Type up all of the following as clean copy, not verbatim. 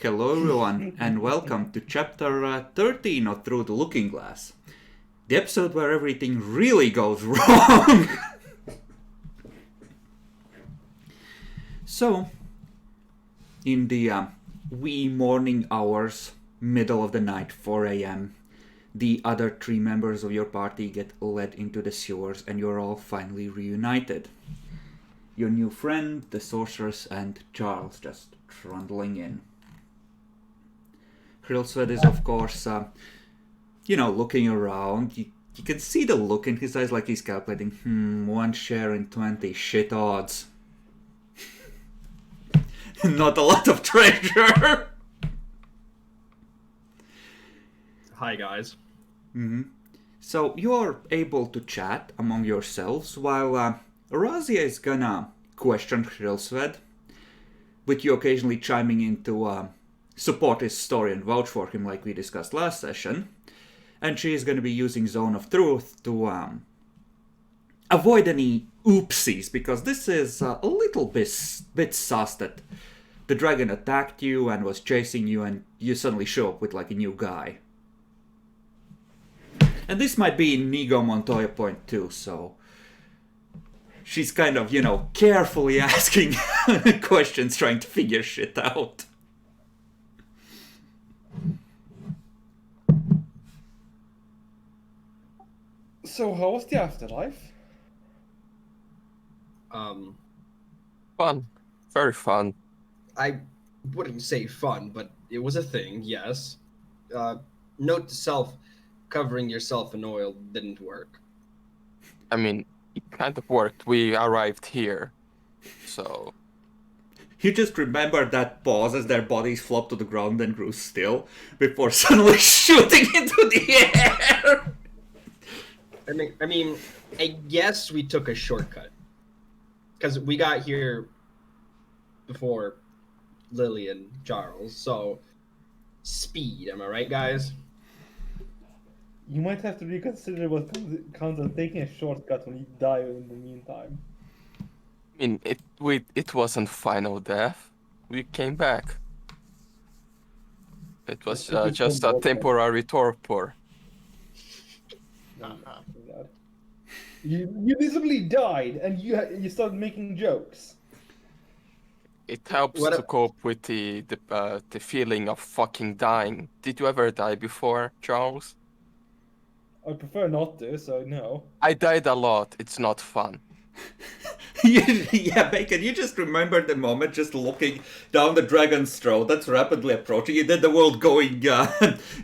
Hello everyone, and welcome to chapter 13 of Through the Looking Glass. The episode where everything really goes wrong. So, in the wee morning hours, middle of the night, 4 a.m., the other three members of your party get led into the sewers and you're all finally reunited. Your new friend, the sorceress, and Charles just trundling in. Hrilsved is, of course, looking around. You can see the look in his eyes like he's calculating, 1 share in 20, shit odds. Not a lot of treasure. Hi, guys. Mm-hmm. So you're able to chat among yourselves while Razia is gonna question Hrilsved, with you occasionally chiming in to support his story and vouch for him like we discussed last session. And she is going to be using Zone of Truth to avoid any oopsies, because this is a little bit sus that the dragon attacked you and was chasing you and you suddenly show up with like a new guy. And this might be Inigo Montoya point too, so she's kind of, carefully asking questions, trying to figure shit out. So how was the afterlife? Fun. Very fun. I wouldn't say fun, but it was a thing, yes. Note to self, covering yourself in oil didn't work. I mean, it kind of worked. We arrived here, so... You just remember that pause as their bodies flopped to the ground and grew still, before suddenly shooting into the air! I guess we took a shortcut. Because we got here before Lily and Charles, so speed, am I right, guys? You might have to reconsider what counts as taking a shortcut when you die in the meantime. I mean, it wasn't final death. We came back. It was just a temporary torpor. You visibly died, and you started making jokes. It helps to cope with the feeling of fucking dying. Did you ever die before, Charles? I prefer not to, so no. I died a lot. It's not fun. Yeah, Bacon, you just remember the moment just looking down the dragon's throat that's rapidly approaching you, then the world going,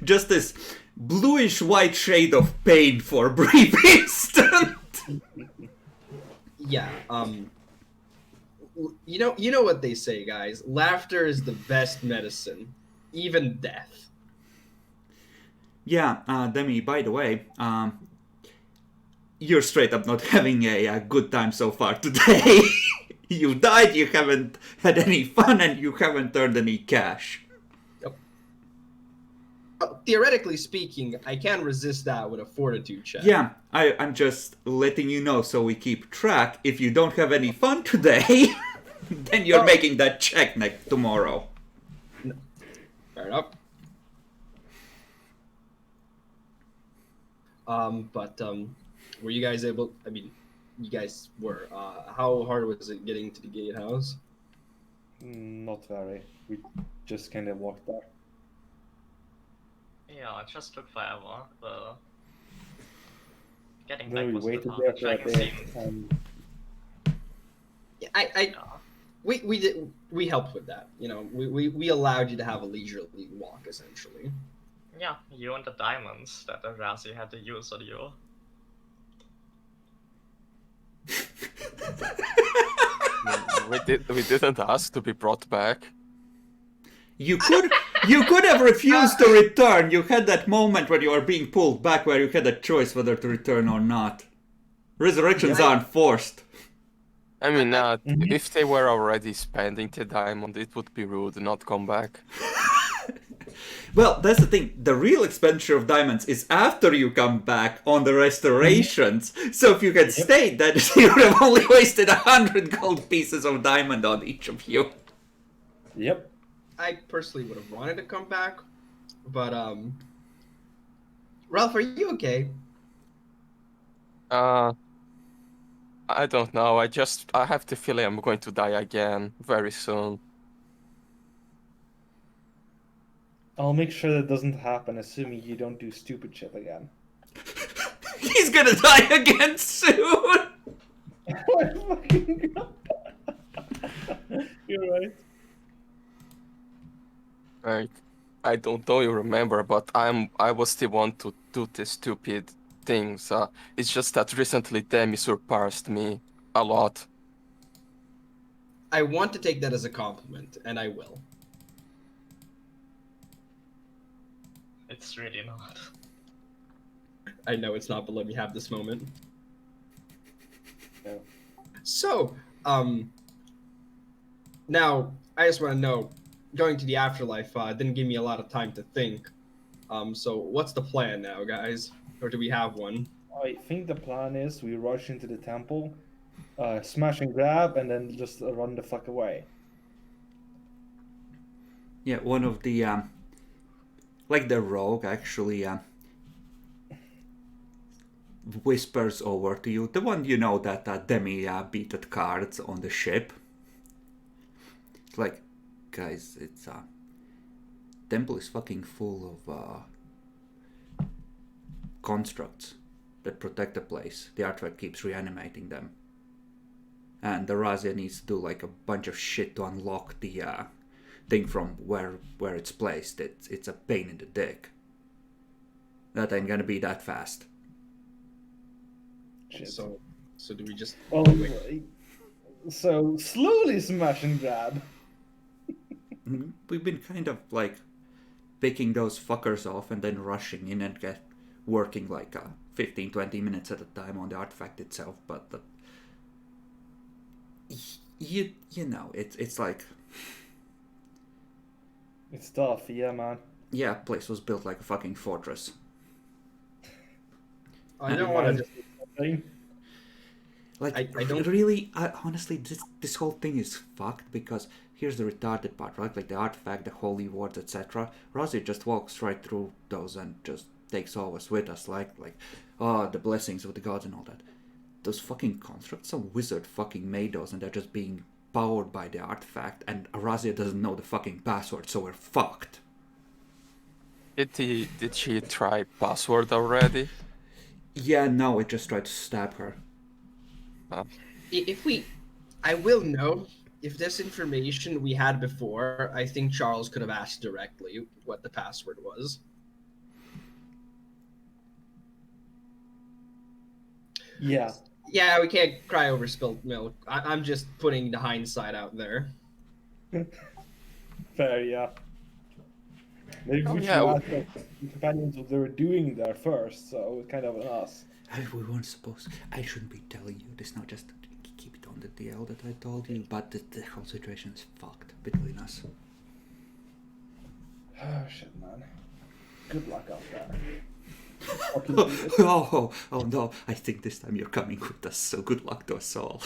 just this bluish-white shade of pain for a brief instant. Yeah, you know what they say, guys. Laughter is the best medicine, even death. Yeah, Demi, by the way, you're straight up not having a good time so far today. You died, you haven't had any fun, and you haven't earned any cash. Yep. Theoretically speaking, I can resist that with a fortitude check. Yeah, I'm just letting you know so we keep track. If you don't have any fun today, then you're making that check tomorrow. No. Fair enough. Were you guys able? I mean, you guys were. How hard was it getting to the gatehouse? Not very. We just kind of walked there. Yeah, it just took forever. Getting No, back we was the waited part. there The for a dragon bit. seemed... Yeah, we helped with that. We allowed you to have a leisurely walk, essentially. Yeah, you and the diamonds that Razi had to use on you. We didn't ask to be brought back. You could have refused to return. You had that moment when you were being pulled back where you had a choice whether to return or not. Resurrections aren't forced. I mean, if they were already spending the diamond, it would be rude to not come back. Well, that's the thing. The real expenditure of diamonds is after you come back on the restorations. So if you had stayed, then you would have only wasted 100 gold pieces of diamond on each of you. Yep. I personally would have wanted to come back, but Ralph, are you okay? Uh, I don't know. I have the feeling I'm going to die again very soon. I'll make sure that doesn't happen, assuming you don't do stupid shit again. He's gonna die again soon! Fucking God. You're right. Right. I don't know you remember, but I was the one to do the stupid things. It's just that recently Demi surpassed me a lot. I want to take that as a compliment, and I will. It's really not. I know it's not, but let me have this moment. Yeah. So, now I just want to know, going to the afterlife didn't give me a lot of time to think. So what's the plan now, guys? Or do we have one? I think the plan is we rush into the temple, smash and grab, and then just run the fuck away. Yeah, one of the like the rogue actually whispers over to you, the one you know that Demi beat at cards on the ship. It's like, guys, it's temple is fucking full of constructs that protect the place. The artifact keeps reanimating them, and the Razia needs to do like a bunch of shit to unlock the thing from where it's placed. It's a pain in the dick. That ain't gonna be that fast. Shit. So do we just? Well, so slowly smash and grab. We've been kind of like picking those fuckers off and then rushing in and get working like 15-20 minutes at a time on the artifact itself, but you know it's like, It's tough, yeah, man. yeah, place was built like a fucking fortress. I don't want to just. Like, I don't- really, honestly, this whole thing is fucked, because here's the retarded part, right? Like the artifact, the holy wards, etc. Rosie just walks right through those and just takes all of us with us, like, oh, the blessings of the gods and all that. Those fucking constructs, some wizard fucking made those, and they're just being powered by the artifact, and Arazia doesn't know the fucking password, so we're fucked. Did she try password already? Yeah, no, it just tried to stab her. If we, I will know if this information we had before. I think Charles could have asked directly what the password was. Yeah. Yeah, we can't cry over spilt milk. I'm just putting the hindsight out there. Fair, yeah. Maybe we should ask the companions what they were doing there first, so it was kind of on us. We weren't supposed. I shouldn't be telling you this now. Just keep it on the DL that I told you. But the whole situation is fucked between us. Oh shit, man. Good luck out there. Oh no! I think this time you're coming with us. So good luck to us all.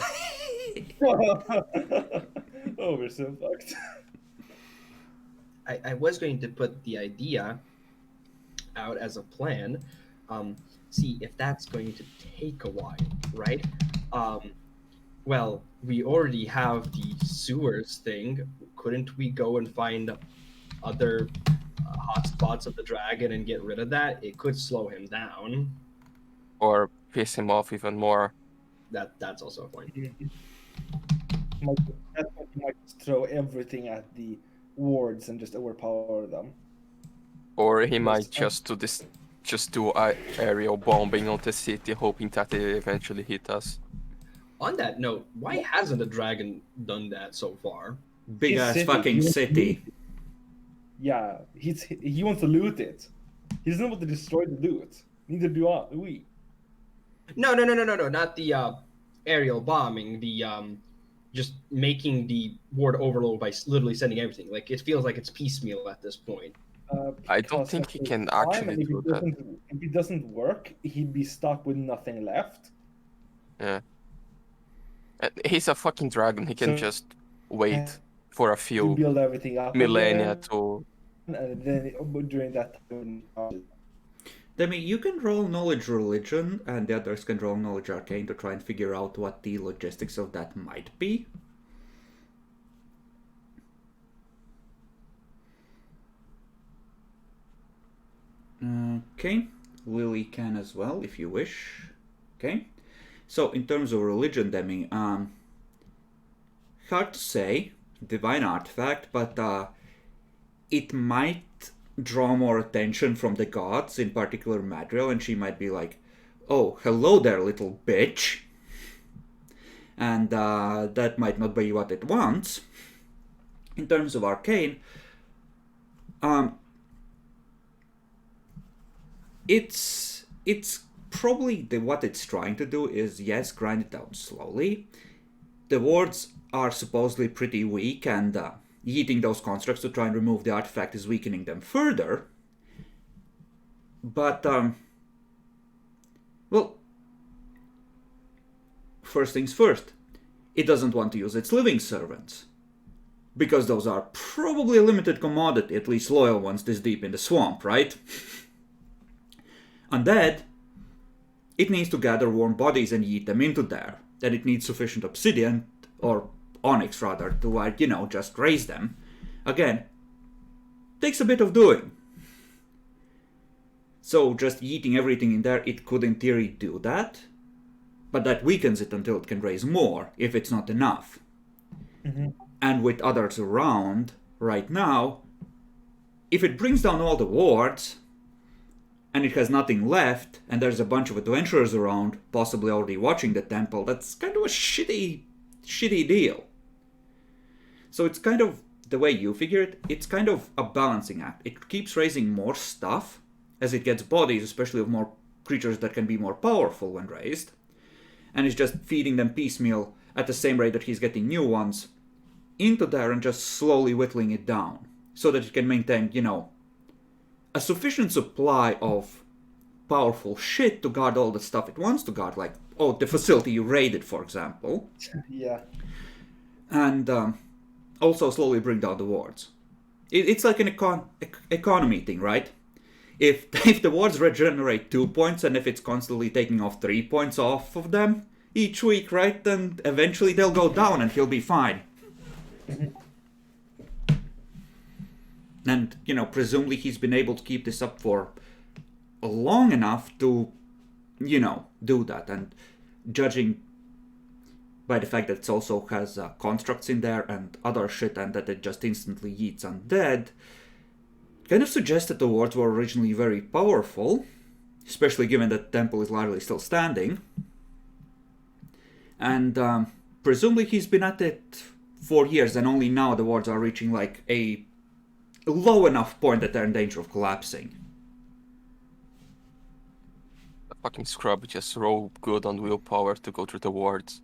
Oh, we're so fucked. I was going to put the idea out as a plan. See if that's going to take a while, right? Well, we already have the sewers thing. Couldn't we go and find other hotspots of the dragon and get rid of that? It could slow him down. Or piss him off even more? That's also a point. That might just throw everything at the wards and just overpower them. Or he might just do aerial bombing on the city, hoping that they eventually hit us. On that note, why hasn't the dragon done that so far? Big ass fucking city. Yeah, he wants to loot it. He doesn't want to destroy the loot. Neither do we. No, not the aerial bombing. The just making the ward overload by literally sending everything. Like it feels like it's piecemeal at this point. I don't think he can actually do that. If it doesn't work, he'd be stuck with nothing left. Yeah. He's a fucking dragon. He can just wait for a You few build everything up millennia again, to. and then during that time, Demi, you can roll knowledge religion, and the others can roll knowledge arcane to try and figure out what the logistics of that might be. Okay, Lily can as well if you wish. Okay, so in terms of religion, Demi, hard to say, divine artifact, but it might draw more attention from the gods, in particular Madriel, and she might be like, "Oh, hello there, little bitch," and that might not be what it wants. In terms of arcane, it's probably what it's trying to do is, yes, grind it down slowly. The wards are supposedly pretty weak, and yeeting those constructs to try and remove the artifact is weakening them further. But well, first things first, it doesn't want to use its living servants, because those are probably a limited commodity, at least loyal ones this deep in the swamp, right? Undead, it needs to gather warm bodies and yeet them into there. Then it needs sufficient obsidian, or onyx rather, to, just raise them. Again, takes a bit of doing. So just yeeting everything in there, it could in theory do that, but that weakens it until it can raise more, if it's not enough. Mm-hmm. And with others around, right now, if it brings down all the wards, and it has nothing left, and there's a bunch of adventurers around, possibly already watching the temple, that's kind of a shitty deal. So it's kind of, the way you figure it, it's kind of a balancing act. It keeps raising more stuff as it gets bodies, especially of more creatures that can be more powerful when raised, and it's just feeding them piecemeal at the same rate that he's getting new ones into there and just slowly whittling it down so that it can maintain, a sufficient supply of powerful shit to guard all the stuff it wants to guard, like, the facility you raided, for example. Yeah. And also slowly bring down the wards. It's like an economy thing, right? If the wards regenerate 2 points, and if it's constantly taking off 3 points off of them each week, right, then eventually they'll go down and he'll be fine. And, presumably he's been able to keep this up for long enough to, do that. And judging by the fact that it also has constructs in there and other shit, and that it just instantly yeets undead, kind of suggests that the wards were originally very powerful, especially given that the temple is largely still standing. And presumably he's been at it for years, and only now the wards are reaching like a low enough point that they're in danger of collapsing. The fucking scrub just roll good on willpower to go through the wards.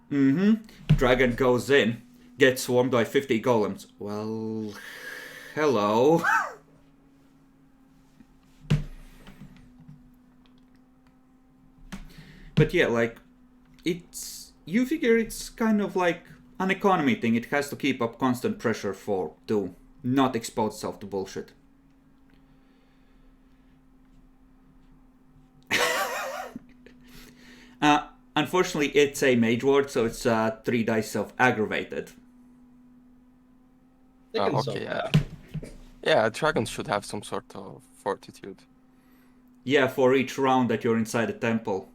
Dragon goes in, gets swarmed by 50 golems. Well, hello. But yeah, like, you figure it's kind of like an economy thing. It has to keep up constant pressure to not expose itself to bullshit. Unfortunately, it's a mage ward, so it's 3 dice of aggravated. They can solve Okay, yeah. that. Yeah, dragons should have some sort of fortitude. Yeah, for each round that you're inside the temple.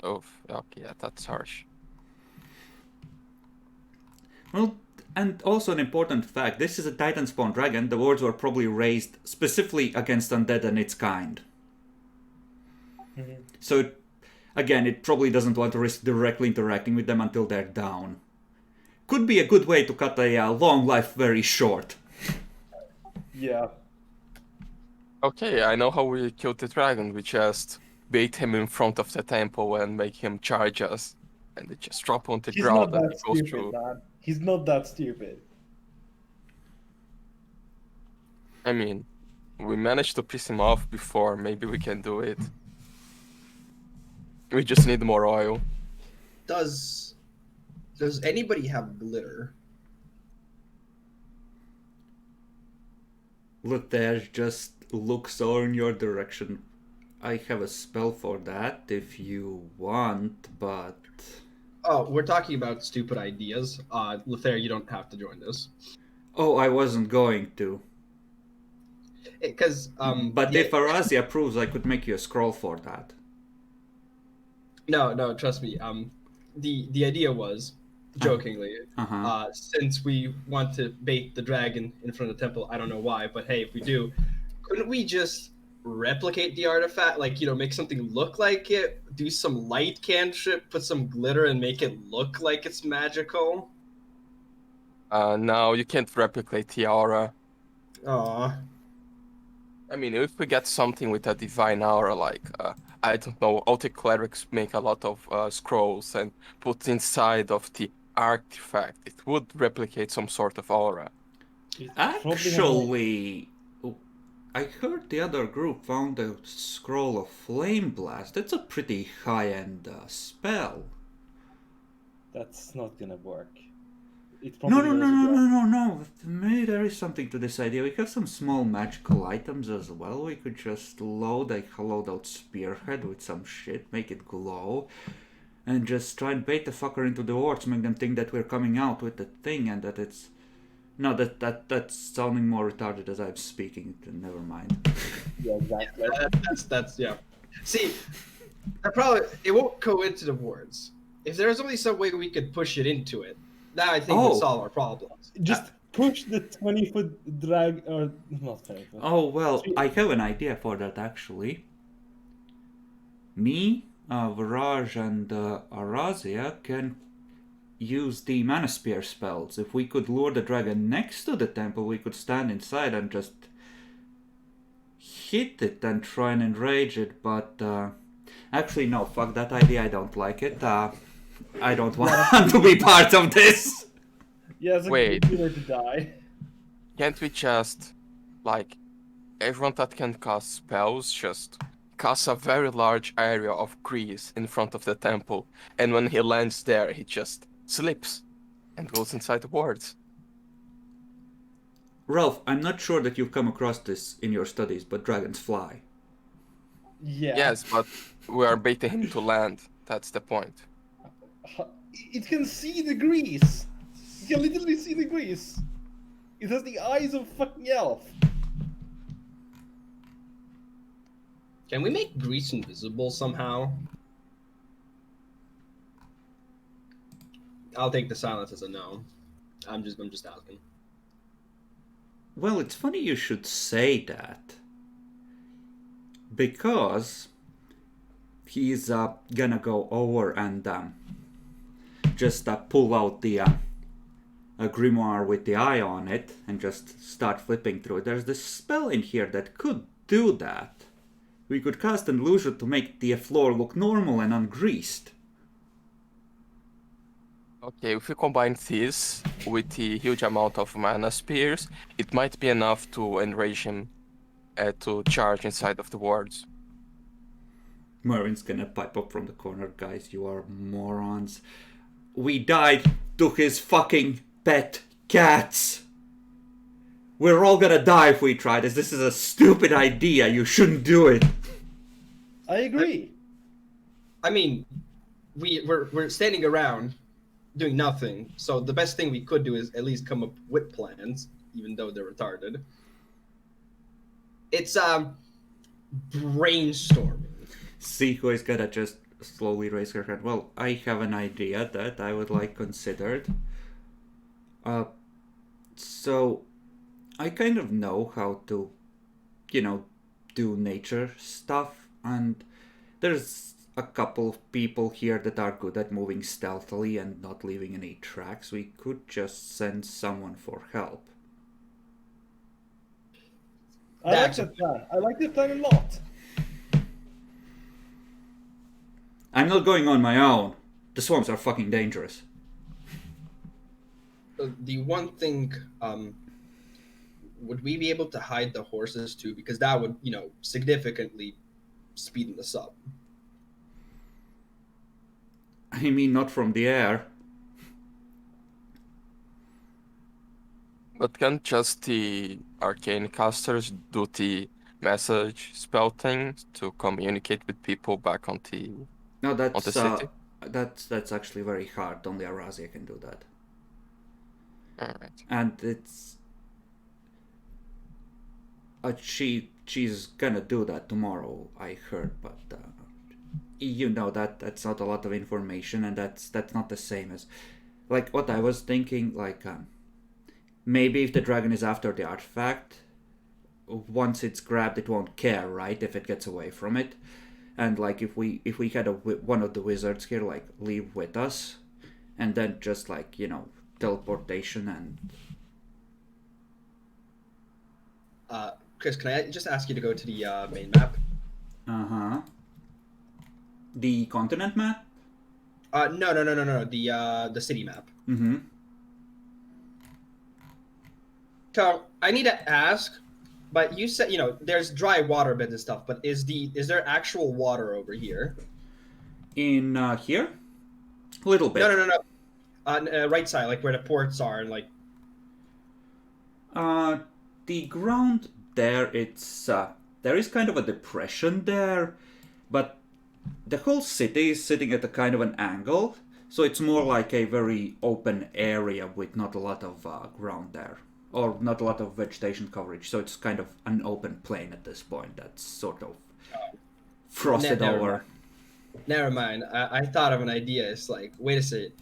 Oh, okay, yeah, that's harsh. Well, and also an important fact, this is a Titan spawn dragon. The wards were probably raised specifically against undead and its kind. So, again, it probably doesn't want to risk directly interacting with them until they're down. Could be a good way to cut a long life very short. Yeah. Okay, I know how we killed the dragon. We just bait him in front of the temple and make him charge us. And they just drop on the He's ground not and that he goes stupid, through. man. He's not that stupid. I mean, we managed to piss him off before. Maybe we can do it. We just need more oil. Does Does anybody have glitter? Luther just looks over in your direction. I have a spell for that if you want, but... Oh, we're talking about stupid ideas. Lothair, you don't have to join this. Oh, I wasn't going to. Because But if Arazi approves, I could make you a scroll for that. no, trust me. The idea was, jokingly, since we want to bait the dragon in front of the temple, I don't know why, but hey, if we do, couldn't we just replicate the artifact? Like, make something look like it, do some light cantrip, put some glitter, and make it look like it's magical? No, you can't replicate the aura. Aw. I mean, if we get something with a divine aura, like, I don't know, all the clerics make a lot of scrolls and put inside of the artifact, it would replicate some sort of aura. Actually, I heard the other group found a scroll of Flame Blast. That's a pretty high-end spell. That's not gonna work. No. Maybe there is something to this idea. We have some small magical items as well. We could just load a hollowed-out spearhead with some shit, make it glow, and just try and bait the fucker into the wards, make them think that we're coming out with the thing and that it's... No, that's sounding more retarded as I'm speaking. Never mind. Yeah, exactly. That's yeah. See, it won't go into the wards. If there's only some way we could push it into it, that I think would solve our problems. Just push the 20-foot drag, or not 20-foot. Oh, well, I have an idea for that, actually. Me, Viraj, and Arazia can use the Mana Spear spells. If we could lure the dragon next to the temple, we could stand inside and just hit it and try and enrage it, but... Actually, no, fuck that idea, I don't like it. I don't want to be part of this. Yeah, it's a Wait. good way to die. Can't we just, like, everyone that can cast spells just cast a very large area of grease in front of the temple, and when he lands there, he just slips and goes inside the wards? Ralph, I'm not sure that you've come across this in your studies, but dragons fly. Yeah. Yes, but we are baiting him to land. That's the point. It can see the grease. It can literally see the grease. It has the eyes of a fucking elf. Can we make grease invisible somehow? I'll take the silence as a no. I'm just asking. Well, it's funny you should say that. Because he's gonna go over and just pull out the a grimoire with the eye on it and just start flipping through it. There's this spell in here that could do that. We could cast an illusion to make the floor look normal and ungreased. Okay, if we combine this with the huge amount of mana spears, it might be enough to enrage him to charge inside of the wards. Mervin's gonna pipe up from the corner. Guys, you are morons. We died to his fucking pet cats. We're all gonna die if we try this. This is a stupid idea. You shouldn't do it. I agree. I mean, we're standing around doing nothing. So the best thing we could do is at least come up with plans, even though they're retarded. It's brainstorming. Seiko is gonna just slowly raise her hand. Well, I have an idea that I would like considered. So I kind of know how to, do nature stuff, and there's a couple of people here that are good at moving stealthily and not leaving any tracks. We could just send someone for help. I like that plan. I like that plan a lot. I'm not going on my own. The swamps are fucking dangerous. The one thing, would we be able to hide the horses too? Because that would, significantly speed this up. I mean, not from the air. But can't just the arcane casters do the message spell thing to communicate with people back No, on the city? that's actually very hard. Only Arazia can do that, Alright. and it's she's gonna do that tomorrow. I heard, but you know that's not a lot of information, and that's not the same as like what I was thinking. Like maybe if the dragon is after the artifact, once it's grabbed, it won't care, right? If it gets away from it, and like if we had one of the wizards here like leave with us, and then just like teleportation and. Chris, can I just ask you to go to the main map? The continent map? No. The city map. Mm-hmm. So I need to ask, but you said there's dry water beds and stuff, but is there actual water over here? In here? A little bit. No. On right side, like where the ports are, and like. The ground there, it's there is kind of a depression there, but the whole city is sitting at a kind of an angle, so it's more like a very open area with not a lot of ground there, or not a lot of vegetation coverage. So it's kind of an open plain at this point. That's sort of frosted over. Never mind. I thought of an idea. It's like, wait a second.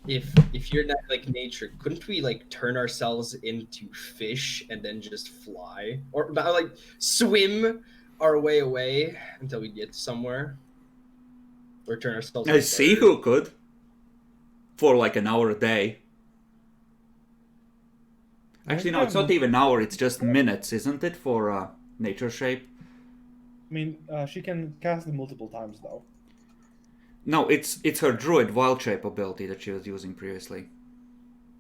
If you're not like nature, couldn't we like turn ourselves into fish and then just fly, or like swim our way away until we get somewhere, or turn ourselves? I see who could. For like an hour a day. Actually, no, it's not even an hour. It's just minutes, isn't it, for nature shape? I mean, she can cast it multiple times though. No, it's her druid wild shape ability that she was using previously.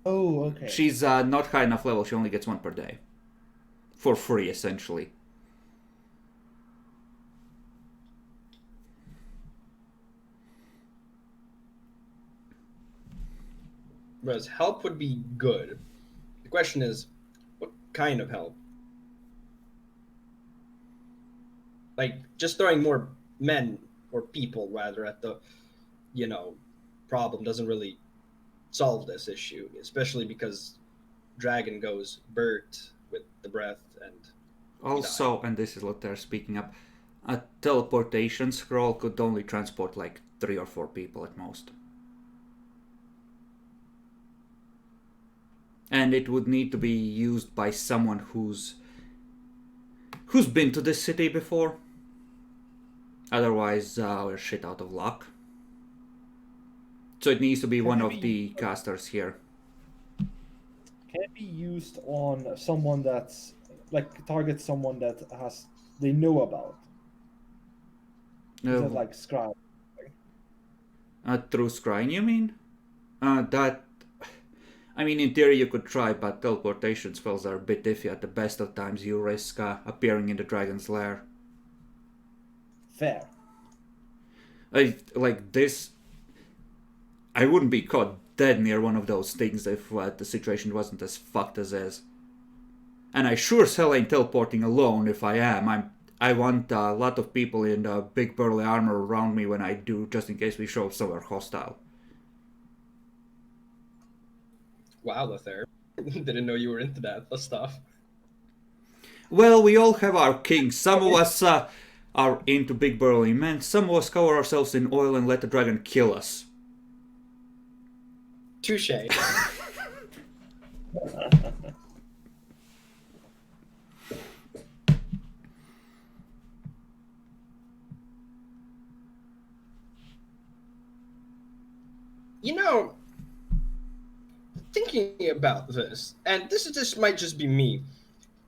Oh, okay. She's not high enough level. She only gets one per day. For free, essentially. Whereas help would be good. The question is, what kind of help? Like just throwing more men or people rather at the problem doesn't really solve this issue, especially because dragon goes Bert with the breath and also, and this is what they're speaking up, a teleportation scroll could only transport like 3 or 4 people at most. And it would need to be used by someone who's been to this city before. Otherwise, we're shit out of luck. So it needs to be one of the casters here. Can it be used on someone that's like target someone that they know about? Is that like scry? Through scrying, you mean? I mean, in theory you could try, but teleportation spells are a bit iffy. At the best of times, you risk appearing in the dragon's lair. Fair. Like this, I wouldn't be caught dead near one of those things if the situation wasn't as fucked as is. And I sure as hell ain't teleporting alone if I am. I want a lot of people in big burly armor around me when I do, just in case we show up somewhere hostile. Wow, Lothair. Didn't know you were into that stuff. Well, we all have our kinks. Some of us are into big burly men. Some of us cover ourselves in oil and let the dragon kill us. Touche. Thinking about this, and this might just be me.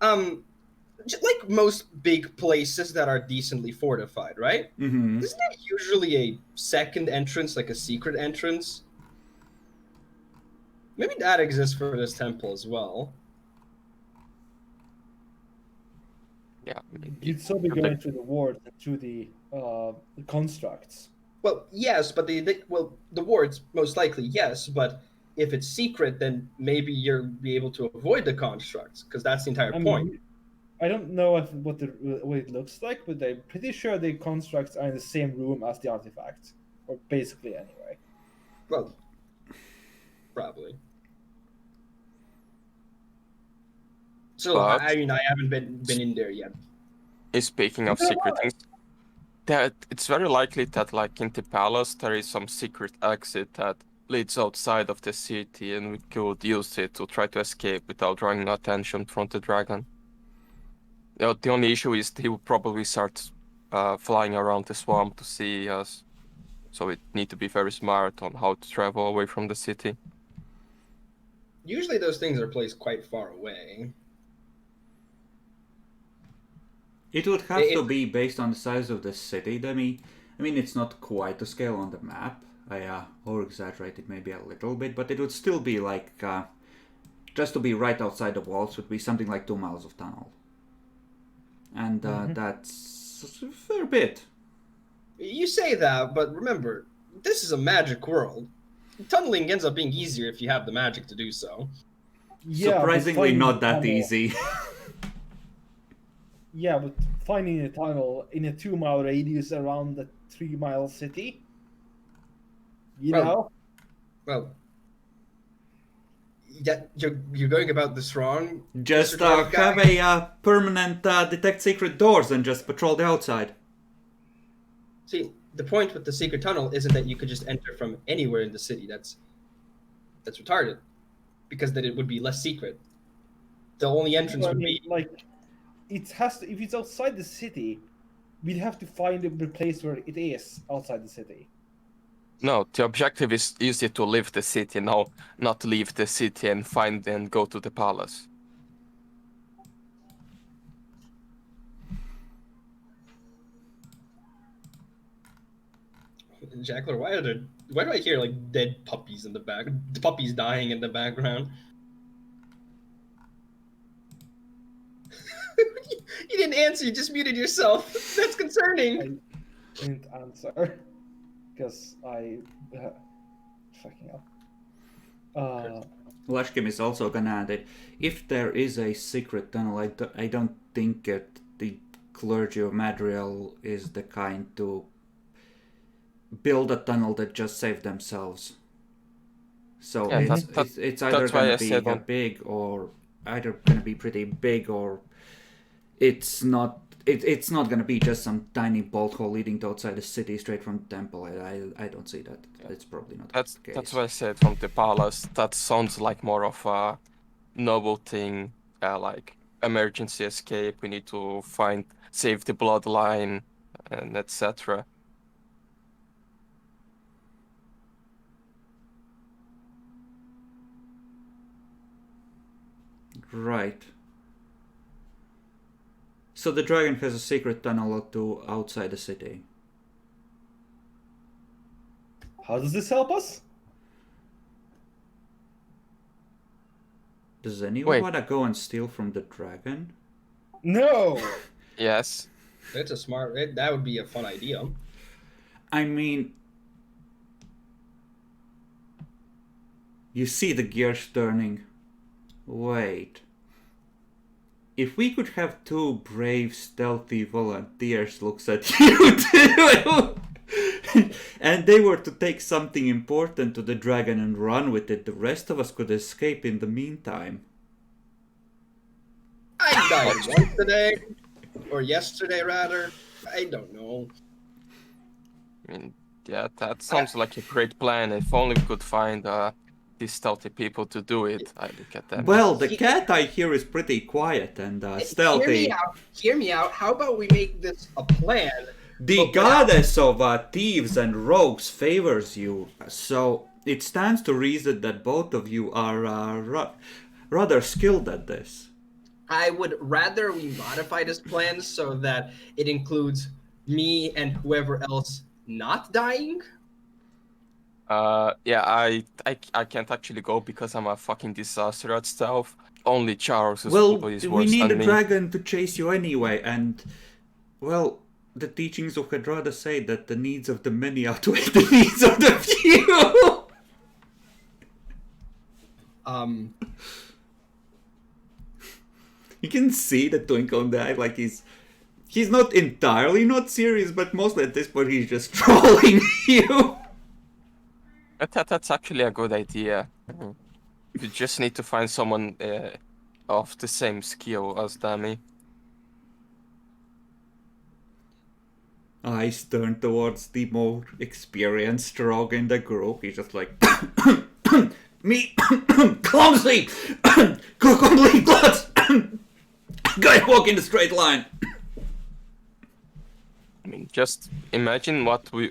Like most big places that are decently fortified, right? Mm-hmm. Isn't there usually a second entrance, like a secret entrance? Maybe that exists for this temple as well. Yeah. You'd still be going through the wards and through the constructs. Well, yes, but the wards most likely yes, but if it's secret, then maybe you'll be able to avoid the constructs, because that's the entire point. I don't know what it looks like, but I'm pretty sure the constructs are in the same room as the artifacts, or basically anyway. Well, probably. So But- I mean, I haven't been in there yet. Speaking of secret things, it's very likely that, like, in the palace, there is some secret exit that leads outside of the city, and we could use it to try to escape without drawing attention from the dragon. The only issue is he will probably start flying around the swamp to see us, so we need to be very smart on how to travel away from the city. Usually those things are placed quite far away. It would have to be based on the size of the city. I mean, it's not quite to scale on the map. I over-exaggerated maybe a little bit, but it would still be like, just to be right outside the walls would be something like 2 miles of tunnel. And that's a fair bit. You say that, but remember, this is a magic world. Tunneling ends up being easier if you have the magic to do so. Yeah, surprisingly not that easy. Yeah, but finding a tunnel in a 2-mile radius around the 3-mile city, you know? Well, yeah, you're going about this wrong. Just Mr. Dwarf have guy. a permanent detect secret doors and just patrol the outside. See, the point with the secret tunnel isn't that you could just enter from anywhere in the city. That's retarded, because then it would be less secret. The only entrance would be like, it has to. If it's outside the city, we'd have to find the place where it is outside the city. No, the objective is easy to leave the city, no, not leave the city and find and go to the palace. Jackler, why do I hear like dead puppies in the back? The puppies dying in the background. You didn't answer. You just muted yourself. That's concerning. I didn't answer because I fucking up. Lashkim is also gonna add that if there is a secret tunnel, I don't think that the clergy of Madriel is the kind to build a tunnel that just save themselves. So Yeah, it's either gonna be big, or either gonna be pretty big, or it's not gonna be just some tiny bolt hole leading to outside the city straight from the temple. I don't see that. It's probably not the case. That's why I said from the palace. That sounds like more of a noble thing, like emergency escape. We need to save the bloodline, and etc. Right. So the dragon has a secret tunnel to outside the city. How does this help us? Does anyone want to go and steal from the dragon? No. Yes. That's a smart. That would be a fun idea. I mean, you see the gears turning. Wait. If we could have 2 brave, stealthy volunteers looks at you too, and they were to take something important to the dragon and run with it, the rest of us could escape in the meantime. I died once today, or yesterday rather. I don't know. I mean, yeah, that sounds like a great plan. If only we could find these stealthy people to do it. I look at them. Well, the cat I hear is pretty quiet and stealthy. Hear me out. How about we make this a plan? The goddess of thieves and rogues favors you, so it stands to reason that both of you are rather skilled at this. I would rather we modify this plan so that it includes me and whoever else not dying. Yeah, I can't actually go because I'm a fucking disaster at stealth. Only Charles is Well, worse we need a than me. dragon to chase you anyway, and, well, the teachings of Hadrada say that the needs of the many outweigh the needs of the few. You can see the twinkle in the eye, like he's not entirely not serious, but mostly at this point he's just trolling you. That's actually a good idea. You just need to find someone of the same skill as Dami. Eyes turned towards the more experienced rogue in the group. He's just like, me, clumsy, complete blood. Guy walk in a straight line. I mean, just imagine the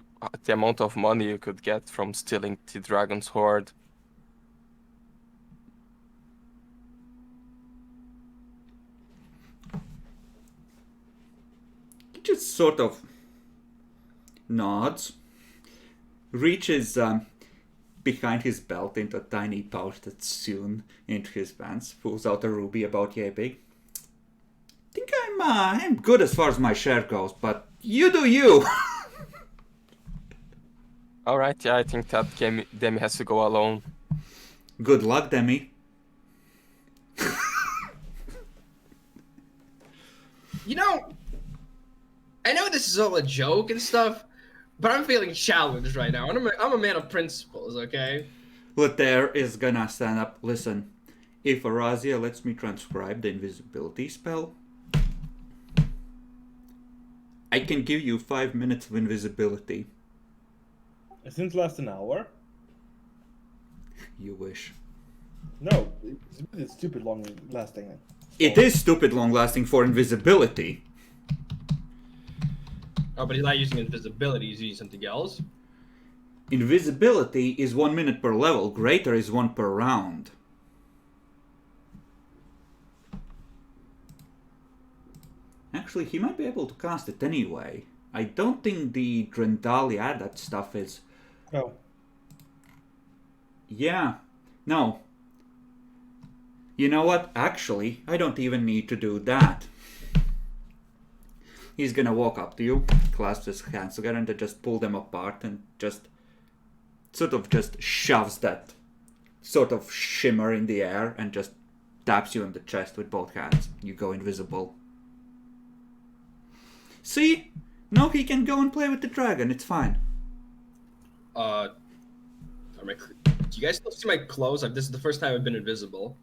amount of money you could get from stealing the dragon's hoard. He just sort of nods, reaches behind his belt into a tiny pouch that's sewn into his pants, pulls out a ruby about yay big. Think I'm good as far as my share goes, but you do you. Alright, yeah, I think that Demi has to go alone. Good luck, Demi. You know, I know this is all a joke and stuff, but I'm feeling challenged right now. And I'm a man of principles, okay? Lothair is gonna stand up. Listen, if Arazia lets me transcribe the invisibility spell, I can give you 5 minutes of invisibility. Isn't it last an hour? You wish. No, it's stupid long lasting. It is stupid long lasting for invisibility. Oh, but he's not using invisibility, he's using something else. Invisibility is 1 minute per level, greater is 1 per round. Actually, he might be able to cast it anyway. I don't think the Drendali Adat stuff is... Oh. Yeah. No. You know what? Actually, I don't even need to do that. He's gonna walk up to you, clasp his hands together, and then just pull them apart and just... sort of just shoves that sort of shimmer in the air and just taps you in the chest with both hands. You go invisible. See? Now he can go and play with the dragon. It's fine. Do you guys still see my clothes? This is the first time I've been invisible.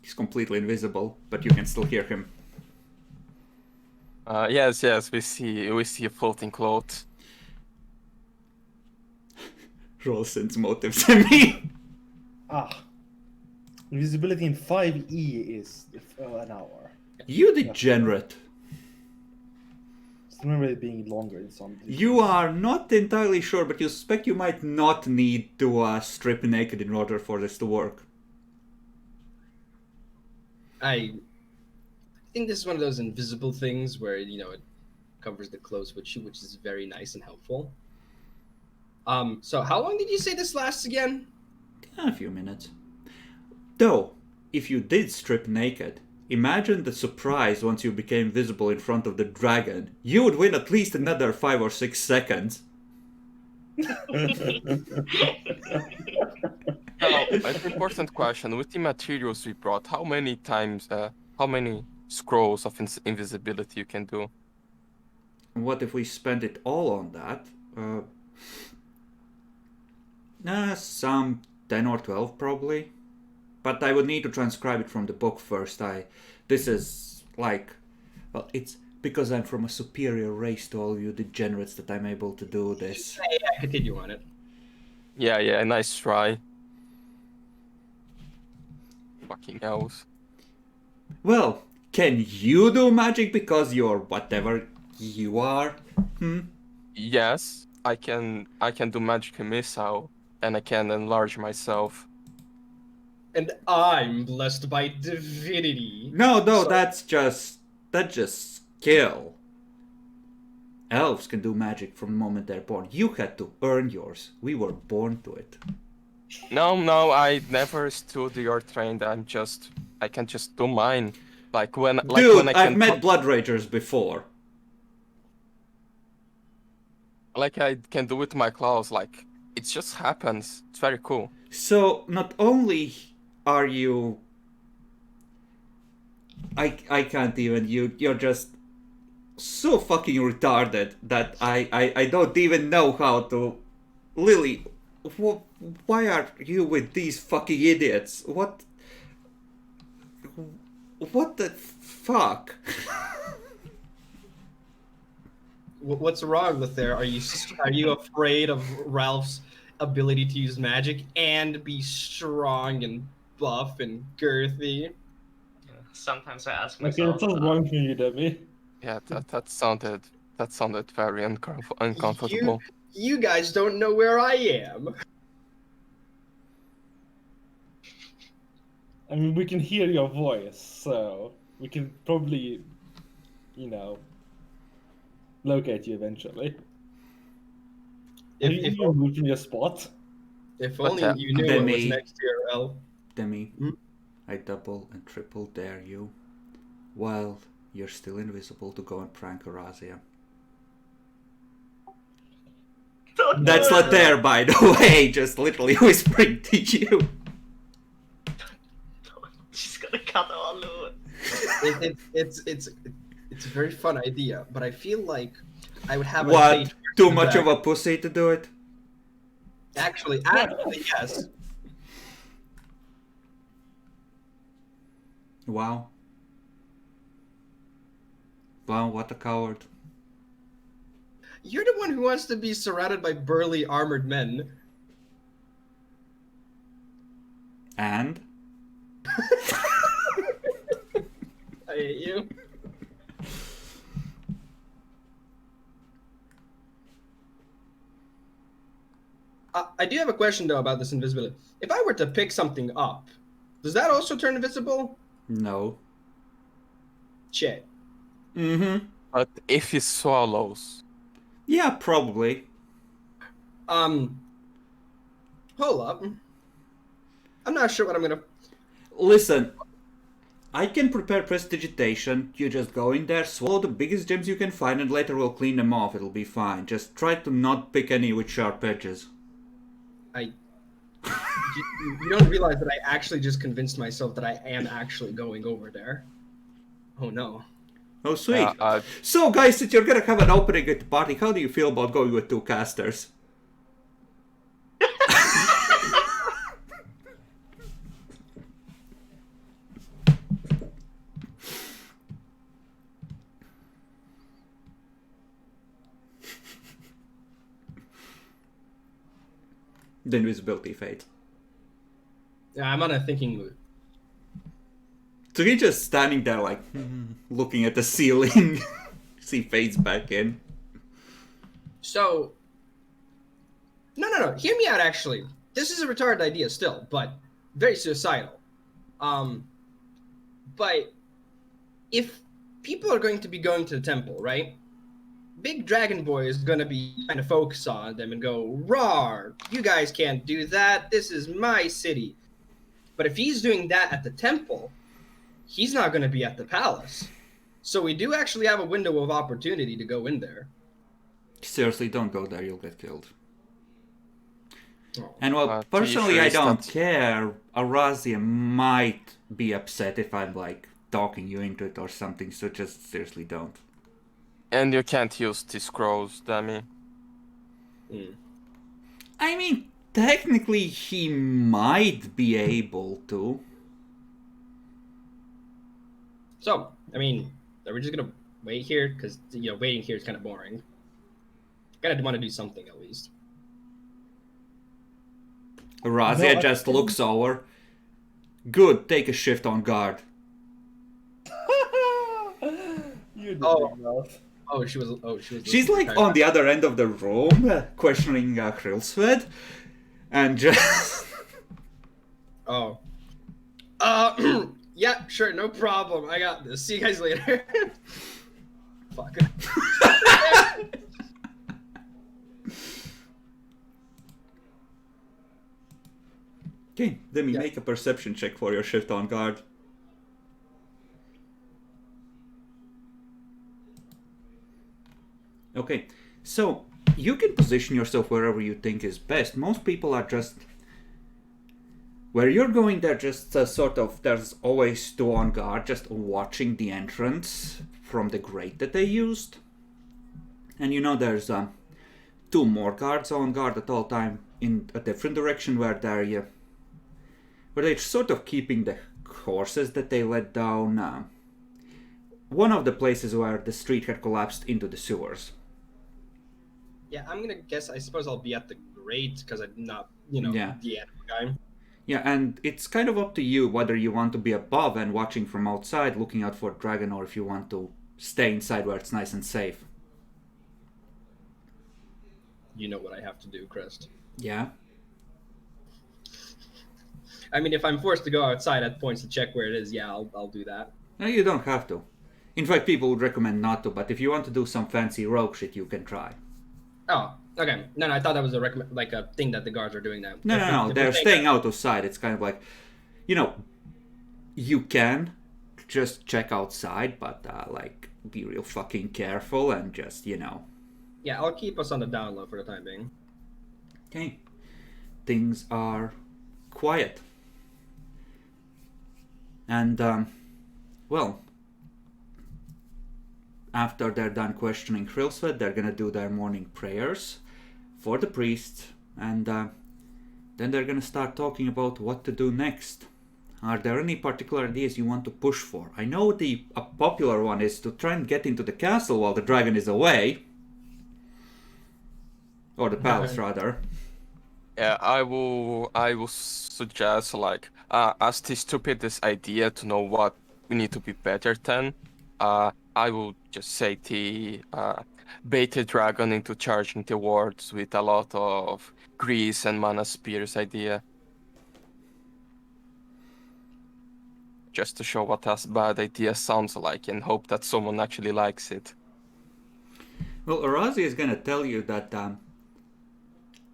He's completely invisible, but you can still hear him. Yes, we see a floating cloth. Roll sense motive to me. Ah. Invisibility in 5e is an hour. You degenerate. I remember it being longer in some. You are not entirely sure, but you suspect you might not need to strip naked in order for this to work. I think this is one of those invisible things where, you know, it covers the clothes, which is very nice and helpful. So how long did you say this lasts again? A few minutes. Though, if you did strip naked, imagine the surprise once you became visible in front of the dragon. You would win at least another 5 or 6 seconds. Now, an important question. With the materials we brought, how many scrolls of invisibility you can do? What if we spend it all on that? Some 10 or 12 probably. But I would need to transcribe it from the book first. This is like... Well, it's because I'm from a superior race to all you degenerates that I'm able to do this. Yeah, continue on it. Yeah, nice try. Fucking elves. Well, can you do magic because you're whatever you are? Yes, I can do magic missile, and I can enlarge myself. And I'm blessed by divinity. No, So- that's just skill. Elves can do magic from the moment they're born. You had to earn yours. We were born to it. No, I never stood your trained. I can just do mine. Like when Dude, I I've can met Blood Ragers before. like I can do with my claws. Like It just happens. It's very cool. So not only are you, I can't even. You're just so fucking retarded that I don't even know how to. Lily, why are you with these fucking idiots? What the fuck? What's wrong with there? Are you afraid of Ralph's ability to use magic and be strong and buff and girthy? Sometimes I ask Okay, myself. it's not wrong for you, Demi. Yeah, that sounded very uncomfortable. You guys don't know where I am. I mean, we can hear your voice, so we can probably, locate you eventually. If you move from your spot. If But, only you knew what was Demi. next to your L. Demi, Hmm? I double and triple dare you, while you're still invisible, to go and prank Arazia. Don't That's do it. Lataire, by the way, just literally whispering to you. She's gonna cut all loose. It's a very fun idea, but I feel like I would have a What? date Too to much back. of a pussy to do it? Actually, yes. Wow. Wow, what a coward. You're the one who wants to be surrounded by burly armored men. And? I hate you. I do have a question though about this invisibility. If I were to pick something up, does that also turn invisible? No. Shit. Mm-hmm. But if he swallows, Yeah, probably. Hold up. I'm not sure what I'm gonna. Listen, I can prepare prestidigitation. You just go in there, swallow the biggest gems you can find, and later we'll clean them off. It'll be fine. Just try to not pick any with sharp edges. You don't realize that I actually just convinced myself that I am actually going over there. Oh no. Oh, sweet. uh, So, guys, since you're gonna have an opening at the party, how do you feel about going with 2 casters? The invisibility fade. Yeah, I'm on a thinking mood. So he's just standing there, like, looking at the ceiling. He fades back in. So, no. Hear me out. Actually, this is a retarded idea still, but very suicidal. But if people are going to be going to the temple, right? Big Dragon Boy is gonna be trying to focus on them and go, "Rawr! You guys can't do that. This is my city." But if he's doing that at the temple, he's not gonna be at the palace. So we do actually have a window of opportunity to go in there. Seriously, don't go there, you'll get killed. Oh. And well, to personally, be I fair, don't that- care. Arazia might be upset if I'm, like, talking you into it or something, so just seriously don't. and you can't use the scrolls, Demi. I mean, technically, he might be able to. So, I mean, are we just gonna wait here? Because waiting here is kind of boring. Gotta want to do something at least. Arazia No, I just think- looks over. Good, take a shift on guard. You did Oh. enough. Oh, she was. She's like on the other end of the room, questioning Krilsved, and just. Oh. Yeah, sure, no problem. I got this. See you guys later. Fuck. Okay, Demi, Yeah. make a perception check for your shift on guard. Okay, so You can position yourself wherever you think is best. Most people are just... Where you're going, they're just sort of... There's always two on guard, just watching the entrance from the grate that they used. And you know there's two more guards on guard at all time in a different direction where they're sort of keeping the horses that they let down. One of the places where the street had collapsed into the sewers. Yeah, I'm gonna guess. I suppose I'll be at the grate because I'm not, Yeah. the animal guy. Yeah, and it's kind of up to you whether you want to be above and watching from outside, looking out for a dragon, or if you want to stay inside where it's nice and safe. You know what I have to do, Crest. Yeah? I mean, if I'm forced to go outside at points to check where it is, yeah, I'll do that. No, you don't have to. In fact, people would recommend not to, but if you want to do some fancy rogue shit, you can try. Oh, okay. No, I thought that was a thing that the guards are doing now. No, they're staying out of sight. It's kind of like, you can just check outside, but, be real fucking careful and just, Yeah, I'll keep us on the down low for the time being. Okay. Things are quiet. And, after they're done questioning Krilsved, they're gonna do their morning prayers for the priest, and then they're gonna start talking about what to do next. Are there any particular ideas you want to push for? I know a popular one is to try and get into the castle while the dragon is away. Or the palace, rather. Yeah, I will suggest as the stupidest idea to know what we need to be better than. I will just say the bait the dragon into charging the wards with a lot of grease and mana spears idea. Just to show what a bad idea sounds like and hope that someone actually likes it. Well, Arazi is gonna tell you that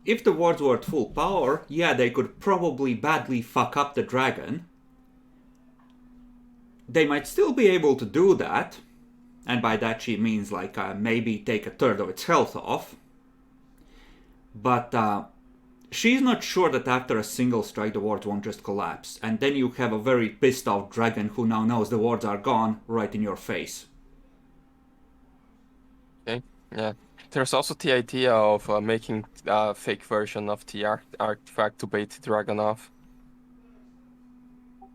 if the wards were at full power, yeah, they could probably badly fuck up the dragon. They might still be able to do that, and by that she means maybe take a third of its health off. But she's not sure that after a single strike the wards won't just collapse, and then you have a very pissed off dragon who now knows the wards are gone right in your face. Okay, yeah. There's also the idea of making a fake version of the artifact to bait the dragon off.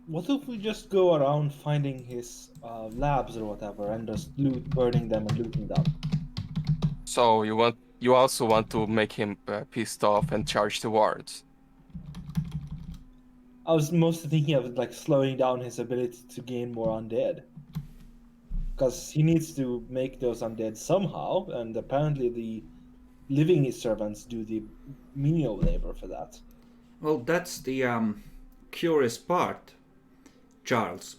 What if we just go around finding his labs or whatever and just burning them and looting them? So you also want to make him pissed off and charge the wards? I was mostly thinking of slowing down his ability to gain more undead. Because he needs to make those undead somehow, and apparently the living servants do the menial labor for that. Well, that's the curious part, Charles.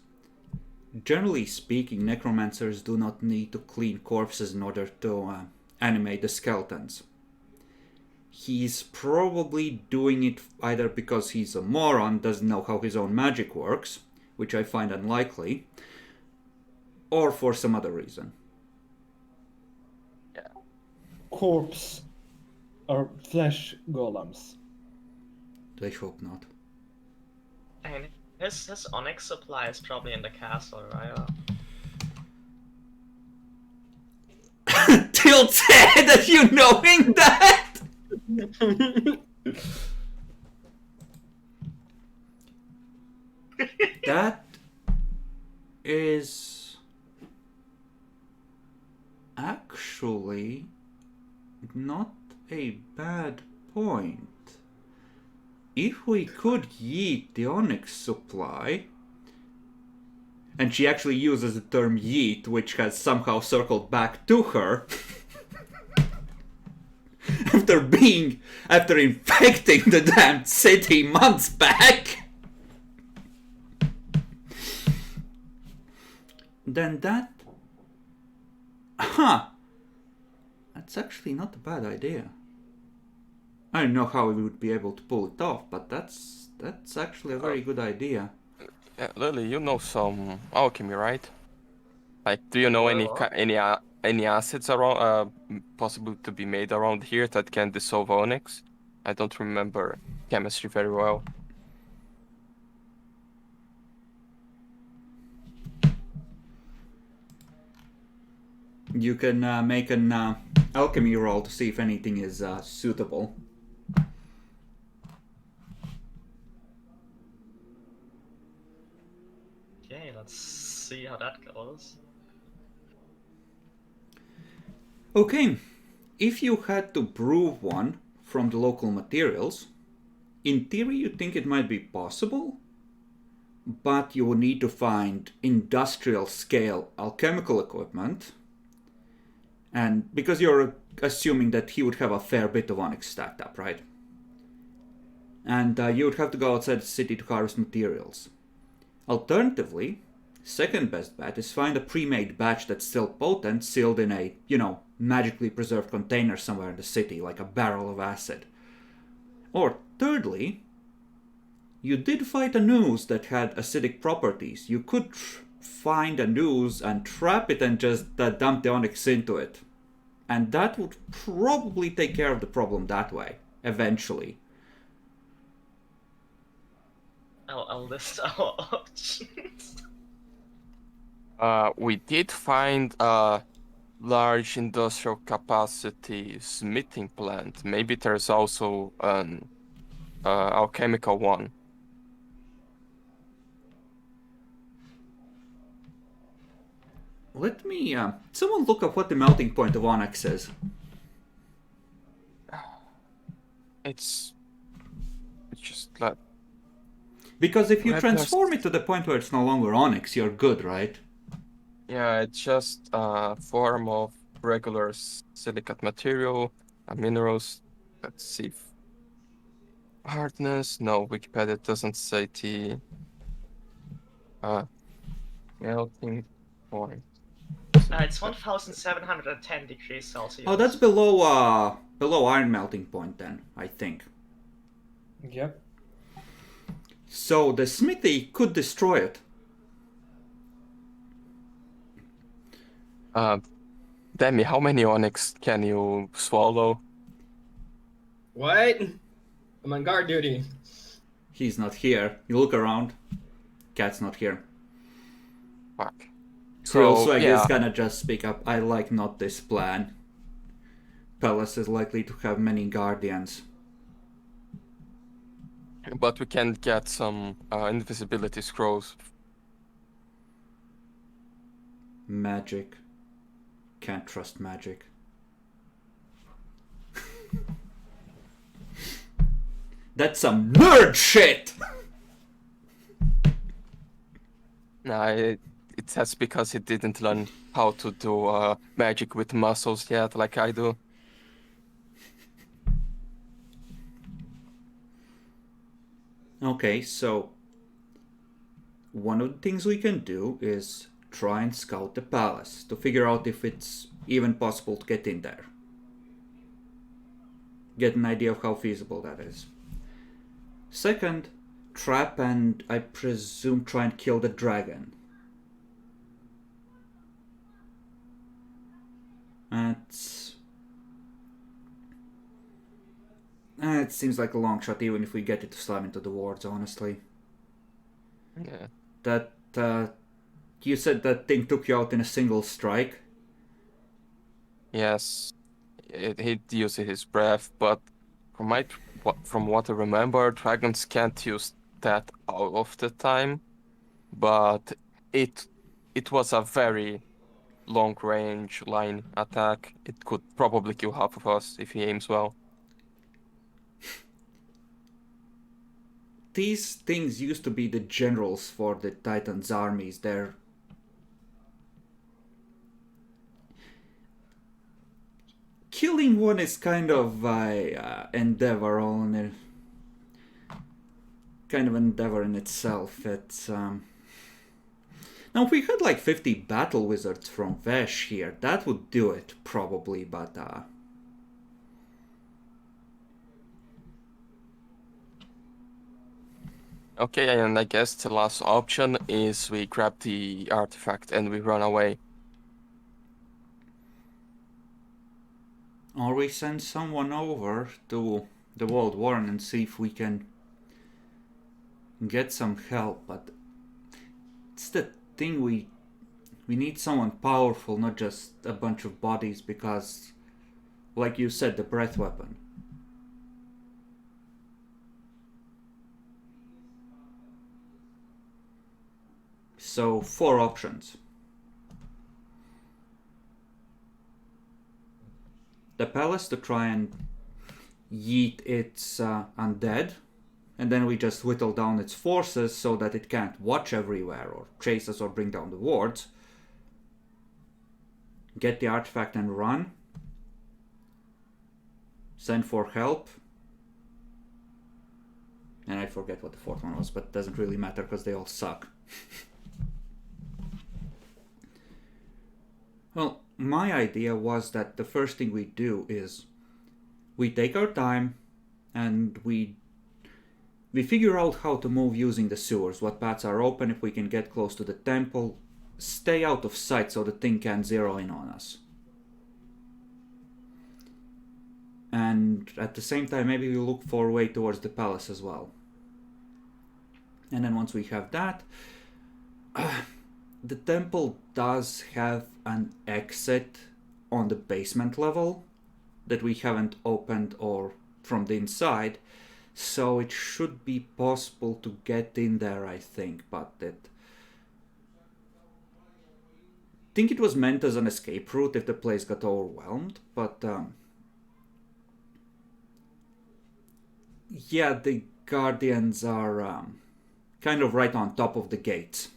Generally speaking, necromancers do not need to clean corpses in order to animate the skeletons. He's probably doing it either because he's a moron, doesn't know how his own magic works, which I find unlikely, or for some other reason. Yeah. Corpse or flesh golems. I hope not. And his onyx supply is probably in the castle, right? Tilt's head at you knowing that! That is actually not a bad point. If we could yeet the onyx supply, and she actually uses the term yeet, which has somehow circled back to her after infecting the damn city months back, then that's actually not a bad idea. I don't know how we would be able to pull it off, but that's actually a very good idea. Yeah, Lily, you know some alchemy, right? Do you know any any acids around, possible to be made around here that can dissolve onyx? I don't remember chemistry very well. You can make an alchemy roll to see if anything is suitable. Okay, let's see how that goes. Okay, if you had to brew one from the local materials, in theory you think it might be possible, but you will need to find industrial scale alchemical equipment. And because you're assuming that he would have a fair bit of onyx stacked up, right? And you would have to go outside the city to harvest materials. Alternatively, second best bet is find a pre-made batch that's still potent, sealed in a, magically preserved container somewhere in the city, like a barrel of acid. Or thirdly, you did fight a noose that had acidic properties. You could find a noose and trap it and just dump the onyx into it. And that would probably take care of the problem that way, eventually. I'll list our options. We did find a large industrial capacity smithing plant. Maybe there's also an alchemical one. Let me, someone look up what the melting point of onyx is. It's just like... Because if you Let us- transform it to the point where it's no longer onyx, you're good, right? Yeah, it's just a form of regular silicate material, minerals. Let's see. Hardness, no, Wikipedia doesn't say the melting point. It's 1,710 degrees Celsius. Oh, that's below iron melting point then, I think. Yep. So the smithy could destroy it. Demi, how many onyx can you swallow? What? I'm on guard duty. He's not here. You look around. Cat's not here. Fuck. So I guess yeah, gonna just speak up. I like not this plan. Palace is likely to have many guardians. but we can get some invisibility scrolls. Magic. Can't trust magic. That's some nerd shit! Nah, that's because he didn't learn how to do magic with muscles yet, like I do. Okay, so one of the things we can do is try and scout the palace to figure out if it's even possible to get in there. Get an idea of how feasible that is. Second, trap and I presume try and kill the dragon. It seems like a long shot, even if we get it to slam into the wards, honestly. Yeah. That, you said that thing took you out in a single strike? Yes, he uses his breath, but from what I remember, dragons can't use that all of the time. But it was a very long range line attack. It could probably kill half of us if he aims well. These things used to be the generals for the Titans' armies. They're... Killing one is kind of a endeavor on it. Kind of an endeavor in itself. It's now if we had like 50 battle wizards from Vesh here, that would do it probably, but Okay, and I guess the last option is we grab the artifact and we run away. Or we send someone over to the World Warren and see if we can get some help. But it's the thing, we need someone powerful, not just a bunch of bodies, because, like you said, the breath weapon. So 4 options. The palace to try and yeet its undead, and then we just whittle down its forces so that it can't watch everywhere or chase us or bring down the wards. Get the artifact and run. Send for help. And I forget what the 4th one was, but it doesn't really matter because they all suck. Well, my idea was that the first thing we do is we take our time and we figure out how to move using the sewers, what paths are open, if we can get close to the temple, stay out of sight so the thing can't zero in on us. And at the same time, maybe we look for a way towards the palace as well. And then once we have that, the temple does have an exit on the basement level that we haven't opened or from the inside, so it should be possible to get in there, I think, but I think it was meant as an escape route if the place got overwhelmed, but yeah, the guardians are kind of right on top of the gates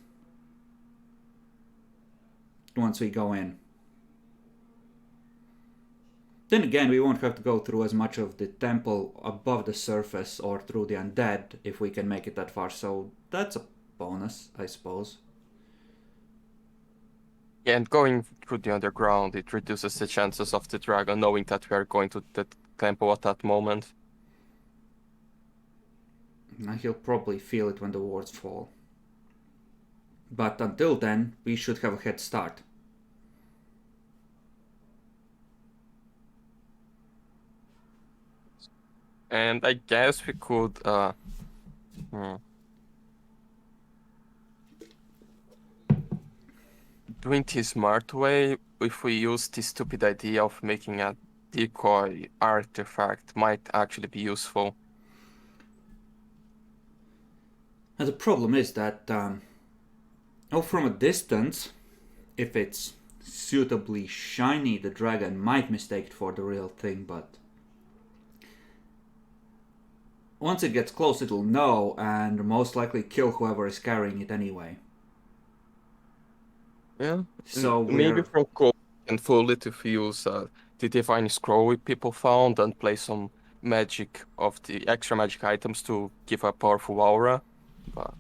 once we go in. Then again, we won't have to go through as much of the temple above the surface or through the undead if we can make it that far, so that's a bonus, I suppose. Yeah, and going through the underground, it reduces the chances of the dragon knowing that we are going to the temple at that moment. And he'll probably feel it when the wards fall. But until then, we should have a head start. And I guess we could doing the smart way, if we use the stupid idea of making a decoy artifact, might actually be useful. And the problem is that, from a distance, if it's suitably shiny, the dragon might mistake it for the real thing, but once it gets close, it'll know and most likely kill whoever is carrying it anyway. Yeah. So maybe from Cole and fully to use the divine scroll we people found and play some magic of the extra magic items to give a powerful aura, but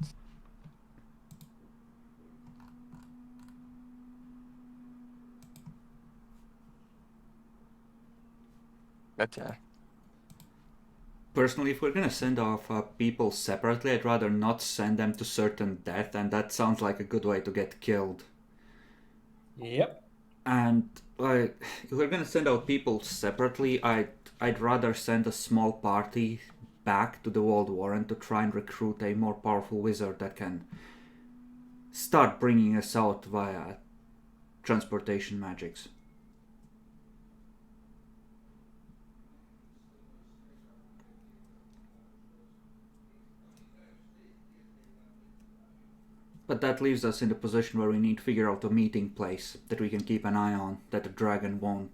yeah. personally, if we're gonna send off people separately, I'd rather not send them to certain death, and that sounds like a good way to get killed. Yep. And if we're gonna send out people separately, I'd rather send a small party back to the World Warren to try and recruit a more powerful wizard that can start bringing us out via transportation magics. But that leaves us in the position where we need to figure out a meeting place that we can keep an eye on, that the dragon won't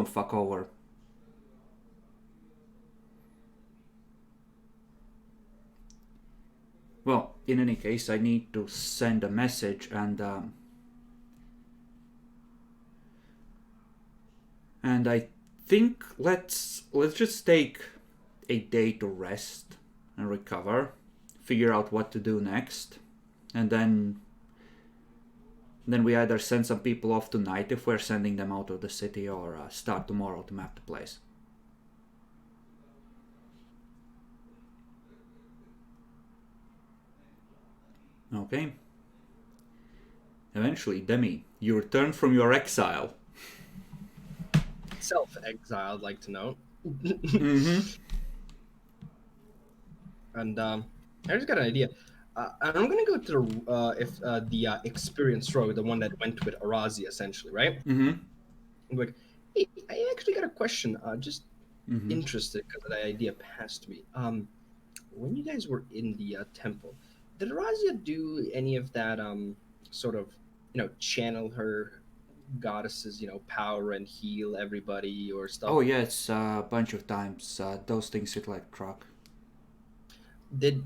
fuck over. Well, in any case, I need to send a message and I think let's just take a day to rest and recover, figure out what to do next, and then we either send some people off tonight if we're sending them out of the city, or start tomorrow to map the place. Okay. Eventually, Demi, you return from your exile. self-exiled, like to note. Mm-hmm. And I just got an idea. And I'm gonna go to the experience rogue, the one that went with Arazi, essentially, right? Mm-hmm. I'm like, hey, I actually got a question. Just Mm-hmm. interested because the idea passed me. When you guys were in the temple, did Arazia do any of that sort of channel her goddesses power and heal everybody or stuff? Oh yes, a bunch of times. Those things hit like truck. Did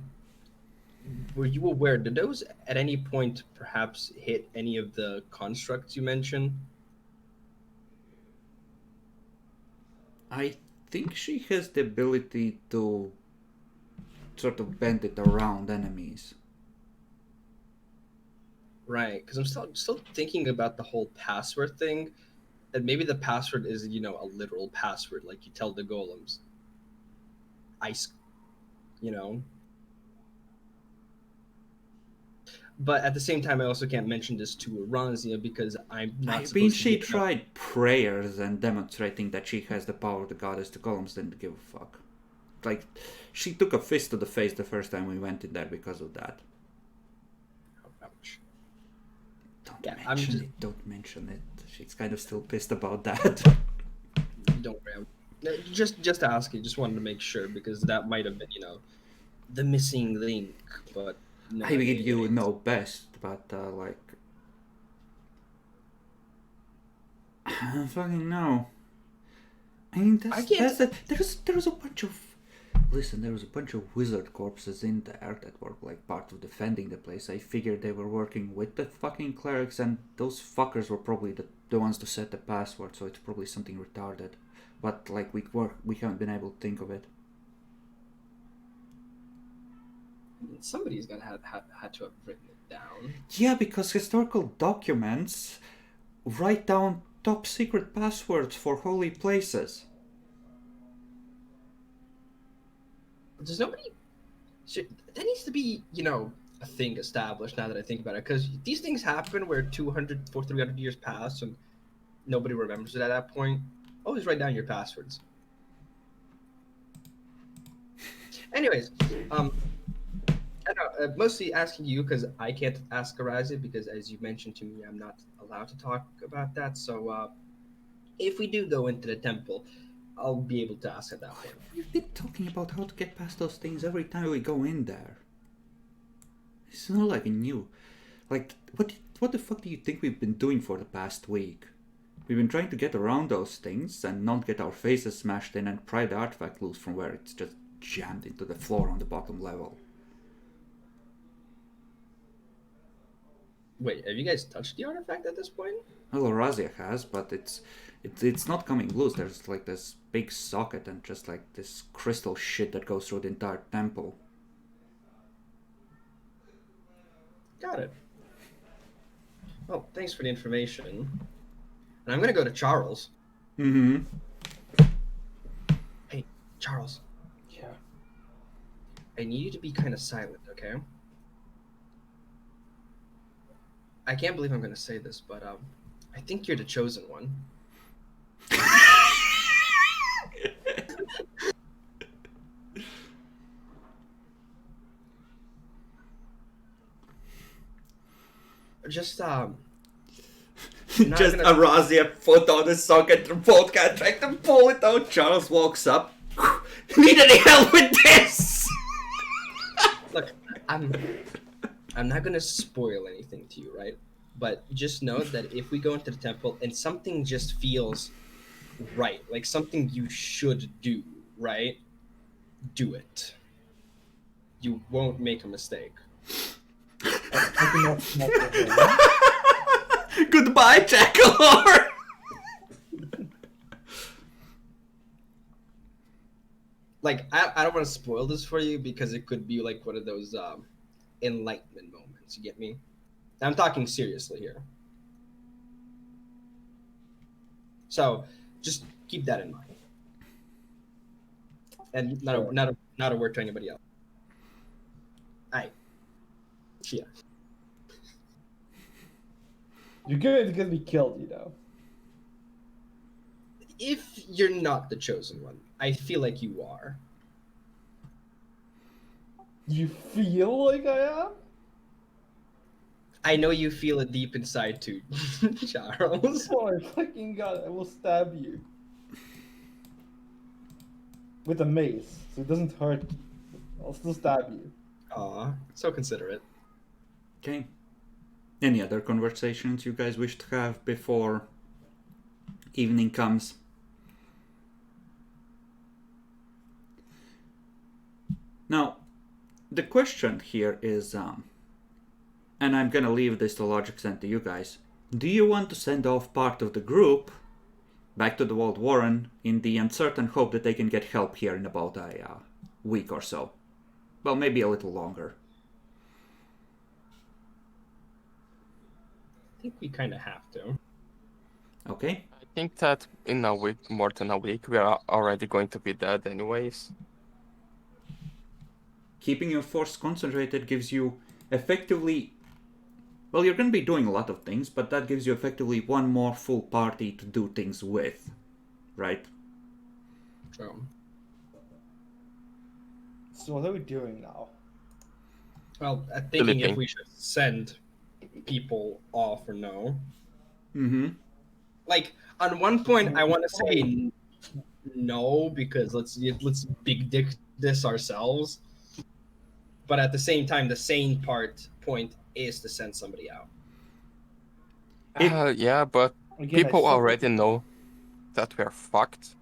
Were you aware? Did those at any point perhaps hit any of the constructs you mentioned? I think she has the ability to sort of bend it around enemies. Right, because I'm still thinking about the whole password thing. And maybe the password is a literal password, like you tell the golems. Ice, you know. But at the same time, I also can't mention this to Ranzia because I'm I not mean, supposed to she be. tried prayers and demonstrating that she has the power of the goddess. The columns didn't give a fuck. Like, she took a fist to the face the first time we went in there because of that. Ouch. Don't Yeah, mention it. Don't mention it. She's kind of still pissed about that. Don't worry. Just asking. Just wanted to make sure because that might have been the missing link. But no, I mean, it you ain't. know best, but like, I don't fucking know. I mean, I can't. there was a bunch of. Listen, there was a bunch of wizard corpses in there that were like part of defending the place. I figured they were working with the fucking clerics, and those fuckers were probably the ones to set the password. So it's probably something retarded. But like we haven't been able to think of it. Somebody's gonna had to have written it down. Yeah, because historical documents write down top secret passwords for holy places. There's nobody. That needs to be a thing established. Now that I think about it, because these things happen where 200 or 300 years pass and nobody remembers it at that point. Always write down your passwords. Anyways, I know, mostly asking you because I can't ask Ariza because, as you mentioned to me, I'm not allowed to talk about that. So, if we do go into the temple, I'll be able to ask at that point. We've been talking about how to get past those things every time we go in there. It's not like new. Like, what the fuck do you think we've been doing for the past week? We've been trying to get around those things and not get our faces smashed in and pry the artifact loose from where it's just jammed into the floor on the bottom level. Wait, have you guys touched the artifact at this point? Well, Orazia has, but it's not coming loose. There's like this big socket and just like this crystal shit that goes through the entire temple. Got it. Well, thanks for the information. And I'm gonna go to Charles. Mm-hmm. Hey, Charles, Yeah. I need you to be kind of silent, okay? I can't believe I'm gonna say this, but I think you're the chosen one. Just not Just gonna- Arazia foot on the socket, the podcast trying to pull it out. Charles walks up. Need any help with this? Look, I'm not gonna spoil anything to you, right? But just know that if we go into the temple and something just feels right, like something you should do, right? Do it. You won't make a mistake. I do not smoke the hair. Goodbye, Jackalor. Like I don't want to spoil this for you because it could be like one of those enlightenment moments. You get me? I'm talking seriously here. So just keep that in mind, and not a word to anybody else. Aye. Yeah. You're going to get me killed, you know. if you're not the chosen one, I feel like you are. You feel like I am? I know you feel it deep inside too, Charles. Oh my fucking god, I will stab you. With a mace, so it doesn't hurt you. I'll still stab you. Aw, so considerate. Okay. Any other conversations you guys wish to have before evening comes? Now, the question here is, and I'm gonna leave this to logic and to you guys. Do you want to send off part of the group back to the Walled Warren in the uncertain hope that they can get help here in about a week or so? Well, maybe a little longer. I think we kind of have to. Okay? I think that in a week, more than a week, we are already going to be dead anyways. Keeping your force concentrated gives you effectively... Well, you're going to be doing a lot of things, but that gives you effectively one more full party to do things with. Right? So what are we doing now? Well, I'm thinking if Sleeping. we should send people off or no. Mm-hmm. Like, on one point, I want to say no, because let's big dick this ourselves. But at the same time, the sane point is to send somebody out. Yeah, but Again, people I already know that we're fucked.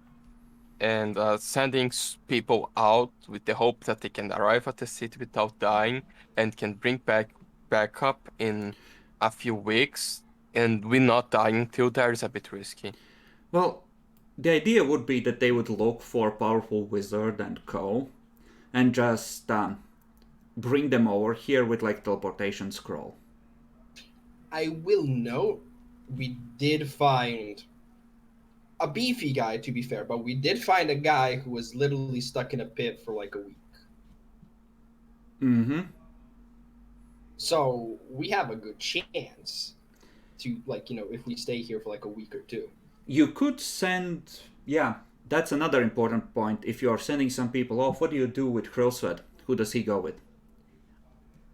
And sending people out with the hope that they can arrive at the city without dying and can bring back up in a few weeks, and we not dying until there is a bit risky. Well, the idea would be that they would look for a powerful wizard and co. And just bring them over here with like teleportation scroll. I will note we did find a beefy guy, to be fair, but we did find a guy who was literally stuck in a pit for like a week. Mm-hmm. So we have a good chance to, like, if we stay here for like a week or two. You could send... Yeah, that's another important point. If you're sending some people off, what do you do with Krillswed? Who does he go with?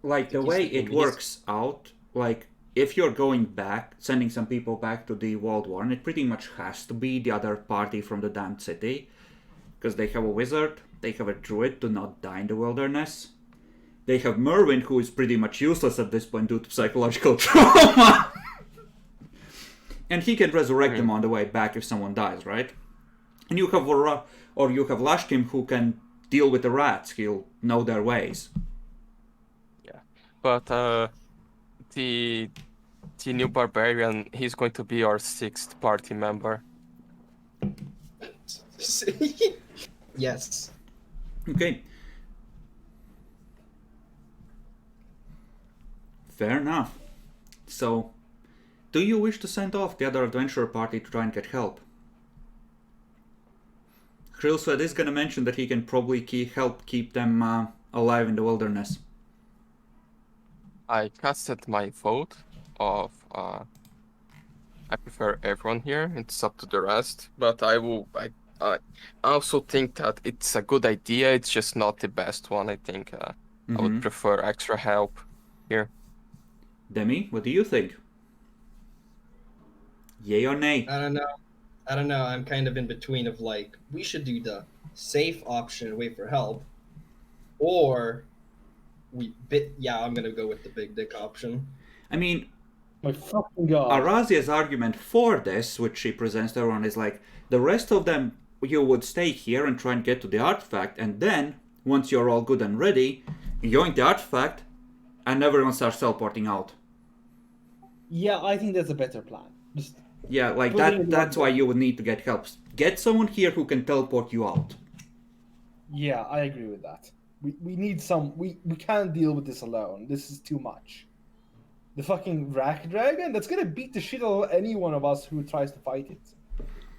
Like, the way it works out, like, if you're going back, sending some people back to the Walled Warren, it pretty much has to be the other party from the damned city. Because they have a wizard, they have a druid to not die in the wilderness. They have Merwin, who is pretty much useless at this point due to psychological trauma. And he can resurrect them on the way back if someone dies, right? And you have you have Lashkim, who can deal with the rats. He'll know their ways. Yeah, but the new barbarian, he's going to be our 6th party member. Yes. Okay. Fair enough. So, do you wish to send off the other adventurer party to try and get help? Krillswed is going to mention that he can probably help keep them alive in the wilderness. I casted my vote of I prefer everyone here. It's up to the rest, but I also think that it's a good idea. It's just not the best one. I think I would prefer extra help here. Demi, what do you think? Yay or nay? I don't know. I'm kind of in between of like, we should do the safe option and wait for help, or I'm gonna go with the big dick option. I mean, my fucking god. Arazia's argument for this, which she presents to everyone, is like, the rest of them, you would stay here and try and get to the artifact, and then, once you're all good and ready, you yoink the artifact, and everyone starts teleporting out. Yeah, I think that's a better plan. Just yeah, like that's why you would need to get help. Get someone here who can teleport you out. Yeah, I agree with that. We need some... We can't deal with this alone. This is too much. The fucking Rack Dragon, that's gonna beat the shit out of any one of us who tries to fight it.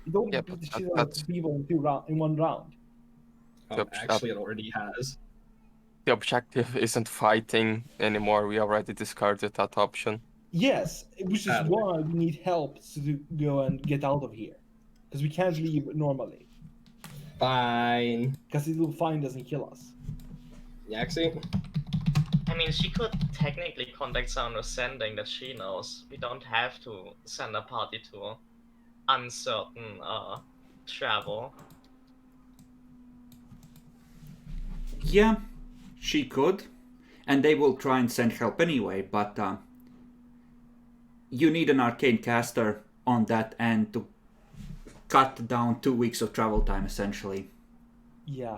You don't beat the shit out of people in one round. Actually, it already has. The objective isn't fighting anymore. We already discarded that option. Yes, which is why we need help to go and get out of here. because we can't leave normally. Fine. Because it will find us and kill us. Yaxie? I mean, she could technically contact someone who's sending that she knows. We don't have to send a party to uncertain travel. Yeah, she could. And they will try and send help anyway, but you need an arcane caster on that end to cut down 2 weeks of travel time, essentially. Yeah.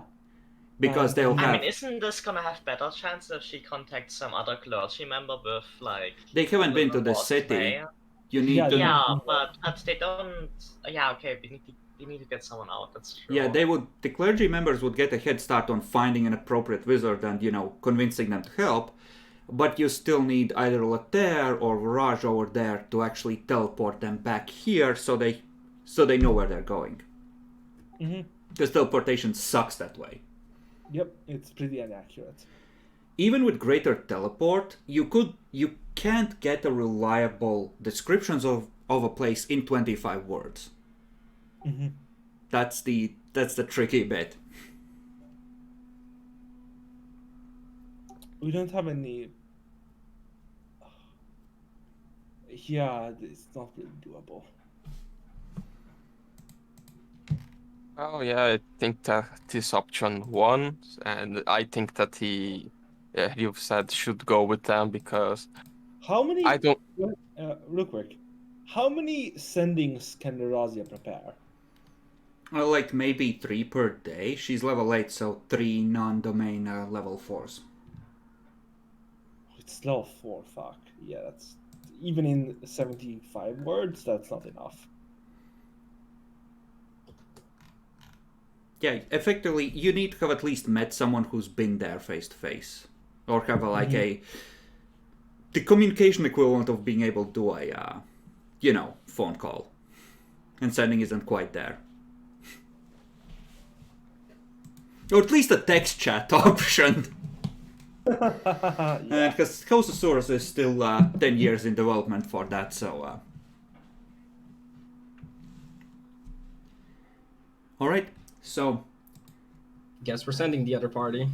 Because they'll I have... mean, isn't this gonna have better chance if she contacts some other clergy member with, like... They haven't been to the more city. sway? You need Yeah, to... Yeah, but they don't... Yeah, okay, we need to get someone out, that's true. Yeah, the clergy members would get a head start on finding an appropriate wizard and, convincing them to help. But you still need either Lothair or Virage over there to actually teleport them back here so they know where they're going. Because teleportation sucks that way. Yep, it's pretty inaccurate. Even with greater teleport, you can't get a reliable descriptions of a place in 25 words. That's the tricky bit. We don't have any... Yeah, it's not really doable. Oh yeah, I think that is option 1, and I think that you've said should go with them because How many... I don't. Real quick. How many sendings can Razia prepare? Well, like maybe 3 per day. She's level 8, so 3 non-domain level 4s. It's level 4, fuck. Yeah, that's... Even in 75 words, that's not enough. Yeah, effectively, you need to have at least met someone who's been there face to face. Or have the communication equivalent of being able to do a, phone call. And sending isn't quite there. Or at least a text chat option. Because Housosaurus is still 10 years in development for that, so... Alright, so... Guess we're sending the other party.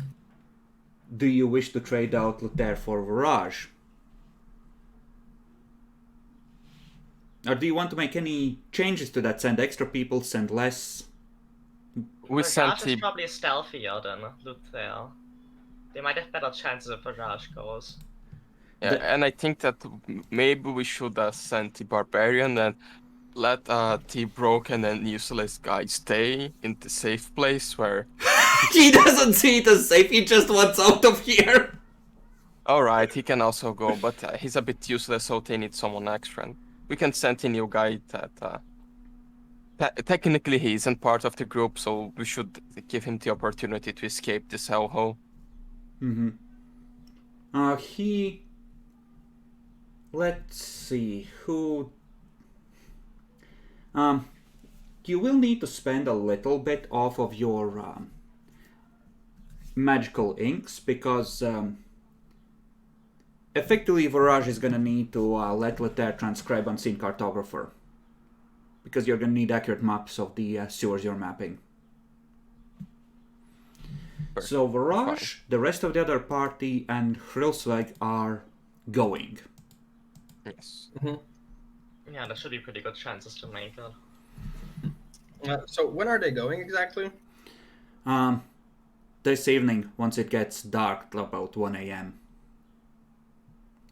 Do you wish to trade out Lothair for Virage? Or do you want to make any changes to that? Send extra people, send less? We sent Virage is probably stealthier than Luther. They might have better chances if Virage goes. Yeah, and I think that maybe we should send the Barbarian and let the broken and useless guy stay in the safe place where... He doesn't see it as safe, he just wants out of here! Alright, he can also go, but he's a bit useless, so they need someone extra. And we can send a new guy that... technically he isn't part of the group, so we should give him the opportunity to escape this hellhole. Let's see, who... You will need to spend a little bit off of your magical inks, because effectively Virage is gonna need to let Lothair transcribe Unseen Cartographer. Because you're gonna need accurate maps of the sewers you're mapping. Sure. So Virage, the rest of the other party, and Hrilsweg are going. Yes. Yeah, there should be pretty good chances to make it. So when are they going exactly? This evening, once it gets dark, about 1 a.m.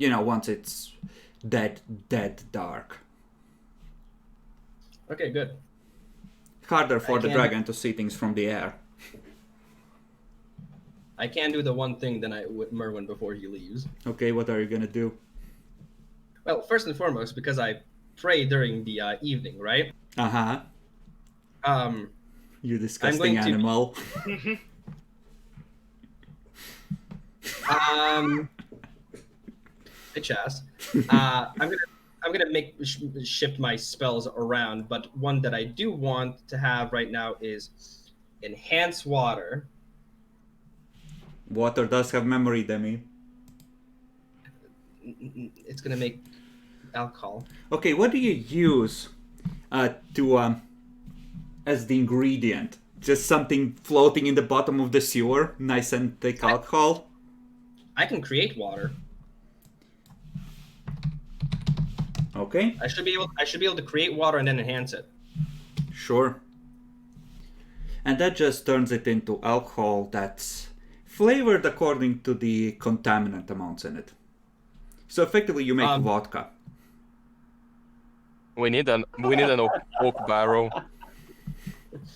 Once it's dead dark. Okay, good. Harder for the dragon to see things from the air. I can do the one thing then with Merwin before he leaves. Okay, what are you gonna do? Well, first and foremost, because I pray during the evening, right? Uh-huh. You disgusting going to- animal. Bitch ass. I'm gonna shift my spells around, but one that I do want to have right now is Enhance Water. Water does have memory, Demi. It's gonna make alcohol. Okay, what do you use to as the ingredient? Just something floating in the bottom of the sewer, nice and thick alcohol? I can create water. Okay, I should be able to create water and then enhance it. sure. And that just turns it into alcohol that's flavored according to the contaminant amounts in it. So effectively, you make vodka. We need an oak barrel.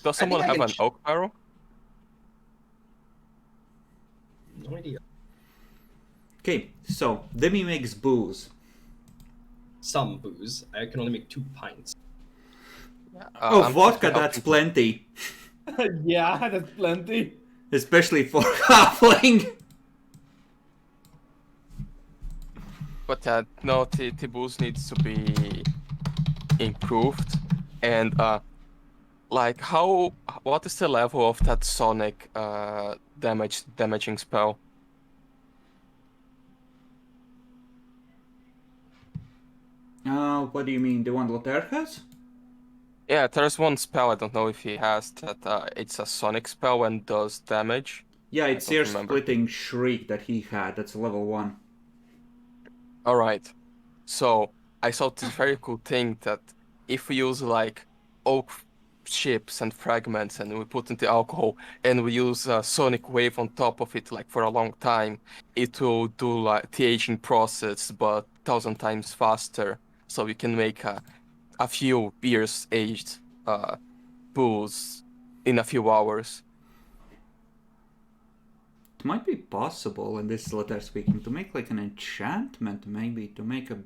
Does someone have an oak barrel? No idea. Okay, so Demi makes booze. Some booze. I can only make 2 pints. Vodka, that's plenty. Yeah, that's plenty. Especially for halfling. But no, the booze needs to be improved. And like what is the level of that sonic damaging spell? What do you mean? The one Lothar has? Yeah, there's one spell, I don't know if he has that, it's a sonic spell and does damage. Yeah, it's ear-splitting shriek that he had. That's level 1. Alright. So, I saw this very cool thing that if we use like oak chips and fragments and we put in the alcohol and we use a sonic wave on top of it like for a long time, it will do like the aging process but 1,000 times faster. So we can make a few beers aged booze in a few hours. It might be possible, and this is Lothar speaking, to make like an enchantment, maybe, to make a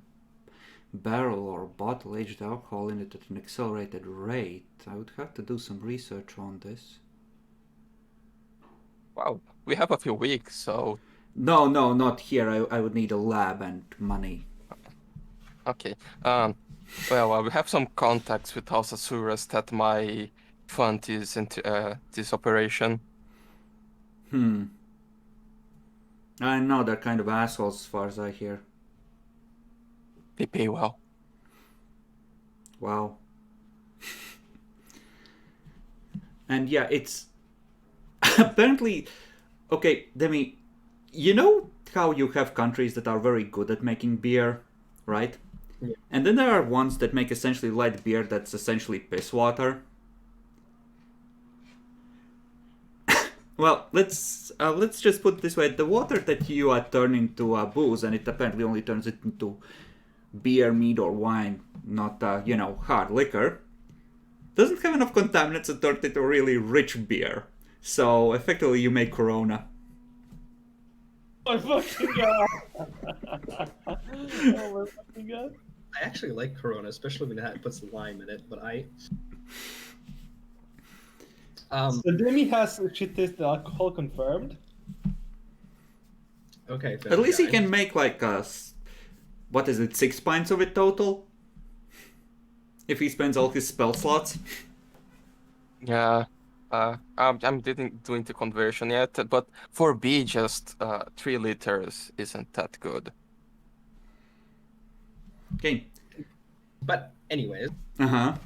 barrel or bottle aged alcohol in it at an accelerated rate. I would have to do some research on this. Wow, we have a few weeks, so... No, not here. I would need a lab and money. Okay. Well, we have some contacts with House Asuras that might fund this into this operation. I know they're kind of assholes as far as I hear. They pay well. Wow. And yeah, it's apparently okay, Demi, you know how you have countries that are very good at making beer, right? Yeah. And then there are ones that make essentially light beer that's essentially piss water. Well, let's just put it this way: the water that you turn into booze, and it apparently only turns it into beer, mead, or wine, not hard liquor, doesn't have enough contaminants to turn it into really rich beer. So effectively, you make Corona. Oh my fucking god! Oh my fucking god! I actually like Corona, especially when it puts lime in it, but So Demi has shit taste alcohol confirmed. Okay. At least he can make like 6 pints of it total? If he spends all his spell slots? Yeah. I'm doing the conversion yet, but for B, just 3 liters isn't that good. Okay. But anyways, Uh-huh.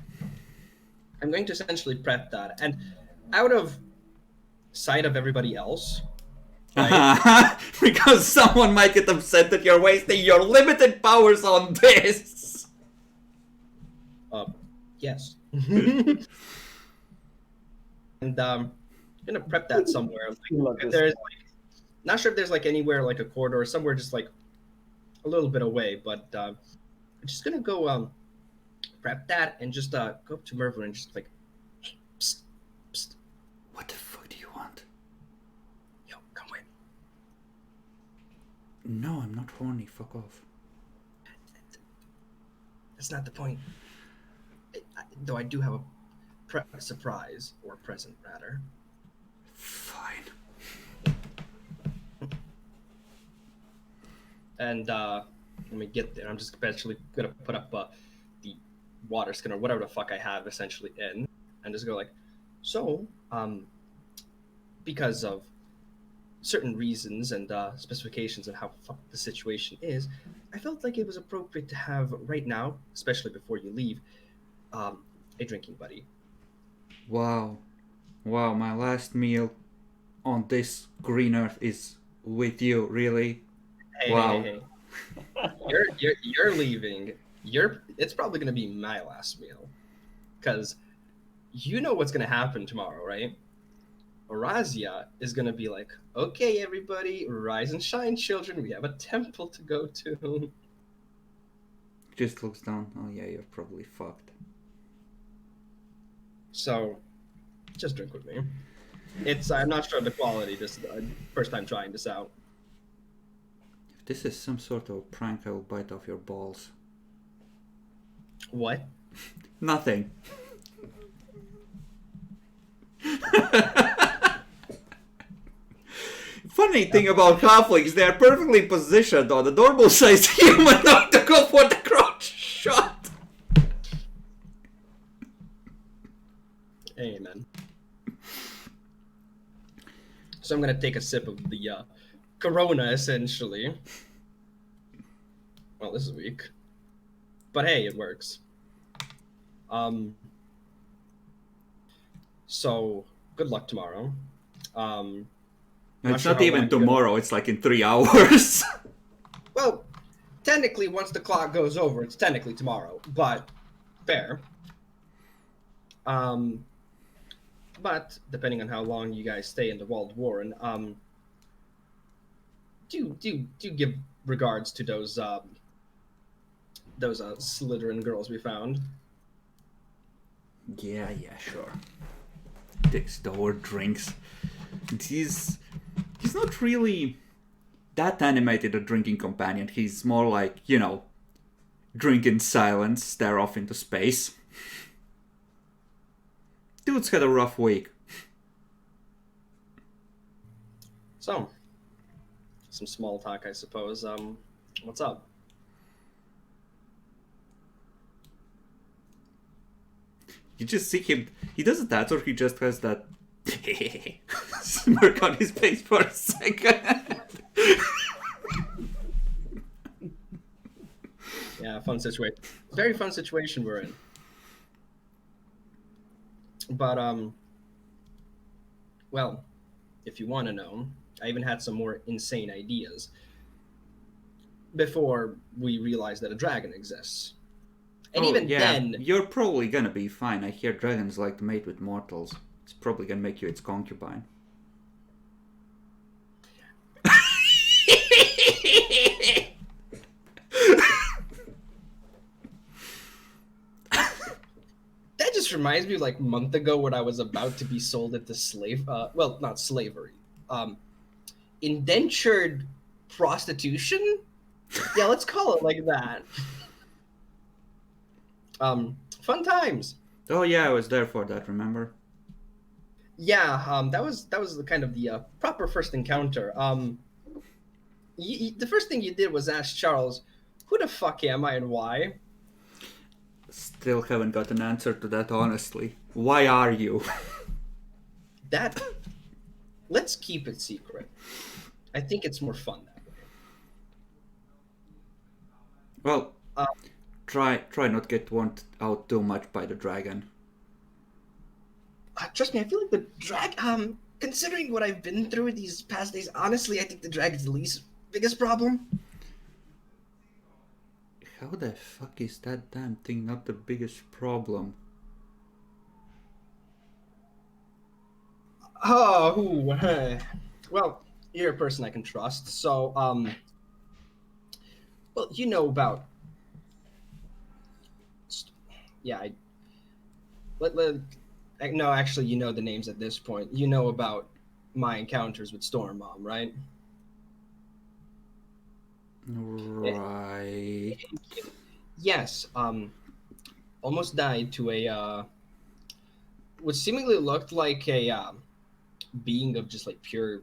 I'm going to essentially prep that, and out of sight of everybody else, right? Because someone might get upset that you're wasting your limited powers on this. Yes. And I'm gonna prep that somewhere. Like, if there's not sure if there's like anywhere like a corridor, somewhere just like a little bit away, but I'm just gonna go prep that and just go up to Mervyn and just like, hey, psst, psst. What the fuck do you want? Yo, come with. No, I'm not horny. Fuck off. That's not the point. Though I do have a surprise, or present rather. Fine. And when we get there, I'm just eventually gonna put up the water skin or whatever the fuck I have essentially in, and just go like, so because of certain reasons and specifications of how fucked the situation is, I felt like it was appropriate to have right now, especially before you leave, a drinking buddy. Wow. Wow, my last meal on this green earth is with you, really? Hey, Wow. hey, hey. You're leaving. It's probably gonna be my last meal. Cause you know what's gonna happen tomorrow, right? Orazia is gonna be like, okay, everybody, rise and shine, children. We have a temple to go to. Just looks down. Oh yeah, you're probably fucked. So, just drink with me. I'm not sure of the quality. This first time trying this out. If this is some sort of prank, I'll bite off your balls. What? Nothing. Funny thing about halflings, they are perfectly positioned on a normal-sized human not to go for the crotch shot. Amen. So I'm gonna take a sip of the Corona, essentially. Well, this is weak, but hey, it works. So good luck tomorrow. It's sure not how even long you're gonna- tomorrow, it's like in 3 hours. Well, technically, once the clock goes over, it's technically tomorrow, but fair. But depending on how long you guys stay in the Walled Warren, do give regards to those Slytherin girls we found. Yeah, sure. Takes the word drinks. He's not really that animated a drinking companion. He's more like, drink in silence, stare off into space. Dude's had a rough week. So, some small talk, I suppose. What's up? You just see him. He does that, or he just has that smirk on his face for a second. Yeah, fun situation. Very fun situation we're in. But well, if you want to know, I even had some more insane ideas before we realized that a dragon exists. And even then, you're probably gonna be fine. I hear dragons like to mate with mortals. It's probably gonna make you its concubine. that just reminds me of like a month ago when I was about to be sold into well, not slavery, indentured prostitution. Yeah, let's call it like that. Fun times. Oh yeah, I was there for that. Remember? Yeah, that was the kind of the proper first encounter. The first thing you did was ask Charles, "Who the fuck am I and why?" Still haven't got an answer to that, honestly. Why are you? That. Let's keep it secret. I think it's more fun that way. Well, try not get worn out too much by the dragon. Trust me, I feel like the considering what I've been through these past days, honestly, I think the dragon's the least biggest problem. How the fuck is that damn thing not the biggest problem? Oh, well, you're a person I can trust. So, well, you know about. Yeah, no, actually, you know the names at this point. You know about my encounters with Storm Mom, right? Right. Yes. Almost died to a what seemingly looked like a being of just like pure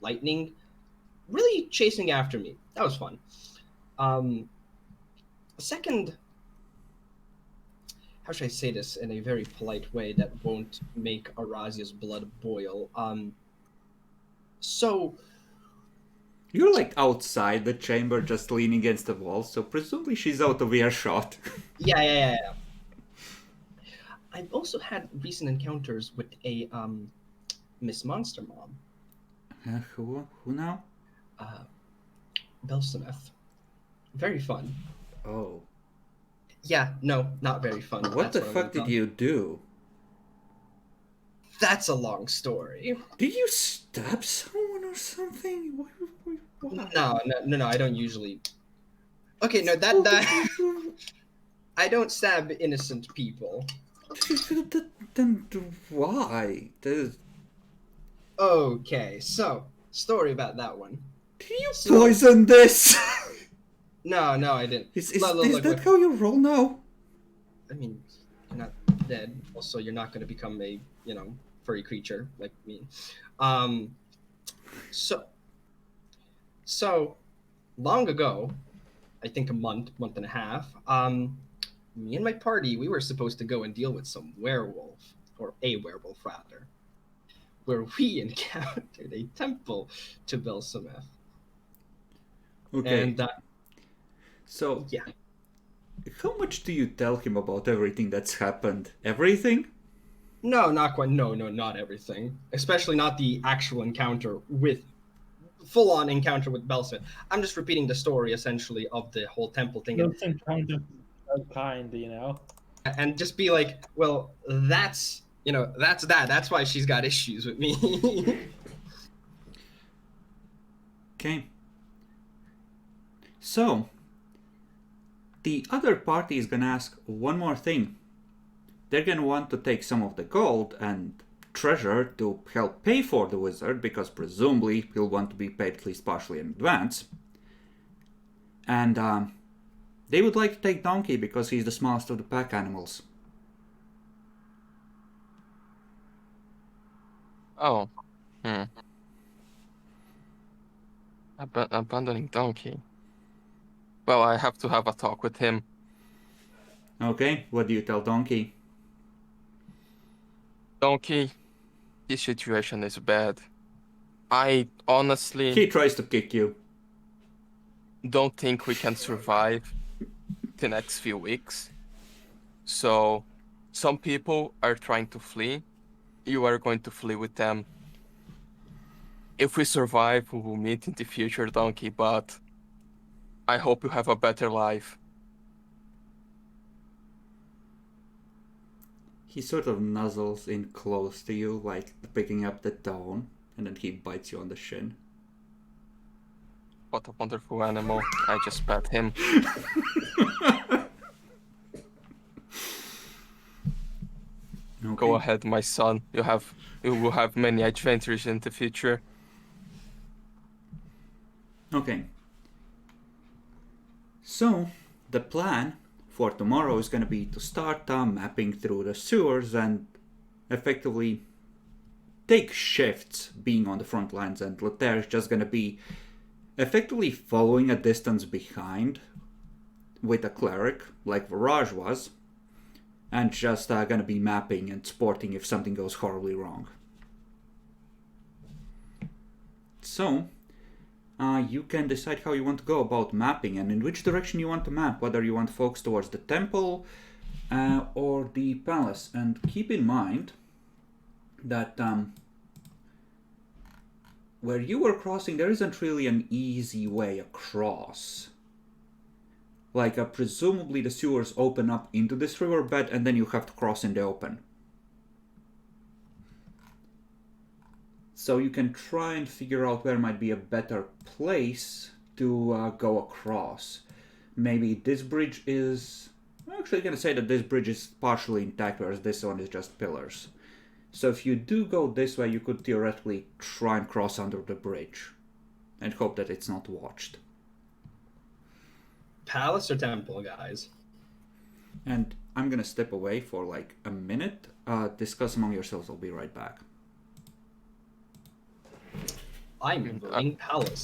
lightning, really chasing after me. That was fun. Second, how should I say this in a very polite way that won't make Arazia's blood boil? So You're like outside the chamber, just leaning against the wall, so presumably she's out of earshot. yeah. I've also had recent encounters with a Miss Monster Mom, Who now? uh, Belsameth. Very fun. Oh. Yeah, no, not very fun. What That's the what I'm fuck gonna did you do? That's a long story. Did you stab someone or something? Why? No, I don't usually. Okay, no, Oh, that I don't stab innocent people. Then why? Okay, so story about that one. Did you So- poison this? No, I didn't. Is Look, that how you roll now? I mean, you're not dead. Also, you're not going to become a furry creature like me. Um, so long ago, I think a month and a half. Me and my party, we were supposed to go and deal with some werewolf, or a werewolf rather, where we encountered a temple to Belsameth. Okay. And So, yeah, how much do you tell him about everything that's happened? Everything? no, not quite. No, not everything. Especially not the actual encounter with full-on encounter with Belsameth. I'm just repeating the story essentially of the whole temple thing, Those encounters are kind, and just be like, well, that's that's why she's got issues with me. Okay. So, the other party is gonna ask one more thing. They're gonna want to take some of the gold and treasure to help pay for the wizard, because presumably he'll want to be paid at least partially in advance. And they would like to take Donkey because he's the smallest of the pack animals. Oh. Abandoning Donkey. Well, I have to have a talk with him. Okay, what do you tell Donkey? Donkey, this situation is bad. I honestly He tries to kick you. don't think we can survive the next few weeks. So, some people are trying to flee. You are going to flee with them. If we survive, we will meet in the future, Donkey, but I hope you have a better life. He sort of nuzzles in close to you, like picking up the tone, and then he bites you on the shin. What a wonderful animal. I just pet him. Okay. Go ahead, my son. You will have many adventures in the future. Okay. So, the plan for tomorrow is going to be to start mapping through the sewers and effectively take shifts being on the front lines, and Lothair is just going to be effectively following a distance behind with a cleric, like Viraj was, and just going to be mapping and sporting if something goes horribly wrong. So, you can decide how you want to go about mapping and in which direction you want to map, whether you want to focus towards the temple or the palace. And keep in mind that where you were crossing, there isn't really an easy way across. Like, presumably the sewers open up into this riverbed and then you have to cross in the open. So you can try and figure out where might be a better place to go across. Maybe this bridge is... I'm actually going to say that this bridge is partially intact, whereas this one is just pillars. So if you do go this way, you could theoretically try and cross under the bridge and hope that it's not watched. Palace or temple, guys? And I'm going to step away for like a minute. Discuss among yourselves. I'll be right back. I'm voting palace.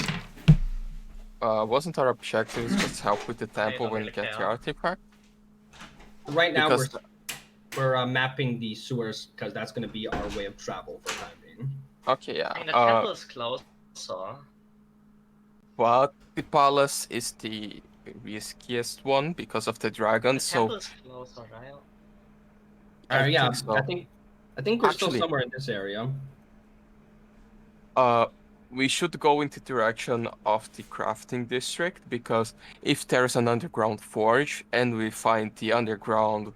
Wasn't our objective just help with the temple don't when really we get the care. artifact? Right now, Because we're mapping the sewers because that's going to be our way of travel for the time being. okay, yeah. I mean, the temple is closer. But the palace is the riskiest one because of the dragon. The So temple is closer, right? I Yeah, think so. I think we're still Actually, somewhere in this area. we should go in the direction of the crafting district, because if there's an underground forge and we find the underground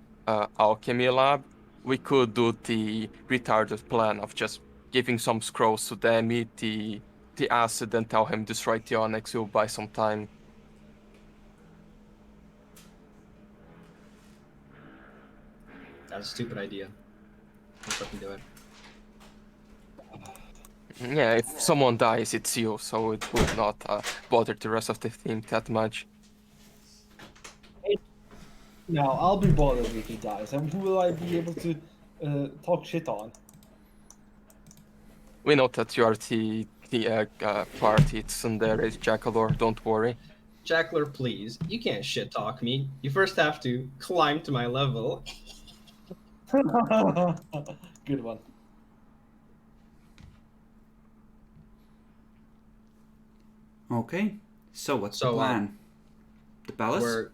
alchemy lab, we could do the retarded plan of just giving some scrolls to them, eat the acid, and tell him destroy the onyx. We'll buy some time. That's a stupid idea. Let's fucking do it. Yeah, if someone dies, it's you, so it would not bother the rest of the team that much. Now I'll be bothered if he dies, and who will I be able to talk shit on? We know that you are the party tsundere Jackalor, don't worry. Jackler, please. You can't shit talk me. You first have to climb to my level. Good one. Okay, so what's the So, plan? The palace?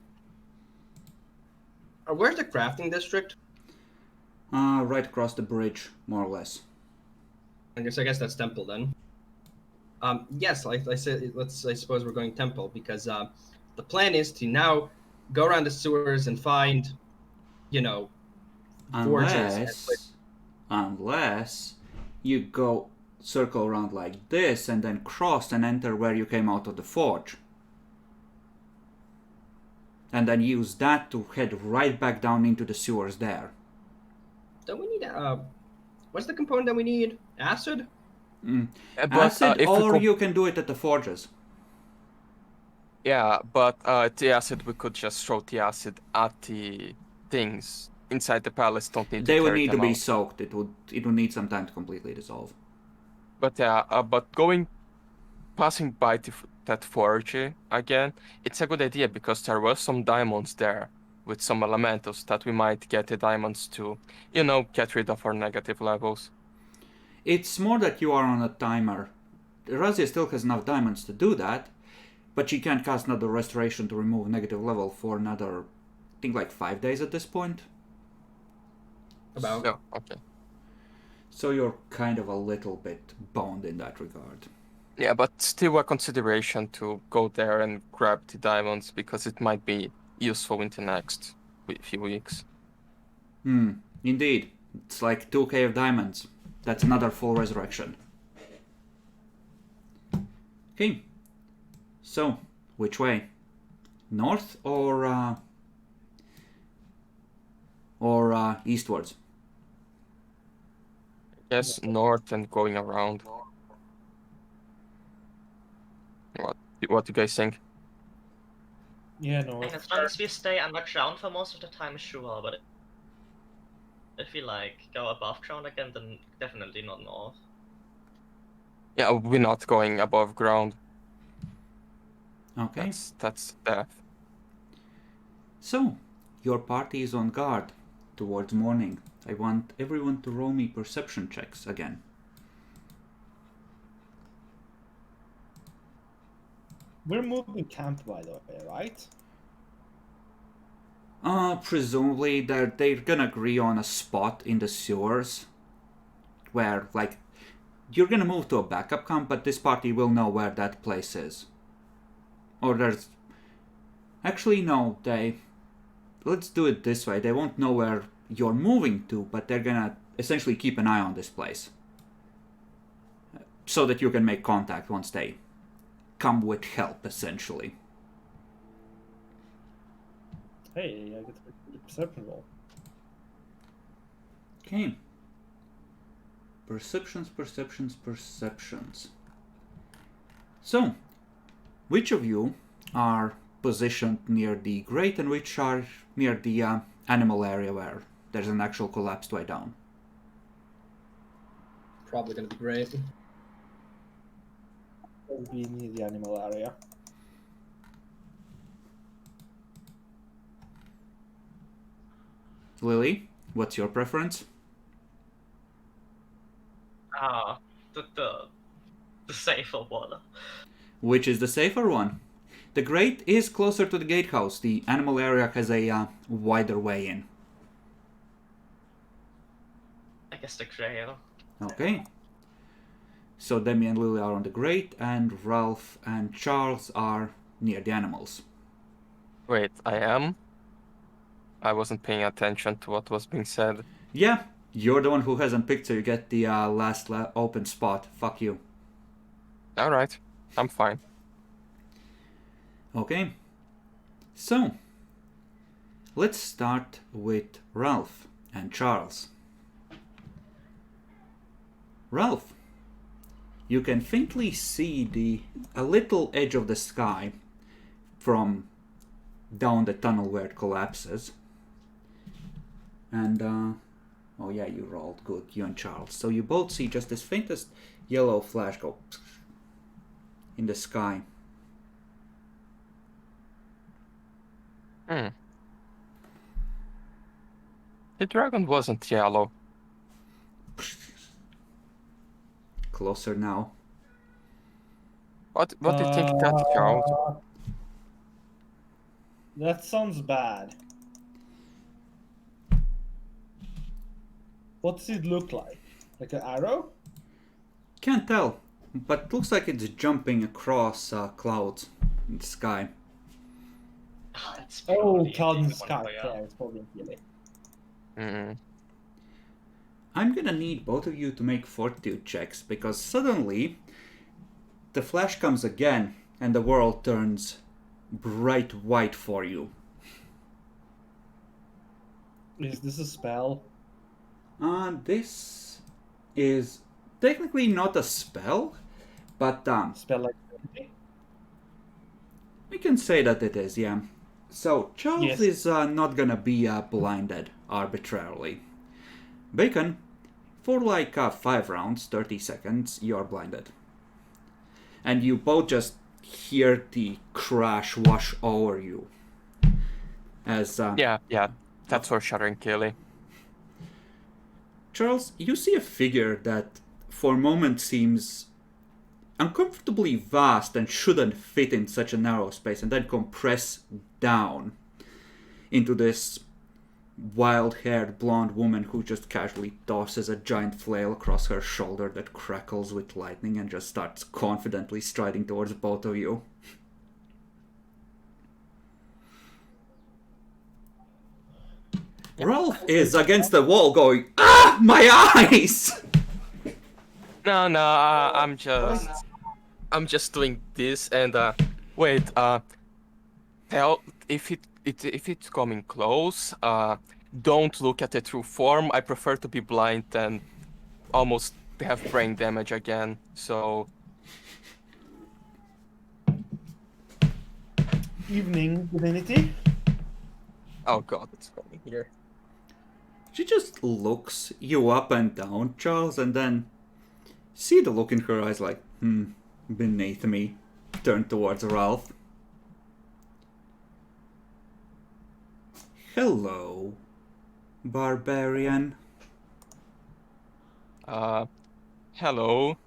Where's the crafting district? Right across the bridge, more or less. I guess that's temple then. Yes, like I said, I suppose we're going temple because the plan is to now go around the sewers and find, forges. Unless you go circle around like this and then cross and enter where you came out of the forge. And then use that to head right back down into the sewers there. Don't we need what's the component that we need? Acid? But, Acid, if or you can do it at the forges. Yeah, but the acid, we could just throw the acid at the things inside the palace. Don't need to They would carry need to them be out. soaked. It would need some time to completely dissolve. But passing by that forge again, it's a good idea because there were some diamonds there with some elementals that we might get the diamonds to, get rid of our negative levels. It's more that you are on a timer. Razia still has enough diamonds to do that, but she can't cast another restoration to remove negative level for another, I think, like 5 days at this point. About. Oh, okay. So you're kind of a little bit boned in that regard. Yeah, but still a consideration to go there and grab the diamonds because it might be useful in the next few weeks. Indeed. It's like 2k of diamonds. That's another full resurrection. Okay. So, which way? North or eastwards? Yes, north and going around. What do you guys think? Yeah, no. And as long as we stay underground for most of the time, sure, but if we go above ground again, then definitely not north. Yeah, we're not going above ground. Okay. That's death. So, your party is on guard towards morning. I want everyone to roll me perception checks again. We're moving camp, by the way, right? Presumably they're gonna agree on a spot in the sewers where, like, you're gonna move to a backup camp, but this party will know where that place is. Or there's... Actually, no, let's do it this way. They won't know where you're moving to, but they're gonna essentially keep an eye on this place. So that you can make contact once they come with help, essentially. Hey, I get the perception roll. Okay. Perceptions. So, which of you are positioned near the grate and which are near the animal area where there's an actual collapsed way down? Probably gonna be great. It'll be near the animal area. Lily, what's your preference? The safer one. Which is the safer one? The grate is closer to the gatehouse. The animal area has a wider way in. I guess the Grail. Okay. So Demi and Lily are on the grate, and Ralph and Charles are near the animals. Wait, I am? I wasn't paying attention to what was being said. Yeah, you're the one who hasn't picked, so you get the last open spot. Fuck you. Alright, I'm fine. Okay. So, let's start with Ralph and Charles. Ralph, you can faintly see a little edge of the sky from down the tunnel where it collapses. And, oh yeah, you rolled good, you and Charles. So you both see just this faintest yellow flash go in the sky. The dragon wasn't yellow. Closer now. What do you think that Charles? That sounds bad. What does it look like? Like an arrow? Can't tell, but looks like it's jumping across clouds in the sky. That's Oh, probably cloud in the the sky. one for you. Yeah, it's probably Gilly. I'm gonna need both of you to make fortitude checks, because suddenly the flash comes again and the world turns bright white for you. Is this a spell? This is technically not a spell, but Spell like ability? we can say that it is, yeah. So Charles Yes. is not gonna be blinded arbitrarily. Bacon, for like 5 rounds, 30 seconds, you are blinded. And you both just hear the crash wash over you. As Yeah, that's for shuddering Killy. Charles, you see a figure that for a moment seems uncomfortably vast and shouldn't fit in such a narrow space, and then compress down into this wild-haired blonde woman who just casually tosses a giant flail across her shoulder that crackles with lightning and just starts confidently striding towards both of you. Ralph is against the wall going, "Ah, my eyes!" No, I'm just doing this and wait, tell if it's coming close, don't look at the true form. I prefer to be blind than almost have brain damage again. So Evening, divinity. oh god, it's coming here. She just looks you up and down, Charles, and then see the look in her eyes like, beneath me. Turn towards Ralph. Hello, barbarian. Hello.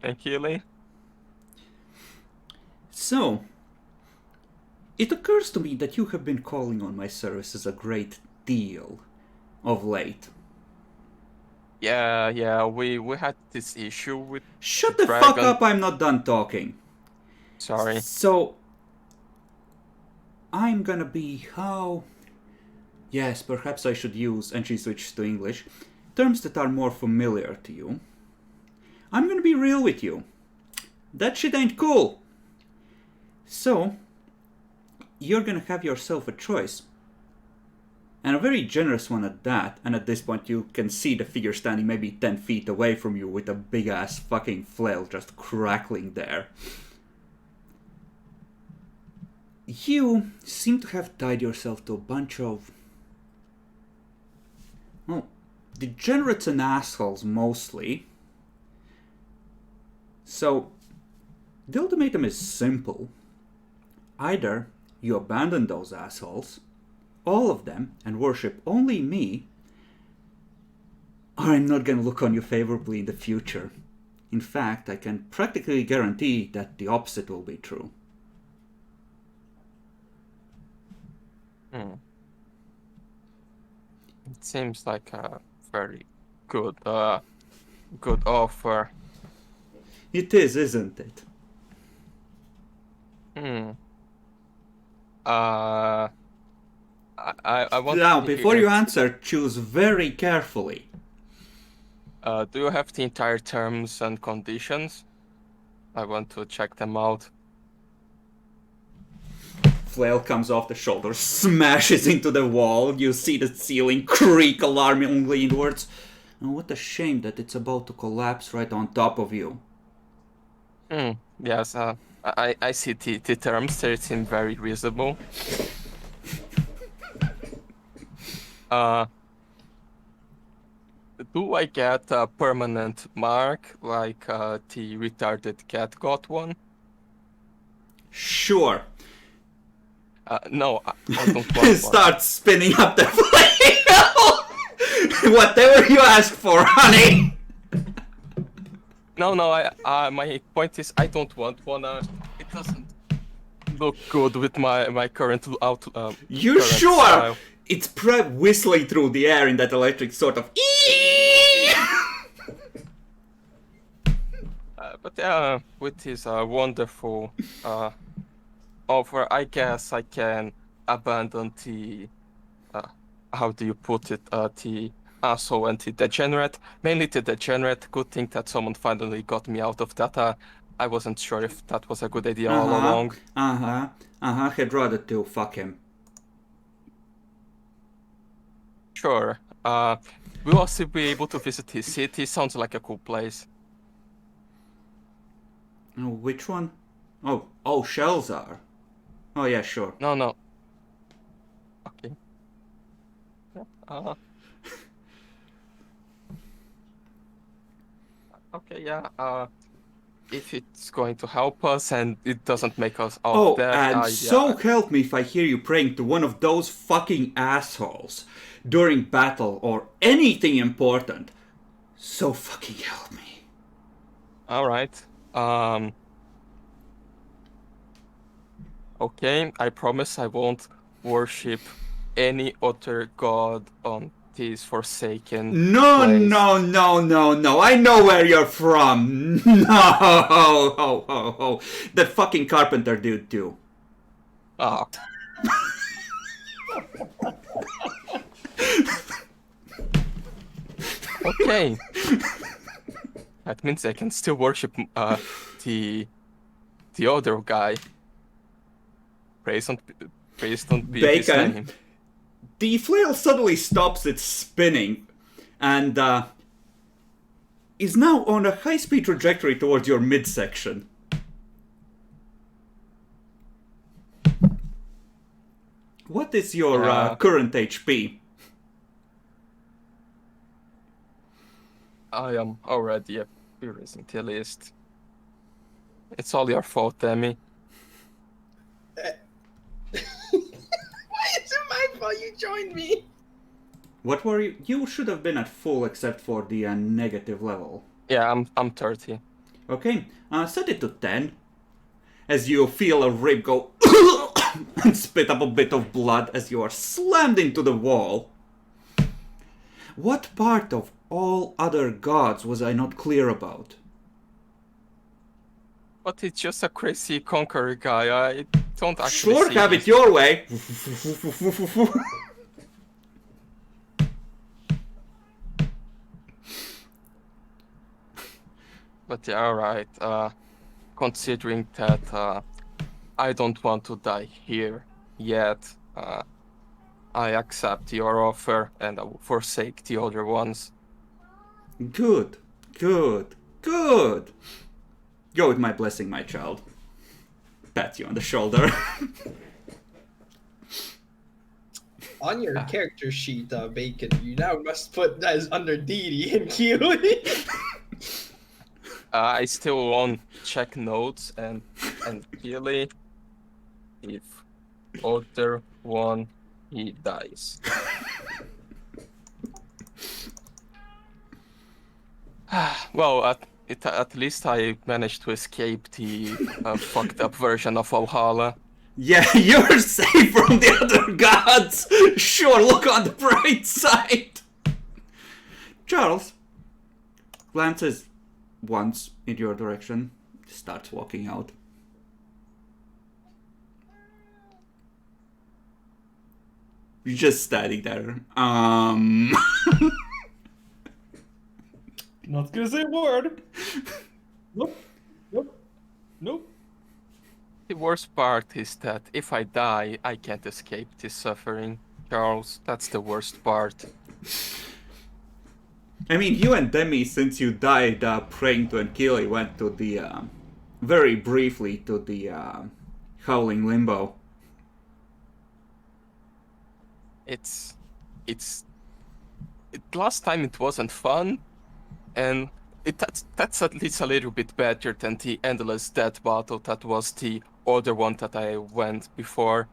Thank you, Lee. So, it occurs to me that you have been calling on my services a great deal of late. Yeah, we had this issue with Shut the the fuck dragon. up, I'm not done talking. Sorry. So, I'm gonna be how... Yes, perhaps I should use, and she switches to English, terms that are more familiar to you. I'm gonna be real with you. That shit ain't cool. So, you're gonna have yourself a choice. And a very generous one at that, and at this point you can see the figure standing maybe 10 feet away from you with a big ass fucking flail just crackling there. You seem to have tied yourself to a bunch of... well, degenerates and assholes mostly. So, the ultimatum is simple. Either you abandon those assholes, all of them, and worship only me, or I'm not gonna look on you favorably in the future. In fact, I can practically guarantee that the opposite will be true. It seems like a very good offer. It is, isn't it? Hmm. Uh, I want Now, to before hear you it. answer, choose very carefully. Do you have the entire terms and conditions? I want to check them out. Flail comes off the shoulder, smashes into the wall. You see the ceiling creak alarmingly inwards. And what a shame that it's about to collapse right on top of you. Yes, I see the terms. They seem very reasonable. Do I get a permanent mark like the retarded cat got one? Sure. No, I don't want one. Starts spinning up the flail. Whatever you ask for, honey. No, my point is I don't want one. It doesn't look good with my current You current sure? style. It's whistling through the air in that electric sort of. But with this wonderful offer, I guess I can abandon the how do you put it? The asshole and the degenerate. Mainly the degenerate. Good thing that someone finally got me out of that. I wasn't sure if that was a good idea all along. I'd rather too. Fuck him. Sure. We'll also be able to visit his city. Sounds like a cool place. Oh, which one? Oh, Shelzar. Oh yeah, sure. No. Okay. Okay, yeah. If it's going to help us and it doesn't make us off dead, and so help me if I hear you praying to one of those fucking assholes during battle or anything important. So fucking help me. All right. Okay, I promise I won't worship any other god on this forsaken place. No. I know where you're from. No. That fucking carpenter dude too. Ah. Okay. That means I can still worship the other guy. Praise don't be his Bacon. name. The flail suddenly stops its spinning and is now on a high-speed trajectory towards your midsection. What is your current HP? I am already erasing the list. It's all your fault, Demi. Why is it my fault you joined me? What were you? You should have been at full except for the negative level. Yeah, I'm 30. Okay, set it to 10. As you feel a rib go and spit up a bit of blood as you are slammed into the wall. What part of all other gods was I not clear about? But it's just a crazy conqueror guy. I don't actually Sure, see have his... it your way. But yeah, alright. Considering that I don't want to die here yet, I accept your offer and I will forsake the other ones. Good. Go with my blessing, my child. Pat you on the shoulder. On your character sheet, Bacon, you now must put that as under Didi and Q. I still won't check notes and really, if other one he dies. Well, at least I managed to escape the fucked up version of Valhalla. Yeah, you're safe from the other gods! Sure, look on the bright side! Charles glances once in your direction, starts walking out. You're just standing there. Not gonna say a word. Nope. Nope. Nope. The worst part is that if I die, I can't escape this suffering. Charles, that's the worst part. I mean, you and Demi, since you died praying to Ankili, went to the, very briefly to the Howling Limbo. Last time it wasn't fun, and that's at least a little bit better than the endless death battle that was the other one that I went before.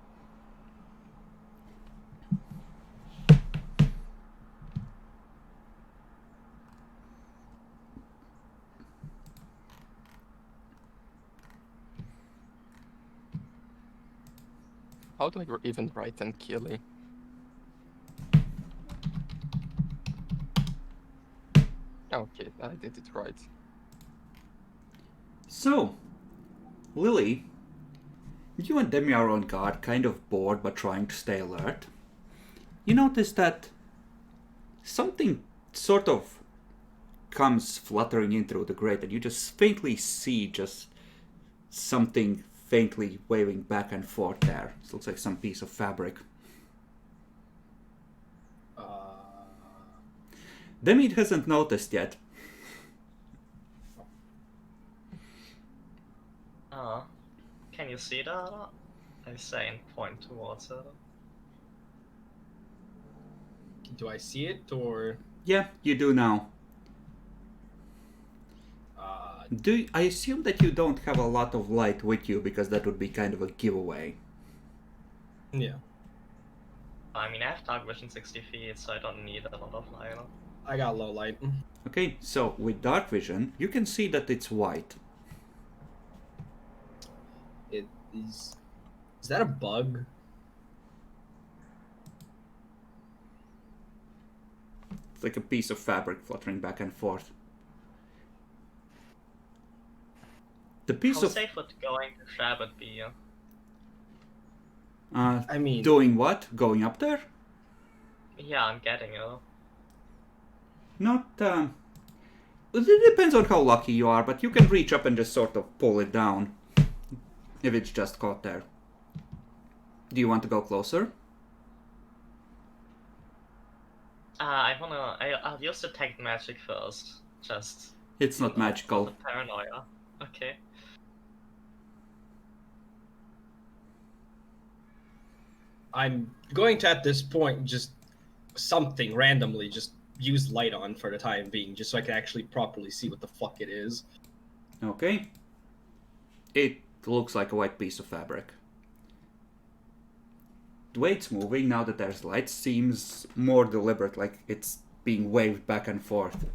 How do I even write Ankili? Okay, I did it right. So, Lily, you and Demi are on guard, kind of bored but trying to stay alert. You notice that something sort of comes fluttering in through the grate, and you just faintly see just something faintly waving back and forth there. It looks like some piece of fabric. Demi hasn't noticed yet. Can you see that? I say and point towards it. Do I see it, or Yeah, you do now. I assume that you don't have a lot of light with you, because that would be kind of a giveaway. yeah? I mean, I have dark vision 60 feet, so I don't need a lot of light. I got low light. Okay, so with dark vision, you can see that it's white. It is. Is that a bug? It's like a piece of fabric fluttering back and forth. The piece How of... safe would going to Shabbat be? I mean, Doing what? Going up there? Yeah, I'm getting it. Not, it depends on how lucky you are, but you can reach up and just sort of pull it down. If it's just caught there. Do you want to go closer? I'll use detect magic first. Just. It's not for magical. the paranoia. Okay. I'm going to at this point just something randomly just use light on for the time being, just so I can actually properly see what the fuck it is. Okay. It looks like a white piece of fabric. The way it's moving, now that there's light, seems more deliberate, like it's being waved back and forth.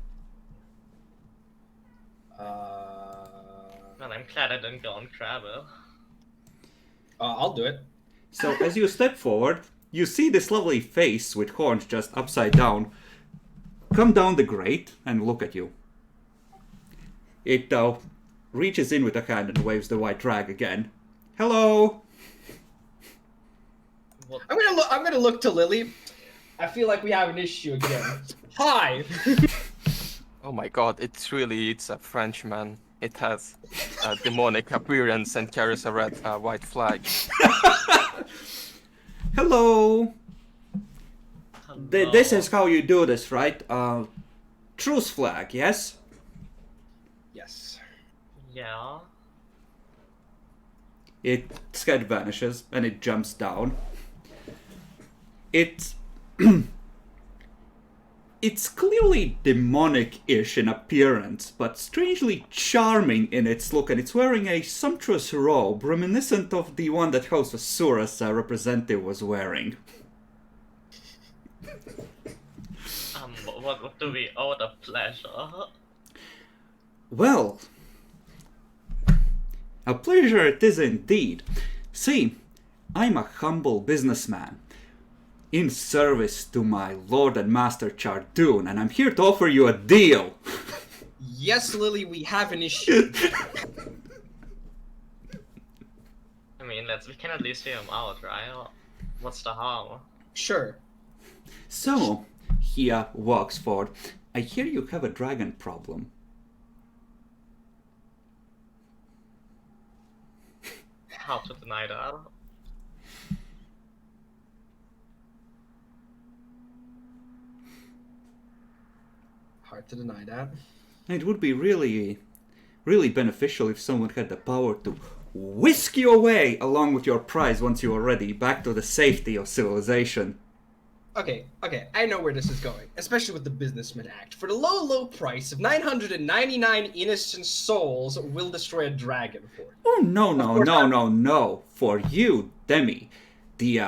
Well, I'm glad I didn't go and grab it. I'll do it. So as you step forward, you see this lovely face with horns just upside down come down the grate and look at you. It reaches in with a hand and waves the white rag again. Hello! What? I'm gonna look to Lily. I feel like we have an issue again. Hi! Oh my god, it's a Frenchman. It has a demonic appearance and carries a white flag. Hello! Hello. This is how you do this, right? Truce flag, yes? Yes. Yeah. Its head vanishes and it jumps down. It's it's clearly demonic-ish in appearance, but strangely charming in its look, and it's wearing a sumptuous robe reminiscent of the one that House of Sura's representative was wearing. What do we owe the pleasure? Well, a pleasure it is indeed. See, I'm a humble businessman in service to my lord and master Chardoon, and I'm here to offer you a deal. Yes, Lily, we have an issue. I mean, we can at least hear him out, right? What's the harm? Sure. So, he walks forward. I hear you have a dragon problem. How to deny that? Hard to deny that. It would be really, really beneficial if someone had the power to whisk you away along with your prize once you are ready, back to the safety of civilization. Okay, I know where this is going, especially with the Businessman Act. For the low, low price of 999 innocent souls, we'll destroy a dragon for it. Oh, no. For you, Demi, the,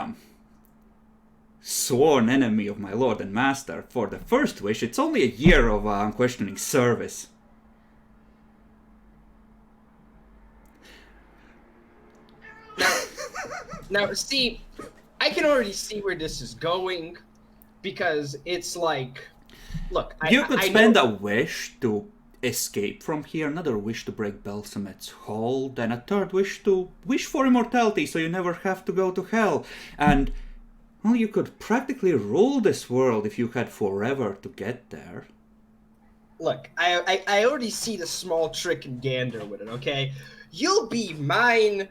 sworn enemy of my lord and master, for the first wish, it's only a year of unquestioning service. Now, see, I can already see where this is going, because it's like, look, You could I spend know... a wish to escape from here, another wish to break Belsamet's hold, and a third wish to wish for immortality so you never have to go to hell. And, well, you could practically rule this world if you had forever to get there. Look, I already see the small trick and gander with it, okay? You'll be mine,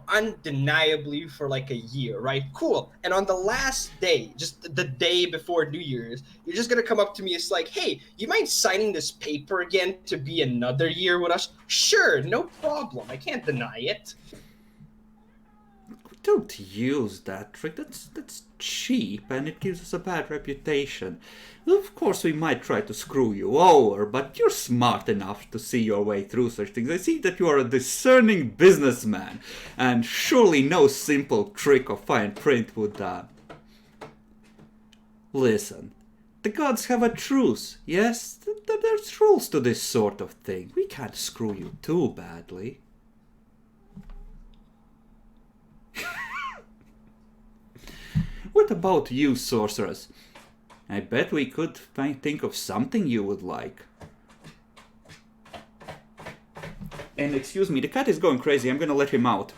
undeniably for like a year, right? Cool. And on the last day, just the day before New Year's, you're just gonna come up to me. It's like, hey, you mind signing this paper again to be another year with us? Sure, no problem. I can't deny it. Don't use that trick. That's cheap, and it gives us a bad reputation. Of course, we might try to screw you over, but you're smart enough to see your way through such things. I see that you are a discerning businessman, and surely no simple trick of fine print would... Listen, the gods have a truce, yes? There's rules to this sort of thing. We can't screw you too badly. What about you, sorceress? I bet we could think of something you would like. And excuse me, the cat is going crazy. I'm gonna let him out.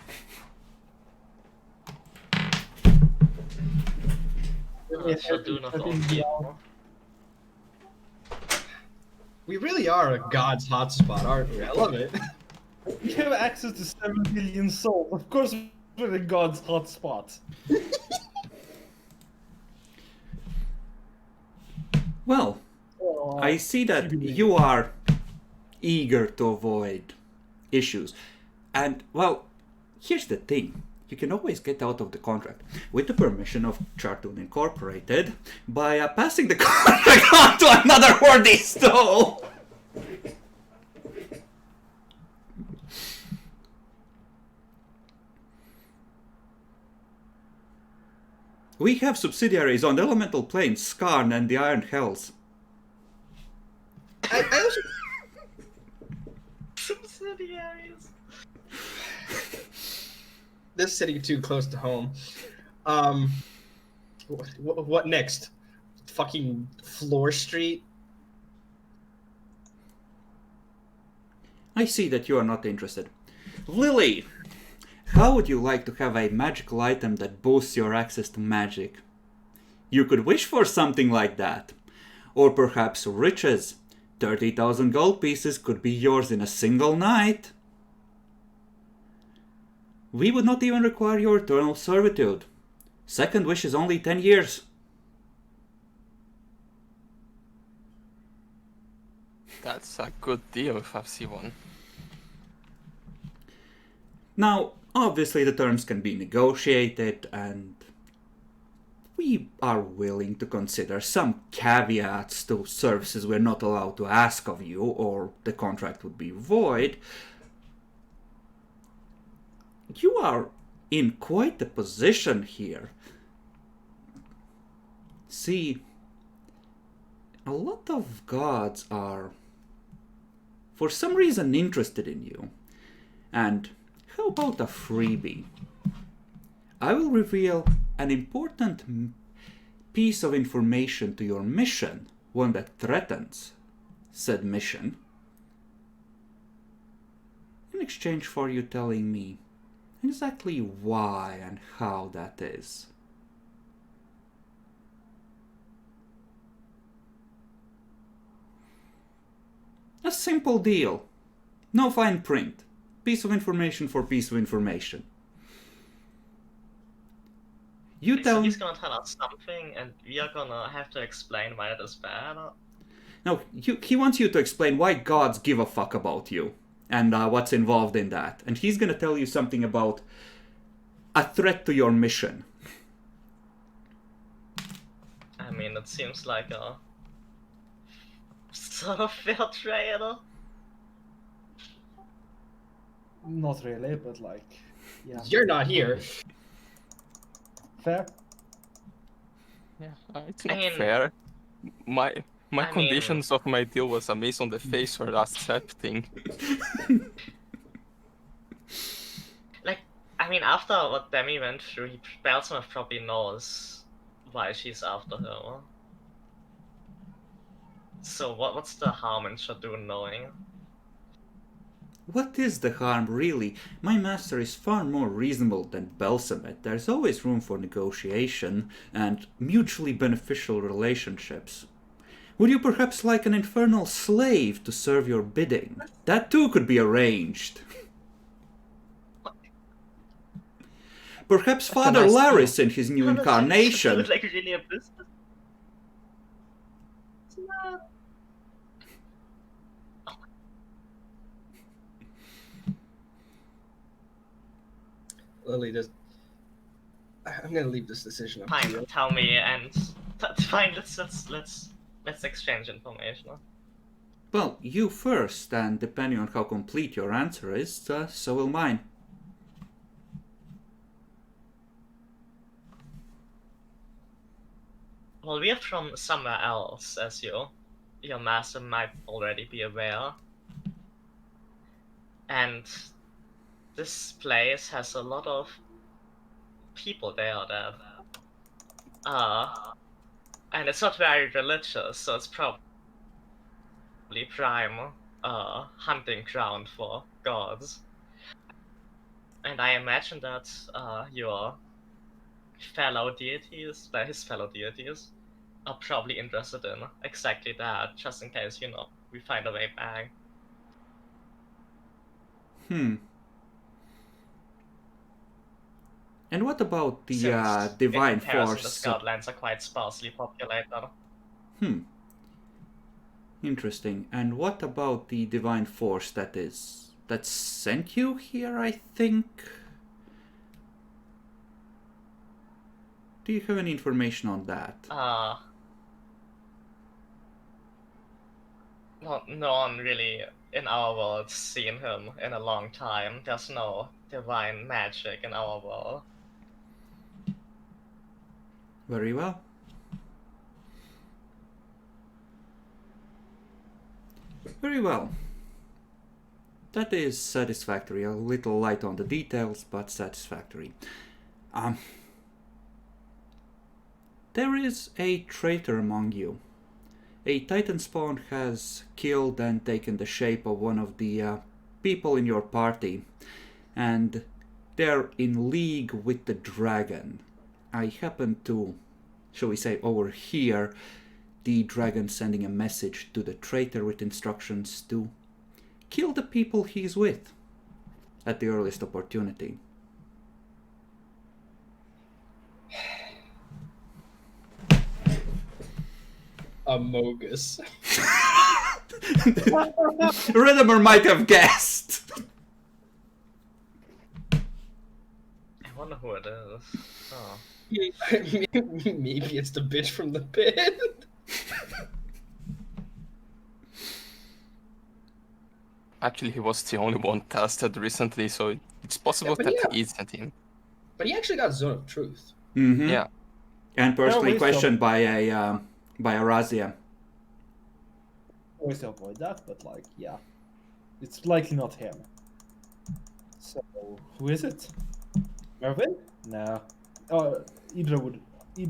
So do not all people. We really are a god's hotspot, aren't we? I love it. We have access to 7 billion souls. Of course, we're the god's hotspot. Well, I see that you are eager to avoid issues. And, well, here's the thing. You can always get out of the contract with the permission of Chartoon Incorporated by passing the contract on to another worthy soul. We have subsidiaries on the elemental planes, Skarn and the Iron Hells. I also... Subsidiaries. This sitting too close to home. What next? Fucking Floor Street? I see that you are not interested. Lily, how would you like to have a magical item that boosts your access to magic? You could wish for something like that. Or perhaps riches. 30,000 gold pieces could be yours in a single night. We would not even require your eternal servitude. Second wish is only 10 years. That's a good deal if I've seen one. Now, obviously the terms can be negotiated, and we are willing to consider some caveats to services we're not allowed to ask of you, or the contract would be void. You are in quite a position here. See, a lot of gods are, for some reason, interested in you. And how about a freebie? I will reveal an important piece of information to your mission, one that threatens said mission, in exchange for you telling me exactly why and how that is. A simple deal. No fine print. Piece of information for piece of information. You So tell he's gonna tell us something, and we are gonna have to explain why it is bad. No, he wants you to explain why gods give a fuck about you and what's involved in that. And he's gonna tell you something about a threat to your mission. I mean, it seems like a sort of fair trade. Not really, but like, yeah, You're not here. fair. Yeah, it's I not mean- fair. My I conditions of my deal was a mace on the face for accepting. Like, I mean, after what Demi went through, Belsmith probably knows why she's after her. So what's the harm in Shadoon knowing? What is the harm, really? My master is far more reasonable than Belsamet. There's always room for negotiation and mutually beneficial relationships. Would you perhaps like an infernal slave to serve your bidding? That too could be arranged. Perhaps Father nice Laris in his new How does incarnation. Shadoon, like, really a business? It's not. Lily, I'm gonna leave this decision up to Fine, you. tell me, and fine. Let's exchange information. Well, you first, and depending on how complete your answer is, so will mine. Well, we're from somewhere else, as your master might already be aware. And this place has a lot of people there that, and it's not very religious, so it's probably prime, hunting ground for gods. And I imagine that, your fellow deities, his fellow deities, are probably interested in exactly that, just in case, we find a way back. And what about the Since divine in comparison, the force? Scoutlands are quite sparsely populated. Interesting. And what about the divine force that sent you here, I think? Do you have any information on that? No one really in our world seen him in a long time. There's no divine magic in our world. Very well. Very well. That is satisfactory. A little light on the details, but satisfactory. There is a traitor among you. A Titan spawn has killed and taken the shape of one of the people in your party, and they're in league with the dragon. I happen to, shall we say, overhear the dragon sending a message to the traitor with instructions to kill the people he's with at the earliest opportunity. Amogus. Rhythm might have guessed. I wonder who it is. Oh. Maybe it's the bitch from the pit. Actually, he was the only one tested recently, so it's possible but that yeah. he isn't him. But he actually got Zone of Truth. Mm-hmm. Yeah. And personally Well, we questioned by a Razia. Always avoid that, but like, yeah, it's likely not him. So, who is it? Mervin? No. Idra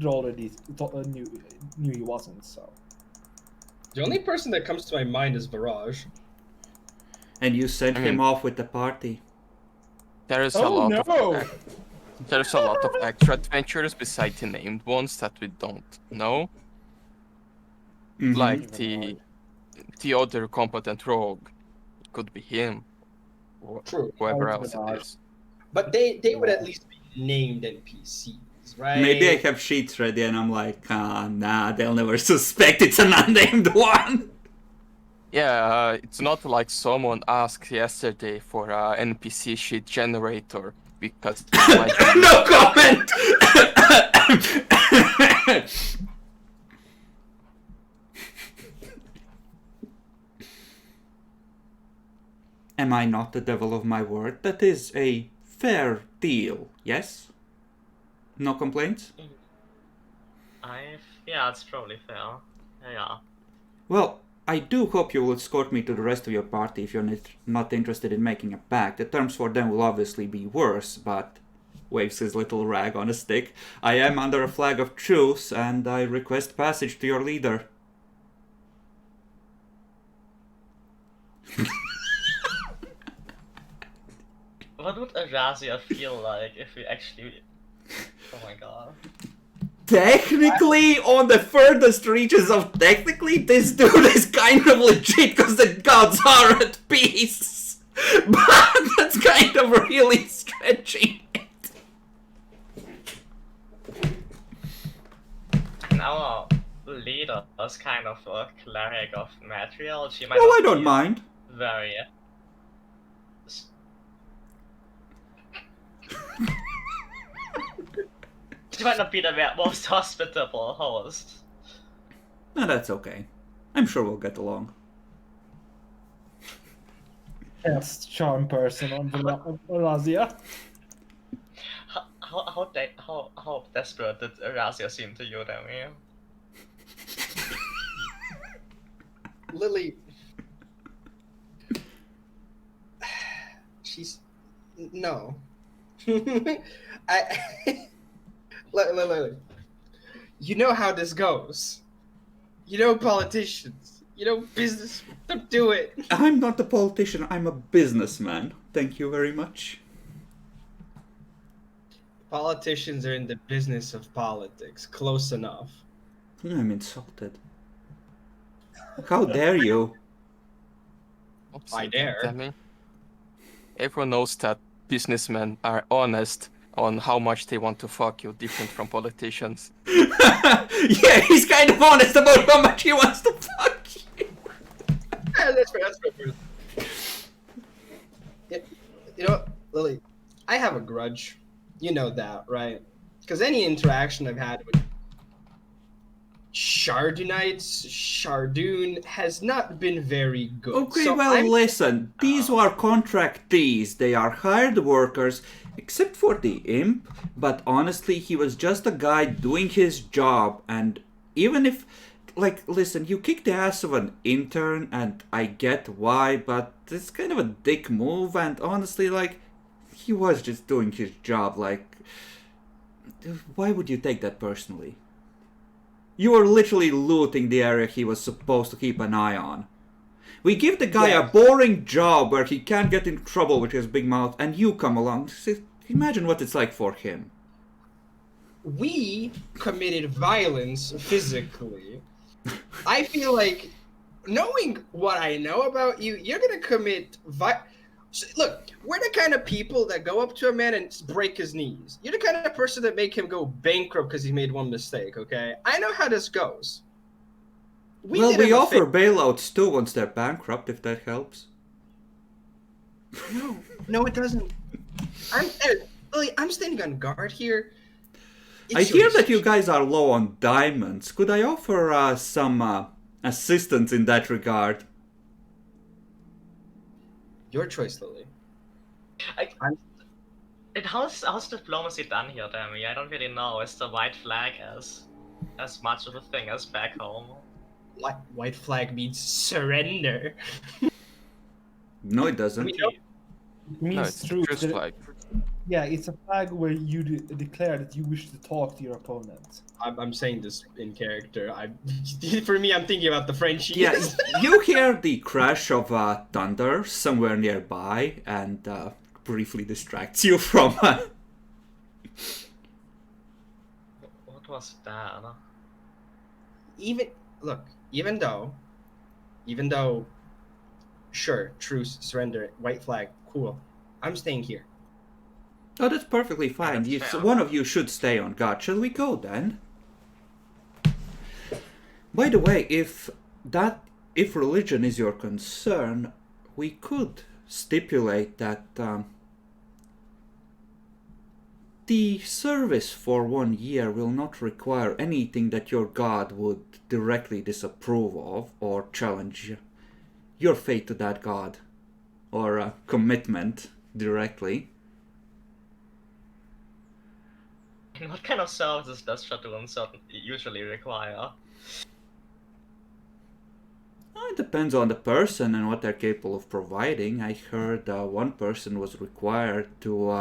already knew he wasn't, so. The only person that comes to my mind is Barrage. And you sent I him mean- off with the party. There is a Oh lot no! of there's a lot of extra adventures beside the named ones that we don't know. Mhm. Like Even the other competent rogue. It could be him. Or True. whoever Oh, else it Barrage. is. But they would Yeah. at least be named NPCs, right? Maybe I have sheets ready and I'm like, nah, they'll never suspect it's an unnamed one. Yeah, it's not like someone asked yesterday for a NPC sheet generator because it might be No comment! Am I not the devil of my word? That is a fair deal, yes? No complaints? Yeah, it's probably fair. Yeah. Well, I do hope you will escort me to the rest of your party if you're not interested in making a pact. The terms for them will obviously be worse, but... waves his little rag on a stick. I am under a flag of truce, and I request passage to your leader. What would Arazia feel like if we actually... Oh my god. Technically, on the furthest reaches of technically, this dude is kind of legit because the gods are at peace. But that's kind of really stretching it. And our leader is kind of a cleric of Material. She might Well, not I don't be mind. very... She might not be the most hospitable host. No, that's okay. I'm sure we'll get along. Best charm person on Razia. How desperate did Arazia seem to you, Demi? Lily. She's no. Look. You know how this goes. You know politicians. You know business. Don't do it. I'm not a politician, I'm a businessman. Thank you very much. Politicians are in the business of politics. Close enough. I'm insulted. How dare you? Oops, I dare. Demi. Everyone knows that businessmen are honest on how much they want to fuck you, different from politicians. Yeah, he's kind of honest about how much he wants to fuck you. Yeah, that's fair. You know what, Lily? I have a grudge. You know that, right? Because any interaction I've had with Shardoon has not been very good. Okay, So well, I'm- listen. These are contractees. They are hired workers, except for the imp. But honestly, he was just a guy doing his job. And even if, like, listen, you kicked the ass of an intern, and I get why, but it's kind of a dick move. And honestly, like, he was just doing his job. Like, why would you take that personally? You were literally looting the area he was supposed to keep an eye on. We give the guy a Yes. boring job where he can't get in trouble with his big mouth, and you come along. Imagine what it's like for him. we committed violence physically. I feel like, knowing what I know about you, you're gonna commit Look, we're the kind of people that go up to a man and break his knees. You're the kind of person that make him go bankrupt because he made one mistake, okay? I know how this goes. Well, did we him a offer bailouts too once they're bankrupt, if that helps. No, it doesn't. I'm standing on guard here. I hear that you guys are low on diamonds. Could I offer some assistance in that regard? Your choice, Lily. And how's diplomacy done here, Demi? I don't really know. Is the white flag as much of a thing as back home? White flag means surrender. No, it doesn't. We know- It means No, it's truth. just like Yeah, it's a flag where you declare that you wish to talk to your opponent. I'm saying this in character. For me, I'm thinking about the Frenchies. Yeah, you hear the crash of thunder somewhere nearby, and briefly distracts you from. What was that? Even though, sure, truce, surrender, white flag, cool. I'm staying here. Oh, that's perfectly fine. that's fair. One of you should stay on guard. Shall we go then? By the way, if religion is your concern, we could stipulate that the service for 1 year will not require anything that your god would directly disapprove of or challenge your faith to that god or commitment directly. And what kind of services does Shadun usually require? It depends on the person and what they're capable of providing. I heard one person was required to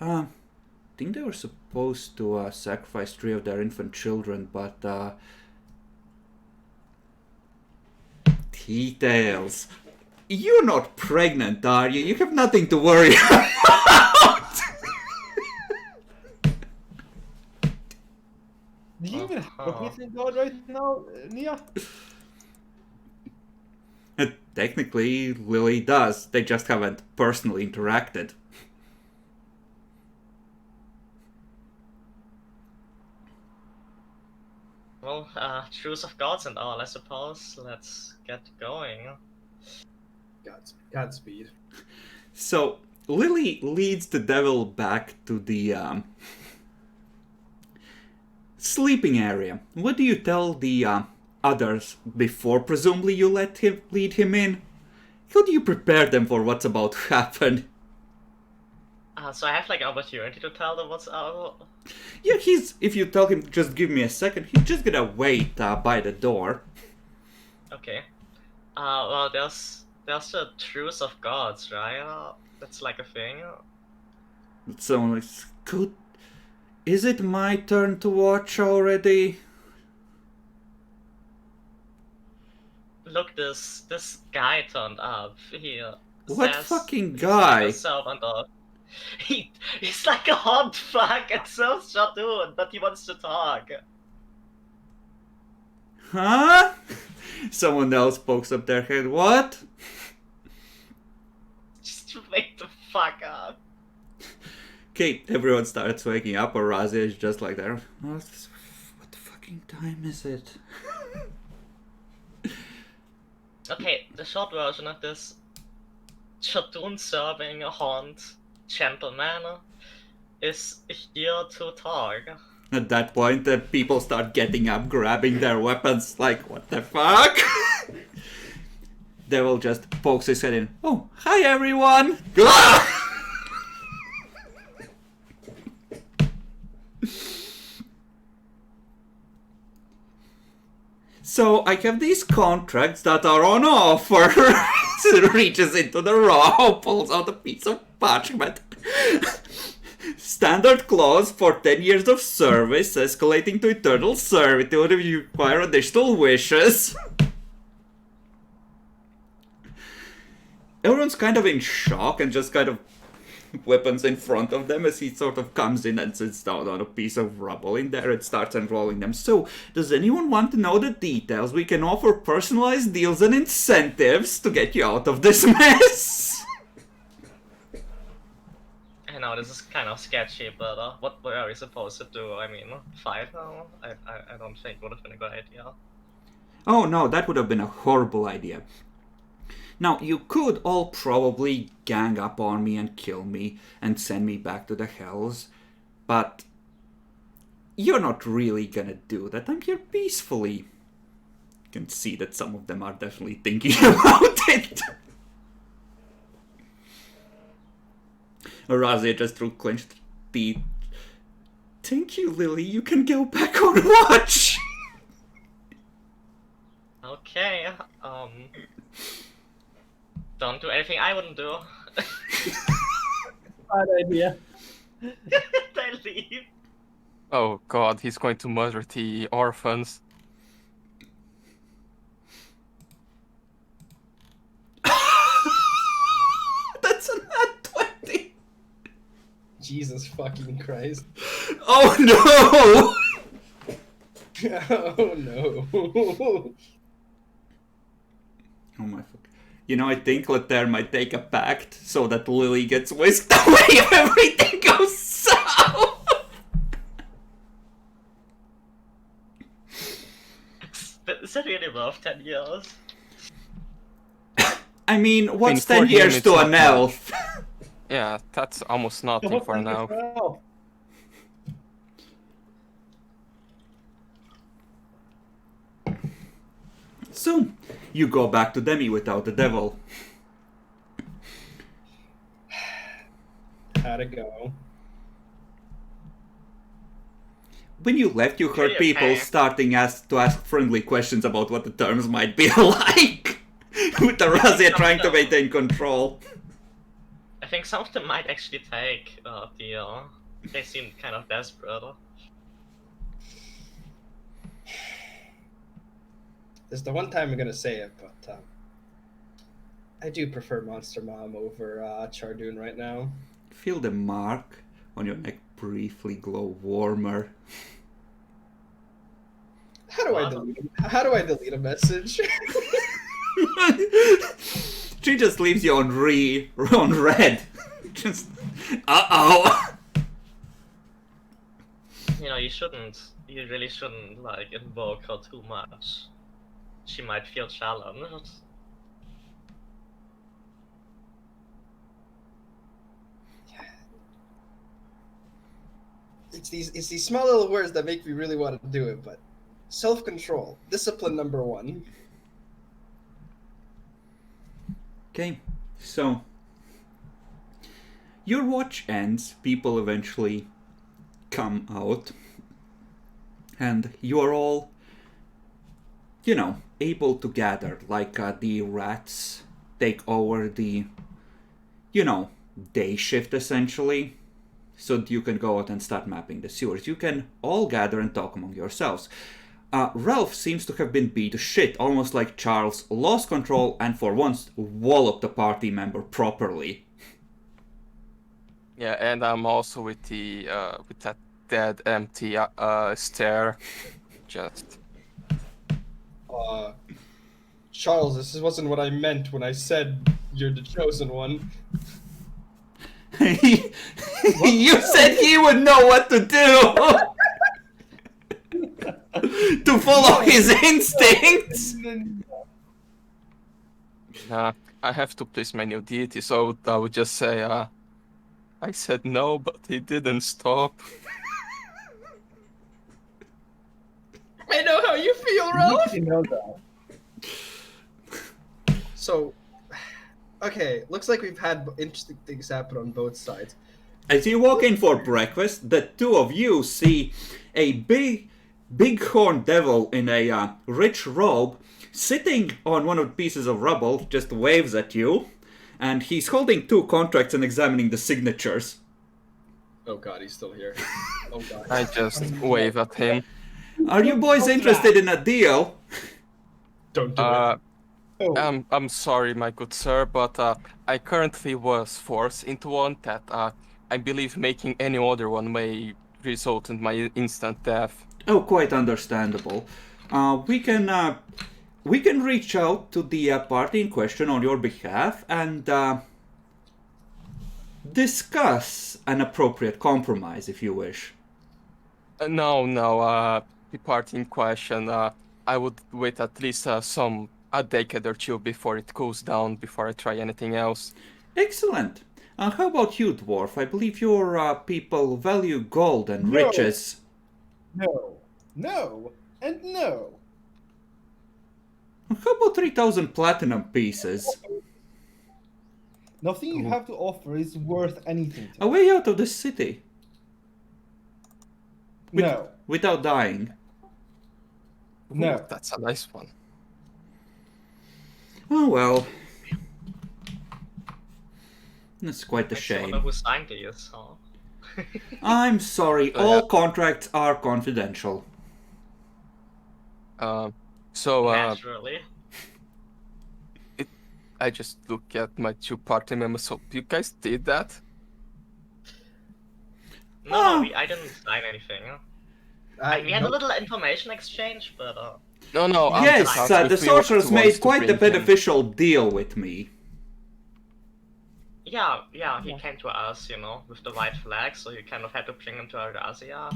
I think they were supposed to sacrifice 3 of their infant children, but details. You're not pregnant, are you? You have nothing to worry about. Do you even have a faith in God right now, Nia? Technically, Lily does. They just haven't personally interacted. Well, truce of gods and all, I suppose. Let's get going. Godspeed. So, Lily leads the devil back to the sleeping area. What do you tell the others before presumably you lead him in? How do you prepare them for what's about to happen? So I have like an opportunity to tell them what's out. Yeah, if you tell him just give me a second, he's just gonna wait by the door. Okay. Well, there's the truce of gods, right? That's like a thing. Someone is good. Is it my turn to watch already? Look, this guy turned up. He What says fucking he's guy? like a servant of. He's like a hot fuck and serves Shadun, but he wants to talk. Huh? Someone else pokes up their head. What? Just wake the fuck up. Okay, everyone starts waking up, or Razia is just like that. What the fucking time is it? Okay, the short version of this: Shadun serving a haunt gentleman is here to talk. At that point, the people start getting up, grabbing their weapons, like, what the fuck? Devil just pokes his head in. Oh, hi everyone! So, I have these contracts that are on offer. Reaches into the raw, pulls out a piece of parchment. Standard clause for 10 years of service, escalating to eternal servitude if you require additional wishes. Everyone's kind of in shock and just kind of weapons in front of them as he sort of comes in and sits down on a piece of rubble in there and starts unrolling them. So, does anyone want to know the details? We can offer personalized deals and incentives to get you out of this mess. I know this is kind of sketchy, but what were we supposed to do? I mean, fight now? I don't think would have been a good idea. Oh no, that would have been a horrible idea. Now, you could all probably gang up on me and kill me and send me back to the hells, but you're not really gonna do that. I'm here peacefully. You can see that some of them are definitely thinking about it. Razia just threw clenched teeth. Thank you, Lily. You can go back on watch. Okay, don't do anything I wouldn't do. Bad idea. They leave. Oh god, he's going to murder the orphans. That's a nat 20. Jesus fucking Christ. Oh no! Oh no. Oh my fuck. You know, I think Letaire might take a pact so that Lily gets whisked away if everything goes south. Is that really worth 10 years? I mean, what's for 10 him, years it's to not an much. elf? Yeah, that's almost nothing for now. So, you go back to Demi without the devil. How'd it go? When you left, you heard Pretty people okay. starting to ask friendly questions about what the terms might be like. With the Razia trying to maintain control. I think some of them might actually take the deal. They seem kind of desperate. This is the one time I'm gonna say it, but I do prefer Monster Mom over Chardoon right now. Feel the mark on your neck briefly glow warmer. How do I delete a message? She just leaves you on red. Just uh-oh. You know, you really shouldn't, like, invoke her too much. She might feel challenged. It's these small little words that make me really want to do it, but self-control, discipline number 1. Okay, so your watch ends, people eventually come out, and you are all, you know, able to gather, like the rats take over the, you know, day shift essentially, so that you can go out and start mapping the sewers. You can all gather and talk among yourselves. Ralph seems to have been beat to shit, almost like Charles lost control and for once walloped a party member properly. Yeah, and I'm also with that dead empty stare. Just Charles, this wasn't what I meant when I said you're the chosen one. You said he would know what to do! To follow his instincts! I have to please my new deity, so I would just say, I said no, but he didn't stop. I know how you feel, Ralph. You know that. So, okay, looks like we've had interesting things happen on both sides. As you walk in for breakfast, the two of you see a big horned devil in a rich robe sitting on one of the pieces of rubble, just waves at you, and he's holding 2 contracts and examining the signatures. Oh god, he's still here. Oh god. I just wave at him. Are you boys interested in a deal? Don't do it. Oh, I'm sorry, my good sir, but I currently was forced into one that I believe making any other one may result in my instant death. Oh, quite understandable. We can reach out to the party in question on your behalf and discuss an appropriate compromise, if you wish. No, the party in question, I would wait at least a decade or 2 before it cools down, before I try anything else. Excellent. How about you, dwarf? I believe your people value gold and No. riches. no, and no. How about 3,000 platinum pieces? Nothing you have to offer is worth anything to A me. way out of the city. No, Without dying. no. Ooh, that's a nice one. Oh well. That's quite a Makes you wonder shame. who signed these, huh? I'm sorry, So, all contracts are confidential. Naturally. I just look at my two party members. So you guys did that? No, I didn't sign anything. We had a No, little information exchange, but No, I'm Yes, just asking the if we were sorceress the ones made to quite a bring him. beneficial deal with me. yeah, he came to us, with the white flag, so you kind of had to bring him to Eurasia.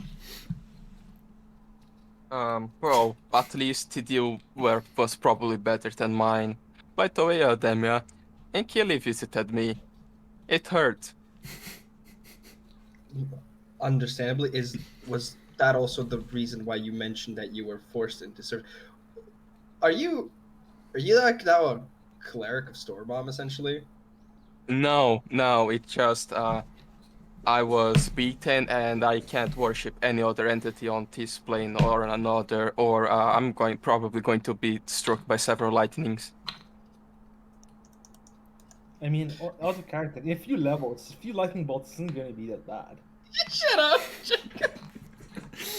Well, at least the deal was probably better than mine. By the way, Demia, and Kelly visited me. It hurt. understandably, was that also the reason why you mentioned that you were forced into service? Are you like now a cleric of Stormbomb essentially? No, it just I was beaten and I can't worship any other entity on this plane or another, or I'm probably going to be struck by several lightnings. I mean, out of character, in a few levels, a few lightning bolts isn't going to be that bad. Shut up!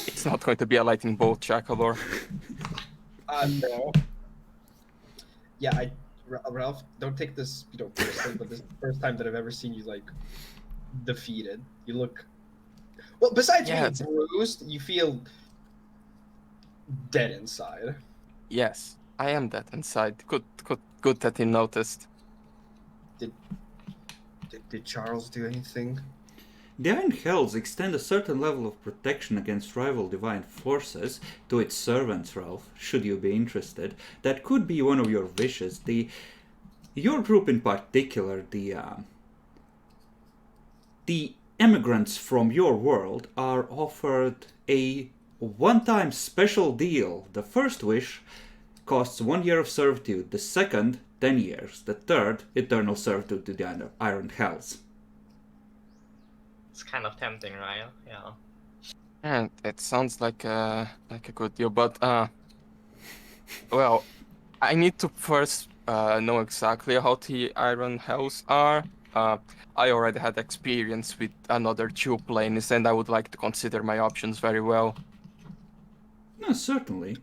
It's not going to be a lightning bolt, Jackalor. No. Yeah, Ralph, don't take this, personally, but this is the first time that I've ever seen you like defeated. You look well. Besides Yes. being bruised, you feel dead inside. Yes, I am dead inside. Good that he noticed. Did Charles do anything? The Iron Hells extend a certain level of protection against rival divine forces to its servants, Ralph, should you be interested. That could be one of your wishes. Your group in particular, the emigrants from your world, are offered a one-time special deal. The first wish costs 1 year of servitude, the second, 10 years, the third, eternal servitude to the Iron Hells. It's kind of tempting, right? Yeah. And it sounds like a good deal, but well, I need to first know exactly how the Iron Hells are. I already had experience with another two planes, and I would like to consider my options very well. No, certainly.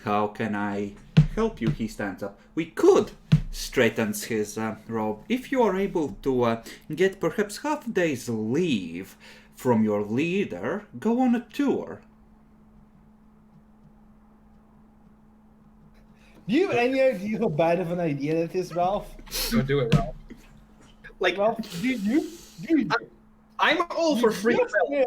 How can I help you? He stands up. We could, straightens his robe. If you are able to get perhaps half a day's leave from your leader, go on a tour. Do you have any idea how bad of an idea that is, Ralph? Don't do it, Ralph. Like, Ralph, do you? I'm all for free Yes, will. yeah.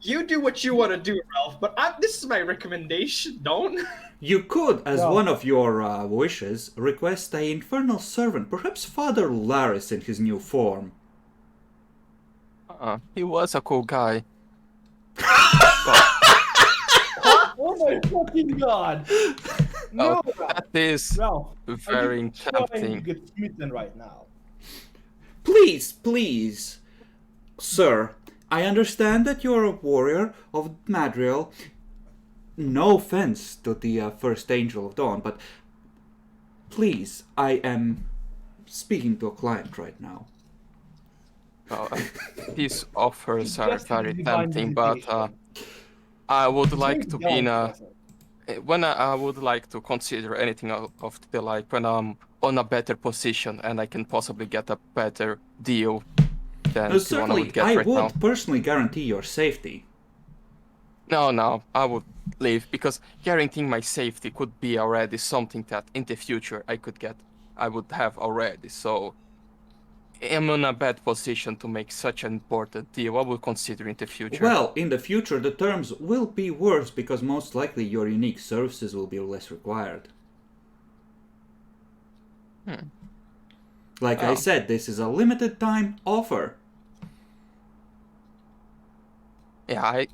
You do what you want to do, Ralph. But this is my recommendation. Don't. You could, as No. one of your wishes, request an infernal servant, perhaps Father Laris in his new form. He was a cool guy. Oh my fucking god! No, Ralph. That is Ralph, very are you trying to tempting. get smitten right now? Please, sir, I understand that you're a warrior of Madriel. No offense to the first angel of dawn, but please, I am speaking to a client right now. These offers are Just very divine tempting, but visitation. I would It's like very to be in a pleasant. when I would like to consider anything of the like when I'm on a better position and I can possibly get a better deal than the one I Certainly, would get I right would now. personally guarantee your safety. No, I would leave because guaranteeing my safety could be already something that in the future I would have already. So I'm in a bad position to make such an important deal. I will consider in the future. Well, in the future, the terms will be worse because most likely your unique services will be less required. Like I Oh. said, this is a limited time offer. Yeah,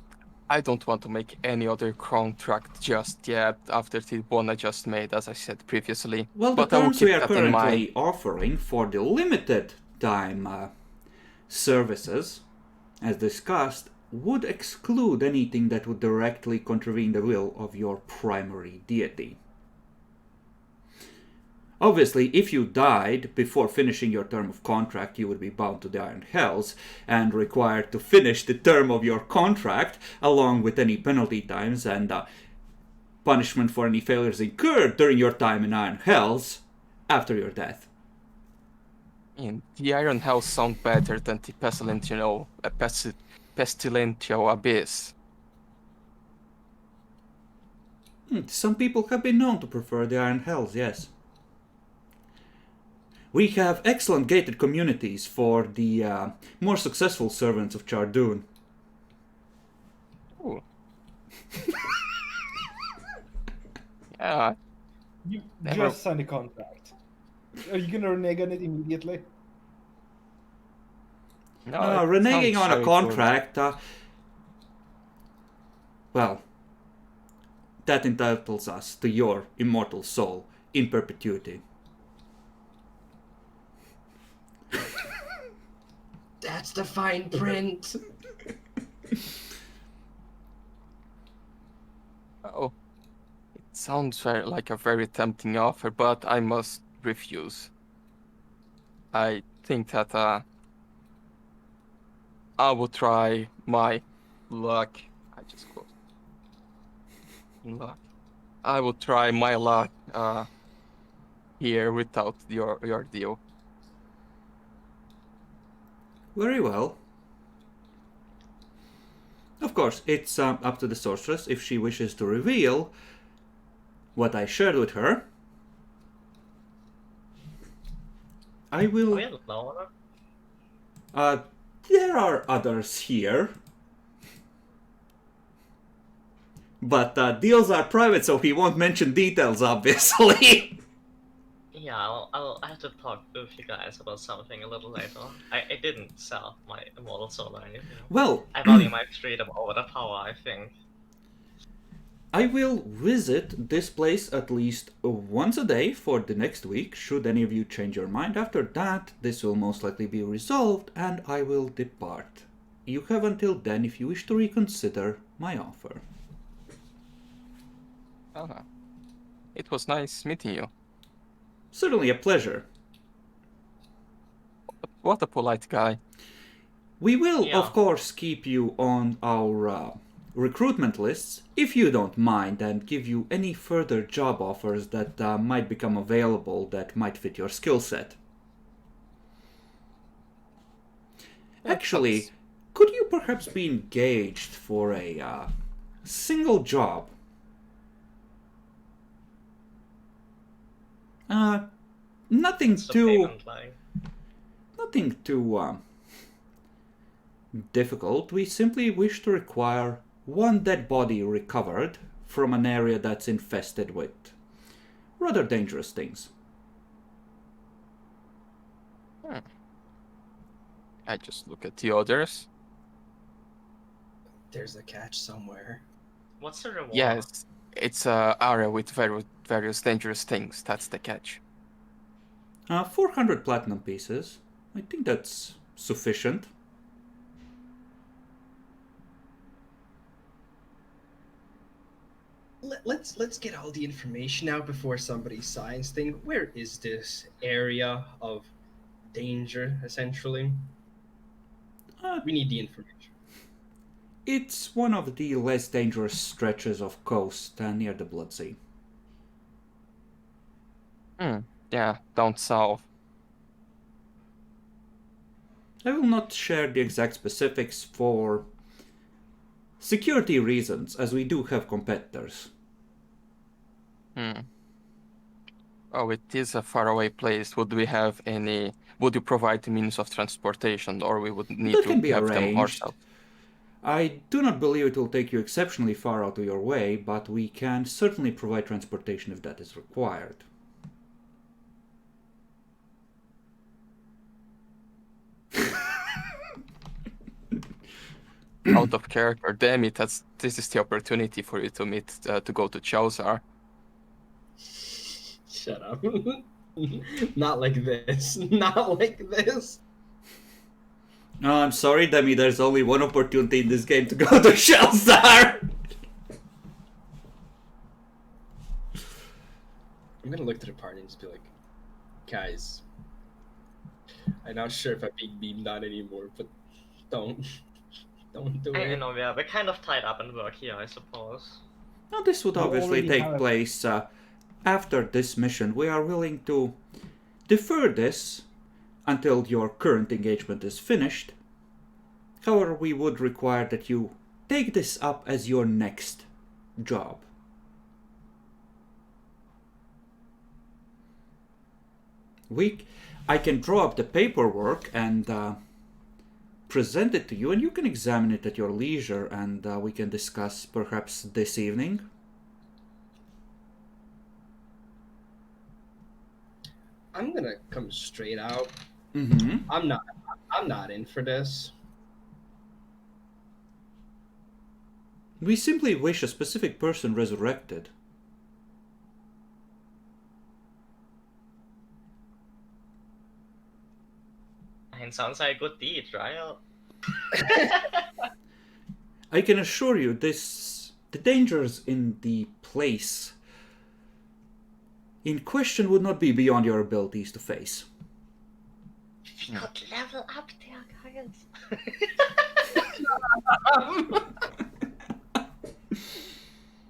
I don't want to make any other contract just yet after the one I just made, as I said previously. Well, but the I will terms keep we are that in mind. currently offering for the limited time services, as discussed, would exclude anything that would directly contravene the will of your primary deity. Obviously, if you died before finishing your term of contract, you would be bound to the Iron Hells and required to finish the term of your contract along with any penalty times and punishment for any failures incurred during your time in Iron Hells after your death. And the Iron Hells sound better than the pestilential abyss. Some people have been known to prefer the Iron Hells, yes. We have excellent gated communities for the more successful servants of Chardoon. Ooh. Yeah. You Never- just signed a contract. Are you gonna renege on it immediately? No, reneging on a very contract, well, that entitles us to your immortal soul in perpetuity. That's the fine print. Good. Oh, it sounds like a very tempting offer, but I must refuse. I think that I will try my luck. I just quote luck. I will try my luck here without your deal. Very well. Of course, it's up to the sorceress if she wishes to reveal what I shared with her. I will... Hello. There are others here. But deals are private, so he won't mention details, obviously. Yeah, I'll have to talk with you guys about something a little later. I didn't sell my immortal soul or anything. Well, I value my freedom over the power, I think. I will visit this place at least once a day for the next week. Should any of you change your mind after that, this will most likely be resolved and I will depart. You have until then if you wish to reconsider my offer. It was nice meeting you. Certainly a pleasure. What a polite guy. We will, Yeah. of course, keep you on our recruitment lists, if you don't mind, and give you any further job offers that might become available that might fit your skill set. Actually, could you perhaps be engaged for a single job? Nothing What's the too... payment like? Nothing too difficult. We simply wish to require one dead body recovered from an area that's infested with rather dangerous things. I just look at the others. There's a catch somewhere. What's the reward? Yes, it's an area with various dangerous things. That's the catch. 400 platinum pieces. I think that's sufficient. Let's get all the information out before somebody signs thing. Where is this area of danger, essentially? We need the information. It's one of the less dangerous stretches of coast near the Blood Sea. Yeah, down south. I will not share the exact specifics for security reasons, as we do have competitors. Oh, it is a faraway place. Would you provide the means of transportation, or we would need That to can be have them arranged. ourselves? I do not believe it will take you exceptionally far out of your way, but we can certainly provide transportation if that is required. Out of character, damn it! This is the opportunity for you to meet to go to Chauzar. Shut up. Not like this. Not like this. No, I'm sorry, Demi, there's only one opportunity in this game to go to Shellstar! I'm gonna look to the party and just be like, Guys, I'm not sure if I'm being beamed on anymore, but don't do I it. know we're kind of tied up in work here, I suppose. Now, this would You obviously already take have- place after this mission. We are willing to defer this until your current engagement is finished. However, we would require that you take this up as your next job. I can draw up the paperwork and present it to you, and you can examine it at your leisure, and we can discuss perhaps this evening. I'm gonna come straight out. Mm-hmm. I'm not in for this. We simply wish a specific person resurrected. I mean, sounds like a good deed, right? I can assure you the dangers in the place in question would not be beyond your abilities to face. We could level up there, guys.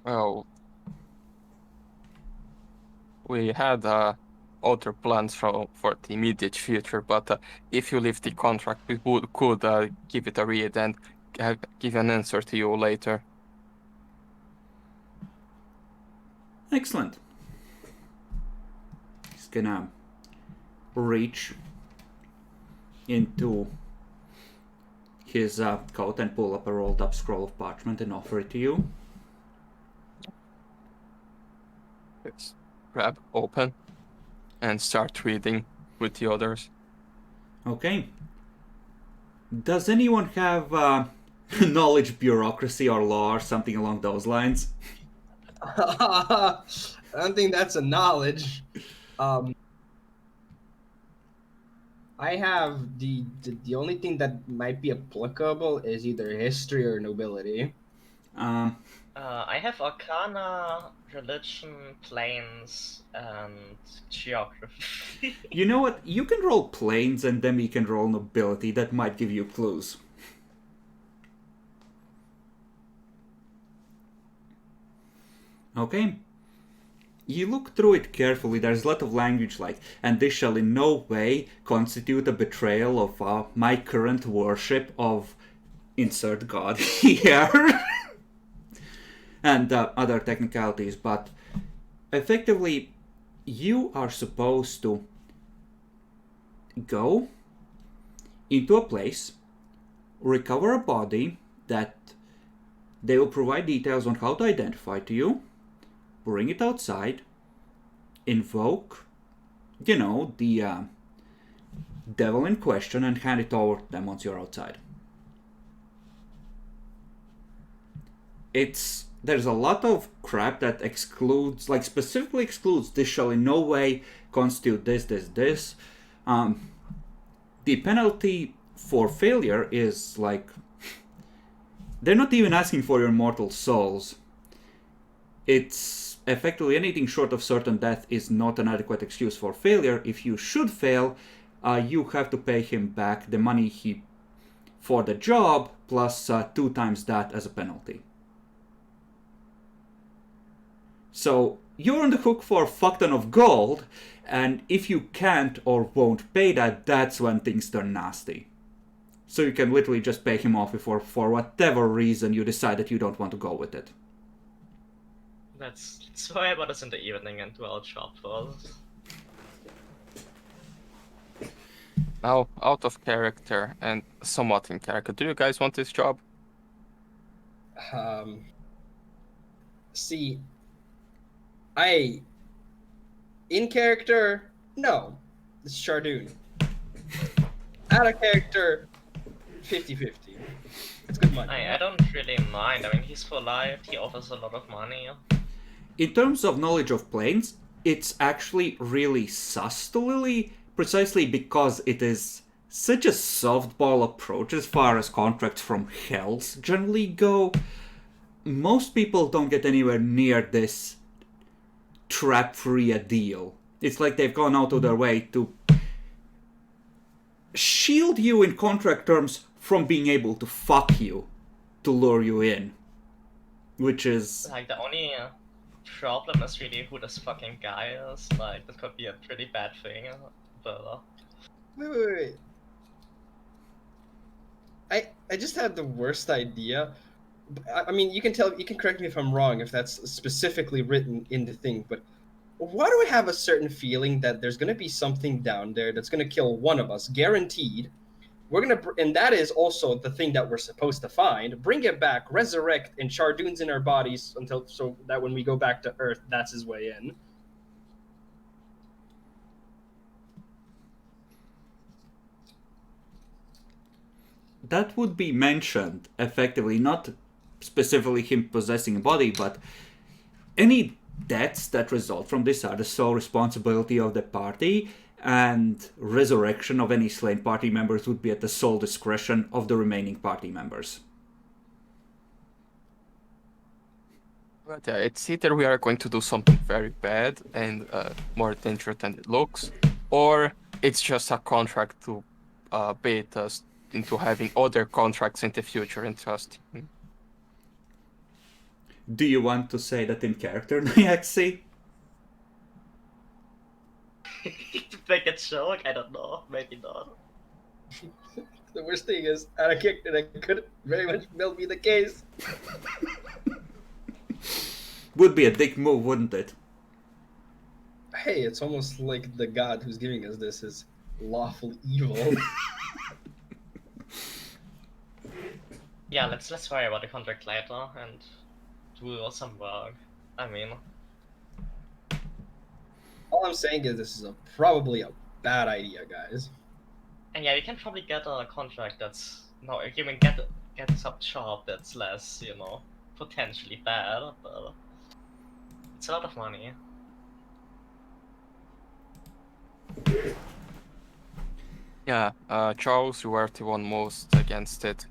Well, we had other plans for the immediate future, but if you leave the contract, we could give it a read and give an answer to you later. Excellent. He's gonna reach into his coat and pull up a rolled up scroll of parchment and offer it to you. Let's grab, open, and start reading with the others. Okay. Does anyone have knowledge, bureaucracy, or law, or something along those lines? I don't think that's a knowledge. I have the only thing that might be applicable is either history or nobility. I have Arcana, Religion, Planes, and Geography. You know what? You can roll planes and then we can roll nobility. That might give you clues. Okay. You look through it carefully. There's a lot of language like, and this shall in no way constitute a betrayal of my current worship of insert god here. And other technicalities, but effectively you are supposed to go into a place, recover a body that they will provide details on how to identify to you, bring it outside, invoke, the devil in question, and hand it over to them once you're outside. There's a lot of crap that excludes, like specifically excludes, this shall in no way constitute this. The penalty for failure is like, they're not even asking for your mortal souls. It's effectively anything short of certain death is not an adequate excuse for failure. If you should fail, you have to pay him back the money for the job plus 2 times that as a penalty. So you're on the hook for a fuck ton of gold, and if you can't or won't pay that, that's when things turn nasty. So you can literally just pay him off before, for whatever reason, you decide that you don't want to go with it. Let's worry about this in the evening and do our job first. Now, out of character and somewhat in character, do you guys want this job? See, in character, no, it's Chardoon. Out of character, 50-50. It's good money. I don't really mind. I mean, he's for life. He offers a lot of money. In terms of knowledge of planes, it's actually really sus to Lily, precisely because it is such a softball approach as far as contracts from Hells generally go. Most people don't get anywhere near this trap-free a deal. It's like they've gone out of their way to shield you in contract terms from being able to fuck you, to lure you in. Which is... Like, the only problem is really who this fucking guy is. Like, that could be a pretty bad thing, but... Wait. I just had the worst idea. I mean, you can correct me if I'm wrong, if that's specifically written in the thing, but why do I have a certain feeling that there's going to be something down there that's going to kill one of us, guaranteed? And that is also the thing that we're supposed to find, bring it back, resurrect, and Chardoon's in our bodies so that when we go back to Earth, that's his way in. That would be mentioned, effectively, not specifically him possessing a body, but any deaths that result from this are the sole responsibility of the party, and resurrection of any slain party members would be at the sole discretion of the remaining party members. But it's either we are going to do something very bad and more dangerous than it looks, or it's just a contract to bait us into having other contracts in the future and trust. Do you want to say that in character, Nyaxi? To make it joke? I don't know. Maybe not. The worst thing is, that could very much well be the case. Would be a dick move, wouldn't it? Hey, it's almost like the god who's giving us this is lawful evil. Yeah, let's worry about the contract later and do some work. I mean, All I'm saying is this is probably a bad idea, guys. and yeah, we can probably get a contract that's get some job that's less, potentially bad, but it's a lot of money. Yeah, Charles, you are the one most against it.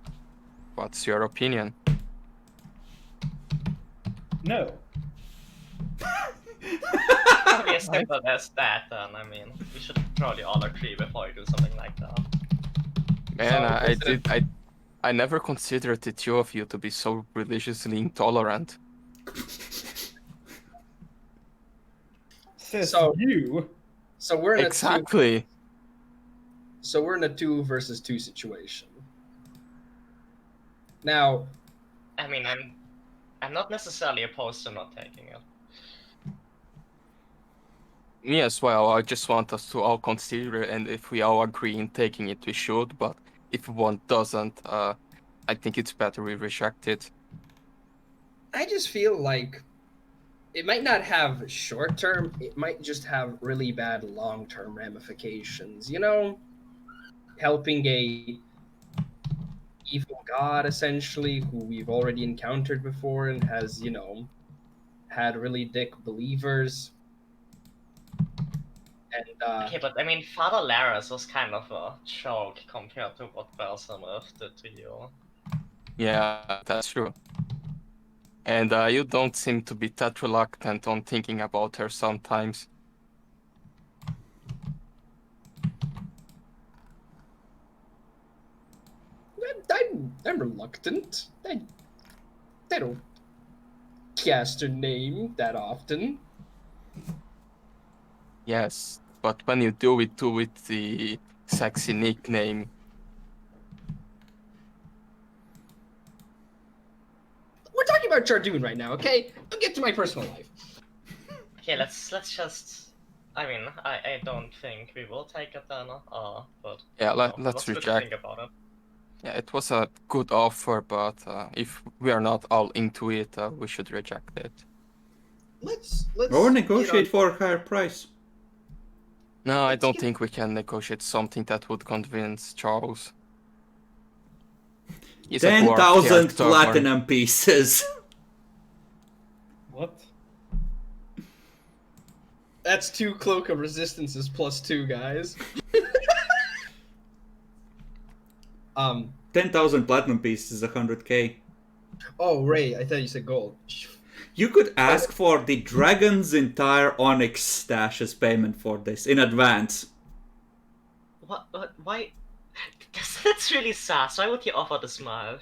What's your opinion? No. Probably as simple as that, then. I mean, we should probably all agree before we do something like that. Man, I never considered the two of you to be so religiously intolerant. Says So- you. So we're in Exactly. we're in a 2 versus 2 situation. Now, I mean, I'm not necessarily opposed to not taking it. Me as well. I just want us to all consider it, and if we all agree in taking it, we should. But if one doesn't, I think it's better we reject it. I just feel like it might not have short term, it might just have really bad long term ramifications. Helping a evil god essentially who we've already encountered before and has, had really dick believers. And Okay, but I mean, Father Laris was kind of a joke compared to what Balsamov did to you. Yeah, that's true. And you don't seem to be that reluctant on thinking about her sometimes. I'm reluctant. I don't cast her name that often. Yes, but when you do it with the sexy nickname. We're talking about Chardoon right now, okay? Don't get to my personal life. Okay, let's just. I mean, I don't think we will take it then, but Yeah, let's what's good to reject. think about it. Yeah, it was a good offer, but if we are not all into it, we should reject it. Let's Or negotiate for a higher price. No, I Let's don't get- think we can negotiate something that would convince Charles. He's a dwarf 10,000 character. platinum pieces. What? That's 2 Cloak of Resistances plus 2, guys. 10,000 platinum pieces is 100k. Oh, Ray, I thought you said gold. You could ask for the dragon's entire onyx stash as payment for this in advance. What? Why? That's really sus. Why would he offer this much?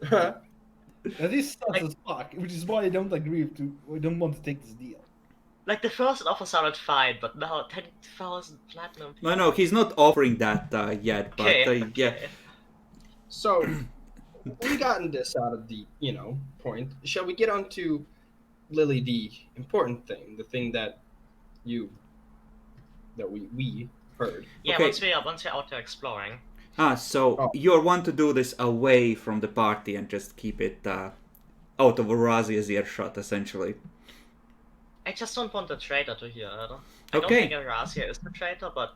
That is sus Like- as fuck, which is why I don't agree to. I don't want to take this deal. Like the first offer sounded fine, but now 10,000 platinum. No, he's not offering that yet, but Okay, yeah. okay. So we gotten this out of the point. Shall we get on to Lily, the important thing, the thing that we heard? Yeah, Okay. once we're out there exploring. So Oh. you want to do this away from the party and just keep it out of Arazia's earshot, essentially. I just don't want the traitor to hear it. I don't Okay. think Arasia is the traitor, but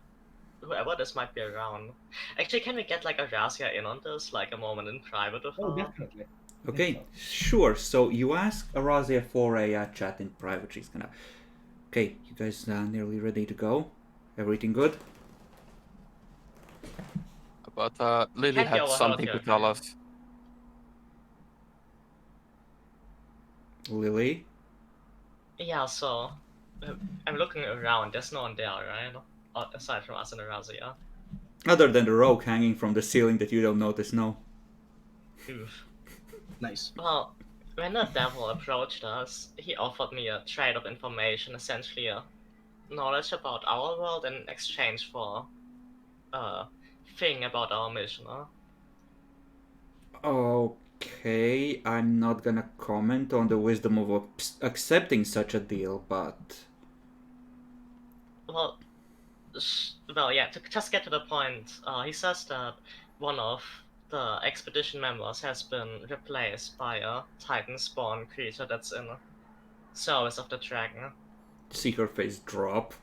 whoever this might be around. Actually, can we get like Arasia in on this, like a moment in private with Oh, her? definitely. Okay, sure. So you ask Arazia for a chat in private. She's gonna. Okay, you guys nearly ready to go? Everything good? But Lily Can't be had something to overheard tell here. us. Lily? Yeah, so I'm looking around. There's no one there, right? Aside from us and Arasia. Other than the rope hanging from the ceiling that you don't notice, no. Oof. Nice. Well, when the devil approached us, he offered me a trade of information, essentially a knowledge about our world in exchange for a thing about our mission. Huh? Okay, I'm not gonna comment on the wisdom of accepting such a deal, but. Well, yeah, to just get to the point, he says that one of the expedition members has been replaced by a Titan spawn creature that's in service of the dragon. See her face drop.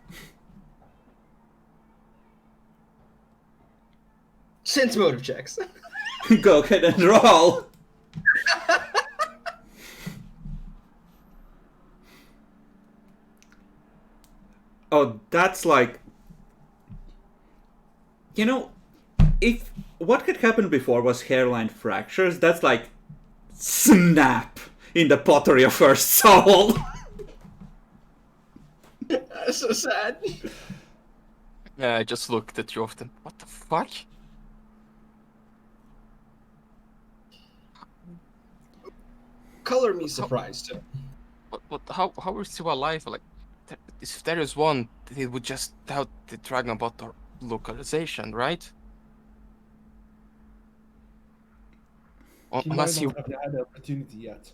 Sense motive checks. Go ahead and roll! Oh, that's like. You know, if what had happened before was hairline fractures, that's like. Snap! In the pottery of her soul! That's so sad. Yeah, I just looked at you often. What the fuck? Color me surprised. How are we still alive? Like, if there is one, it would just tell the dragon about our localization, right? He Unless might he, not have had the opportunity yet.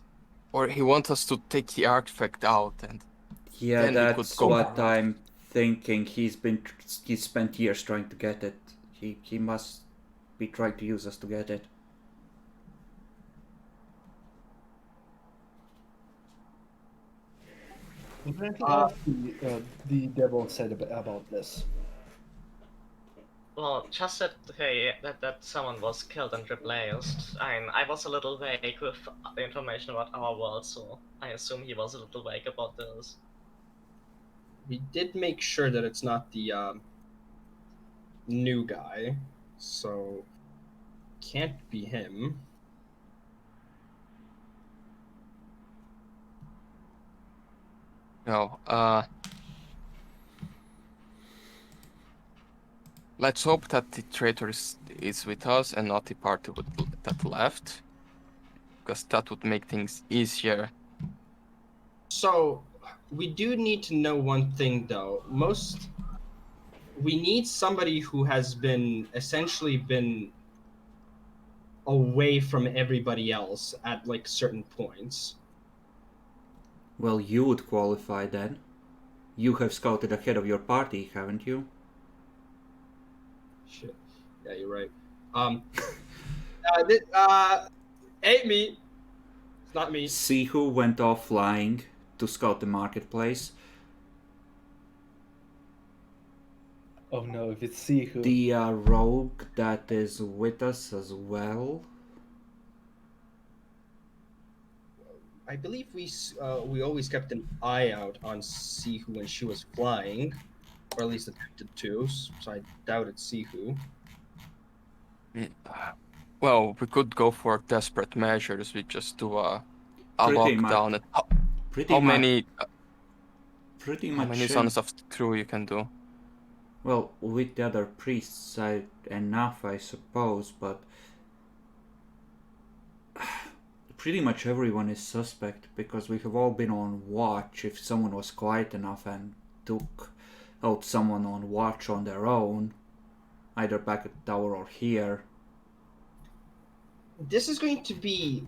or he wants us to take the artifact out, and Yeah, Then we could that's go what back. I'm thinking. He's spent years trying to get it. He must be trying to use us to get it. Was there anything else the devil said about this? Well, just that that someone was killed and replaced. I was a little vague with the information about our world, so I assume he was a little vague about this. We did make sure that it's not the new guy, so can't be him. no. Let's hope that the traitor is with us and not the party that left, because that would make things easier. So we do need to know one thing though. We need somebody who has essentially been away from everybody else at like certain points. Well, you would qualify then. You have scouted ahead of your party, haven't you? Shit. Yeah, you're right. Ain't me. It's not me. Sihu went off flying to scout the marketplace. Oh no, if it's Sihu. The rogue that is with us as well. I believe we always kept an eye out on Sihu when she was flying, or at least attempted to. So I doubt it's Sihu. Well, we could go for desperate measures. We just do a a Pretty much. lockdown. And Pretty how much. many Pretty how much. many zones of crew you can do? Well, with the other priests, enough, I suppose, but pretty much everyone is suspect because we have all been on watch. If someone was quiet enough and took out someone on watch on their own, either back at the tower or here. This is going to be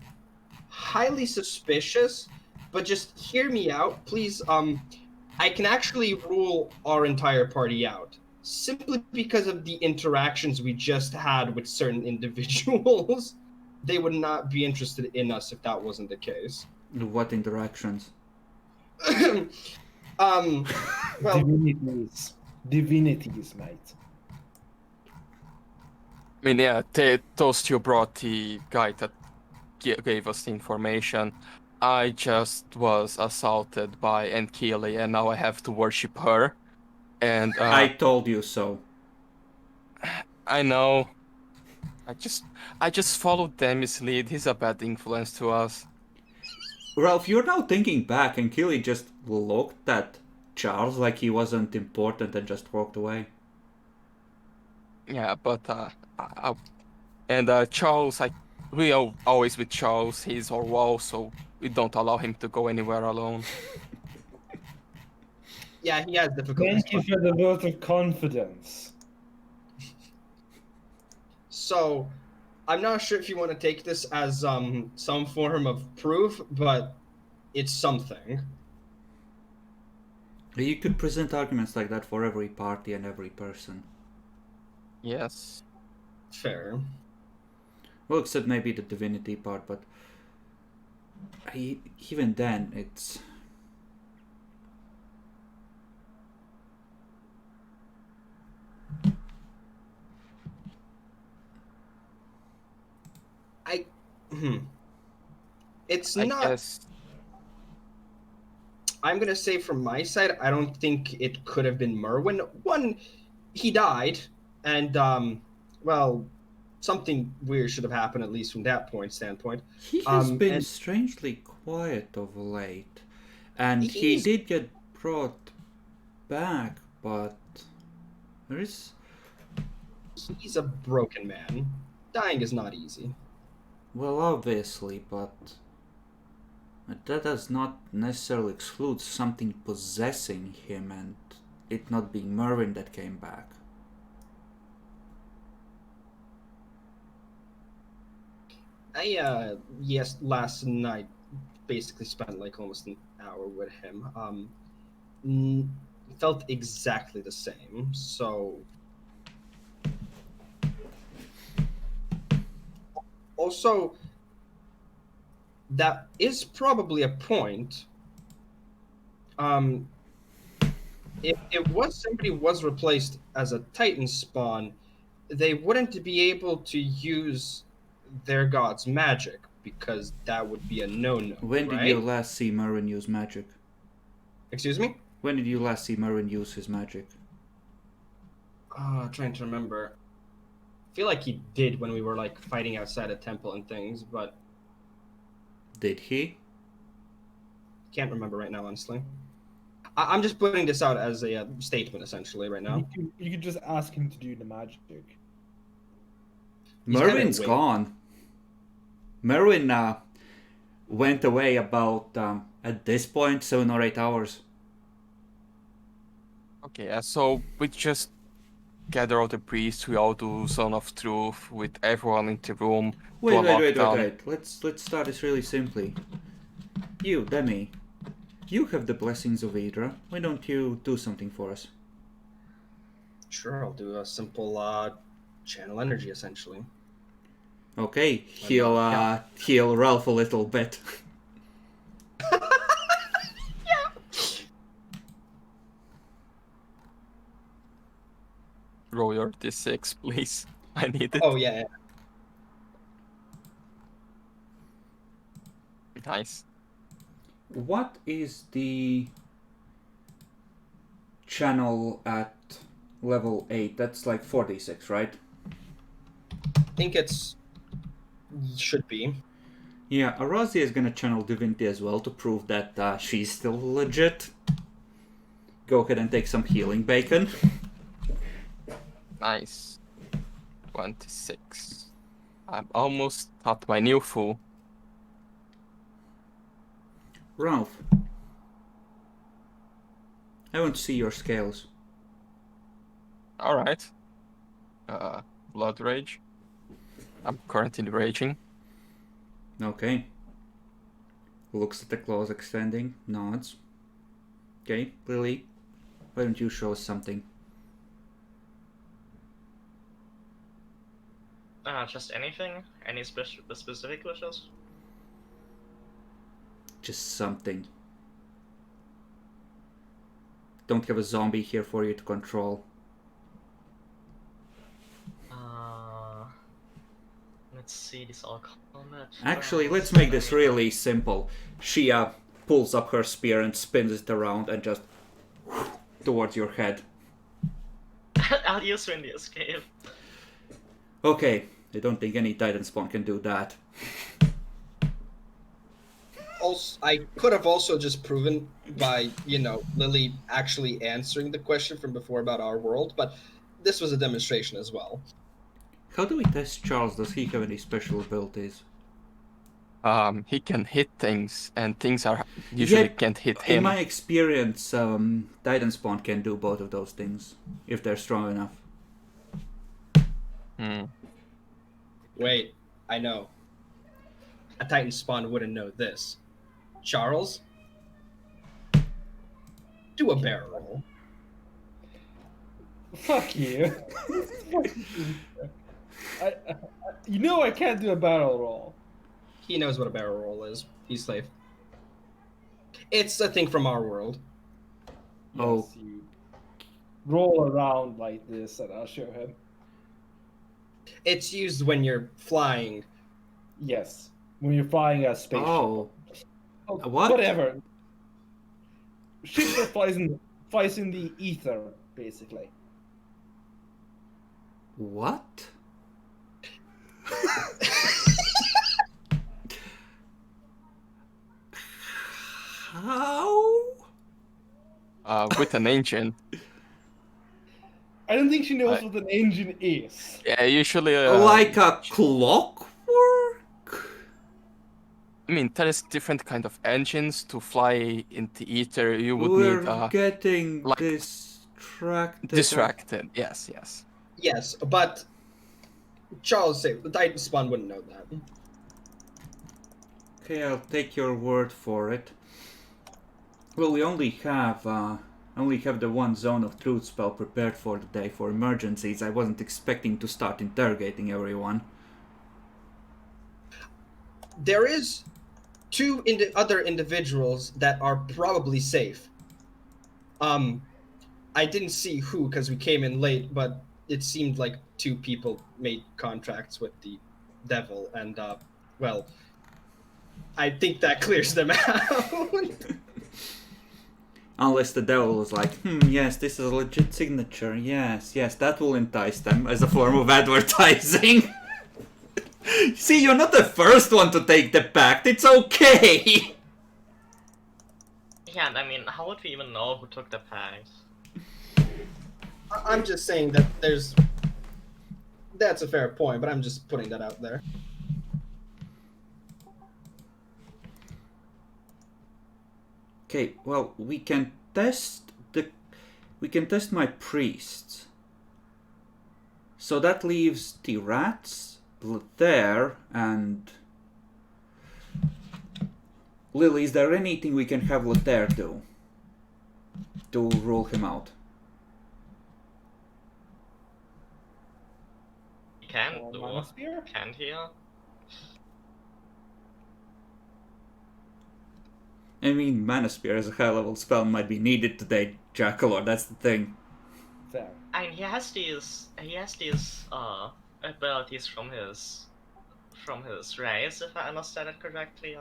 highly suspicious, but just hear me out, please. I can actually rule our entire party out simply because of the interactions we just had with certain individuals. They would not be interested in us if that wasn't the case. What interactions? Well, Divinities, mate. I mean, yeah, those two brought the guy that gave us the information. I just was assaulted by Enkili, and now I have to worship her. And I told you so. I know. I just followed Demi's lead. He's a bad influence to us. Ralph, you're now thinking back, and Killy just looked at Charles like he wasn't important and just walked away. Yeah, but Charles, we are always with Charles. He's our wall, so we don't allow him to go anywhere alone. yeah, he has difficulties. Thank you for the vote of confidence. So, I'm not sure if you want to take this as some form of proof, but it's something. You could present arguments like that for every party and every person. Yes. Fair. Well, except maybe the divinity part, but even then, it's... It's I not. guess. I'm gonna say from my side, I don't think it could have been Merwin. One, he died, and well, something weird should have happened at least from that standpoint. He has been and- strangely quiet of late, and he He's- did get brought back, but there is... He's a broken man. Dying is not easy. Well, obviously, but that does not necessarily exclude something possessing him and it not being Mervyn that came back. Yes, last night basically spent like almost an hour with him. Felt exactly the same. So also that is probably a point. If somebody was replaced as a Titan spawn, they wouldn't be able to use their god's magic because that would be a no-no. When did right? you last see Mervyn use magic? Excuse me? When did you last see Mervyn use his magic? Trying to remember. I feel like he did when we were like fighting outside a temple and things, but Did he? can't remember right now, honestly. I'm just putting this out as a statement, essentially, right now. You could just ask him to do the magic. He's kinda Mervyn's awake. gone. Mervyn went away about, at this point, 7 or 8 hours. Okay, so we just gather all the priests. We all do Zone of Truth with everyone in the room. Wait. do a lockdown. Let's start this really simply. You, Demi, you have the blessings of Idra. Why don't you do something for us? Sure, I'll do a simple channel energy, essentially. Okay, heal Ralph a little bit. Roll your d6, please. I need it. Oh, yeah. Nice. What is the channel at level 8? That's like 46, right? I think should be. Yeah, Arazia is gonna channel Divinity as well to prove that she's still legit. Go ahead and take some healing bacon. Nice. 26. I'm almost at my Needful. Ralph, I want to see your scales. Alright. Blood Rage. I'm currently raging. Okay. Looks at the claws extending, nods. Okay, Lily, why don't you show us something? Just anything? Any specific wishes? Just something. Don't have a zombie here for you to control. Let's see, these all combat. Actually, let's spells. make this really simple. She pulls up her spear and spins it around and just towards your head. I'll use Windy Escape. Okay, I don't think any Titan spawn can do that. Also, I could have also just proven by, Lily actually answering the question from before about our world, but this was a demonstration as well. How do we test Charles? Does he have any special abilities? He can hit things, and things are usually can't hit him. In my experience, Titan spawn can do both of those things if they're strong enough. Wait, I know. A Titan spawn wouldn't know this. Charles, do a barrel roll. Fuck you. I can't do a barrel roll. He knows what a barrel roll is. He's safe. It's a thing from our world. Oh. Yes, you roll around like this, and I'll show him. It's used when you're flying. Yes, when you're flying a spaceship. Oh. Oh, What? Whatever. Ship that flies in the ether, basically. What? How? With an engine. I don't think she knows what an engine is. Yeah, usually. Like a clockwork? I mean, there is different kind of engines to fly in the ether. You would We're need getting like- distracted. Yes. Yes, but Charles said the Titan spawn wouldn't know that. Okay, I'll take your word for it. Well, we only have the one zone of truth spell prepared for the day for emergencies. I wasn't expecting to start interrogating everyone. There is two other individuals that are probably safe. I didn't see who because we came in late, but it seemed like two people made contracts with the devil, and well, I think that clears them out. Unless the devil was like, yes, this is a legit signature. Yes, that will entice them as a form of advertising. See, you're not the first one to take the pact. It's okay. Yeah, and I mean, how would we even know who took the pact? I'm just saying that that's a fair point, but I'm just putting that out there. Okay, well, we can test my priests. So that leaves the rats there, and Lily, is there anything we can have Lothair do to rule him out? He can do. Mana Spear? Can't he? I mean, Mana Spear as a high-level spell might be needed today, Jackalor, that's the thing. Fair. I mean, he has these abilities from his race, if I understand it correctly.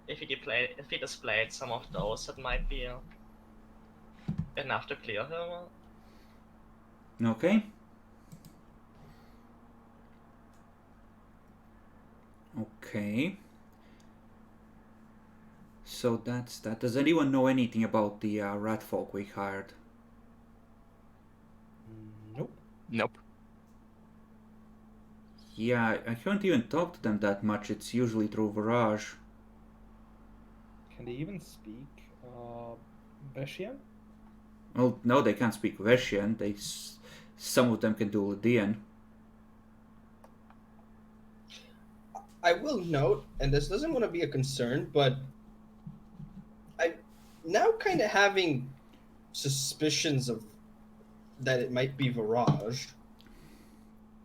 If he displayed some of those, it might be enough to clear him. Okay. Okay. so that's that. Does anyone know anything about the rat folk we hired? Nope. Nope. Yeah, I haven't even talked to them that much. It's usually through Virage. Can they even speak Veshian? Well, no, they can't speak Veshian. Some of them can do Lydian. I will note, and this doesn't want to be a concern, but I'm now kind of having suspicions of that it might be Virage.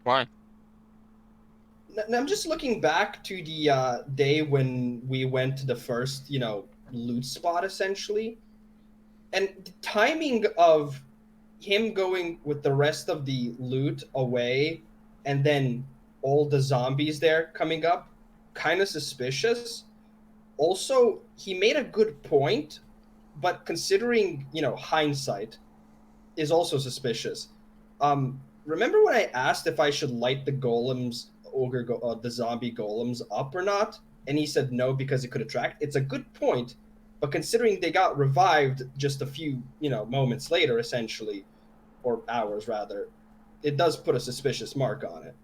Why? Now, I'm just looking back to the day when we went to the first, loot spot, essentially. And the timing of him going with the rest of the loot away and then all the zombies there coming up, kind of suspicious. Also, he made a good point, but considering, hindsight is also suspicious. Remember when I asked if I should light the golems, the zombie golems up or not? And he said no because it could attract. It's a good point, but considering they got revived just a few, moments later, essentially, or hours rather, it does put a suspicious mark on it.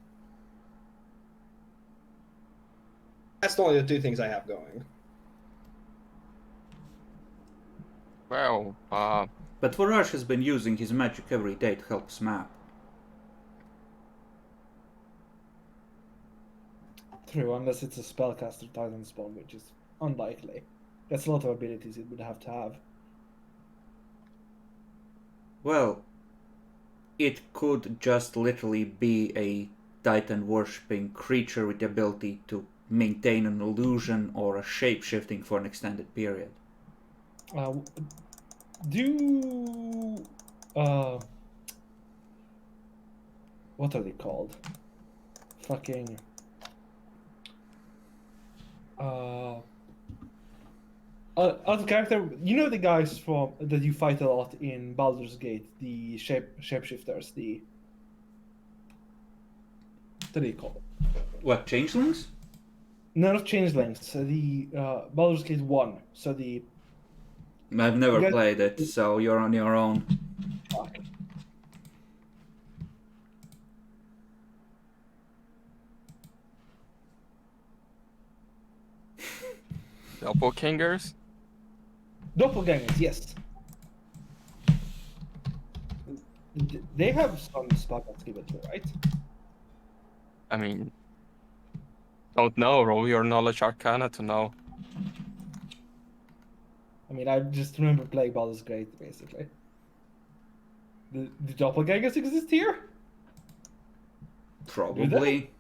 That's only the two things I have going. Well, But Virage has been using his magic every day to help us map. True, unless it's a spellcaster Titan spawn, which is unlikely. That's a lot of abilities it would have to have. Well, it could just literally be a Titan worshipping creature with the ability to maintain an illusion or a shape-shifting for an extended period. What are they called? Fucking other character, the guys from that you fight a lot in Baldur's Gate, the shapeshifters, what do they call? What, changelings? No, not changelings. The Baldur's Gate 1. So the I've never Yeah. played it, so you're on your own. fuck. doppelgangers? Doppelgangers, yes. They have some spellcast given to, right? I mean, don't know. Roll your knowledge arcana to know. I mean, I just remember playing Baldur's Gate, basically. The doppelgangers exist here? Probably.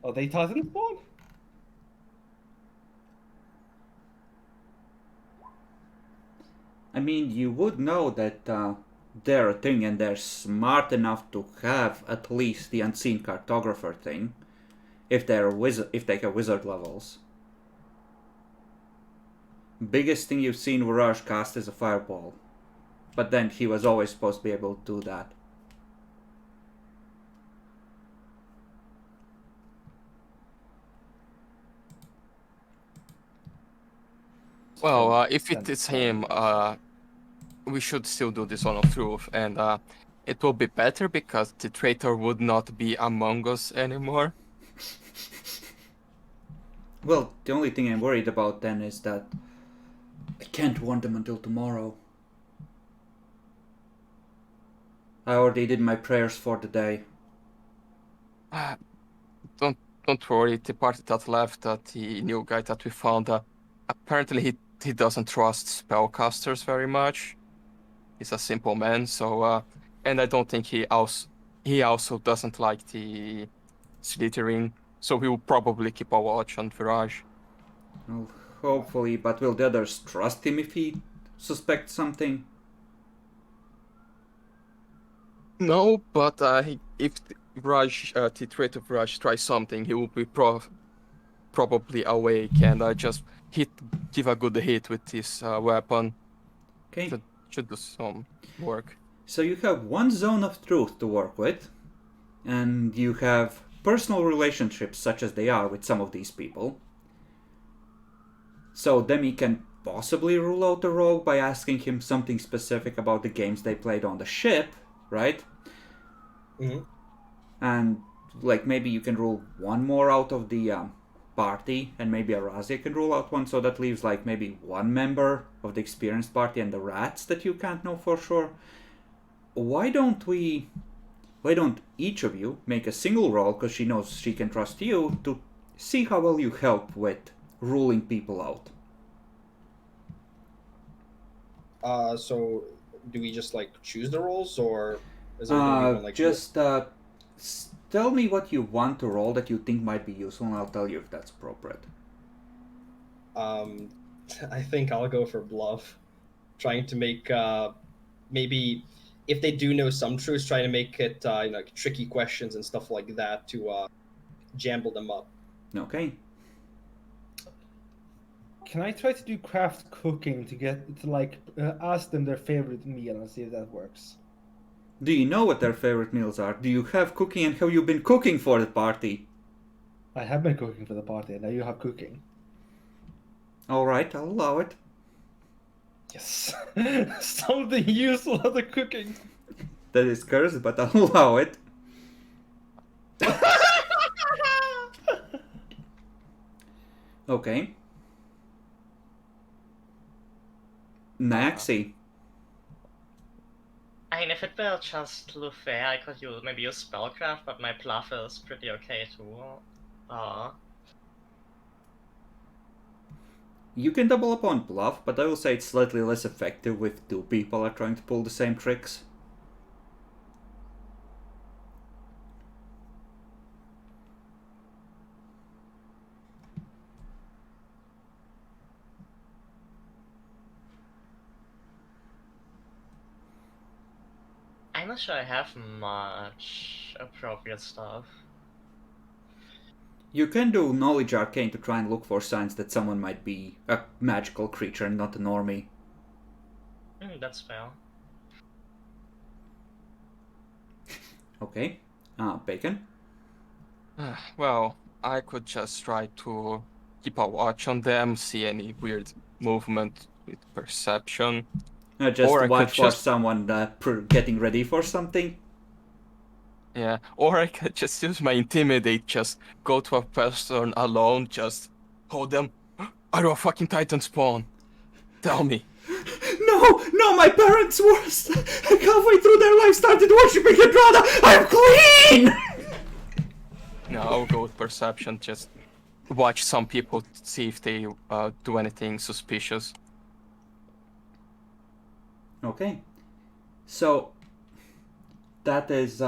Are they Titan spawn? I mean, you would know that they're a thing and they're smart enough to have at least the unseen cartographer thing, if they have wizard levels. Biggest thing you've seen Virage cast is a fireball, but then he was always supposed to be able to do that. Well, if it is him, we should still do this on of truth, and it will be better because the traitor would not be among us anymore. Well, the only thing I'm worried about then is that I can't warn them until tomorrow. I already did my prayers for the day. Don't worry, the party that left, the new guy that we found, apparently he doesn't trust spellcasters very much. He's a simple man, so and I don't think he also doesn't like the Slytherin, so he will probably keep a watch on Virage. Well, hopefully, but will the others trust him if he suspects something? No, but if Virage, the traitor Virage tries something, he will be probably awake and just give a good hit with this weapon. Okay. Should do some work. So you have one zone of truth to work with, and you have personal relationships such as they are with some of these people. So Demi can possibly rule out the rogue by asking him something specific about the games they played on the ship, right? Mm-hmm. And like maybe you can rule one more out of the party, and maybe Arazia can rule out one, so that leaves like maybe one member of the experienced party and the rats that you can't know for sure. Why don't each of you make a single roll, because she knows she can trust you, to see how well you help with ruling people out. So do we just like choose the rolls, or is there gonna be one like Just tell me what you want to roll that you think might be useful, and I'll tell you if that's appropriate. I think I'll go for bluff, trying to make maybe if they do know some truths, trying to make it like tricky questions and stuff like that to jamble them up. Okay. Can I try to do craft cooking to ask them their favorite meal and see if that works? Do you know what their favorite meals are? Do you have cooking, and have you been cooking for the party? I have been cooking for the party, and now you have cooking. Alright, I'll allow it. Yes. Something useful out of cooking. That is cursed, but I'll allow it. Okay. Naxi. I mean, if it were just Lufair, I could maybe use Spellcraft, but my bluff is pretty okay too. You can double up on bluff, but I will say it's slightly less effective if two people are trying to pull the same tricks. I'm not sure I have much appropriate stuff. You can do Knowledge Arcane to try and look for signs that someone might be a magical creature and not a normie. That's fair. Okay. Bacon? Well, I could just try to keep a watch on them, see any weird movement with perception. Just Or I watch could for just- someone getting ready for something. Yeah, or I could just use my intimidate, just go to a person alone, just hold them. Are you a fucking Titan spawn? Tell me. No, my parents were halfway through their life started worshipping Hadrada. I'm clean! No, I'll go with perception, just watch some people, see if they do anything suspicious. Okay. So, that is,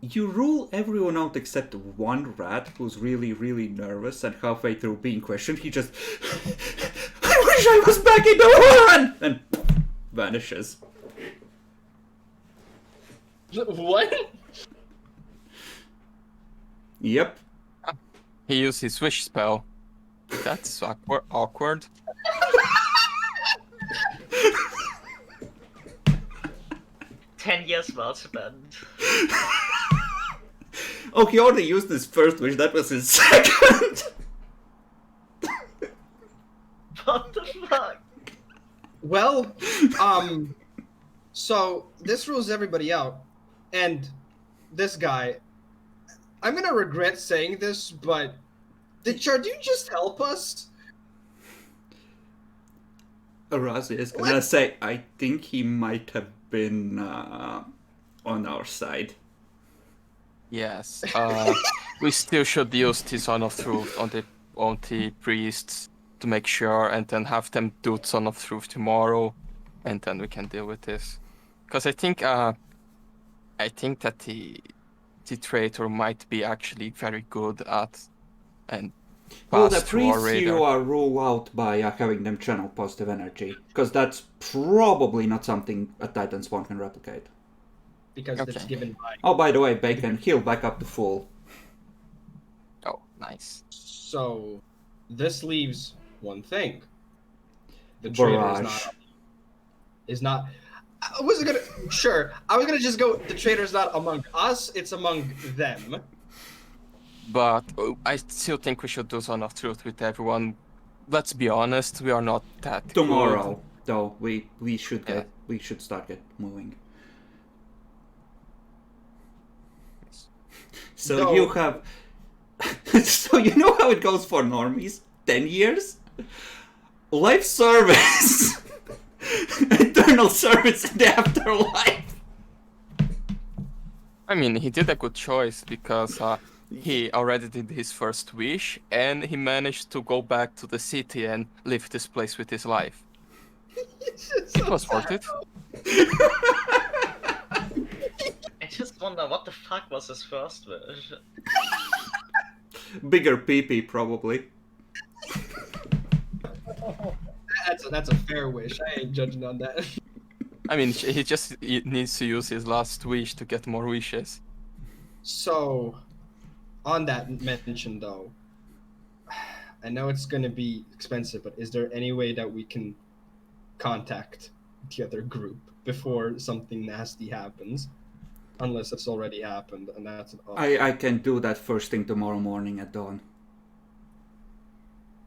you rule everyone out except one rat who's really, really nervous, and halfway through being questioned, he just, I wish I was back in the Warren! And vanishes. What? Yep. He used his wish spell. That's awkward. 10 years well spent. Oh, he already used his first wish, that was his second! What the fuck? Well, so this rules everybody out, and this guy, I'm gonna regret saying this, but did Chardu just help us? Arazi is gonna say, I think he might have been on our side. Yes. We still should use the Son of Truth on the priests to make sure, and then have them do Son of Truth tomorrow, and then we can deal with this. Because I think that the traitor might be actually very good at and Well, pass the through our priests radar. you are rule out by having them channel positive energy, because that's probably not something a Titan spawn can replicate. Because it's Okay. given by. Oh, by the way, Bacon, heal back up to full. Oh, nice. So this leaves one thing. The traitor Barrage. is not. I wasn't gonna. Sure, I was gonna just go. The traitor's not among us. It's among them. But I still think we should do Zone of Truth with everyone. Let's be honest, we are not that Tomorrow, good. though, we should Yeah. start get moving. Yes. So No. you have, so you know how it goes for normies. 10 years, life service, eternal service in the afterlife. I mean, he did a good choice because he already did his first wish and he managed to go back to the city and live this place with his life. It was worth it. I just wonder what the fuck was his first wish. Bigger pee probably. That's a fair wish. I ain't judging on that. I mean, he just needs to use his last wish to get more wishes. So, on that mention though, I know it's going to be expensive, but is there any way that we can contact the other group before something nasty happens? Unless it's already happened, and that's an option. I can do that first thing tomorrow morning at dawn.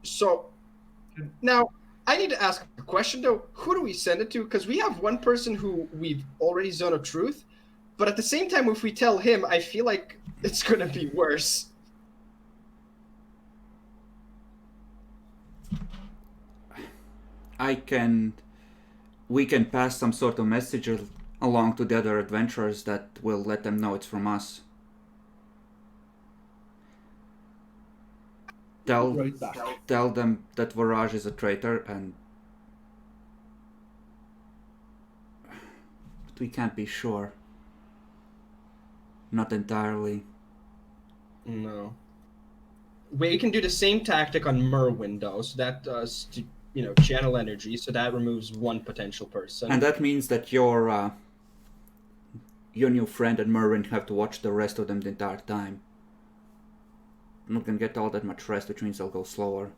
So, now I need to ask a question though. Who do we send it to? Because we have one person who we've already Zone of Truth, but at the same time, if we tell him, I feel like it's going to be worse. We can pass some sort of message along to the other adventurers that will let them know it's from us. Right back. Tell them that Varaj is a traitor and... But we can't be sure. Not entirely. No. We can do the same tactic on Merwin though, so that does channel energy, so that removes one potential person. And that means that your new friend and Merwin have to watch the rest of them the entire time. I'm not gonna get all that much rest, which means I'll go slower.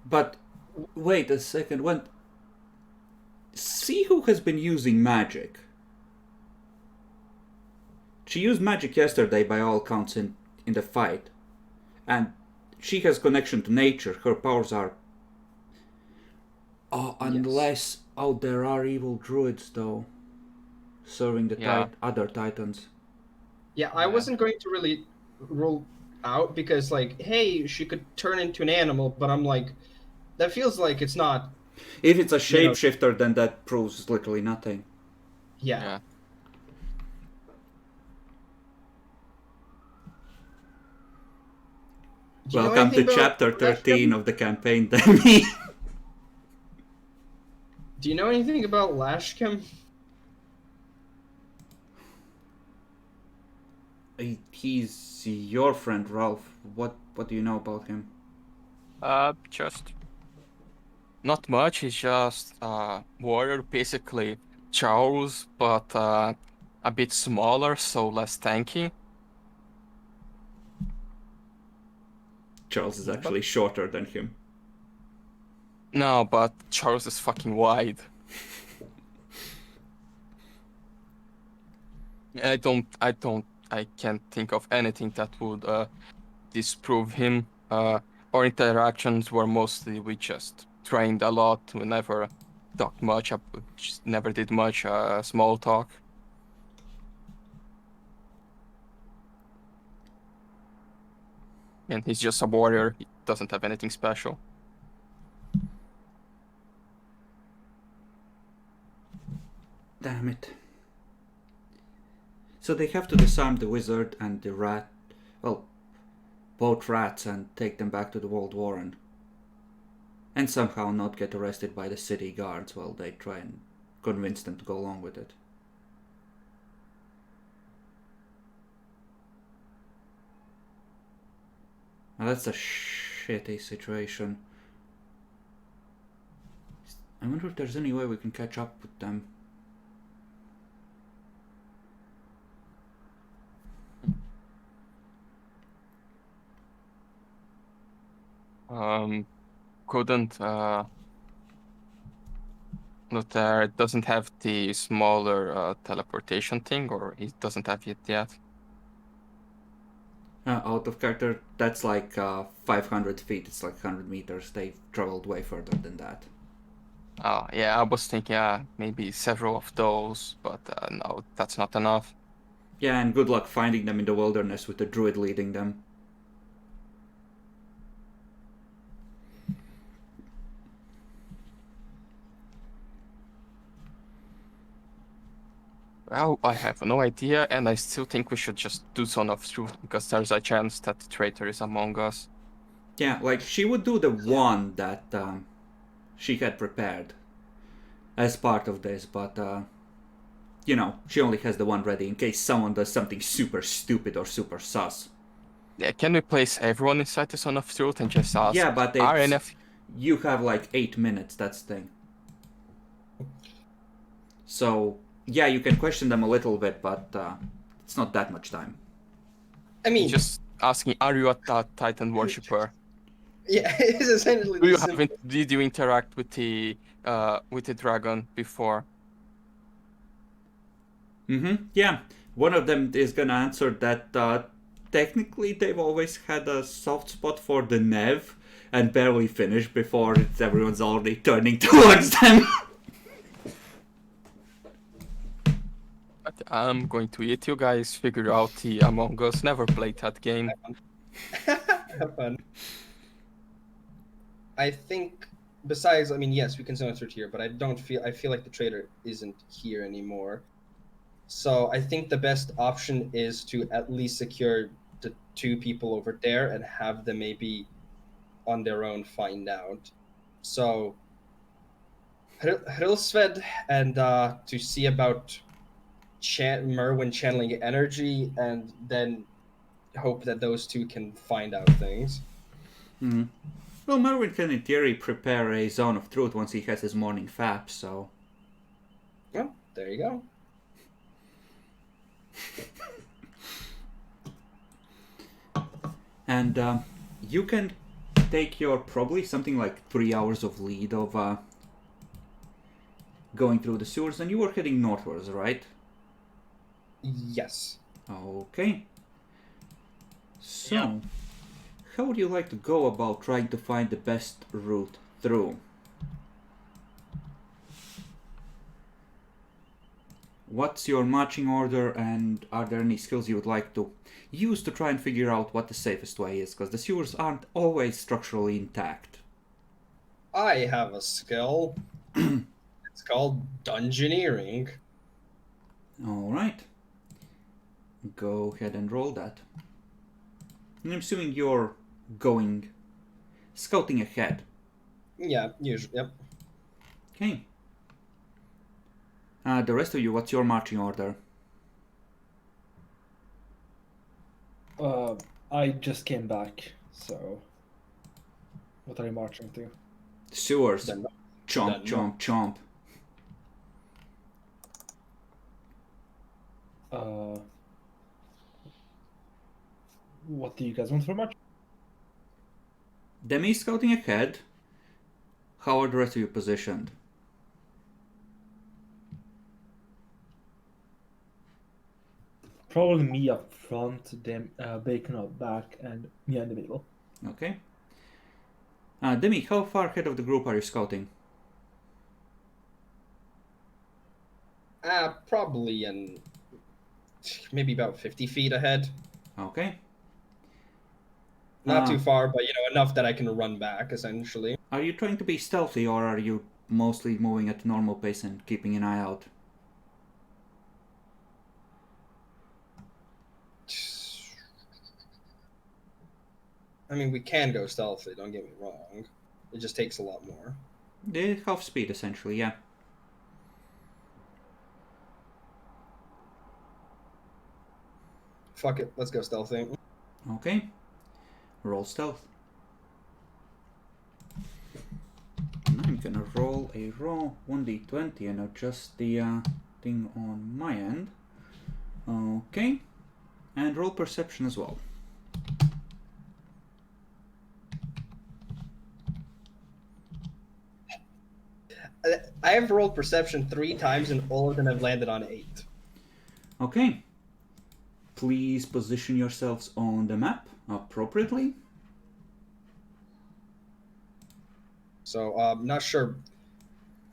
But wait a second, see who has been using magic. She used magic yesterday by all counts in the fight. And she has connection to nature, her powers are... Oh, unless... Yes. Oh, there are evil druids though. Serving the other titans. Yeah, I wasn't going to really rule out because hey, she could turn into an animal, but I'm like, that feels like it's not... If it's a shapeshifter, then that proves literally nothing. Yeah. Welcome to chapter 13 of the campaign, Demi. Do you know anything about Lashkem? He's your friend, Ralph. What do you know about him? Just not much. He's just warrior, basically Charles, but a bit smaller, so less tanky. Charles is actually shorter than him. No, but Charles is fucking wide. I can't think of anything that would disprove him. Our interactions were mostly we just trained a lot. We never talked much. Never did much small talk. And he's just a warrior. He doesn't have anything special. Damn it. So they have to disarm the wizard and the rat. Well, both rats, and take them back to the World Warren. And somehow not get arrested by the city guards while they try and convince them to go along with it. Now that's a shitty situation. I wonder if there's any way we can catch up with them. Couldn't Luther doesn't have the smaller teleportation thing, or he doesn't have it yet. Out of character, that's like 500 feet. It's like 100 meters. They've traveled way further than that. Oh, yeah, I was thinking maybe several of those, but no, that's not enough. Yeah, and good luck finding them in the wilderness with the druid leading them. Well, I have no idea, and I still think we should just do Son of Truth, because there's a chance that the traitor is among us. Yeah, like she would do the one that she had prepared as part of this, but you know, she only has the one ready in case someone does something super stupid or super sus. Yeah, can we place everyone inside the Son of Truth and just ask, Yeah, but are NF... you have like 8 minutes, that's the thing. So, yeah, you can question them a little bit, but it's not that much time. I mean, Just asking, are you a Titan worshipper? yeah, it's essentially Do you the simple. did you interact with the dragon before? Yeah, one of them is gonna answer that technically they've always had a soft spot for the Nev and barely finished before everyone's already turning towards them. But I'm going to eat you guys, figure out the Among Us, never played that game. Have fun. I think, besides, I mean, yes, we can censor it here, but I feel like the traitor isn't here anymore. So I think the best option is to at least secure the 2 people over there and have them maybe on their own find out. So Hrilsved and to see about Merwin channeling energy, and then hope that those 2 can find out things. Well, Merwin can in theory prepare a zone of truth once he has his morning fap, so... Well, there you go. And you can take your probably something like 3 hours of lead of going through the sewers, and you were heading northwards, right? Yes. Okay. So, Yeah. how would you like to go about trying to find the best route through? What's your marching order, and are there any skills you would like to use to try and figure out what the safest way is? Because the sewers aren't always structurally intact. I have a skill. It's called dungeoneering. Alright. Go ahead and roll that. And I'm assuming you're going scouting ahead. Yeah, usually. Yep. Okay. The rest of you, what's your marching order? I just came back, so what are you marching to? Sewers. Then- Chomp, then- chomp, chomp. What do you guys want for march? Demi scouting ahead. How are the rest of you positioned? Probably me up front, them Bacon up back, and me in the middle. Okay. Demi, how far ahead of the group are you scouting? Probably maybe about 50 feet ahead. Okay. Not too far, but enough that I can run back, essentially. Are you trying to be stealthy, or are you mostly moving at normal pace and keeping an eye out? I mean, we can go stealthy, don't get me wrong. It just takes a lot more. Half speed, essentially, yeah. Fuck it, let's go stealthy. Okay. Roll stealth. I'm gonna roll a raw 1d20 and adjust the thing on my end. Okay. And roll perception as well. I have rolled perception 3 times, and all of them have landed on 8. Okay. Please position yourselves on the map appropriately. So not sure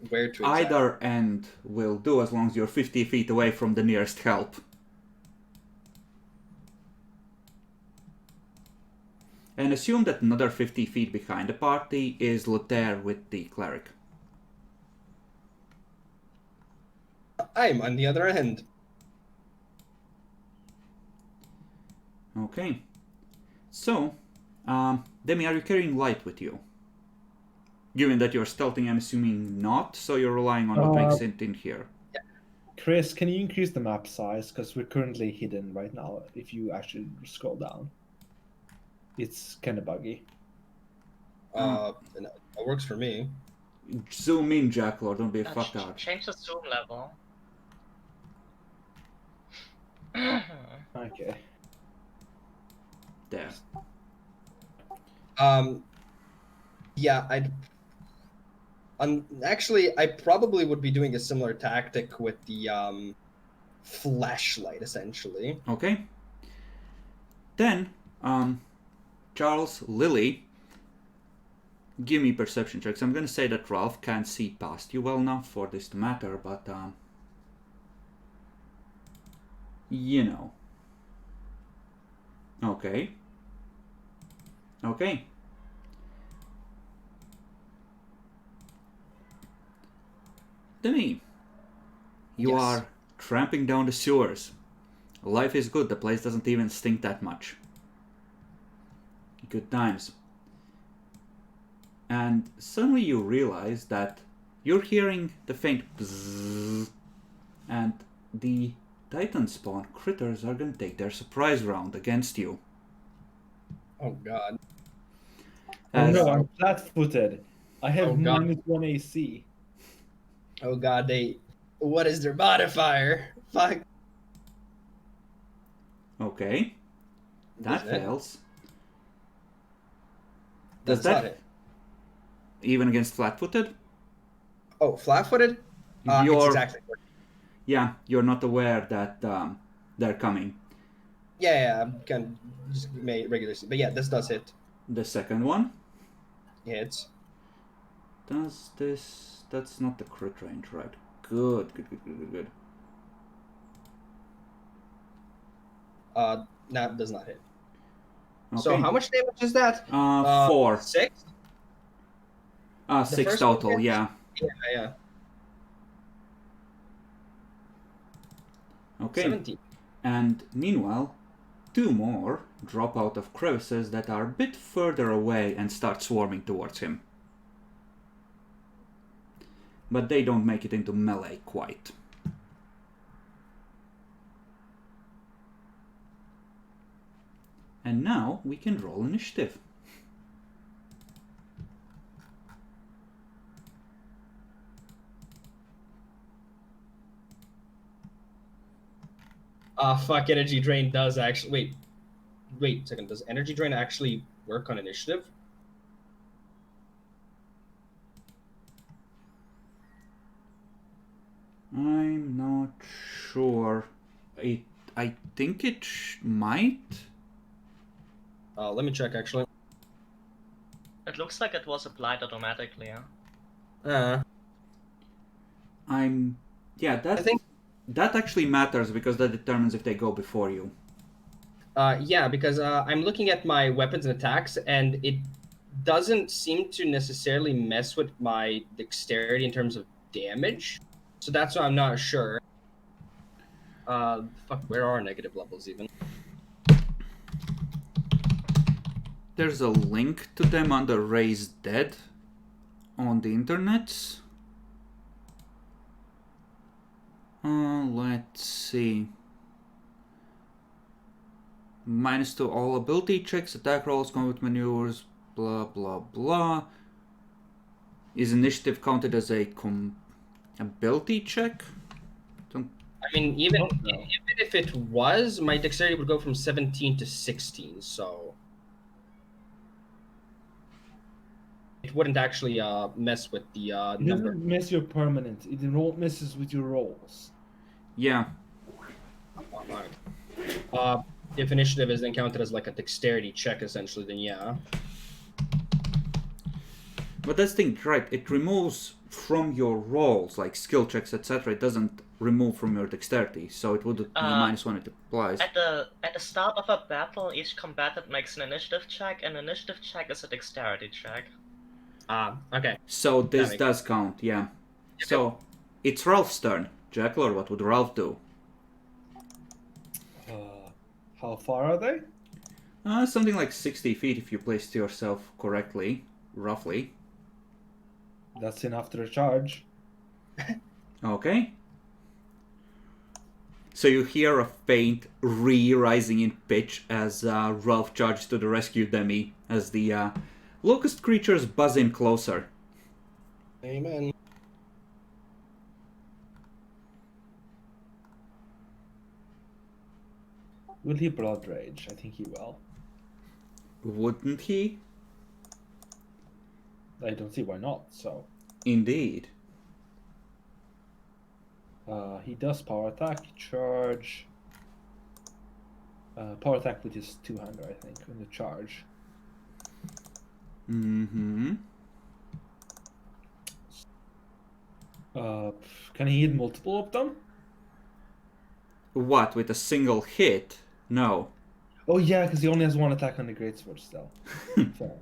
where to. Either end will do as long as you're 50 feet away from the nearest help. And assume that another 50 feet behind the party is Lothair with the cleric. I'm on the other end. Okay. So, Demi, are you carrying light with you? Given that you're stealthing, I'm assuming not, so you're relying on what makes it in here. Chris, can you increase the map size? Because we're currently hidden right now, if you actually scroll down. It's kind of buggy. That works for me. Zoom in, Jacklord, don't be a fucktard. Change the zoom level. Okay. There. Yeah, actually, I probably would be doing a similar tactic with the flashlight, essentially. Okay. Then, Charles, Lily, give me perception checks. I'm gonna say that Ralph can't see past you well enough for this to matter, but, you know. Okay. Okay. Demi, you Yes. are tramping down the sewers. Life is good, the place doesn't even stink that much. Good times. And suddenly you realize that you're hearing the faint bzzz, and the Titan spawn critters are gonna take their surprise round against you. Oh god. As, no, I'm flat-footed. I have Oh, God. -1 AC. Oh god, what is their modifier? Fuck. okay, that Isn't it? fails. That's Does that not it. even against flat-footed? Oh, flat-footed? It's You're- exactly. Yeah, you're not aware that they're coming. Yeah, I'm kind of just made regular. But yeah, this does hit. The second one Hits. does this. That's not the crit range, right? Good. That does not hit. Okay. So how much damage is that? 4. 6? 6 first one total. hits? Yeah. Yeah. Okay. 17. And meanwhile, 2 more drop out of crevices that are a bit further away and start swarming towards him. But they don't make it into melee quite. And now we can roll initiative. Fuck, energy drain does actually. Wait a second. Does energy drain actually work on initiative? I'm not sure. I think it might. Let me check actually. It looks like it was applied automatically. Yeah, I think. that actually matters because that determines if they go before you. Yeah, because I'm looking at my weapons and attacks, and it doesn't seem to necessarily mess with my dexterity in terms of damage. So that's why I'm not sure. Fuck, where are negative levels even? There's a link to them under Raised Dead on the internet. Let's see. -2 all ability checks, attack rolls, combat maneuvers, blah blah blah. Is initiative counted as a ability check? I mean, even if it was, my dexterity would go from 17 to 16. So it wouldn't actually mess with the It number. doesn't mess your permanent. It messes with your rolls. Yeah. Alright. If initiative is then counted as like a dexterity check, essentially, then yeah. But that's the thing, right? It removes from your rolls, like skill checks, etc. It doesn't remove from your dexterity, so it would be -1 it applies. At the start of a battle, each combatant makes an initiative check, and initiative check is a dexterity check. Okay. So this makes does count, yeah. So it's Ralph's turn. Jackler, what would Ralph do? How far are they? Something like 60 feet if you placed yourself correctly, roughly. That's enough to recharge. Okay. So you hear a faint rising in pitch as Ralph charges to the rescue demi as the locust creatures buzz in closer. Amen. Will he blood rage? I think he will. Wouldn't he? I don't see why not. So Indeed. he does power attack, charge. Power attack with his two-hander, I think, in the charge. Mm-hmm. Can he hit multiple of them? What, with a single hit? No. Oh yeah, because he only has one attack on the greatsword still. So,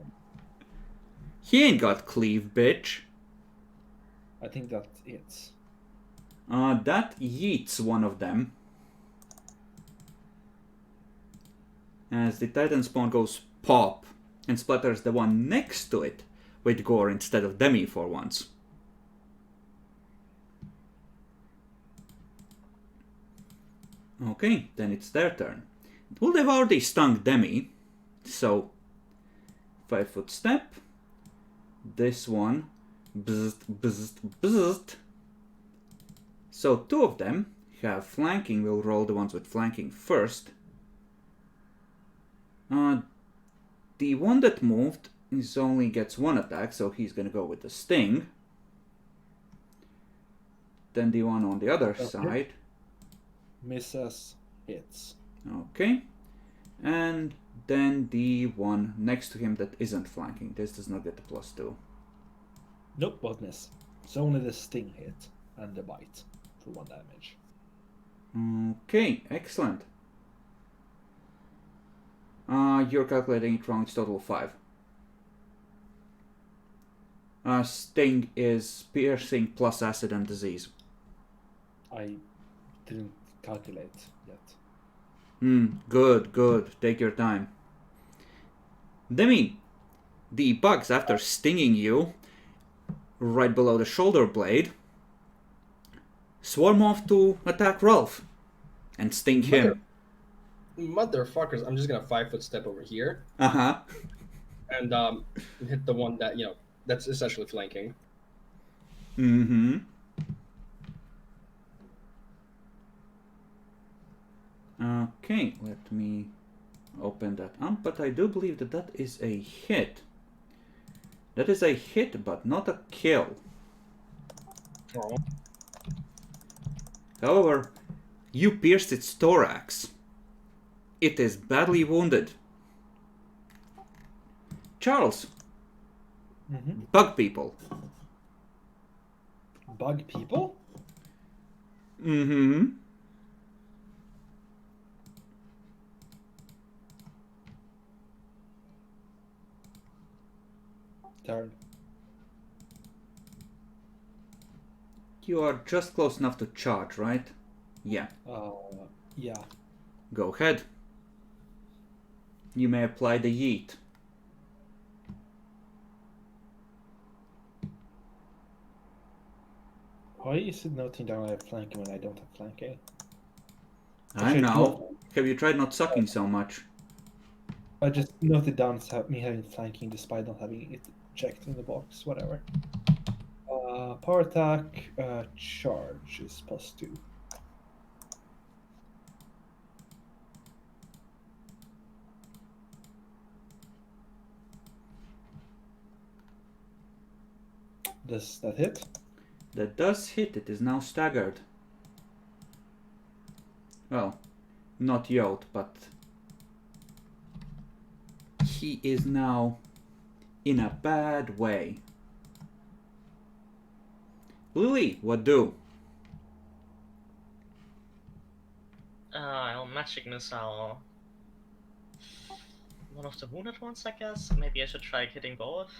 He ain't got cleave, bitch. I think that hits. That yeets one of them. As the Titan spawn goes pop and splatters the one next to it with gore instead of demi for once. Okay, then it's their turn. Well, they've already stung demi, so 5-foot step. This one, bzzzt, bzzzt, bzzzt. So 2 of them have flanking. We'll roll the ones with flanking first. The one that moved only gets 1 attack, so he's gonna go with the sting. Then the one on the other side. Misses, hits. Okay. And then the one next to him that isn't flanking. This does not get a +2. Nope, both miss. It's only the sting hit and the bite for 1 damage. Okay, excellent. You're calculating it wrong, it's total 5. Sting is piercing plus acid and disease. I didn't calculate yet. Good. Take your time. Demi, the bugs, after stinging you right below the shoulder blade, swarm off to attack Ralph and sting him. Motherfuckers! I'm just gonna 5-foot step over here Uh-huh. and hit the one that that's essentially flanking. Mm-hmm. Okay, let me open that up, but I do believe that that is a hit. That is a hit, but not a kill. Oh. However, you pierced its thorax. It is badly wounded. Charles, bug people. Bug people? Mm-hmm. Turn. You are just close enough to charge, right? Yeah. Yeah. Go ahead. You may apply the yeet. Why is it noting down I have flanking when I don't have flanking? I know. Have you tried not sucking so much? I just noted down me having flanking despite not having it checked in the box, whatever. Power attack, charge is +2. Does that hit? That does hit. It is now staggered. Well, not yet, but he is now in a bad way. Lily, what do? I'll magic missile one of the wounded ones, I guess. Maybe I should try hitting both.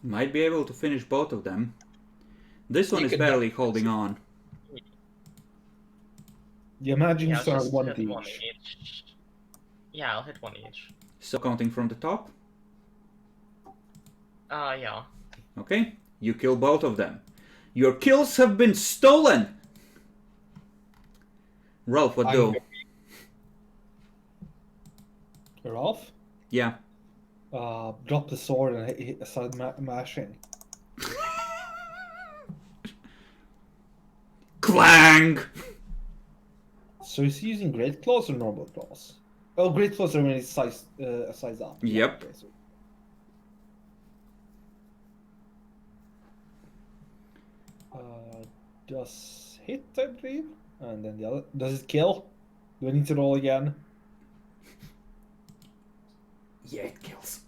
Might be able to finish both of them. This one You is could barely definitely holding on. You imagine Yeah, you I'll start just one hit of one each. each. Yeah, I'll hit one each. So counting from the top. Yeah. Okay, you kill both of them. Your kills have been stolen! Ralph, what do? Ralph? Yeah. Drop the sword and start mashing. Clang! So is he using great claws or normal claws? Oh, great claws are when it's size up. Yep. Okay, so does hit, I believe, and then the other. Does it kill? Do I need to roll again? Yeah, it kills.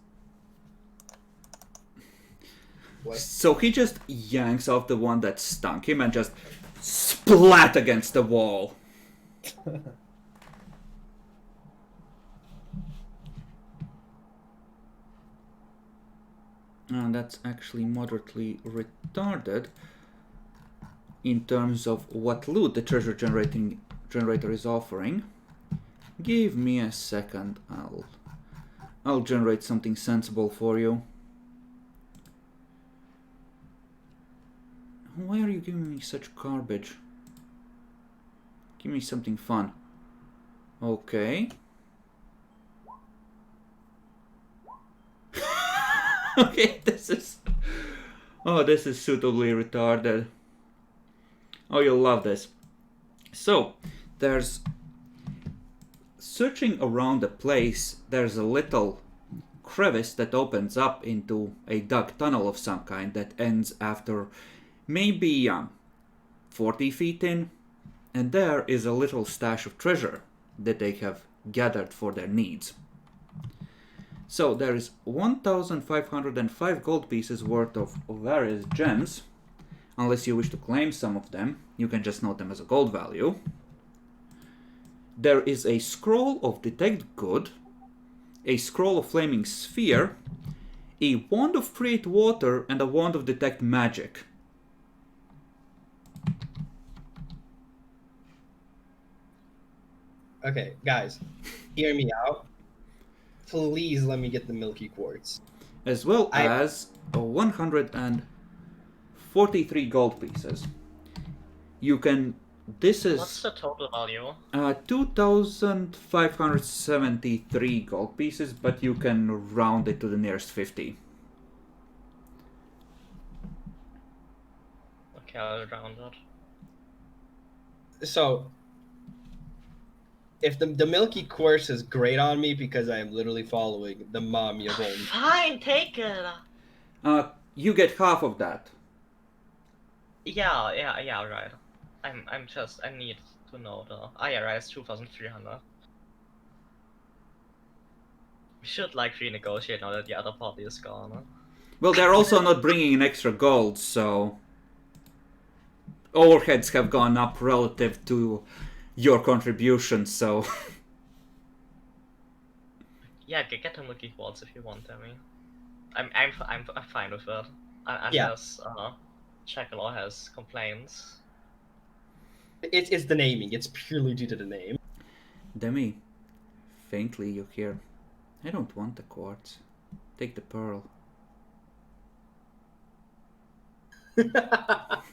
What? So he just yanks off the one that stunk him and just splat against the wall. And that's actually moderately retarded in terms of what loot the treasure generator is offering. Give me a second. I'll generate something sensible for you. Why are you giving me such garbage? Give me something fun. Okay. Okay, this is suitably retarded. Oh, you'll love this. So, there's searching around the place, there's a little crevice that opens up into a dug tunnel of some kind that ends after maybe 40 feet in, and there is a little stash of treasure that they have gathered for their needs. So there is 1,505 gold pieces worth of various gems. Unless you wish to claim some of them, you can just note them as a gold value. There is a scroll of Detect Good, a scroll of Flaming Sphere, a wand of Create Water, and a wand of Detect Magic. Okay, guys, hear me out. Please let me get the Milky Quartz. As well as 143 gold pieces. You can... This is... What's the total value? 2,573 gold pieces, but you can round it to the nearest 50. Okay, I'll round it. So, if the Milky Quartz is great on me because I am literally following the mommy of all. Fine, take it. You get half of that. Yeah, right. I need to know the IRA is 2,300. We should like renegotiate now that the other party is gone. Huh? Well, they're also not bringing in extra gold, so overheads have gone up relative to your contribution, so Yeah, get the Milky Quartz if you want, I mean. I'm fine with it. Unless Chakalaw has complaints. It's the naming. It's purely due to the name. Demi, faintly you hear, I don't want the quartz. Take the pearl. That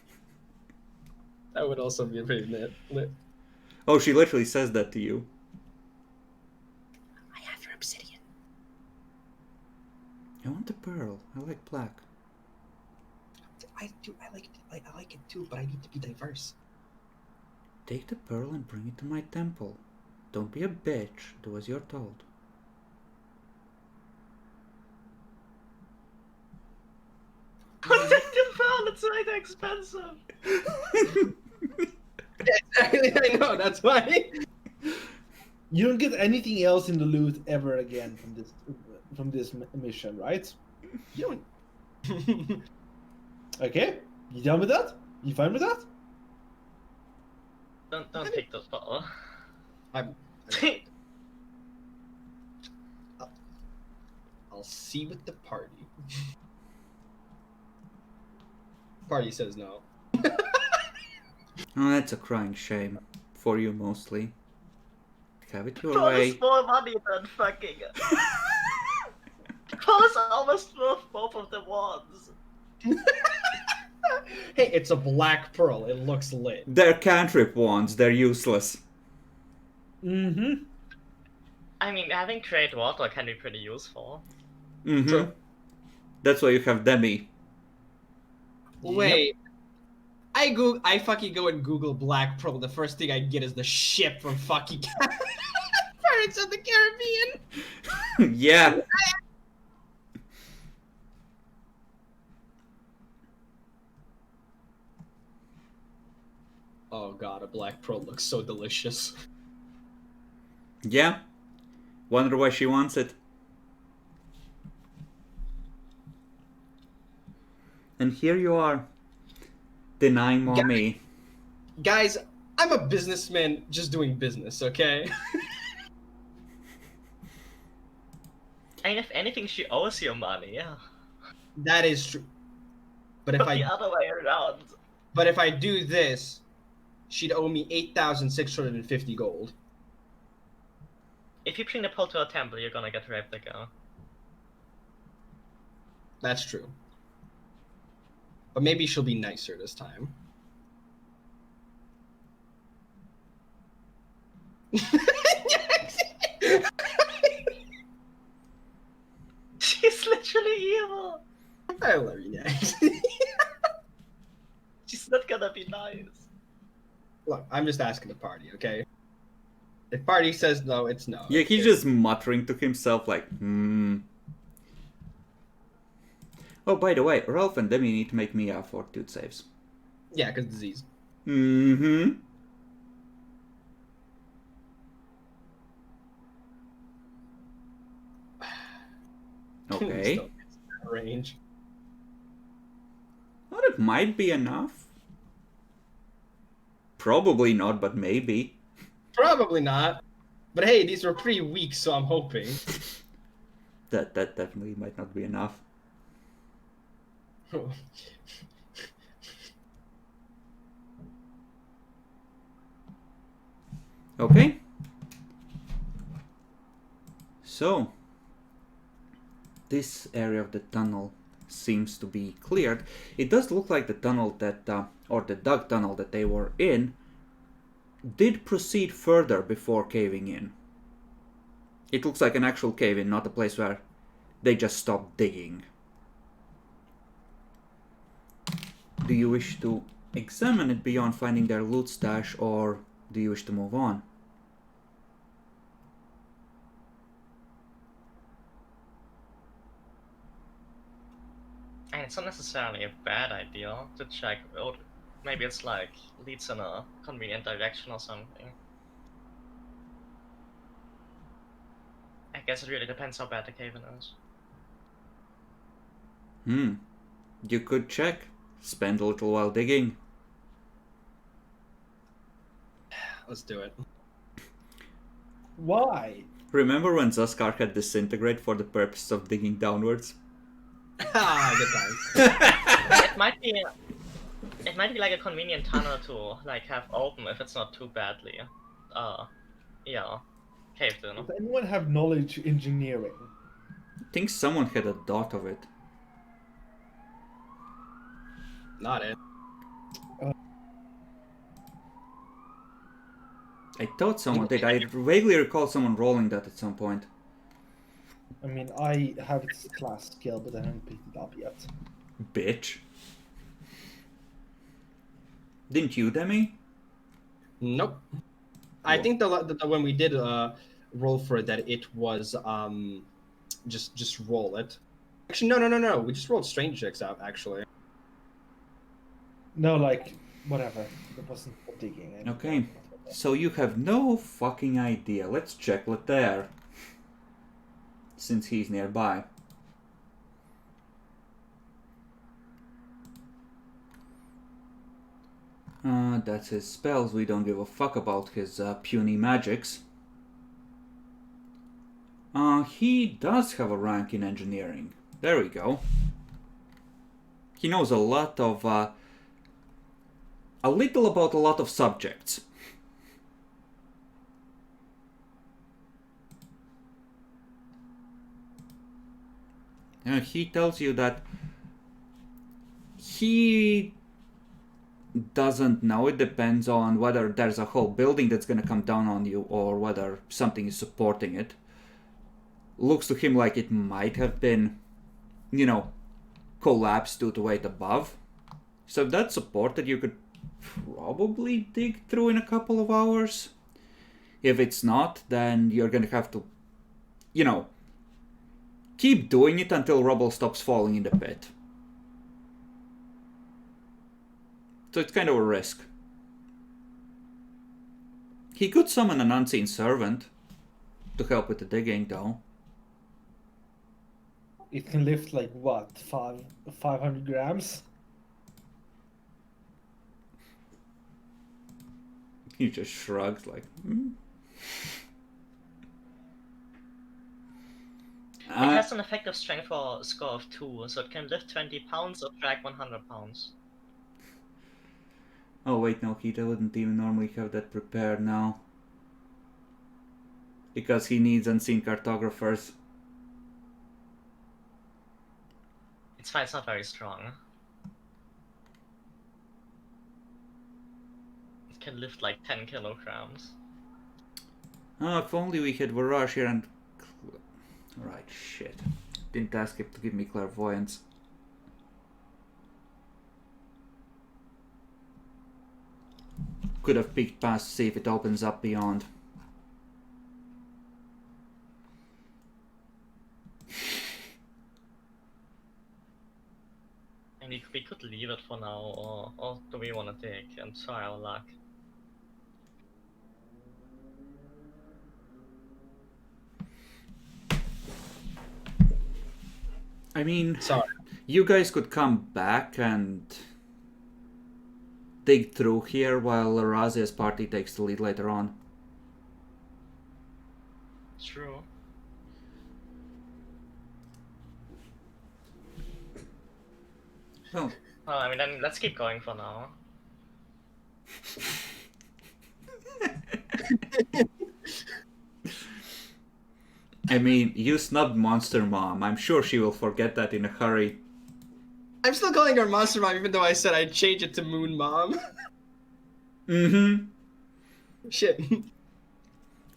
would also be a pretty lit. Oh, she literally says that to you. I have your obsidian. I want the pearl. I like black. I like it too, but I need to be diverse. Take the pearl and bring it to my temple. Don't be a bitch. Do as you're told. It's right expensive. I know, that's why. You don't get anything else in the loot ever again from this mission, right? You don't. Okay, you done with that? You fine with that? Don't take the fall. I'm I'll see with the party. Party says no. Oh, that's a crying shame. For you mostly. Have it your For way. more money than fucking. Paul's almost worth both of the wands. Hey, it's a black pearl. It looks lit. They're cantrip wands, they're useless. Mm-hmm. I mean, having Create Water can be pretty useful. Mm-hmm. True. That's why you have Demi. Wait. I fucking go and Google Black Pearl. The first thing I get is the ship from fucking Pirates of the Caribbean. Yeah. Oh god, a Black Pearl looks so delicious. Yeah. Wonder why she wants it. And here you are. Denying mommy. Guys, I'm a businessman just doing business, okay? I mean, if anything, she owes you money, yeah. That is true. But if But I the other way around. But if I do this, she'd owe me 8,650 gold. If you bring the Pearl to a temple, you're gonna get raped again. That's true. But maybe she'll be nicer this time. She's literally evil. I love you, guys. She's not gonna be nice. Look, I'm just asking the party, okay? If party says no, it's no. Yeah, he's just muttering to himself like, Oh, by the way, Ralph and Demi need to make me fortitude saves. Yeah, because disease. Mm-hmm. Okay. Still gets that range. Well, that might be enough. Probably not, but maybe. Probably not. But hey, these were pretty weak, so I'm hoping. That definitely might not be enough. Okay. So, this area of the tunnel seems to be cleared. It does look like the tunnel that, or the dug tunnel that they were in, did proceed further before caving in. It looks like an actual cave-in, not a place where they just stopped digging. Do you wish to examine it beyond finding their loot stash, or do you wish to move on? And it's not necessarily a bad idea to check out. Maybe it's like leads in a convenient direction or something. I guess it really depends how bad the cave-in is. You could check. Spend a little while digging. Let's do it. Why? Remember when Zaskar had disintegrate for the purpose of digging downwards? Good times. It might be like a convenient tunnel to like have open if it's not too badly. Yeah, caved in. Does anyone have knowledge engineering? I think someone had a thought of it. Not it. I thought someone did. I vaguely recall someone rolling that at some point. I mean, I have its class skill, but I haven't picked it up yet. Bitch. Didn't you, Demi? Nope. I think the when we did roll for it, that it was just roll it. Actually, no. We just rolled strange checks out. Actually, No, like whatever. It wasn't digging. I mean, Okay. So you have no fucking idea. Let's check Letaire. Since he's nearby. That's his spells. We don't give a fuck about his puny magics. He does have a rank in engineering. There we go. He knows a lot of... a little about a lot of subjects. He tells you that he doesn't know. It depends on whether there's a whole building that's going to come down on you or whether something is supporting it. Looks to him like it might have been, you know, collapsed due to weight above. So if that's supported, you could probably dig through in a couple of hours. If it's not, then you're going to have to, you know, keep doing it until rubble stops falling in the pit. So it's kind of a risk. He could summon an unseen servant to help with the digging, though. It can lift like what, 500 grams? He just shrugs like, It has an effective strength for a score of 2, so it can lift 20 pounds or drag 100 pounds. Oh wait, no, he wouldn't even normally have that prepared now. Because he needs unseen cartographers. It's fine, it's not very strong. It can lift like 10 kilograms. Oh, if only we had Virage here and... Right, shit. Didn't ask him to give me clairvoyance. Could have peeked past to see if it opens up beyond. And we could leave it for now, or do we want to dig and try our luck? I mean, Sorry. you guys could come back and dig through here while Razia's party takes the lead later on. True. Well, Well, I mean, then let's keep going for now. I mean, you snubbed Monster Mom. I'm sure she will forget that in a hurry. I'm still calling her Monster Mom, even though I said I'd change it to Moon Mom. Mm-hmm. Shit.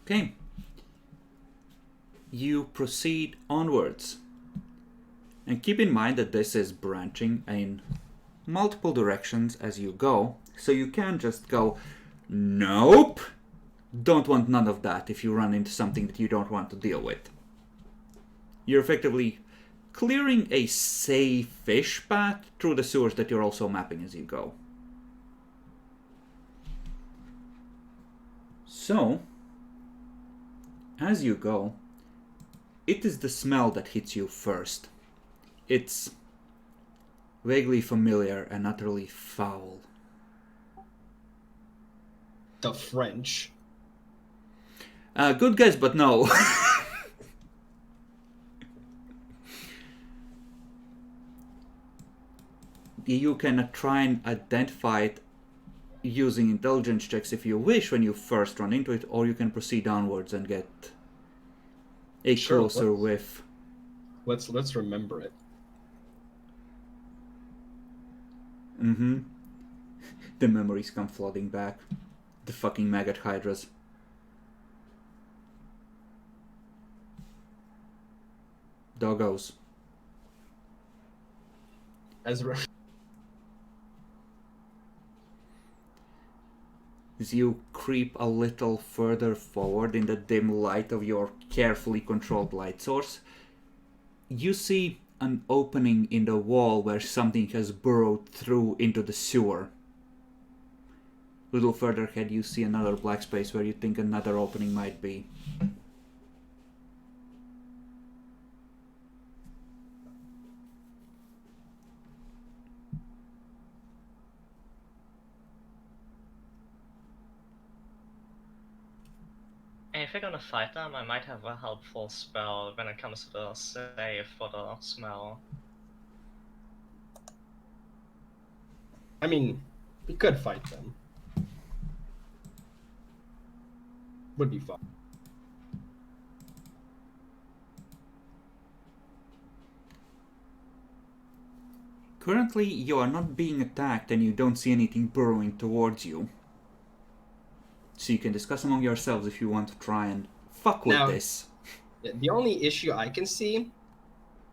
Okay. You proceed onwards. And keep in mind that this is branching in multiple directions as you go. So you can't just go, nope. Don't want none of that if you run into something that you don't want to deal with. You're effectively clearing a safe-ish path through the sewers that you're also mapping as you go. So, as you go, it is the smell that hits you first. It's vaguely familiar and utterly foul. The French. Good guess, but no. You can try and identify it using intelligence checks if you wish when you first run into it, or you can proceed downwards and get a Sure, closer whiff. Let's remember it. Mm-hmm. The memories come flooding back. The fucking maggot hydras. Doggos. Ezra. As you creep a little further forward in the dim light of your carefully controlled light source, you see an opening in the wall where something has burrowed through into the sewer. A little further ahead you see another black space where you think another opening might be. And if you're gonna fight them, I might have a helpful spell when it comes to the save for the smell. I mean, we could fight them. Would be fun. Currently, you are not being attacked and you don't see anything burrowing towards you. So you can discuss among yourselves if you want to try and fuck with Now- this. The only issue I can see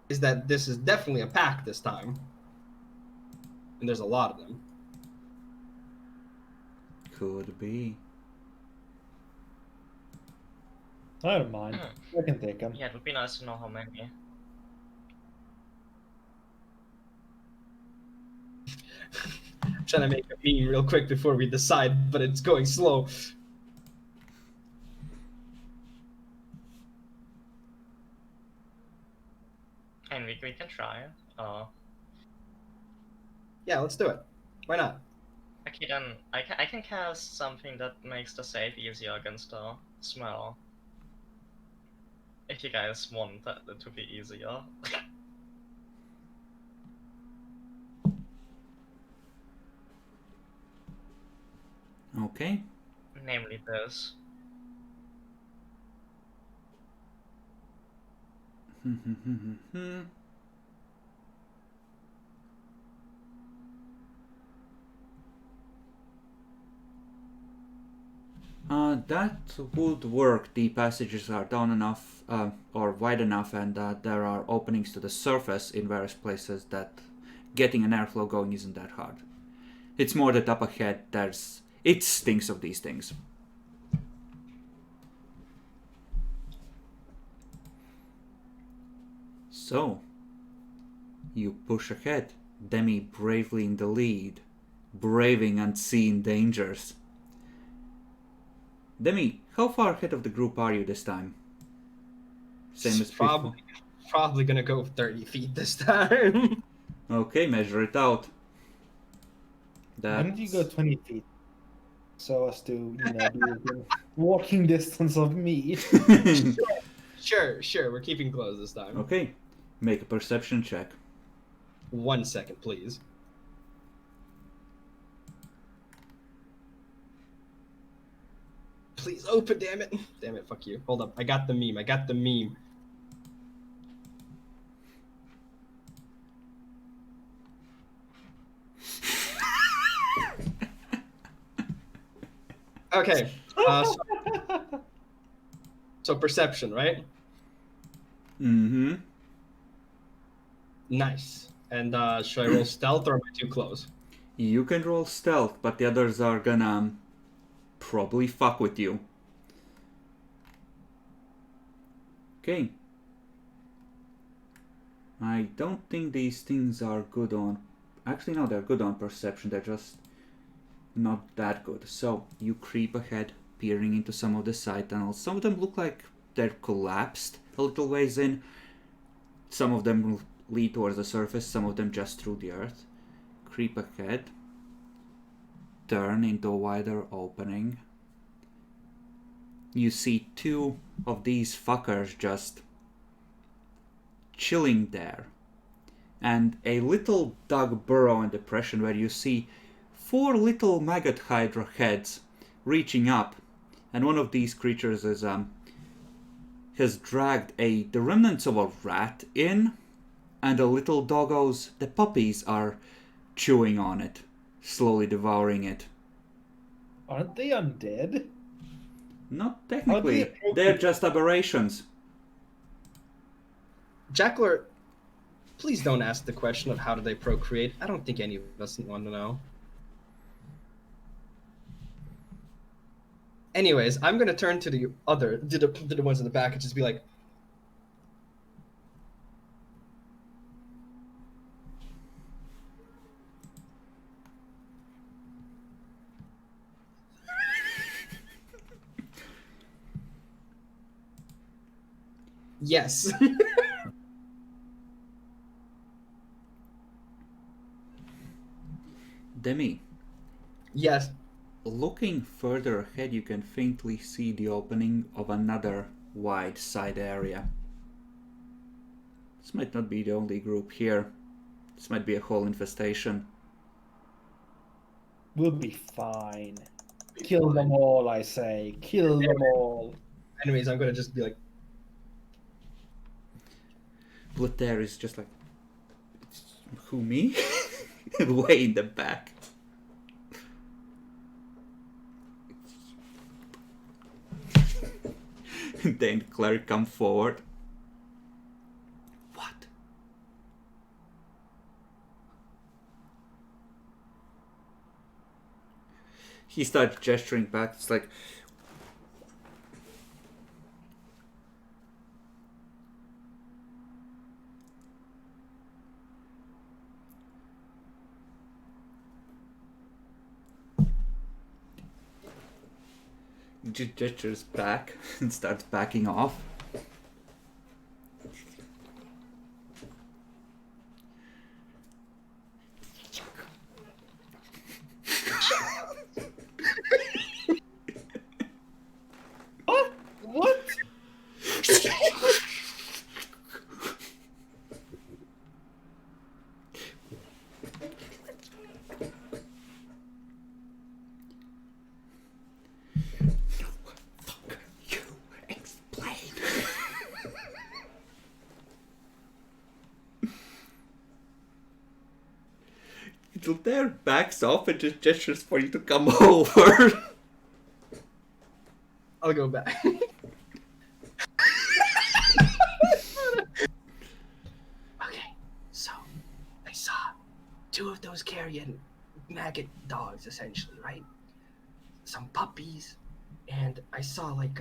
is that this is definitely a pack this time. And there's a lot of them. Could be. I don't mind. I can take him. Yeah, it would be nice to know how many. I'm trying to make a meme real quick before we decide, but it's going slow. And we can try. Yeah, let's do it. Why not? Okay, then I can cast something that makes the save easier against the smell. If you guys want that to be easier. Okay. Namely this. That would work. The passages are down enough, or wide enough, and there are openings to the surface in various places that getting an airflow going isn't that hard. It's more that up ahead it stinks of these things. So, you push ahead, Demi bravely in the lead, braving unseen dangers. Demi, how far ahead of the group are you this time? Same as before? Probably gonna go 30 feet this time. Okay, measure it out. Why don't you go 20 feet? So as to, be within walking distance of me. Sure, we're keeping close this time. Okay, make a perception check. 1 second, please. Please open, damn it. Damn it, fuck you. Hold up, I got the meme. Okay, so perception, right? Mm-hmm. Nice. And should I roll stealth or am I too close? You can roll stealth, but the others are gonna probably fuck with you. Okay. I don't think these things are good on... Actually, no, they're good on perception. They're just not that good. So, you creep ahead, peering into some of the side tunnels. Some of them look like they're collapsed a little ways in. Some of them lead towards the surface, some of them just through the earth. Creep ahead. Turn into a wider opening. You see two of these fuckers just chilling there. And a little dug burrow and depression where you see 4 little maggot hydra heads reaching up. And one of these creatures is has dragged the remnants of a rat in, and the little doggos, the puppies, are chewing on it, slowly devouring it. Aren't they undead? Not technically, How do they they're just aberrations. Jackler, please don't ask the question of how do they procreate. I don't think any of us want to know. Anyways, I'm gonna turn to the ones in the back and just be like, Yes. Demi, Yes. looking further ahead, you can faintly see the opening of another wide side area. This might not be the only group here. This might be a whole infestation. We'll be fine. Kill them all, I say. Kill them all. Anyways, I'm gonna just be like, Blatter is just like, who, me? Way in the back. Then Claire come forward. What? He starts gesturing back. It's like, gestures back and starts backing off. What? You explain. There backs off and just gestures for you to come over. I'll go back. Okay, so I saw 2 of those carrion maggot dogs, essentially, right? Some puppies, and I saw like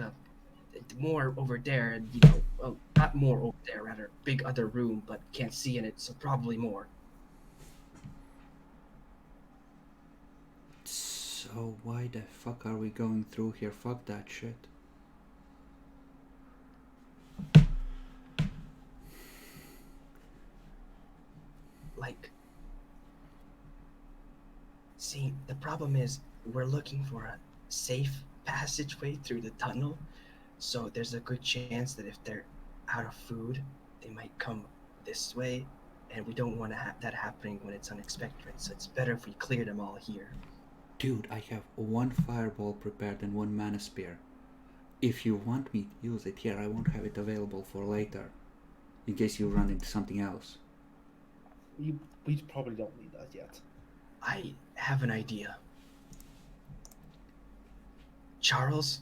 more over there, and well, not more over there, rather big other room, but can't see in it, so probably more. So why the fuck are we going through here? Fuck that shit. Like, see, the problem is we're looking for a safe passageway through the tunnel, so there's a good chance that if they're out of food, they might come this way, and we don't want to have that happening when it's unexpected, so it's better if we clear them all here. Dude, I have 1 fireball prepared and 1 mana spear. If you want me to use it here, I won't have it available for later. In case you run into something else. We probably don't need that yet. I have an idea. Charles,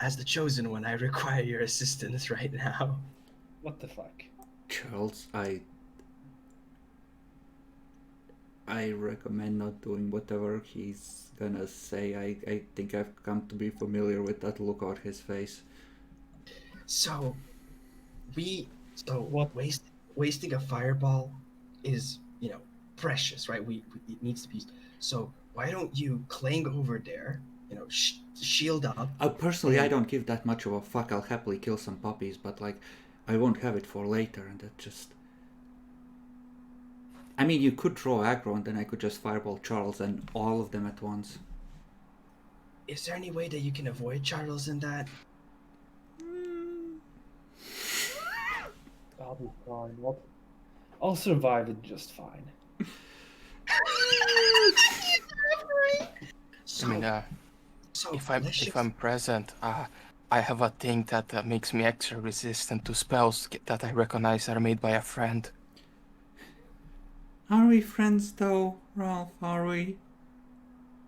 as the chosen one, I require your assistance right now. What the fuck? Charles, I recommend not doing whatever he's gonna say. I think I've come to be familiar with that look on his face. So, What? Wasting a fireball is, precious, right? It needs to be. So why don't you clang over there, shield up? Personally, I don't give that much of a fuck. I'll happily kill some puppies, but like, I won't have it for later, and that just... I mean, you could draw aggro, and then I could just fireball Charles and all of them at once. Is there any way that you can avoid Charles in that? I'll be fine. What? I'll survive it just fine. So, I mean, so if I'm present, I have a thing that makes me extra resistant to spells that I recognize are made by a friend. Are we friends though, Ralph? Are we?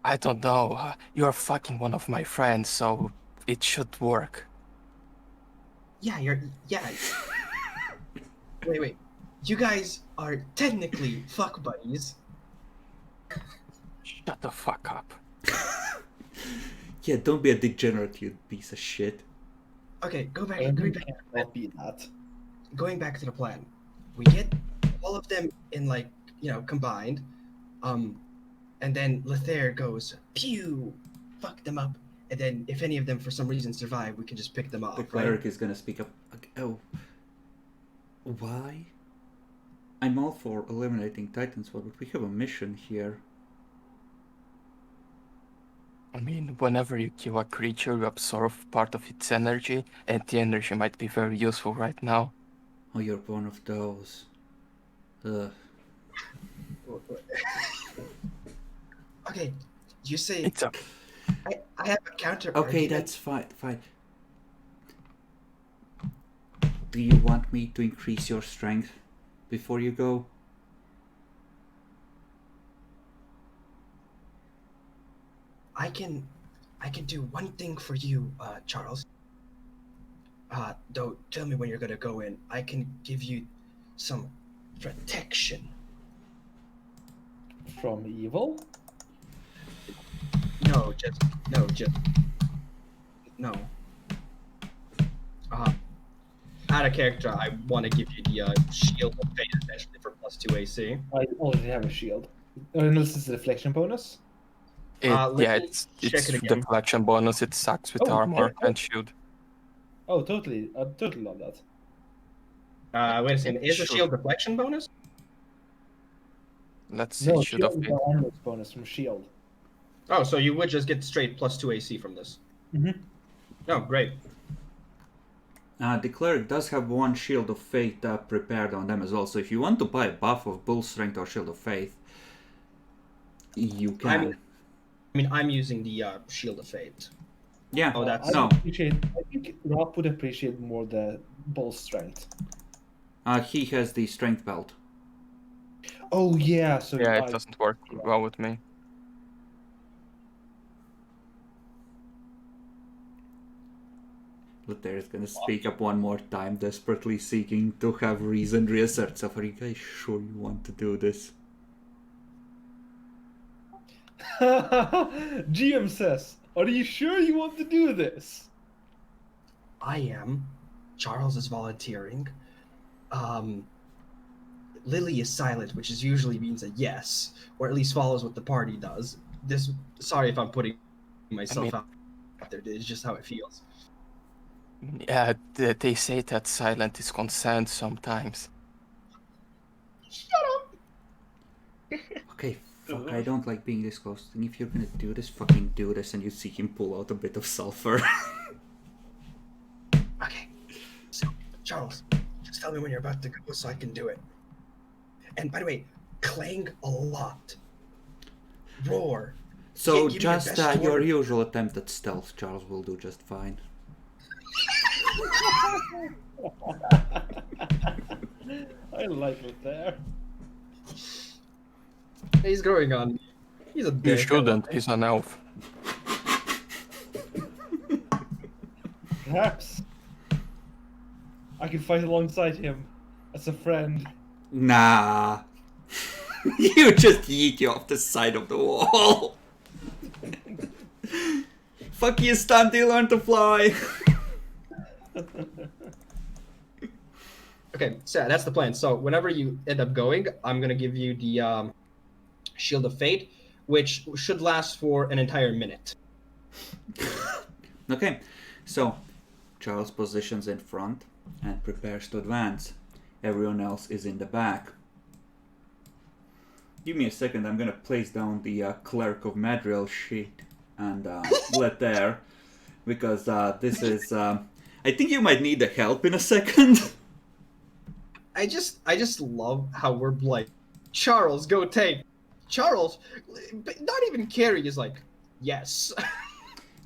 I don't know. You're fucking one of my friends, so it should work. Yeah, yeah. Wait. You guys are technically fuck buddies. Shut the fuck up. Yeah, don't be a degenerate, you piece of shit. Okay, going back Be that. going back to the plan. We get all of them in combined, and then Lethair goes pew, fuck them up, and then if any of them for some reason survive, we can just pick them up. The Right? cleric is gonna speak up. Oh, why? I'm all for eliminating Titans, but we have a mission here. I mean, whenever you kill a creature, you absorb part of its energy, and the energy might be very useful right now. Oh, you're one of those. Ugh. Okay, you say It's a I have a counter. Okay, argument. that's fine. Do you want me to increase your strength before you go? I can do one thing for you, Charles. Though, tell me when you're gonna go in. I can give you some protection. From evil? No. Out of character, I want to give you the shield of fate essentially for +2 AC. I already have a shield. Unless it's a deflection bonus. Let me it's check it again. deflection bonus. It sucks with Oh, armor yeah. and shield. Oh, totally. I totally love that. Wait a second. Is a Sure. shield deflection bonus? Let's see. No, Should have shield is been. an armor bonus from shield. Oh, so you would just get straight +2 AC from this. Mm-hmm. Oh, great. The cleric does have one shield of faith prepared on them as well, so if you want to buy a buff of bull strength or shield of faith, you can. I mean, I'm using the shield of fate. Yeah. Oh, that's no. I think Rob would appreciate more the bull strength. He has the strength belt. Oh yeah, so Yeah, it doesn't work well with me. Luther is gonna speak up one more time, desperately seeking to have reason reassert. So, are you guys sure you want to do this? GM says, "Are you sure you want to do this?" I am. Charles is volunteering. Lily is silent, which is usually means a yes, or at least follows what the party does. Sorry if I'm putting myself out there. It's just how it feels. Yeah, they say that silent is consent sometimes. Okay, fuck, I don't like being this close. And if you're gonna do this, fucking do this, and you see him pull out a bit of sulfur. Okay. So, Charles, just tell me when you're about to go so I can do it. And by the way, clang a lot. Roar. So, Give me your just best your work. usual attempt at stealth, Charles will do just fine. I like it there. He's growing on me. He's a You dick. shouldn't. He's an elf. Perhaps I can fight alongside him as a friend. Nah. You just yeet you off the side of the wall. Fuck you, stunt, you learn to fly. Okay, so that's the plan. So whenever you end up going, I'm gonna give you the Shield of Fate, which should last for an entire minute. Okay, so Charles positions in front and prepares to advance. Everyone else is in the back. Give me a second, I'm gonna place down the Cleric of Madriel sheet and let there, because this is. I think you might need the help in a second. I just love how we're like, Charles, go take. Charles, but not even Carrie is like, yes.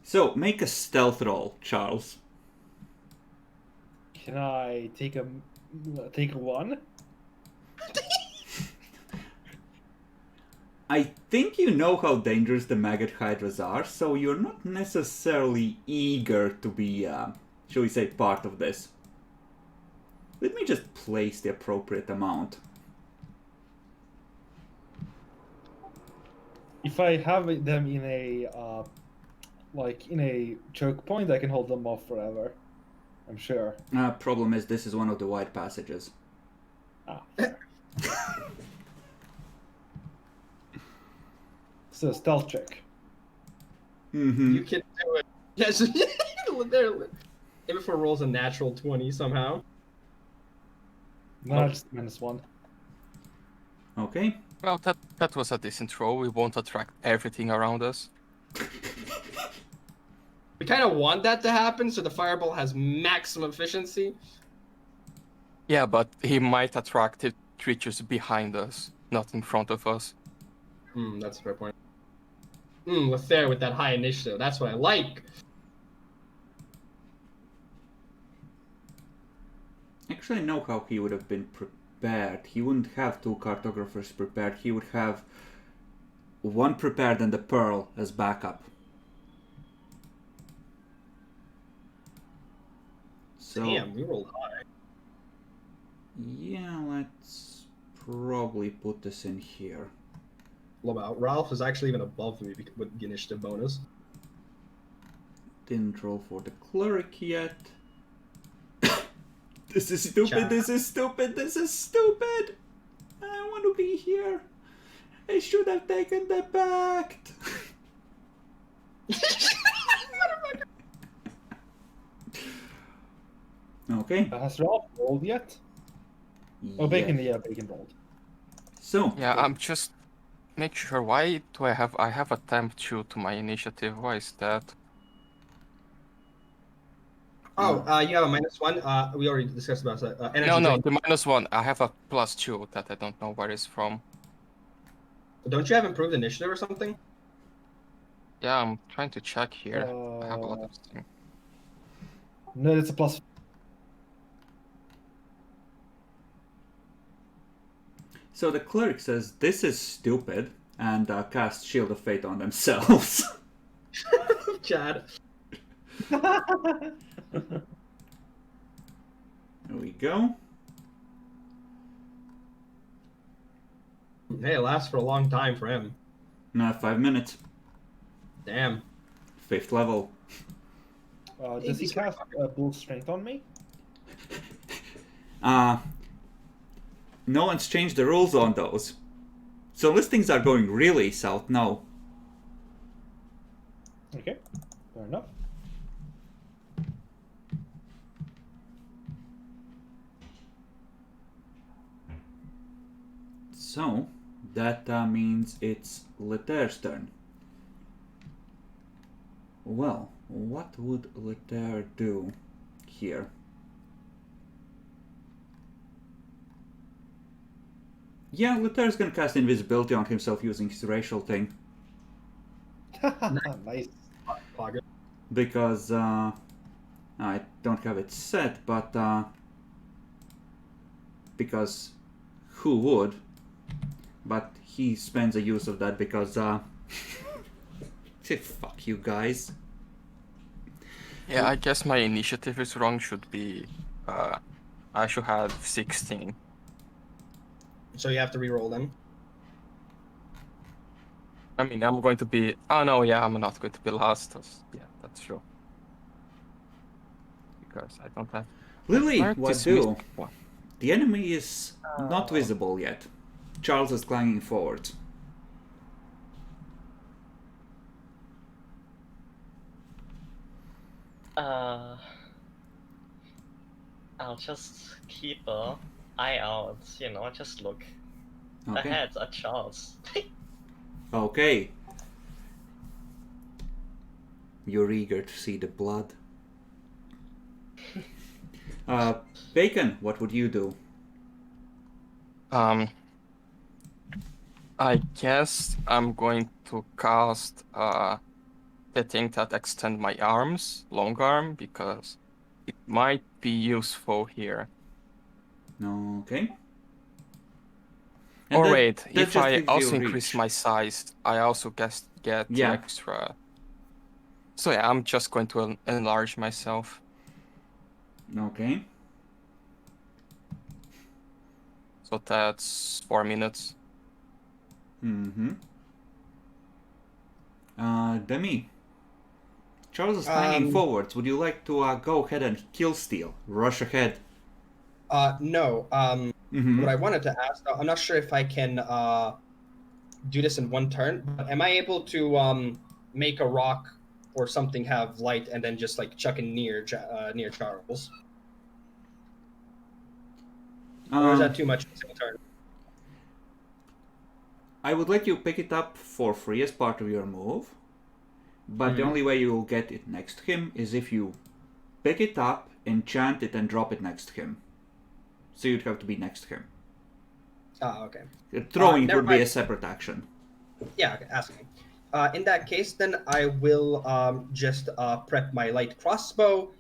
So make a stealth roll, Charles. Can I take a one? I think you know how dangerous the maggot hydras are, so you're not necessarily eager to be, shall we say, part of this. Let me just place the appropriate amount. If I have them in a in a choke point, I can hold them off forever. I'm sure. Problem is, this is one of the wide passages. Ah. Fair. So stealth check. Mm-hmm. You can do it. Yes, there. If it rolls a natural 20 somehow. No, just -1. Okay. Well, that was a decent roll. We won't attract everything around us. We kind of want that to happen, so the fireball has maximum efficiency. Yeah, but he might attract the creatures behind us, not in front of us. That's a fair point. Lethair with that high initiative. That's what I like. Actually, I know how he would have been prepared. He wouldn't have 2 cartographers prepared. He would have 1 prepared and the pearl as backup. So, Damn, we rolled high. yeah, let's probably put this in here. Love out. Ralph is actually even above me with the initiative bonus. Didn't roll for the cleric yet. This is stupid, Chat. this is stupid, this is stupid! I don't want to be here. I should have taken the pact. Okay. Has Ralph rolled yet? Oh, Bacon, Yes. yeah, Bacon rolled. So, Yeah, I'm just make sure. Why do I have a temp 2 to my initiative? Why is that? Oh, you have a -1. We already discussed about that. Energy No, drink. the -1. I have a +2 that I don't know where it's from. Don't you have improved initiative or something? Yeah, I'm trying to check here. I have a lot of things. No, it's a plus. so the cleric says this is stupid and cast Shield of Fate on themselves. Chad. There we go. Hey, it lasts for a long time for him. Now 5 minutes. Damn. 5th level. Does he cast Bull Strength on me? No one's changed the rules on those. So unless things are going really south, no. Okay, fair enough. So that means it's Lethair's turn. Well, what would Lethair do here? Yeah, Lethair's gonna cast invisibility on himself using his racial thing. Nice. Pocket. Because I don't have it set, but because who would? But he spends a use of that because fuck you guys. Yeah, I guess my initiative is wrong. Should be I should have 16. So you have to re-roll them. I mean, I'm going to be. Oh no, yeah, I'm not going to be last. Yeah, that's true. Because I don't have. Lily, Mark what dismissed do? one. The enemy is not visible yet. Charles is clanging forward. I'll just keep an eye out, just look Okay. ahead at Charles. Okay. You're eager to see the blood. Bacon, what would you do? I guess I'm going to cast the thing that extend my arms, long arm, because it might be useful here. Okay. Or that- wait, that if just I gives you also reach. increase my size, I also get Yeah. extra. So yeah, I'm just going to enlarge myself. Okay. So that's 4 minutes. Mm-hmm. Demi. Charles is hanging forwards. Would you like to go ahead and kill steal? Rush ahead. No. Mm-hmm. What I wanted to ask, I'm not sure if I can do this in one turn, but am I able to make a rock or something have light and then just like chuck it near near Charles? Or is that too much in a single turn? I would let you pick it up for free as part of your move, but the only way you will get it next to him is if you pick it up, enchant it, and drop it next to him. So you'd have to be next to him. Oh, okay. Throwing it never would be mind. a separate action. Yeah, okay, asking. In that case, then I will just prep my light crossbow.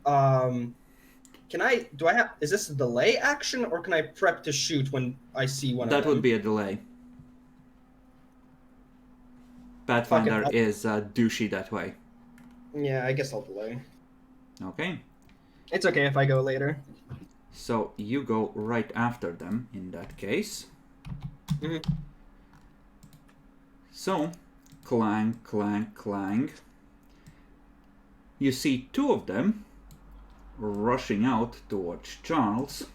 Can I? Do I have? Is this a delay action, or can I prep to shoot when I see one of That them? would be a delay. Pathfinder is douchey that way. Yeah, I guess I'll delay. Okay. It's okay if I go later. So you go right after them in that case. Mhm. So, clang, clang, clang. You see two of them rushing out towards Charles,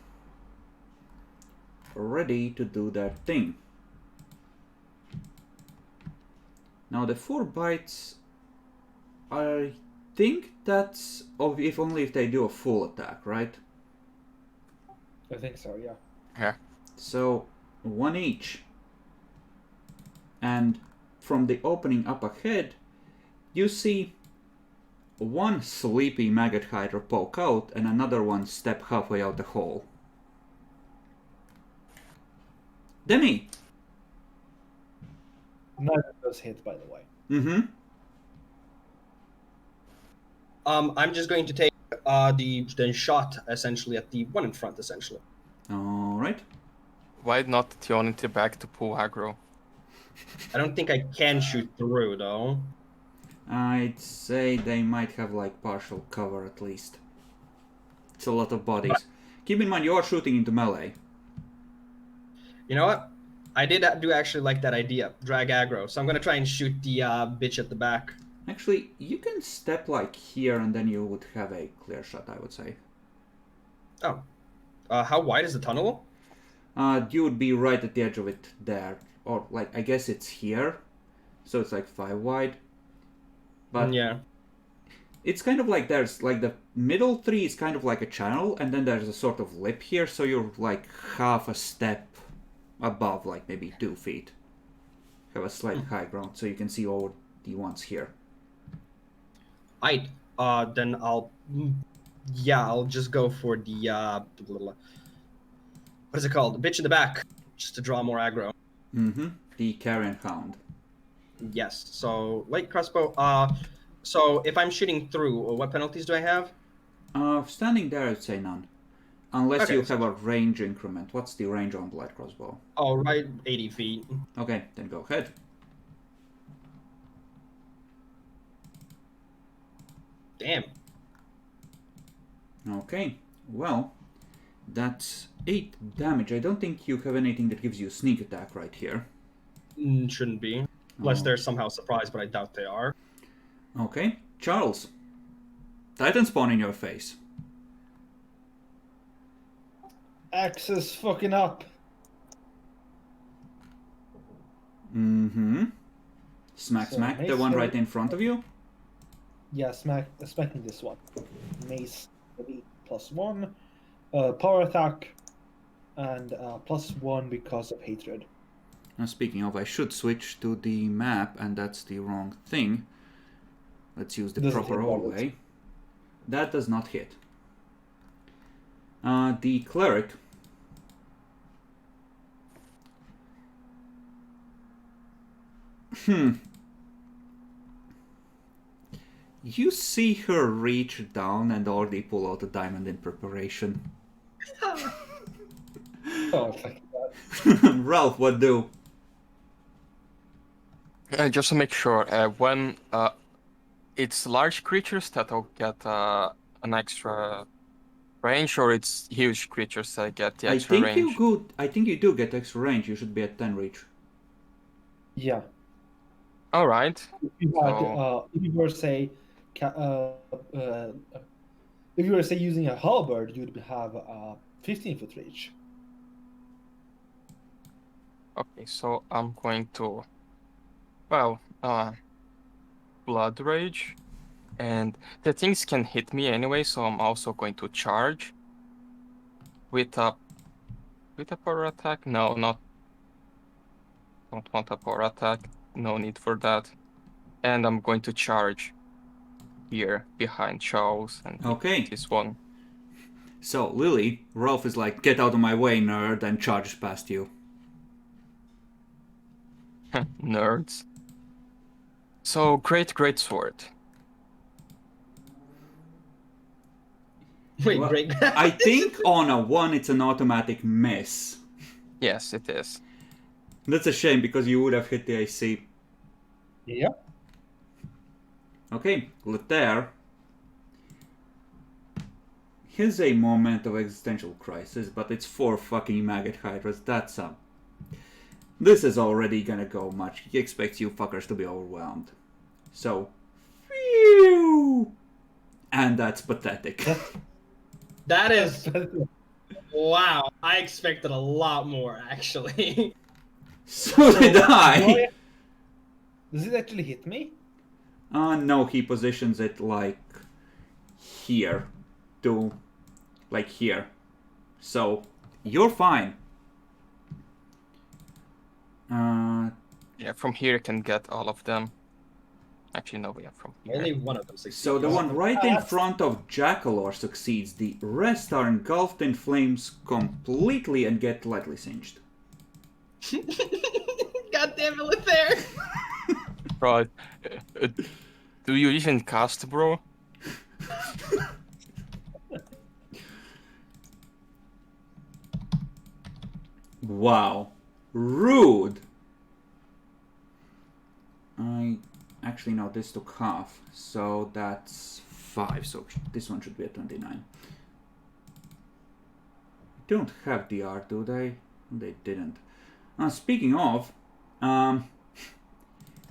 ready to do their thing. Now the 4 bites, I think that's if only if they do a full attack, right? I think so, yeah. Yeah. So 1 each. And from the opening up ahead, you see one sleepy maggot hydra poke out and another one step halfway out the hole. Demi! Neither of those hit, by the way. Mm-hmm. I'm just going to take the shot essentially at the one in front, essentially. Alright. Why not Tionity back to pull aggro? I don't think I can shoot through though. I'd say they might have like partial cover at least. It's a lot of bodies. Keep in mind you are shooting into melee. You know what? I did do actually like that idea, drag aggro. So I'm gonna try and shoot the bitch at the back. Actually, you can step like here and then you would have a clear shot, I would say. Oh, how wide is the tunnel? You would be right at the edge of it there. Or like, I guess it's here. So it's like 5 wide. But Yeah. it's kind of like there's like the middle 3 is kind of like a channel and then there's a sort of lip here. So you're like half a step above, like maybe 2 feet. Have a slight high ground so you can see all the ones here. Then I'll just go for the what is it called? The bitch in the back, just to draw more aggro. Mm-hmm. The Carrion Hound. Yes. So light crossbow. So if I'm shooting through, what penalties do I have? Standing there, I'd say none. Unless Okay, you so- have a range increment. What's the range on the light crossbow? Oh, right, 80 feet. Okay, then go ahead. Damn. Okay, well, that's 8 damage. I don't think you have anything that gives you sneak attack right here. Shouldn't be. Unless Oh. they're somehow surprised, but I doubt they are. Okay, Charles. Titan spawn in your face. Axe is fucking up. Mm-hmm. Smack, So, smack. The mace one hit. right in front of you. Yeah, smacking this one. Mace maybe +1. Power attack. And +1 because of hatred. Now, speaking of, I should switch to the map, and that's the wrong thing. Let's use the Doesn't proper hit old levels. way. That does not hit. The cleric. You see her reach down and already pull out a diamond in preparation. Oh, fuck that. Ralph, what do? Just to make sure, when it's large creatures that'll get an extra range, or it's huge creatures that get the extra range? I think you do get extra range. You should be at 10 reach. Yeah. All right. If you had, So- if you were say, if you were say using a halberd, you'd have 15-foot reach. Okay, so I'm going to, well, Blood Rage. And the things can hit me anyway, so I'm also going to charge. With a power attack? No, not. Don't want a power attack. No need for that. And I'm going to charge here behind Charles and hit Okay. this one. So, Lily, Rolf is like, get out of my way, nerd, and charges past you. Nerds. So, great sword. Wait, Well, great. I think on a 1 it's an automatic miss. Yes, it is. That's a shame because you would have hit the AC. Yeah. Okay, Lothair. Here's a moment of existential crisis, but it's 4 fucking maggot hydras. That's This is already gonna go much. He expects you fuckers to be overwhelmed. So, phew! And that's pathetic. That is wow. I expected a lot more, actually. So did I! Does it actually hit me? No, he positions it like here. Like here. So, you're fine. Yeah, from here you can get all of them. Actually, no, we have from here. Only one of them succeeds. So the one right in front of Jackalor succeeds. The rest are engulfed in flames completely and get lightly singed. God damn it, Lothair! Right. Do you even cast, bro? Wow. Rude! Actually, no, this took half. So that's 5. So this one should be a 29. Don't have DR, do they? They didn't. Speaking of,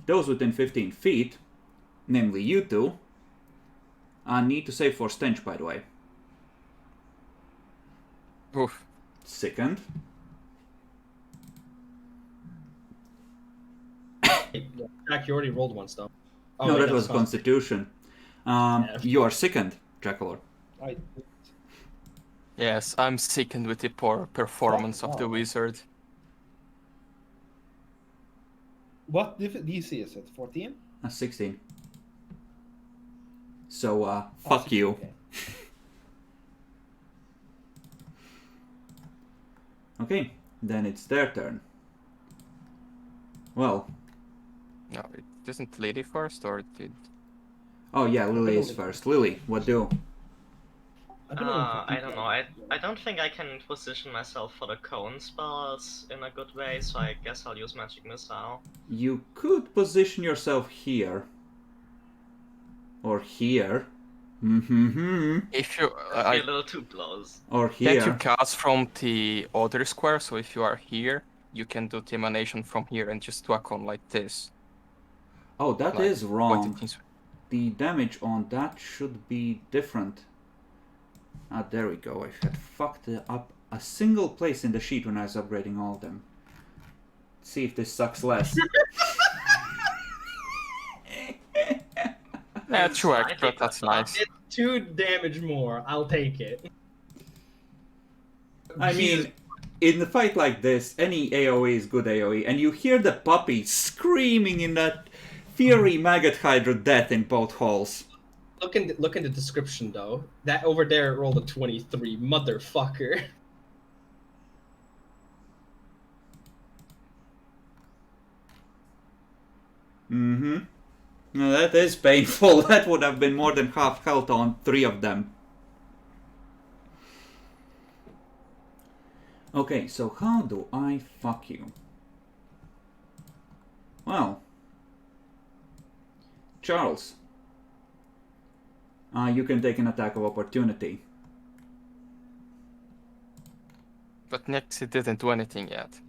those within 15 feet, namely you two, need to save for stench, by the way. Oof. Sickened. Jack, you already rolled once, though. Oh, No, wait, that was Constitution. You are sickened, Jackalor. I Yes, I'm sickened with the poor performance of the Wow. wizard. What DC is it? 14? 16. So, fuck you. Okay. Okay, then it's their turn. Well, No, it isn't Lady first, or it did. oh yeah, Lily is first. Lily, what do? I don't know. I don't think I can position myself for the cone spells in a good way, so I guess I'll use Magic Missile. You could position yourself here. Or here. If you That'd be a little too close. Or can't you here. cast from the other square? So if you are here, you can do the emanation from here and just whack on like this. Oh, that Like, is wrong. things- The damage on that should be different. Ah, there we go. I had fucked up a single place in the sheet when I was upgrading all of them. Let's see if this sucks less. Yeah, true, I extra, think that's that's nice. It's 2 damage more. I'll take it. I mean, in a fight like this, any AoE is good AoE, and you hear the puppy screaming in that Fury Maggot Hydra death in both halls. Look in the description, though. That over there rolled a 23, motherfucker. Mm-hmm. Now that is painful. That would have been more than half health on 3 of them. Okay, so how do I fuck you? Well, Charles, you can take an attack of opportunity. But next it didn't do anything yet.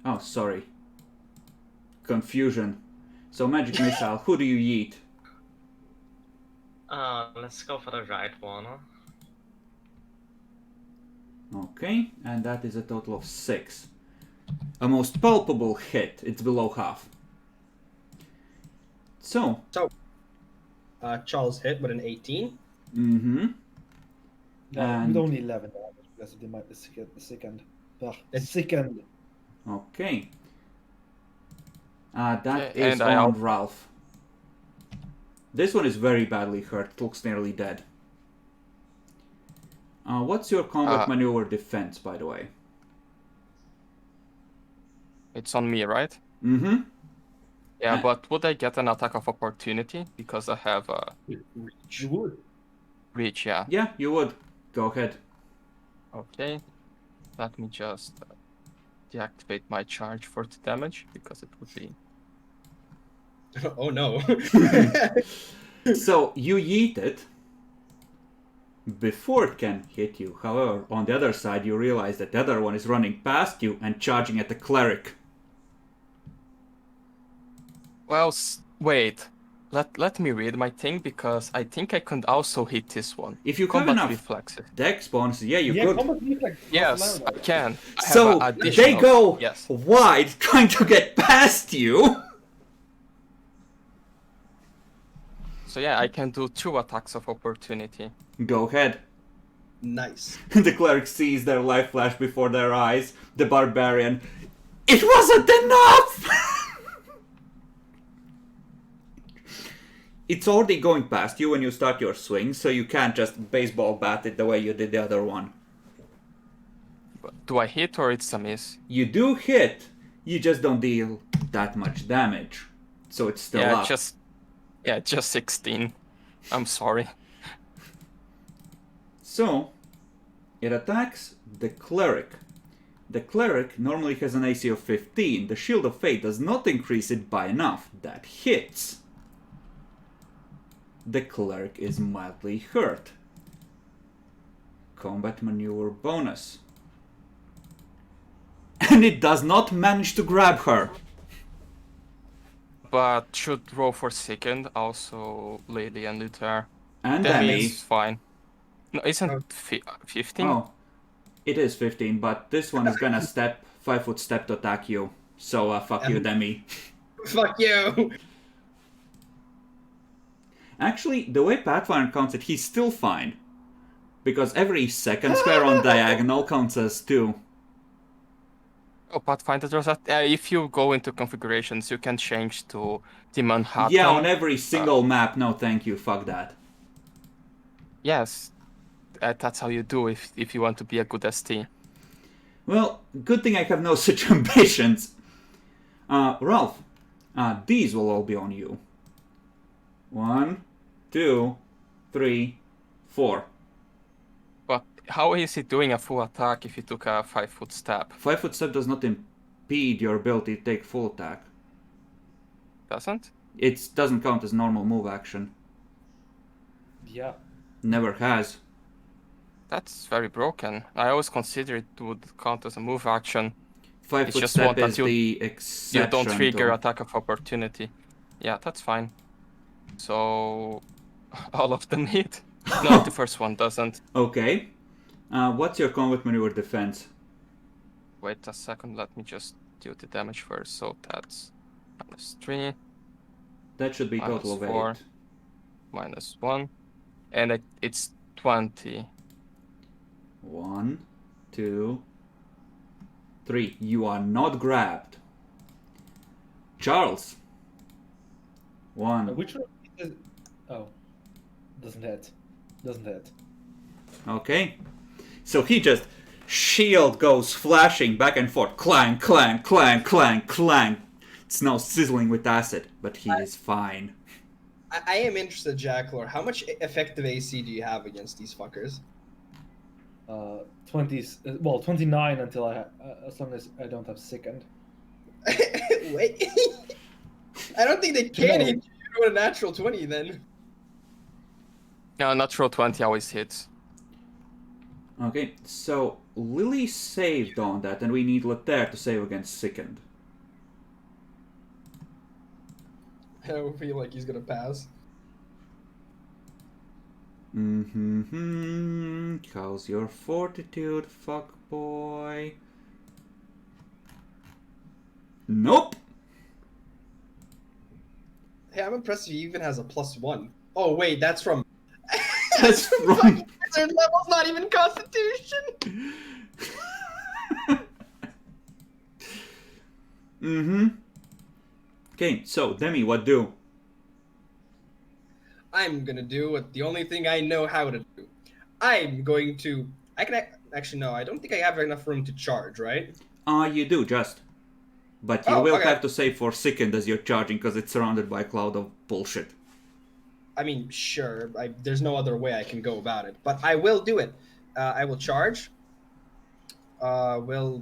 Oh, sorry. Confusion. So magic missile, who do you yeet? Let's go for the right one. Okay, and that is a total of 6. A most palpable hit. It's below half. So, Charles hit with an 18. mm-hmm. No, And- with only 11 damage because they might be sickened. Ugh, It's- sickened. Okay. That Okay, is and I on al- Ralph. This one is very badly hurt. Looks nearly dead. What's your combat maneuver defense, by the way? It's on me, right? Mm-hmm. Yeah, Uh, but would I get an attack of opportunity because I have a You would. reach? Yeah. Yeah, you would. Go ahead. Okay. Let me just deactivate my charge for the damage because it would be. Oh no. So you yeet it before it can hit you. However, on the other side, you realize that the other one is running past you and charging at the cleric. Well, wait. Let me read my thing because I think I can also hit this one. If you have Combat enough reflexes. dex bonuses, yeah, you Yeah, could. combat reflex. Yes, I can. I have So a they additional. go Yes. wide, trying to get past you. So yeah, I can do 2 attacks of opportunity. Go ahead. Nice. The cleric sees their life flash before their eyes. The barbarian. It wasn't enough! It's already going past you when you start your swing, so you can't just baseball bat it the way you did the other one. But do I hit or it's a miss? You do hit, you just don't deal that much damage. So it's still Yeah, up. just 16. I'm sorry. So, it attacks the cleric. The cleric normally has an AC of 15. The Shield of Fate does not increase it by enough. That hits. The cleric is mildly hurt. Combat maneuver bonus. And it does not manage to grab her. But should roll for second also Lady and Luther. And That Demi. means fine. No, isn't 15? Oh, it is 15, but this one is gonna 5-foot step to attack you. So fuck you, Demi. Fuck you. Actually, the way Pathfinder counts it, he's still fine. Because every second square on diagonal counts as 2. Oh, Pathfinder does that. If you go into configurations, you can change to the Manhattan. Yeah, on every single map. No, thank you. Fuck that. Yes, that's how you do if you want to be a good ST. Well, good thing I have no such ambitions. Ralph, these will all be on you. 1, 2, 3, 4. But how is he doing a full attack if he took a 5-foot step? 5-foot step does not impede your ability to take full attack. Doesn't? It doesn't count as normal move action. Yeah. Never has. That's very broken. I always consider it would count as a move action. 5-foot just step one that is the exception. You don't trigger to... attack of opportunity. Yeah, that's fine. So all of them hit. No, the first one doesn't. Okay. What's your combat maneuver defense? Wait a second, let me just do the damage first. So that's -3, That should be total of -4, 8. -1, and it's 20. 1, 2, 3. You are not grabbed. Charles. 1. Which one is... Oh. Doesn't hit. Doesn't hit. Okay. So he just... Shield goes flashing back and forth. Clang, clang, clang, clang, clang. It's now sizzling with acid, but he is fine. I am interested, Jacklor. How much effective AC do you have against these fuckers? 29 until as long as I don't have sickened. Wait. I don't think they can No. hit you with a natural 20 then. Yeah, natural 20 always hits. Okay, so Lily saved on that, and we need Letaire to save against Sickened. I don't feel like he's gonna pass. How's your fortitude, fuck boy? Nope. Hey, I'm impressed he even has a +1. Oh wait, that's from. That's from- fucking wizard level's not even Constitution. Mm-hmm. Okay, so Demi, what do? I'm gonna do what the only thing I know how to do. I'm going to. I can actually no. I don't think I have enough room to charge. Right? You do, just. But you Oh, will okay. have to save for second as you're charging because it's surrounded by a cloud of bullshit. I mean, sure. There's no other way I can go about it, but I will do it. I will charge. We'll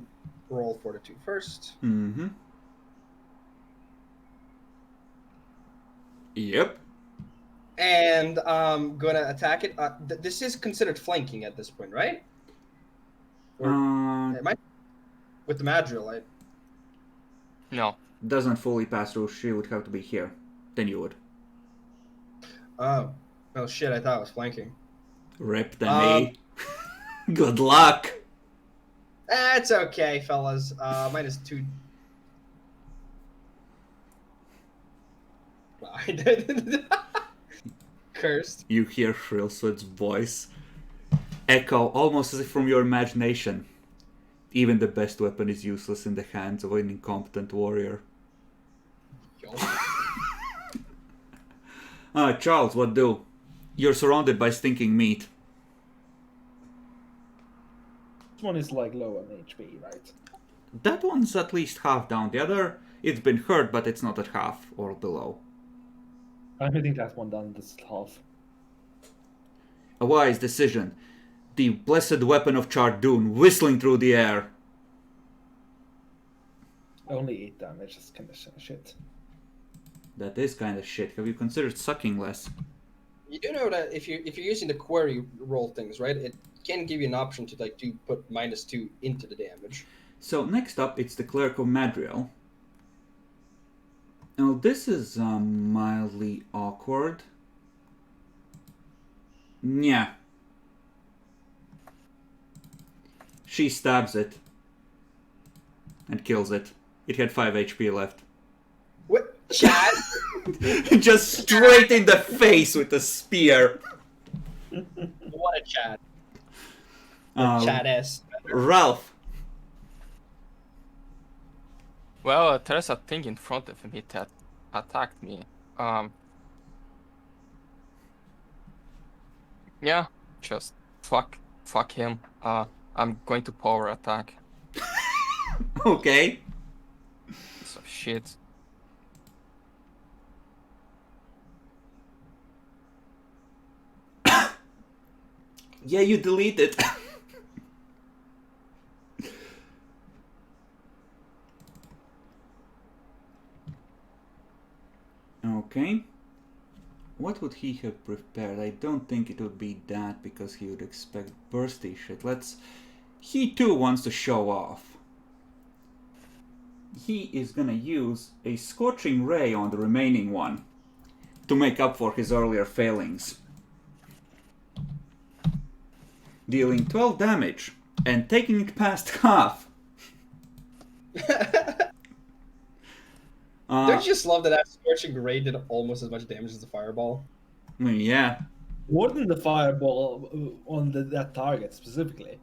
roll fortitude first. Mm-hmm. Yep. And I'm gonna attack it. This is considered flanking at this point, right? Or am I with the Madrill? No. Doesn't fully pass through. She would have to be here. Then you would. Oh shit! I thought it was flanking. Rip Demi. Good luck. It's okay, fellas. -2. Wow, I did. Cursed. You hear Shrilswood's voice echo almost as if from your imagination. Even the best weapon is useless in the hands of an incompetent warrior. Yo. Charles, what do? You're surrounded by stinking meat. This one is like low on HP, right? That one's at least half down. The other, it's been hurt, but it's not at half or below. I'm hitting that one down this half. A wise decision. The blessed weapon of Chardoon whistling through the air. Only 8 damage, that's kind of shit. That is kind of shit. Have you considered sucking less? You do know that if you're using the query roll things, right? It can give you an option to put -2 into the damage. So next up, it's the Cleric of Madriel. Now this is mildly awkward. Yeah. She stabs it and kills it. It had 5 HP left. What, Chad? Just straight in the face with a spear. What a Chad. Chad S. Ralph. Well, there's a thing in front of me that attacked me. Yeah, just fuck him. I'm going to power attack. Okay. Piece of shit. Yeah, you delete it. Okay. What would he have prepared? I don't think it would be that because he would expect bursty shit. He too wants to show off. He is gonna use a scorching ray on the remaining one to make up for his earlier failings. Dealing 12 damage and taking it past half. Don't you just love that Scorching Ray did almost as much damage as the Fireball? I mean, yeah. More than the fireball on that target specifically.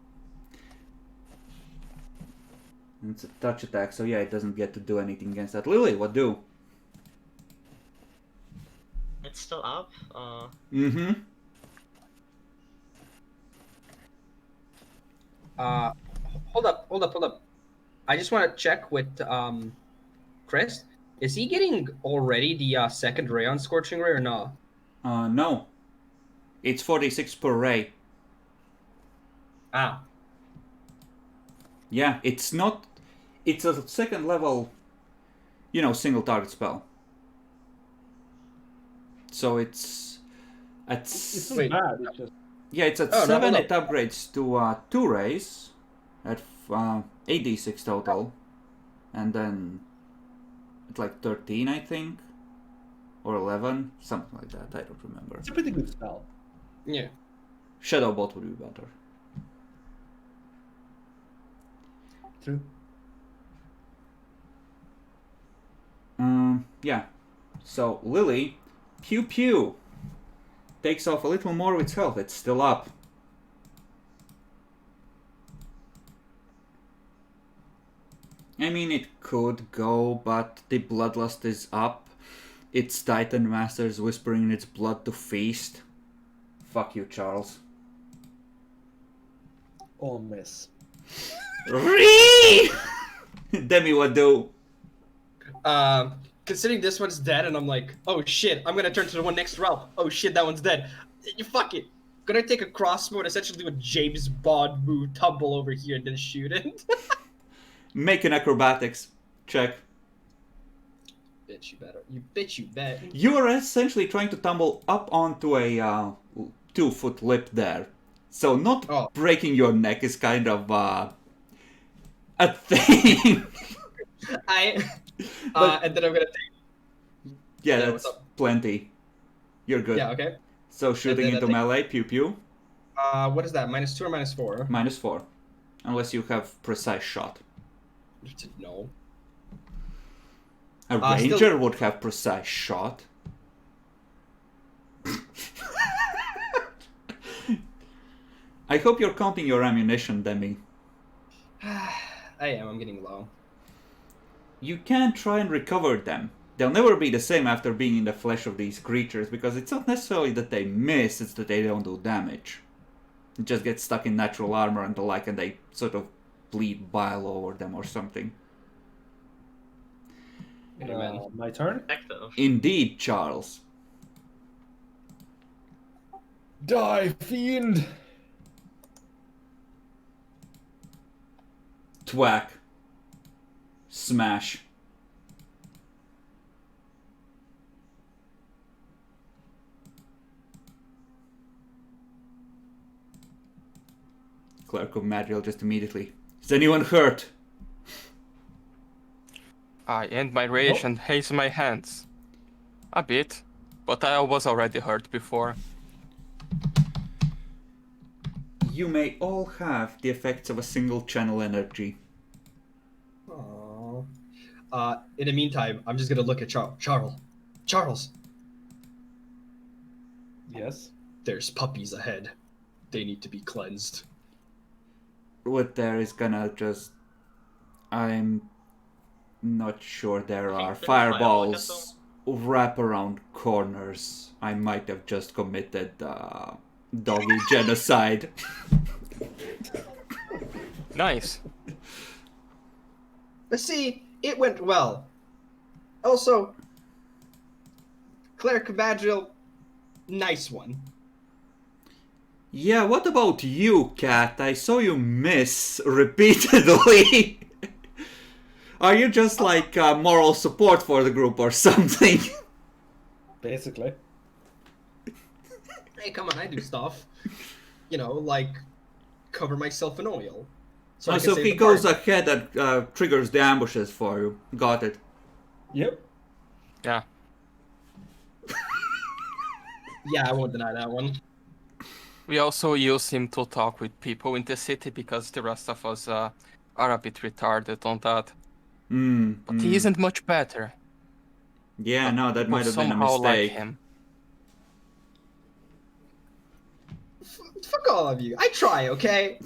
It's a touch attack, so yeah, it doesn't get to do anything against that. Lily, what do? It's still up. Mm-hmm. Hold up. I just want to check with Chris. Is he getting already the second ray on Scorching Ray or no? No. It's 46 per ray. Ah. Yeah, it's not... It's a second level, single target spell. So it's... It's not bad, it's just... Yeah, it's at 7, it upgrades to 2 rays at 8d6 total. And then it's like 13, I think. Or 11, something like that, I don't remember. It's a pretty good spell. Yeah. Shadow Bolt would be better. True. Yeah. So Lily, pew pew, takes off a little more of its health. It's still up. I mean, it could go, but the bloodlust is up. Its Titan Master's whispering in its blood to feast. Fuck you, Charles. Oh, miss. Demi, what do? Considering this one's dead, and I'm like, oh shit, I'm gonna turn to the one next to Ralph. Oh shit, that one's dead. You fuck it. Gonna take a crossbow and essentially do a James Bond move, tumble over here and then shoot it. Make an acrobatics check. Bitch, you better. You bitch, you bet. You are essentially trying to tumble up onto a 2-foot lip there. So not breaking your neck is kind of a thing. And then I'm gonna take. Yeah, that's plenty. You're good. Yeah, okay. So shooting into melee, pew pew. What is that? -2 or -4? -4. Unless you have precise shot. No. A ranger would have precise shot. I hope you're counting your ammunition, Demi. I am. I'm getting low. You can try and recover them. They'll never be the same after being in the flesh of these creatures, because it's not necessarily that they miss, it's that they don't do damage. They just get stuck in natural armor and the like, and they sort of bleed bile over them or something. My turn? Active. Indeed, Charles. Die, fiend! Thwack. Smash. Clerk of Madriel just immediately. Is anyone hurt? I end my rage and hasten my hands. A bit, but I was already hurt before. You may all have the effects of a single channel energy. Aww. In the meantime, I'm just gonna look at Charles. Yes? There's puppies ahead. They need to be cleansed. What there is gonna just... I'm not sure there think are. there's Fireballs wrap around corners. I might have just committed doggy genocide. Nice. But see, it went well. Also, Cleric Madriel, nice one. Yeah, what about you, Cat? I saw you miss repeatedly. Are you just like moral support for the group or something? Basically. Hey, come on, I do stuff. You know, like cover myself in oil. So, I can So save he the goes party. ahead and triggers the ambushes for you. Got it. Yep. Yeah. Yeah, I won't deny that one. We also use him to talk with people in the city because the rest of us are a bit retarded on that. But he isn't much better. Yeah, no, that might have been a Somehow like mistake. him. Fuck all of you. I try, okay?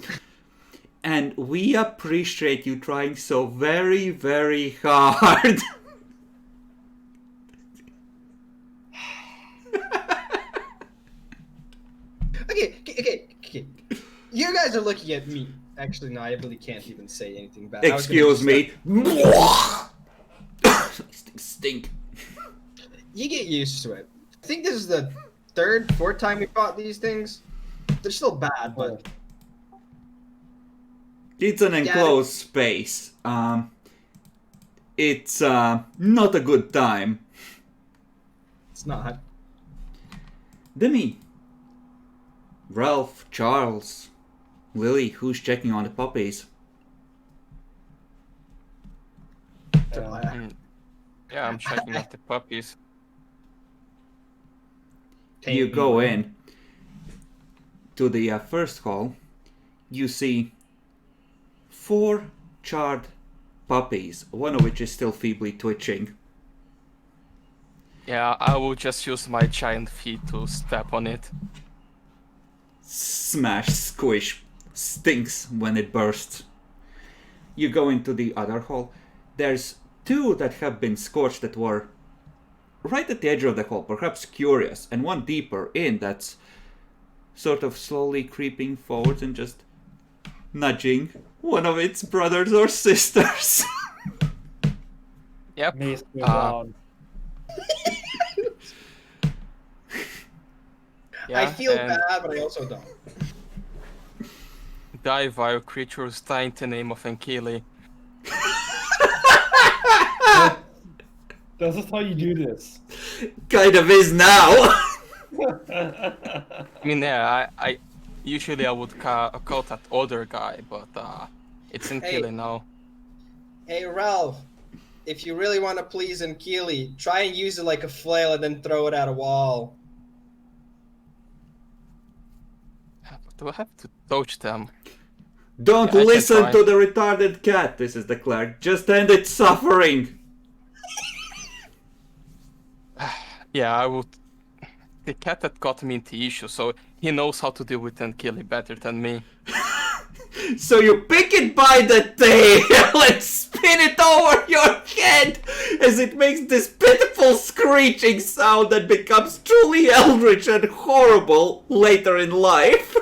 And we appreciate you trying so very, very hard. Okay. You guys are looking at me. Actually, no, I really can't even say anything bad. Excuse me. Stink. You get used to it. I think this is the fourth time we fought these things. They're still bad, but It's an enclosed space. It's not a good time. it's not. Demi, Ralph, Charles, Lily, who's checking on the puppies? Yeah, I'm checking out the puppies. You go in to the first hall. You see 4 charred puppies, one of which is still feebly twitching. Yeah, I will just use my giant feet to step on it. Smash, squish, stinks when it bursts. You go into the other hall. There's two that have been scorched that were right at the edge of the hall, perhaps curious, and one deeper in that's sort of slowly creeping forwards and just nudging one of its brothers or sisters. Yep. Mace go down. Yeah, I feel and bad, but I also don't. die vile creatures die in the name of Enkili. This is how you do this. Kind of is now. I mean, yeah, I usually I would call that other guy, but it's Enkili now. Hey, Ralph, if you really want to please Nkili, try and use it like a flail and then throw it at a wall. But do I have to touch them? Don't Yeah, I can listen try. to the retarded cat, this is the clerk. Just end its suffering. Yeah, I would. The cat that got me into issue, so he knows how to deal with Enkili better than me. So you pick it by the tail and spin it over your head as it makes this pitiful screeching sound that becomes truly eldritch and horrible later in life.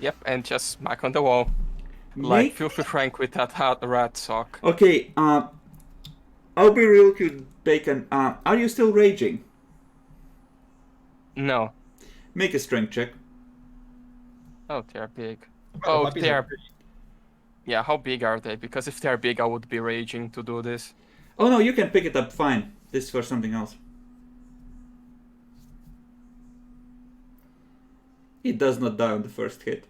Yep, and just smack on the wall. Like Make- Filthy Frank with that rat sock. Okay, I'll be real with you, Bacon. Are you still raging? No. Make a strength check. Oh, they're big. The Oh, puppies they're... are pretty. Yeah, how big are they? Because if they're big, I would be raging to do this. Oh no, you can pick it up fine. This is for something else. He does not die on the first hit.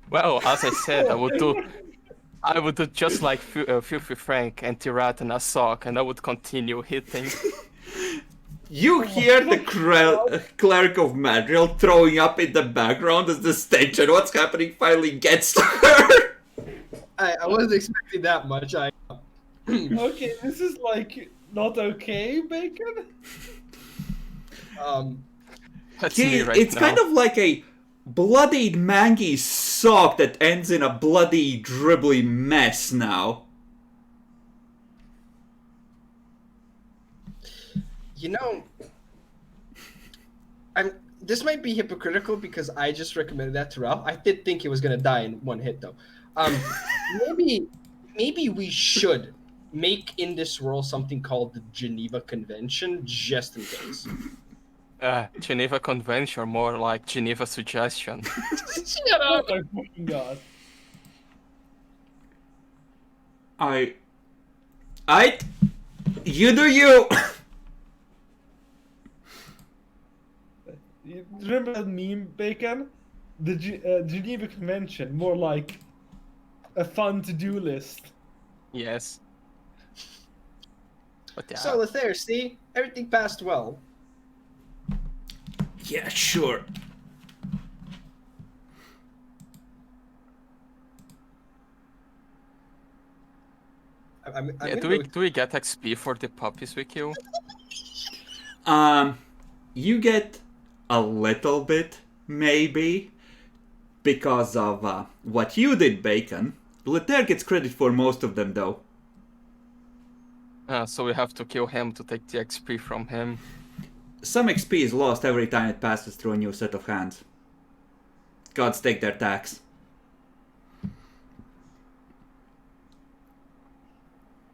Well, as I said, I would do just like Filthy Frank and Tirat and a sock, and I would continue hitting. You hear the cleric of Madriel throwing up in the background as the stench and what's happening finally gets to her. I wasn't expecting that much. Okay, this is like not okay, Bacon. That's me right It's now. kind of like a bloodied mangy sock that ends in a bloody dribbly mess now. You know, this might be hypocritical because I just recommended that to Ralph. I did think he was gonna die in one hit though. Maybe we should make in this world something called the Geneva Convention, just in case. Geneva Convention, more like Geneva Suggestion. Shut Oh up. my fucking god. You do you! You remember that meme, Bacon? The Geneva Convention, more like a fun to-do list. Yes. But yeah. So Lethair, see, everything passed well. Yeah, sure. I'm Yeah, gonna do we get XP for the puppies we kill? You get a little bit, maybe, because of what you did, Bacon. Lethair gets credit for most of them, though. So we have to kill him to take the XP from him. Some XP is lost every time it passes through a new set of hands. Gods take their tax.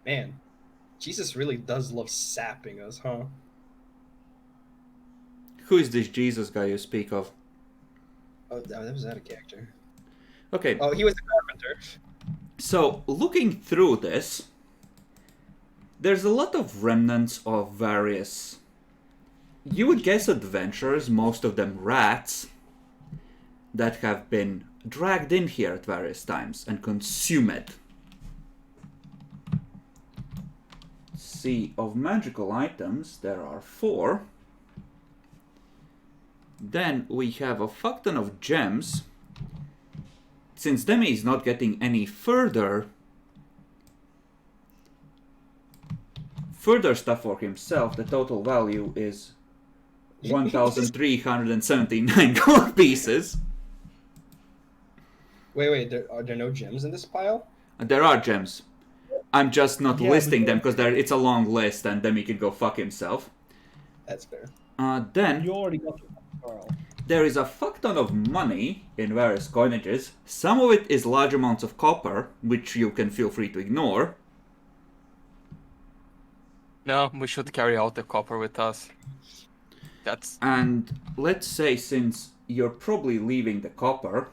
Man, Jesus really does love sapping us, huh? Who is this Jesus guy you speak of? Oh, that was out of character. Okay, Oh, he was the carpenter. so looking through this, there's a lot of remnants of various, you would guess, adventurers, most of them rats, that have been dragged in here at various times and consumed. See, of magical items, there are 4. Then we have a fuck ton of gems. Since Demi is not getting any further, further stuff for himself, the total value is 1,379 gold pieces. Wait, are there no gems in this pile? There are gems. I'm just not Yeah, listing but- them because it's a long list and then he can go fuck himself. That's fair. Then You already got Carl. there is a fuck ton of money in various coinages. Some of it is large amounts of copper, which you can feel free to ignore. No, we should carry out the copper with us. That's And let's say since you're probably leaving the copper,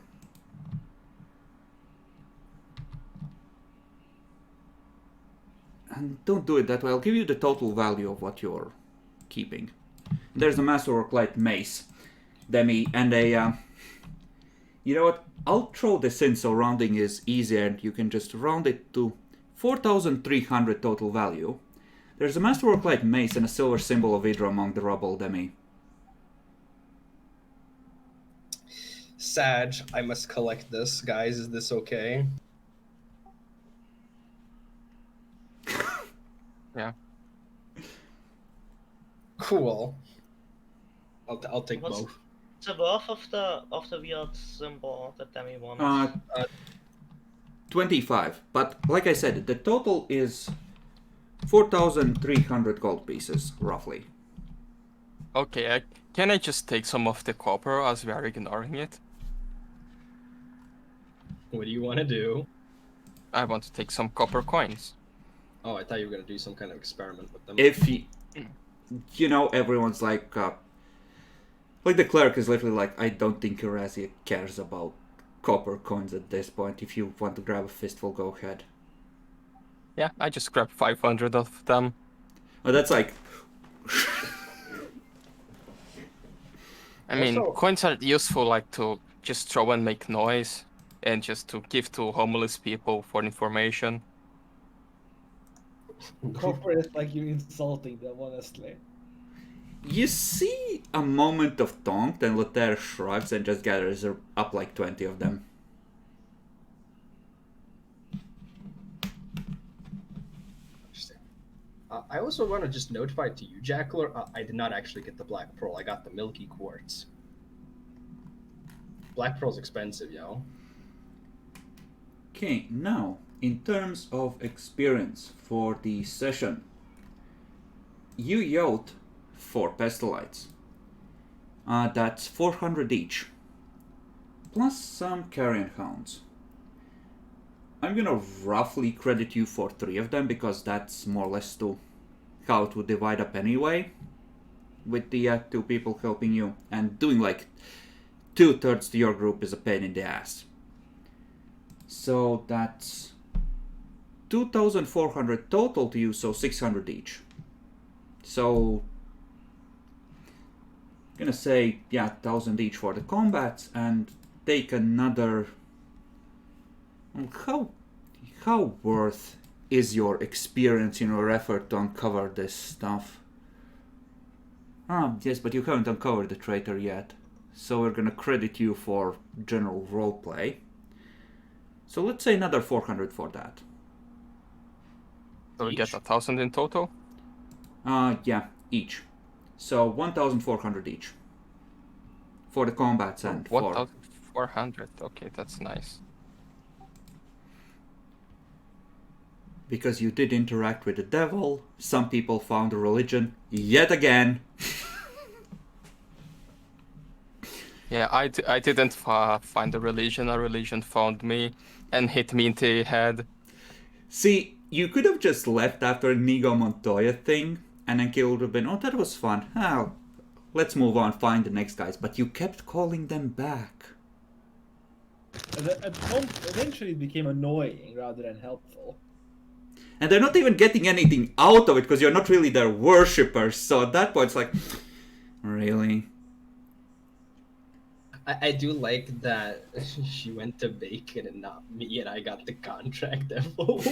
and don't do it that way, I'll give you the total value of what you're keeping. There's a Masterwork Light Mace, Demi, and a... you know what? I'll throw this in so rounding is easier and you can just round it to 4,300 total value. There's a Masterwork Light Mace and a silver symbol of Hydra among the rubble, Demi. Sag, I must collect this. Guys, is this okay? yeah. Cool. I'll take What's both. the worth of the weird symbol that Demi wants? 25. But like I said, the total is 4,300 gold pieces, roughly. Okay, can I just take some of the copper as we are ignoring it? What do you want to do? I want to take some copper coins. Oh, I thought you were gonna do some kind of experiment with them. If you know, everyone's like the cleric is literally like, I don't think Erasmus cares about copper coins at this point. If you want to grab a fistful, go ahead. Yeah, I just grabbed 500 of them. Oh, that's like... I mean, Also- coins are useful like to just throw and make noise, and just to give to homeless people for information. Copper is like you're insulting them, honestly. You see a moment of taunt, and Lothair shrugs and just gathers up like 20 of them. Interesting. I also want to just notify to you, Jackler, I did not actually get the Black Pearl. I got the Milky Quartz. Black Pearl's expensive, yo. Okay, now, in terms of experience for the session, you yelled 4 Pestilites. That's 400 each. Plus some Carrion Hounds. I'm gonna roughly credit you for 3 of them because that's more or less how it would divide up anyway. With the 2 people helping you, and doing like 2/3 to your group is a pain in the ass. So that's 2,400 total to you, so 600 each. So I'm gonna say, yeah, 1,000 each for the combats, and take another... How worth is your experience in your effort to uncover this stuff? Yes, but you haven't uncovered the traitor yet. So we're gonna credit you for general roleplay. So let's say another 400 for that. So we get Each? 1,000 in total? Yeah, each. So 1,400 each. For the combats and for... 1,400, okay, that's nice. Because you did interact with the devil, some people found a religion yet again. Yeah, I didn't find a religion found me and hit me in the head. See, you could have just left after a Inigo Montoya thing, and then Kill would have been, oh, that was fun. Oh, let's move on, find the next guys. But you kept calling them back. And eventually it became annoying rather than helpful. And they're not even getting anything out of it, because you're not really their worshippers. So at that point, it's like, really? I do like that she went to Bacon and not me, and I got the contract devil.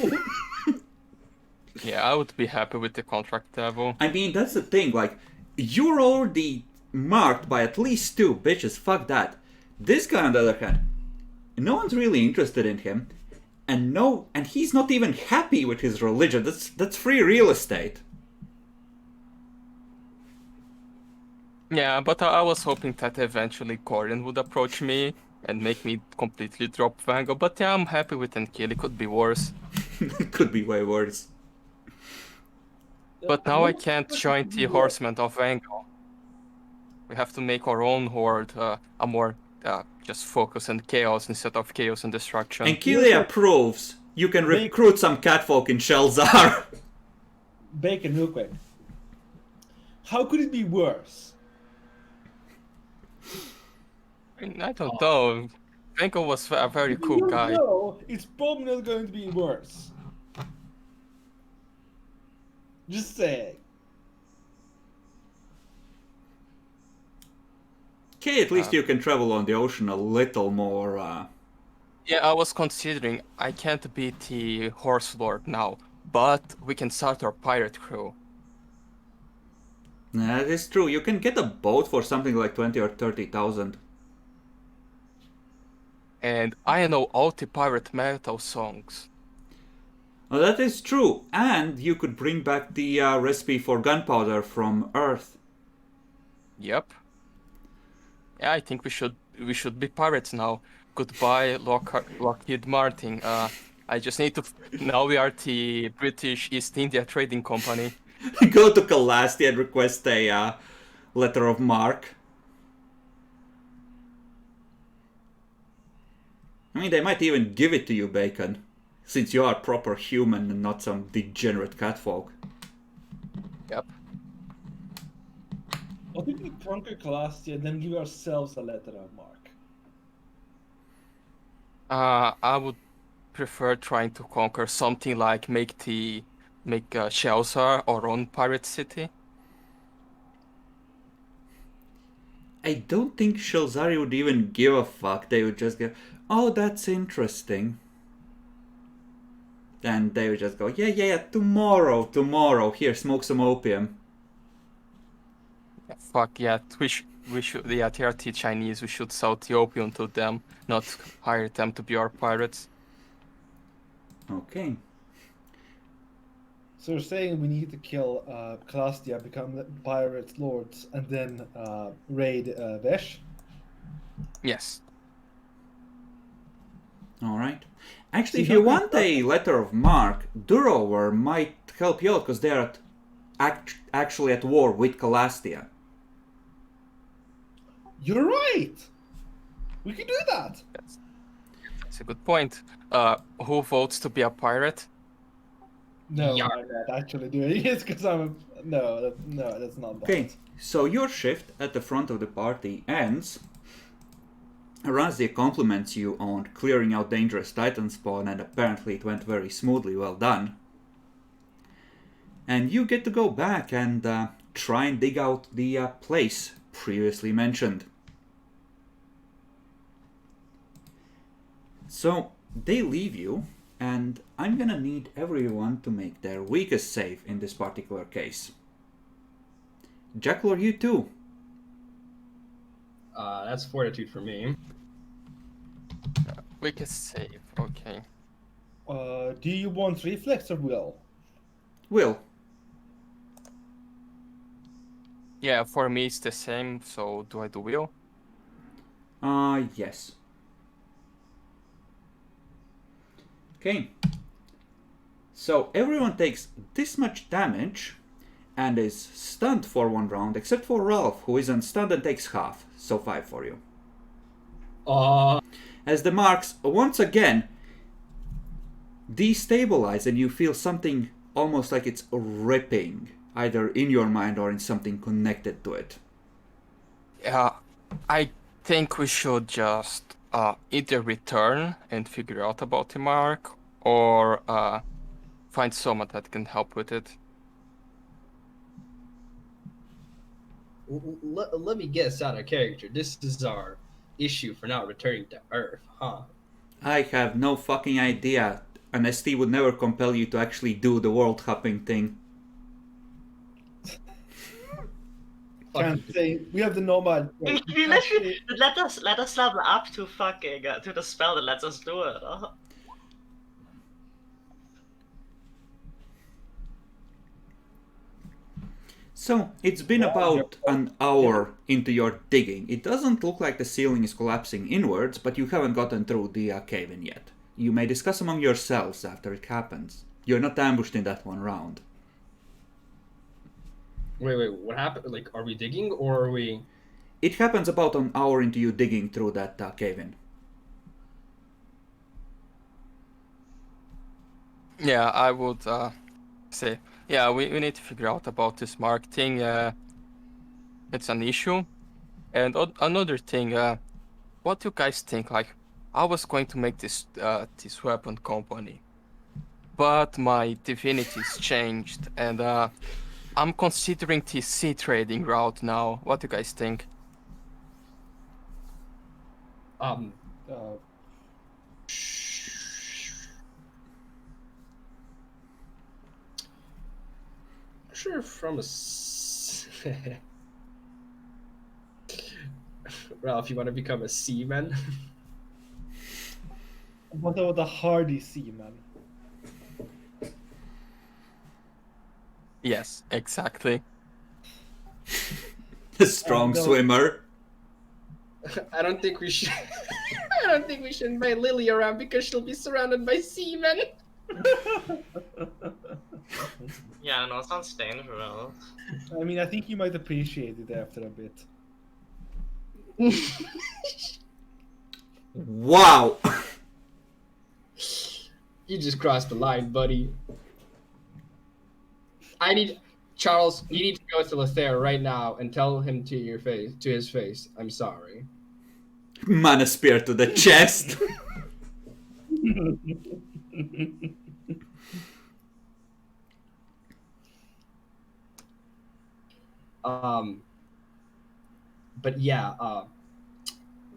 Yeah, I would be happy with the contract devil. I mean, that's the thing, like, you're already marked by at least 2 bitches, fuck that. This guy, on the other hand, no one's really interested in him, and he's not even happy with his religion. That's free real estate. Yeah, but I was hoping that eventually Corin would approach me and make me completely drop Vango. But yeah, I'm happy with Enkill. It could be worse. It could be way worse. But now I What can't could join be the worse? Horsemen of Vango. We have to make our own horde, a more just focus and chaos instead of chaos and destruction. And Kilia proves you can recruit some catfolk in Shelzar. Bacon, real quick. How could it be worse? I mean, I don't know. Vango was a very If you cool don't guy. know, it's probably not going to be worse. Just saying. Okay, at least you can travel on the ocean a little more. Yeah, I was considering I can't beat the Horse Lord now, but we can start our pirate crew. That is true. You can get a boat for something like 20 or 30,000. And I know all the pirate metal songs. Well, that is true. And you could bring back the recipe for gunpowder from Earth. Yep. Yeah, I think we should be pirates now. Goodbye, Lockheed Martin. I just need to. Now we are the British East India Trading Company. Go to Calastia and request a letter of marque. I mean, they might even give it to you, Bacon, since you are proper human and not some degenerate catfolk. Yep. What if we conquer Calastia and then give ourselves a letter of marque? I would prefer trying to conquer something like make Shelzar our own pirate city. I don't think Shelzari would even give a fuck. They would just go, oh, that's interesting. And they would just go, yeah, tomorrow. Here, smoke some opium. Yeah, fuck yeah, we should yeah, they are the Chinese. We should sell the opium to them, not hire them to be our pirates. Okay. So you're saying we need to kill Calastia, become the pirate lords, and then raid Vesh? Yes. Alright. Actually, See, if you how want can- a letter of marque, Durover might help you out because they're actually at war with Calastia. You're right! We can do that! That's a good point. Who votes to be a pirate? No, Yarr. I'm not actually doing it because I'm a... No, that's not that. Okay, so your shift at the front of the party ends. Razia compliments you on clearing out dangerous Titan spawn, and apparently it went very smoothly, well done. And you get to go back and try and dig out the place previously mentioned. So they leave you, and I'm gonna need everyone to make their weakest save in this particular case. Jackal, you too. That's fortitude for me. Weakest save, okay. Do you want reflex or will? Will. Yeah, for me it's the same, so do I do will? Yes. Okay. So everyone takes this much damage and is stunned for 1 round, except for Ralph, who isn't stunned and takes half, so 5 for you. As the marks once again destabilize and you feel something almost like it's ripping, either in your mind or in something connected to it. Yeah, I think we should just either return and figure out about the mark, or find someone that can help with it. Let me guess out of character. This is our issue for not returning to Earth, huh? I have no fucking idea. An ST would never compel you to actually do the world hopping thing. Can't say. We have the nomad. Wait, We literally let us level up to fucking to the spell that lets us do it. Huh? So, it's been about an hour into your digging. It doesn't look like the ceiling is collapsing inwards, but you haven't gotten through the cave-in yet. You may discuss among yourselves after it happens. You're not ambushed in that one round. Wait, what happened? Like, are we digging or are we? It happens about an hour into you digging through that cave-in. Yeah, I would say, yeah, we need to figure out about this mark thing. It's an issue. And another thing, what do you guys think? Like, I was going to make this weapon company, but my divinities changed, and I'm considering the sea trading route now. What do you guys think? Sure, Ralph, you want to become a seaman? What about the hardy seaman? Yes, exactly. A strong No. swimmer. I don't think we should. I don't think we should invite Lily around because she'll be surrounded by seamen. Yeah, no, sounds dangerous. I mean, I think you might appreciate it after a bit. Wow! You just crossed the line, buddy. Charles, you need to go to Lothair right now and tell him to his face, I'm sorry. Mana spear to the chest. But yeah,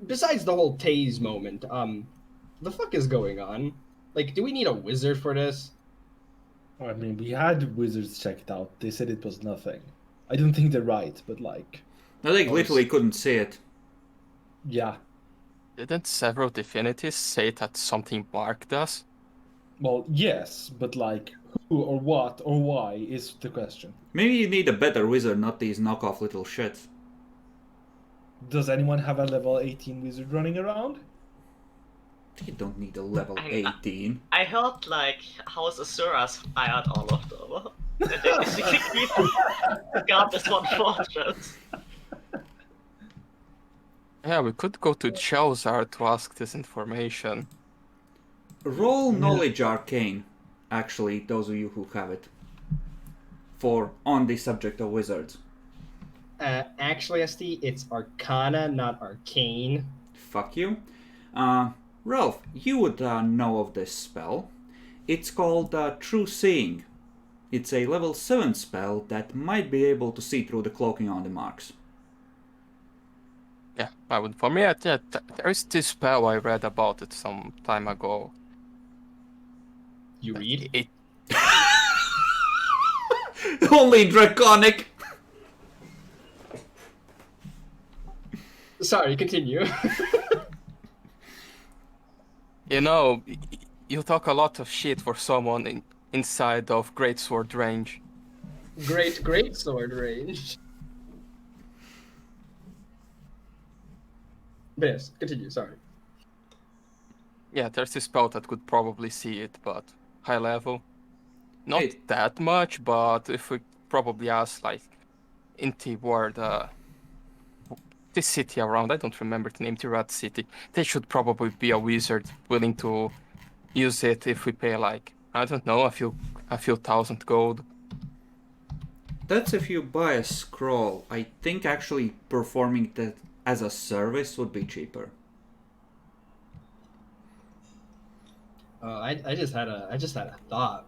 besides the whole tase moment, the fuck is going on? Like, do we need a wizard for this? I mean, we had wizards checked out. They said it was nothing. I don't think they're right, but like, I think literally couldn't see it. yeah. Didn't several divinities say that something marked us? Well, yes, but like, who or what or why is the question. Maybe you need a better wizard, not these knockoff little shits. Does anyone have a level 18 wizard running around? You don't need a level 18. I heard, like, House Asuras fired all of them. And they basically got this one fortress. Yeah, we could go to Chelsar to ask this information. Roll Knowledge Arcane, actually, those of you who have it. On the subject of wizards. Actually, ST, it's Arcana, not Arcane. Fuck you. Ralph, you would know of this spell. It's called True Seeing. It's a level 7 spell that might be able to see through the cloaking on the marks. Yeah, I would. For me, there is this spell I read about it some time ago. You read? It Only Draconic! Sorry, continue. You know, you talk a lot of shit for someone inside of greatsword range. Great sword range. But yes, continue, sorry. Yeah, there's this spell that could probably see it, but high level. Not Hey. that much, but if we probably ask, like, in the world, this city around, I don't remember the name, the Rat City, they should probably be a wizard willing to use it if we pay, like, I don't know, a few thousand gold. That's if you buy a scroll. I think actually performing that as a service would be cheaper. I just had a thought.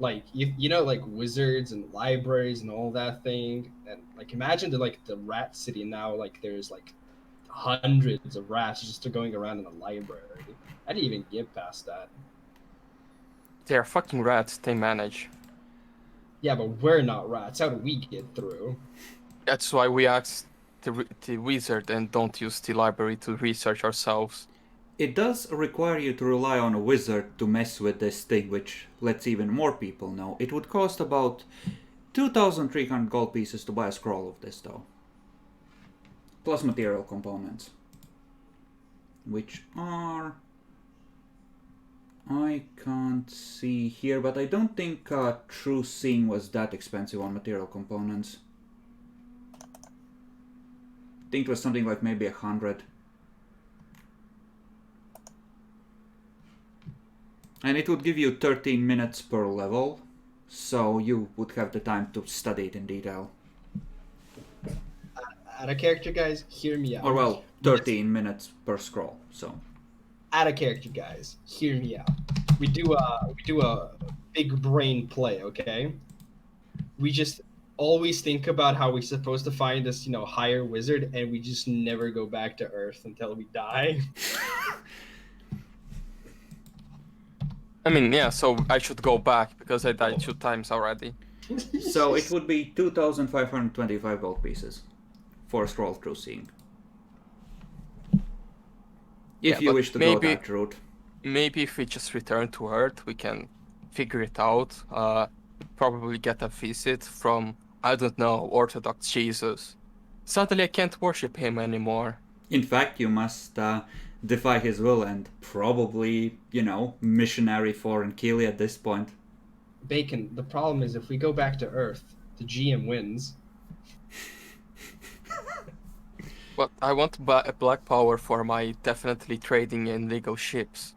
Like you know, like wizards and libraries and all that thing, and like imagine the rat city now. Like there's like hundreds of rats just going around in a library. I didn't even get past that. They're fucking rats, they manage. Yeah, but we're not rats. How do we get through? That's why we ask the wizard and don't use the library to research ourselves. It does require you to rely on a wizard to mess with this thing, which lets even more people know. It would cost about 2,300 gold pieces to buy a scroll of this, though. Plus material components. Which are... I can't see here, but I don't think True Seeing was that expensive on material components. I think it was something like maybe 100. And it would give you 13 minutes per level, so you would have the time to study it in detail. Out of character, guys, hear me out. Or well, 13 minutes per scroll, so. Out of character, guys, hear me out. We do a big brain play, okay? We just always think about how we're supposed to find this, higher wizard, and we just never go back to Earth until we die. I mean, yeah, so I should go back because I died 2 times already. So it would be 2,525 gold pieces for a scroll True Seeing. If you wish to go that route. Maybe if we just return to Earth, we can figure it out. Probably get a visit from, I don't know, Orthodox Jesus. Suddenly I can't worship him anymore. In fact, you must defy his will and probably, missionary foreign Keely at this point. Bacon, the problem is if we go back to Earth, the GM wins. But I want black power for my definitely trading in legal ships.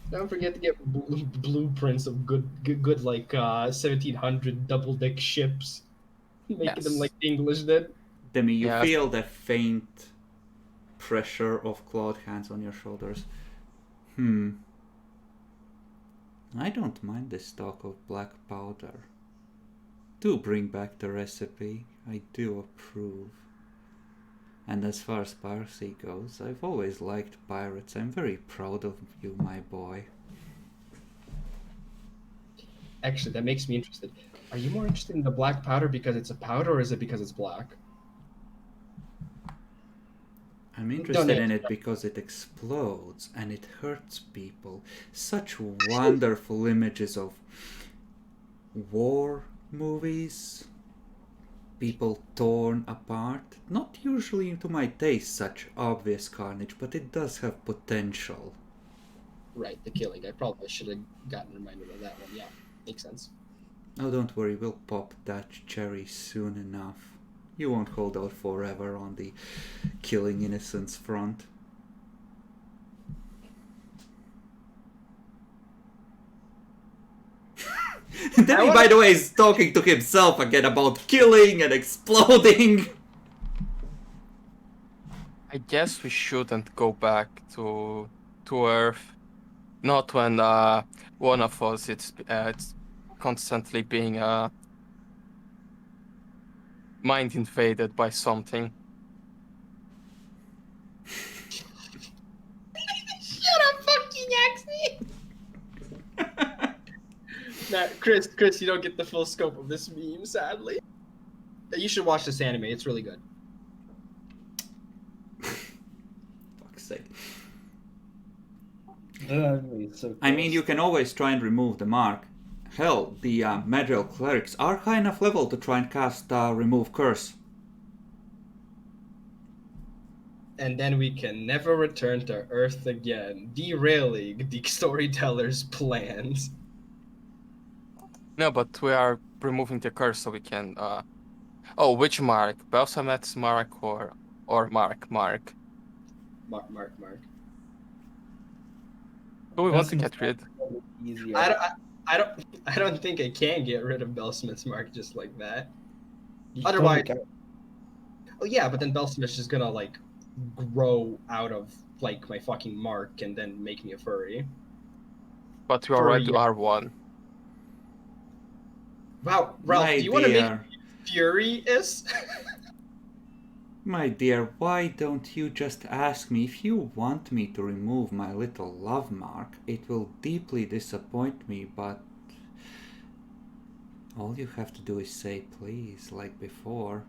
Don't forget to get blueprints of good 1700 double-deck ships. Making them like English then. Demi, you feel the faint pressure of clawed hands on your shoulders. I don't mind this talk of black powder. Do bring back the recipe. I do approve. And as far as piracy goes, I've always liked pirates. I'm very proud of you, my boy. Actually, that makes me interested. Are you more interested in the black powder because it's a powder, or is it because it's black? I'm interested in it because it explodes and it hurts people. Such wonderful images of war movies. People torn apart. Not usually to my taste such obvious carnage, but it does have potential. Right, the killing. I probably should have gotten reminded of that one. Yeah, makes sense. Oh, don't worry, we'll pop that cherry soon enough. You won't hold out forever on the killing innocents front. Demi, by the way, is talking to himself again about killing and exploding. I guess we shouldn't go back to Earth. Not when one of us it's constantly being mind invaded by something. Shut up, fucking Axie! Nah, Chris, you don't get the full scope of this meme, sadly. You should watch this anime, it's really good. Fuck's sake. So I mean, you can always try and remove the mark. Hell, the Madrigal clerics are high enough level to try and cast Remove Curse. And then we can never return to Earth again, derailing the storyteller's plans. No, but we are removing the curse so we can. Oh, which mark? Belsamet's mark or Mark? Mark. Who we want to get rid? easier. I don't think I can get rid of Belsmith's mark just like that. Otherwise, oh yeah, but then Belsmith's just gonna like grow out of like my fucking mark and then make me a furry. But we already are one. Wow, Ralph, do you want to make me furious? My dear, why don't you just ask me if you want me to remove my little love mark? It will deeply disappoint me, but all you have to do is say please, like before.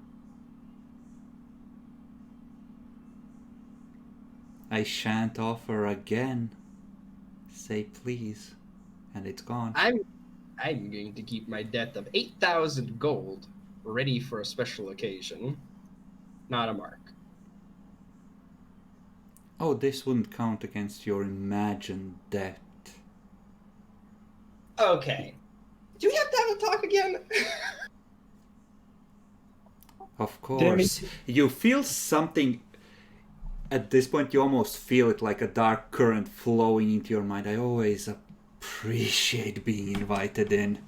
I shan't offer again. Say please, and it's gone. I'm going to keep my debt of 8,000 gold ready for a special occasion. Not a mark. Oh, this wouldn't count against your imagined debt. Okay. Do we have to have a talk again? Of course. You feel something. At this point, you almost feel it like a dark current flowing into your mind. I always appreciate being invited in.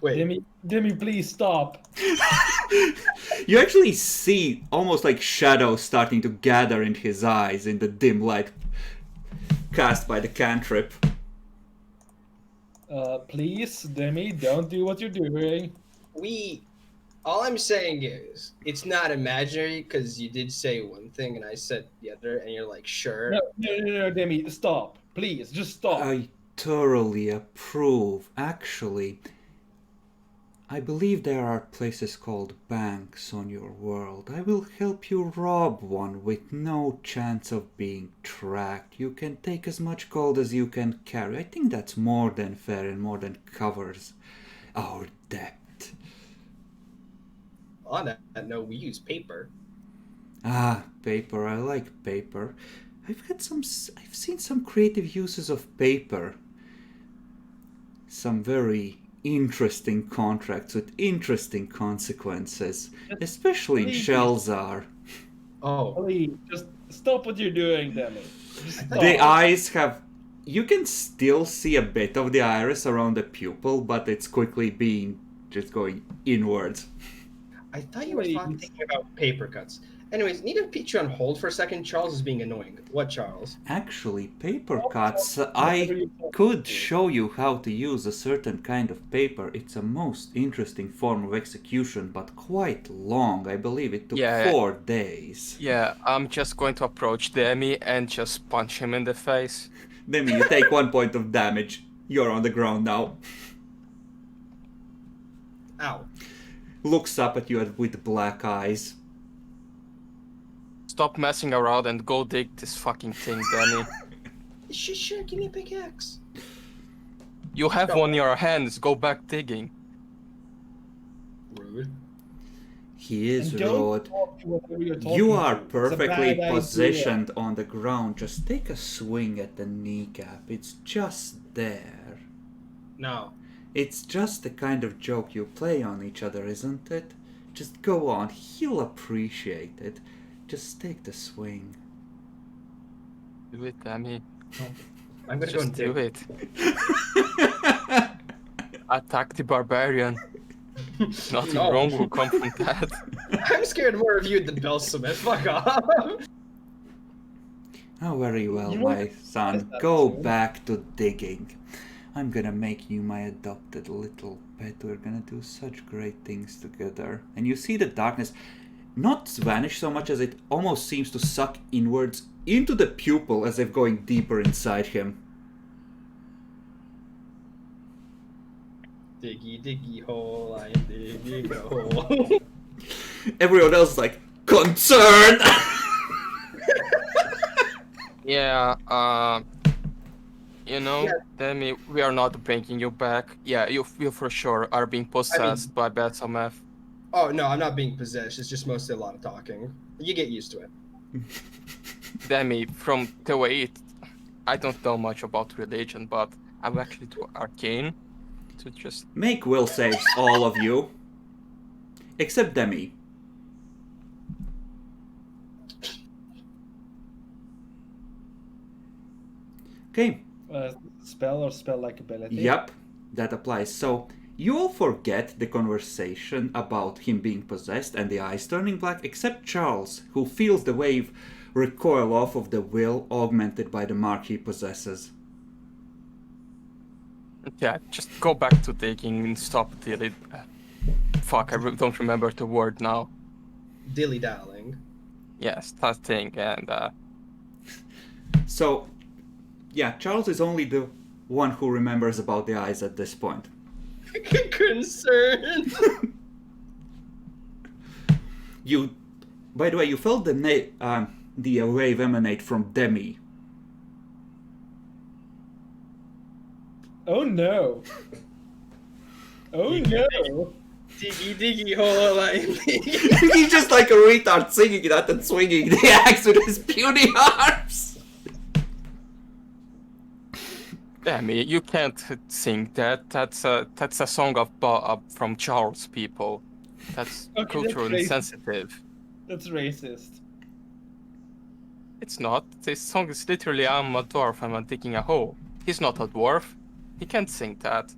Wait. Demi, please stop. You actually see almost like shadows starting to gather in his eyes in the dim light cast by the cantrip. Please, Demi, don't do what you're doing. All I'm saying is, it's not imaginary because you did say one thing and I said the other, and you're like, sure. No, Demi, stop. Please, just stop. I thoroughly approve. Actually, I believe there are places called banks on your world. I will help you rob one with no chance of being tracked. You can take as much gold as you can carry. I think that's more than fair and more than covers our debt. On that note, we use paper. Ah, paper. I like paper. I've seen some creative uses of paper. Some very interesting contracts with interesting consequences, especially in Shelzar. Oh, Please, just stop what you're doing, Demi. Just stop. The eyes have... You can still see a bit of the iris around the pupil, but it's quickly just going inwards. I thought you were Please. thinking about paper cuts. Anyways, need to put you on hold for a second. Charles is being annoying. What, Charles? Actually, paper cuts, I could show you how to use a certain kind of paper. It's a most interesting form of execution, but quite long. I believe it took 4 days. Yeah, I'm just going to approach Demi and just punch him in the face. Demi, you take 1 point of damage. You're on the ground now. Ow. Looks up at you with black eyes. Stop messing around and go dig this fucking thing, Demi. Sure, give me a pickaxe. You have one in your hands, go back digging. Rude. He is And don't rude. talk to whoever you're talking You are to. It's a perfectly bad idea. positioned on the ground. Just take a swing at the kneecap. It's just there. No. It's just the kind of joke you play on each other, isn't it? Just go on. He'll appreciate it. Just take the swing. Do it, Demi. I'm gonna go Just and do dig. it. Attack the barbarian. Nothing No. wrong will come from that. I'm scared more of you than Belsumit. Fuck off. Oh, very well, You my want- son. Go back to digging. I'm gonna make you my adopted little pet. We're gonna do such great things together. And you see the darkness not vanish so much as it almost seems to suck inwards into the pupil as if going deeper inside him. Diggy, diggy hole, I am digging a hole. Everyone else is like, concerned! Yeah, you know, Yeah. Demi, we are not bringing you back. Yeah, you for sure are being possessed by Betsameth. Oh, no, I'm not being possessed. It's just mostly a lot of talking. You get used to it. Demi, from the way I don't know much about religion, but I'm actually too arcane to just... Make will saves, all of you. Except Demi. Okay. Spell or spell-like ability? Yep, that applies. So, you all forget the conversation about him being possessed and the eyes turning black, except Charles, who feels the wave recoil off of the will augmented by the mark he possesses. Yeah, just go back to digging and stop dilly... Fuck, I don't remember the word now. Dilly-dallying. Yes, that thing, and So, yeah, Charles is only the one who remembers about the eyes at this point. Concerned. You, by the way, you felt the wave emanate from Demi. Oh no! Oh You can no! Diggy diggy hole, I He's just like a retard singing that and swinging the axe with his puny arms. Demi, you can't sing that. That's a song of from Charles people. That's Okay, that's culturally racist. sensitive. That's racist. It's not. This song is literally I'm a dwarf, I'm digging a hole. He's not a dwarf. He can't sing that.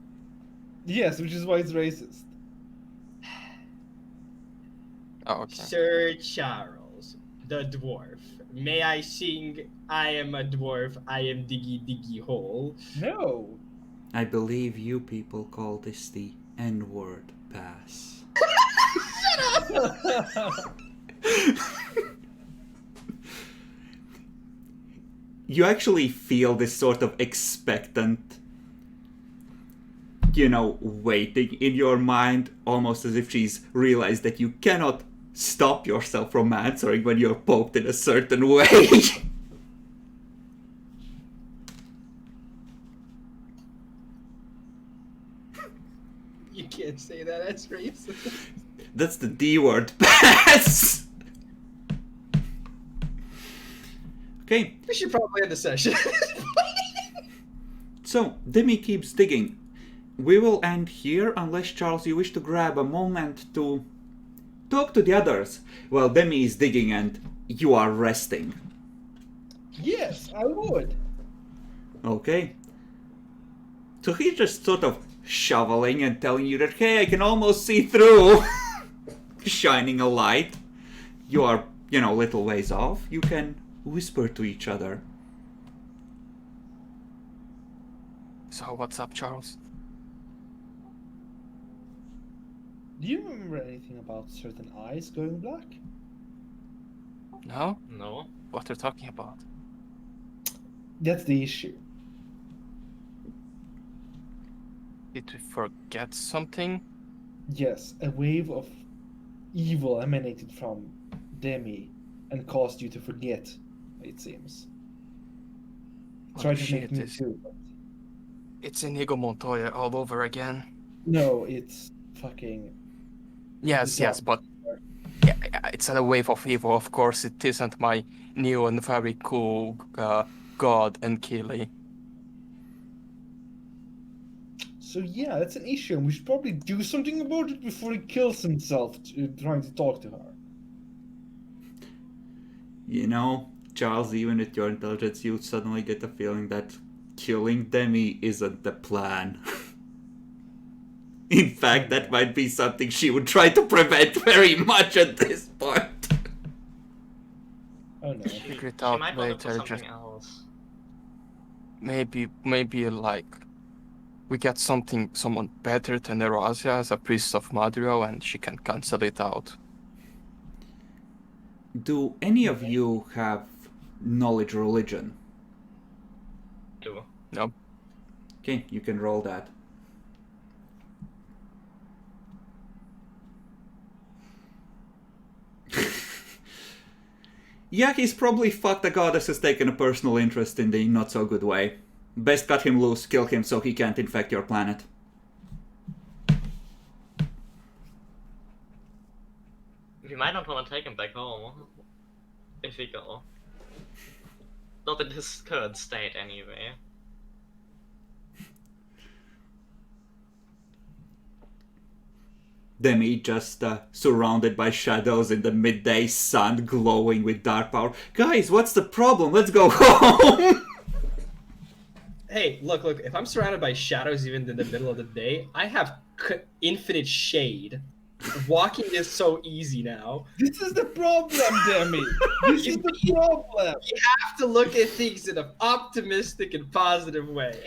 Yes, which is why it's racist. Oh, okay. Sir Charles, the dwarf. May I sing I am a dwarf, I am diggy diggy hole? No. I believe you people call this the N-word pass. You actually feel this sort of expectant, waiting in your mind, almost as if she's realized that you cannot stop yourself from answering when you're poked in a certain way. You can't say that, that's racist. That's the D-word pass. Okay, We should probably end the session. so Demi keeps digging. We will end here unless, Charles, you wish to grab a moment to talk to the others while Demi is digging and you are resting. Yes, I would. Okay. So he's just sort of shoveling and telling you that, hey, I can almost see through. Shining a light. You are, little ways off. You can whisper to each other. So what's up, Charles? Do you remember anything about certain eyes going black? No? No. What they're talking about? That's the issue. Did we forget something? Yes, a wave of evil emanated from Demi and caused you to forget, it seems. Try to make me too. But It's Inigo Montoya all over again. no, it's fucking. Yes, but yeah, it's a wave of evil. Of course, it isn't my new and very cool god Enkili. So yeah, that's an issue, and we should probably do something about it before he kills himself trying to talk to her. Charles, even with your intelligence, you suddenly get the feeling that killing Demi isn't the plan. In fact, that might be something she would try to prevent very much at this point. Oh no. Figure it She out might want to later. do something Just else. maybe like we get someone better than Eurasia as a priest of Madrio, and she can cancel it out. Do any of you have knowledge religion? Do. No. Okay, you can roll that. Yeah, he's probably fucked. The goddess has taken a personal interest in the not so good way. Best cut him loose, kill him so he can't infect your planet. We might not want to take him back home. If we go. Not in his current state, anyway. Demi just surrounded by shadows in the midday sun, glowing with dark power. Guys, what's the problem? Let's go home! Hey, look, if I'm surrounded by shadows even in the middle of the day, I have infinite shade. Walking is so easy now. This is the problem, Demi. This is the problem. You have to look at things in an optimistic and positive way.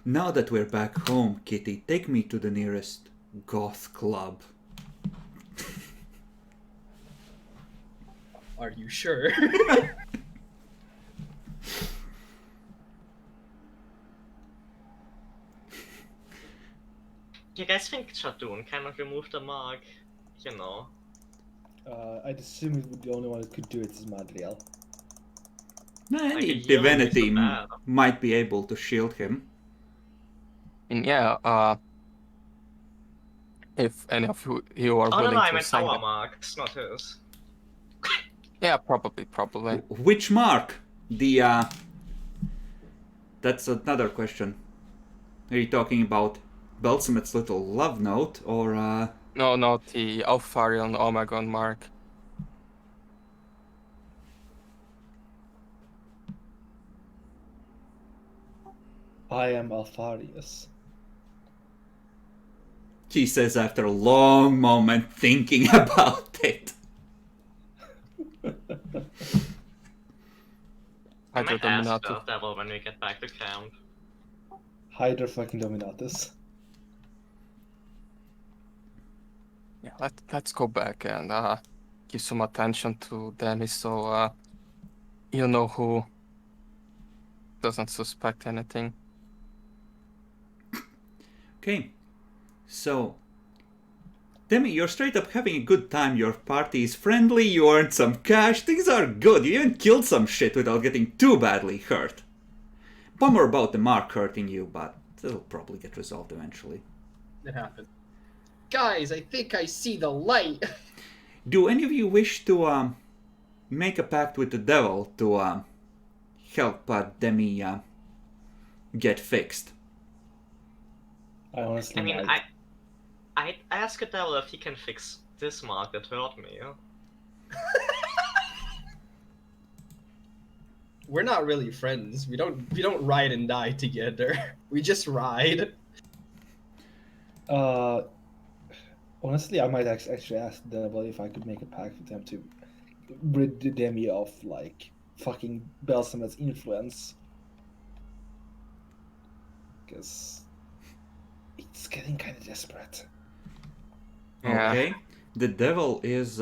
Now that we're back home, Kitty, take me to the nearest goth club. Are you sure? You guys think Chatoon cannot remove the mark? I'd assume it would be the only one that could do it is Madriel. Any Like a healer divinity would be so bad. might be able to shield him. And yeah, If any of you are Oh no, willing no, I to meant sign our that. marks, not his. Yeah, probably. Which mark? The That's another question. Are you talking about Belsamet's little love note, or No, not the Alfarion Omegon mark. I am Alfarius. he says after a long moment thinking about it. I Hydra might ask Dominatus. the devil when we get back to camp. Hydra fucking Dominatus. Yeah, let's go back and give some attention to Demi, so you know who doesn't suspect anything. Okay, so Demi, you're straight up having a good time. Your party is friendly, you earned some cash, things are good. You even killed some shit without getting too badly hurt. Bummer about the mark hurting you, but it'll probably get resolved eventually. It happened. Guys, I think I see the light. Do any of you wish to make a pact with the devil to help Demi get fixed? I honestly I mean, might. I'd ask the devil if he can fix this mark that hurt me. We're not really friends. We don't ride and die together. We just ride. Honestly, I might actually ask the devil if I could make a pact with him to rid the Demi of like fucking Belsamet's influence, because it's getting kind of desperate. Yeah. Okay. The devil is.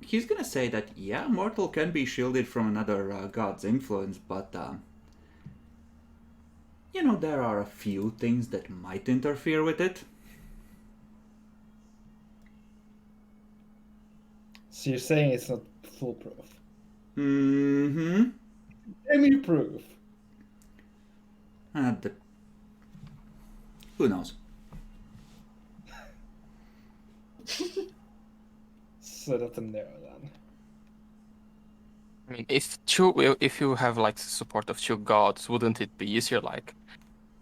He's gonna say that, yeah, mortal can be shielded from another god's influence, but, you know, there are a few things that might interfere with it. So you're saying it's not foolproof? Mm-hmm. Demi proof. Who knows? So that's a narrow then. I mean, if you have like the support of two gods, wouldn't it be easier, like,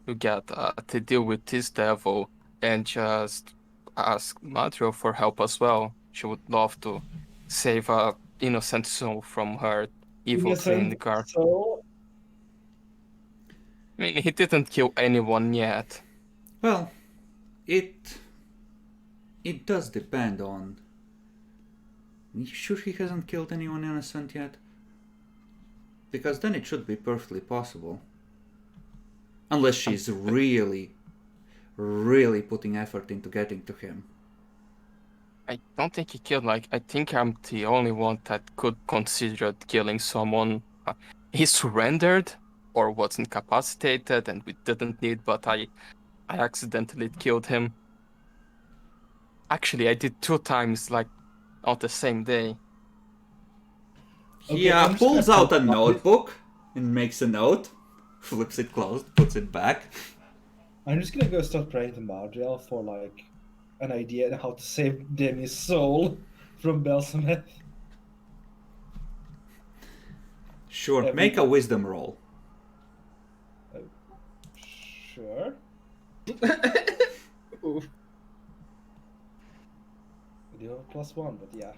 to get to deal with this devil and just ask Madrio for help as well? She would love to save a innocent soul from her evil twin Innocent Gar. soul. I mean, he didn't kill anyone yet. Well, it does depend on. You sure he hasn't killed anyone innocent yet? Because then it should be perfectly possible. Unless she's really, really putting effort into getting to him. I don't think he killed, like, I think I'm the only one that could consider killing someone. He surrendered or was incapacitated and we didn't need, but I accidentally killed him. Actually, I did 2 times, like, on the same day. He I'm just pulls gonna out a tell you- notebook and makes a note, flips it closed, puts it back. I'm just gonna go start praying to Madriel for like an idea on how to save Demi's soul from Belsamet. Sure, make a wisdom roll. Sure. Oof. We do have a +1, but yeah.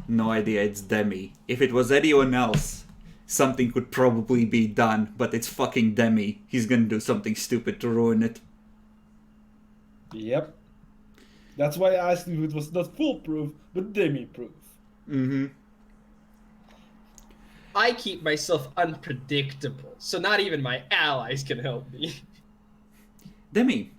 No idea, it's Demi. If it was anyone else, something could probably be done, but it's fucking Demi. He's gonna do something stupid to ruin it. Yep. That's why I asked if it was not foolproof, but Demi-proof. Mm-hmm. I keep myself unpredictable, so not even my allies can help me. Demi,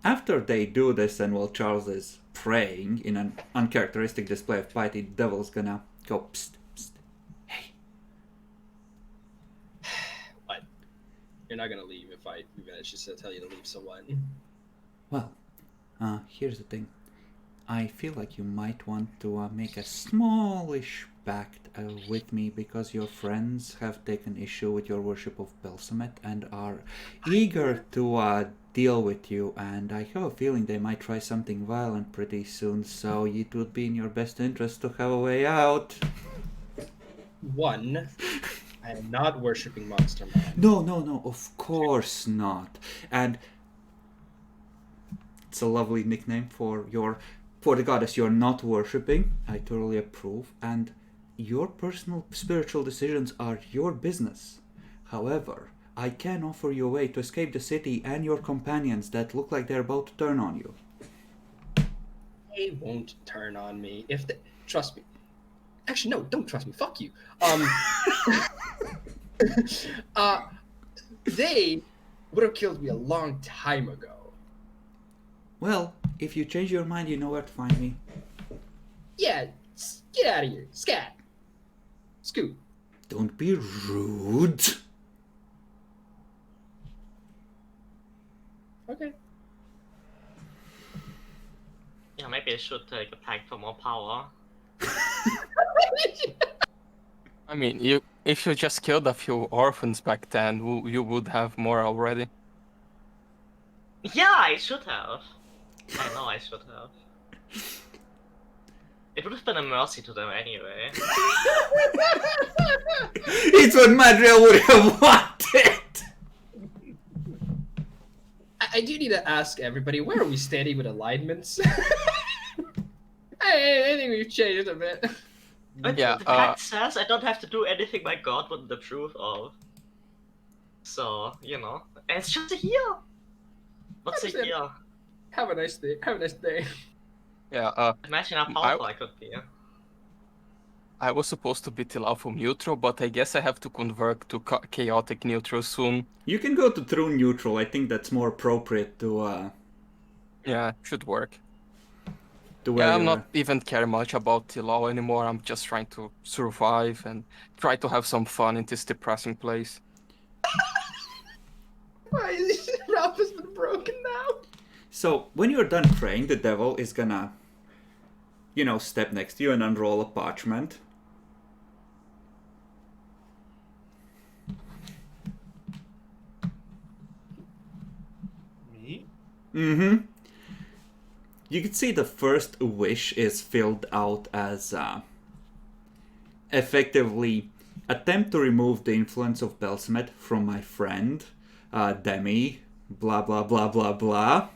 after they do this and while Charles is praying in an uncharacteristic display of piety, the devil's gonna go, psst, psst, hey. What? You're not gonna leave if I just tell you to leave, so what? Well, here's the thing. I feel like you might want to make a smallish pact with me because your friends have taken issue with your worship of Belsamet and are eager to deal with you, and I have a feeling they might try something violent pretty soon, so it would be in your best interest to have a way out. One, I am not worshipping Monster Man. No, of course not. And it's a lovely nickname for the goddess you're not worshipping. I totally approve. And your personal spiritual decisions are your business. However, I can offer you a way to escape the city and your companions that look like they're about to turn on you. They won't turn on me if they trust me. Actually, no, don't trust me. Fuck you. They would have killed me a long time ago. Well, if you change your mind, you know where to find me. Yeah, get out of here. Scat. Scoot. Don't be rude. Okay. Yeah, maybe I should take a pact for more power. I mean, if you just killed a few orphans back then, you would have more already. Yeah, I should have. I know I should have. It would have been a mercy to them anyway. It's what Madriel would have wanted! I do need to ask everybody, where are we standing with alignments? I think we've changed a bit. But Yeah, the pact says I don't have to do anything my god wouldn't approve of. So, you know, and it's just a year. What's a Understand. year? Have a nice day. Have a nice day. Yeah, Imagine how powerful I could be. I was supposed to be Tilafo neutral, but I guess I have to convert to chaotic neutral soon. You can go to true neutral. I think that's more appropriate to Yeah, should work. where Yeah, I'm you're- not even care much about Tilao anymore. I'm just trying to survive and try to have some fun in this depressing place. Why is Ralph has been broken now? So, when you're done praying, the devil is gonna, step next to you and unroll a parchment. Me? Mm-hmm. You can see the first wish is filled out as, effectively, attempt to remove the influence of Belsmet from my friend, Demi, blah blah blah blah blah.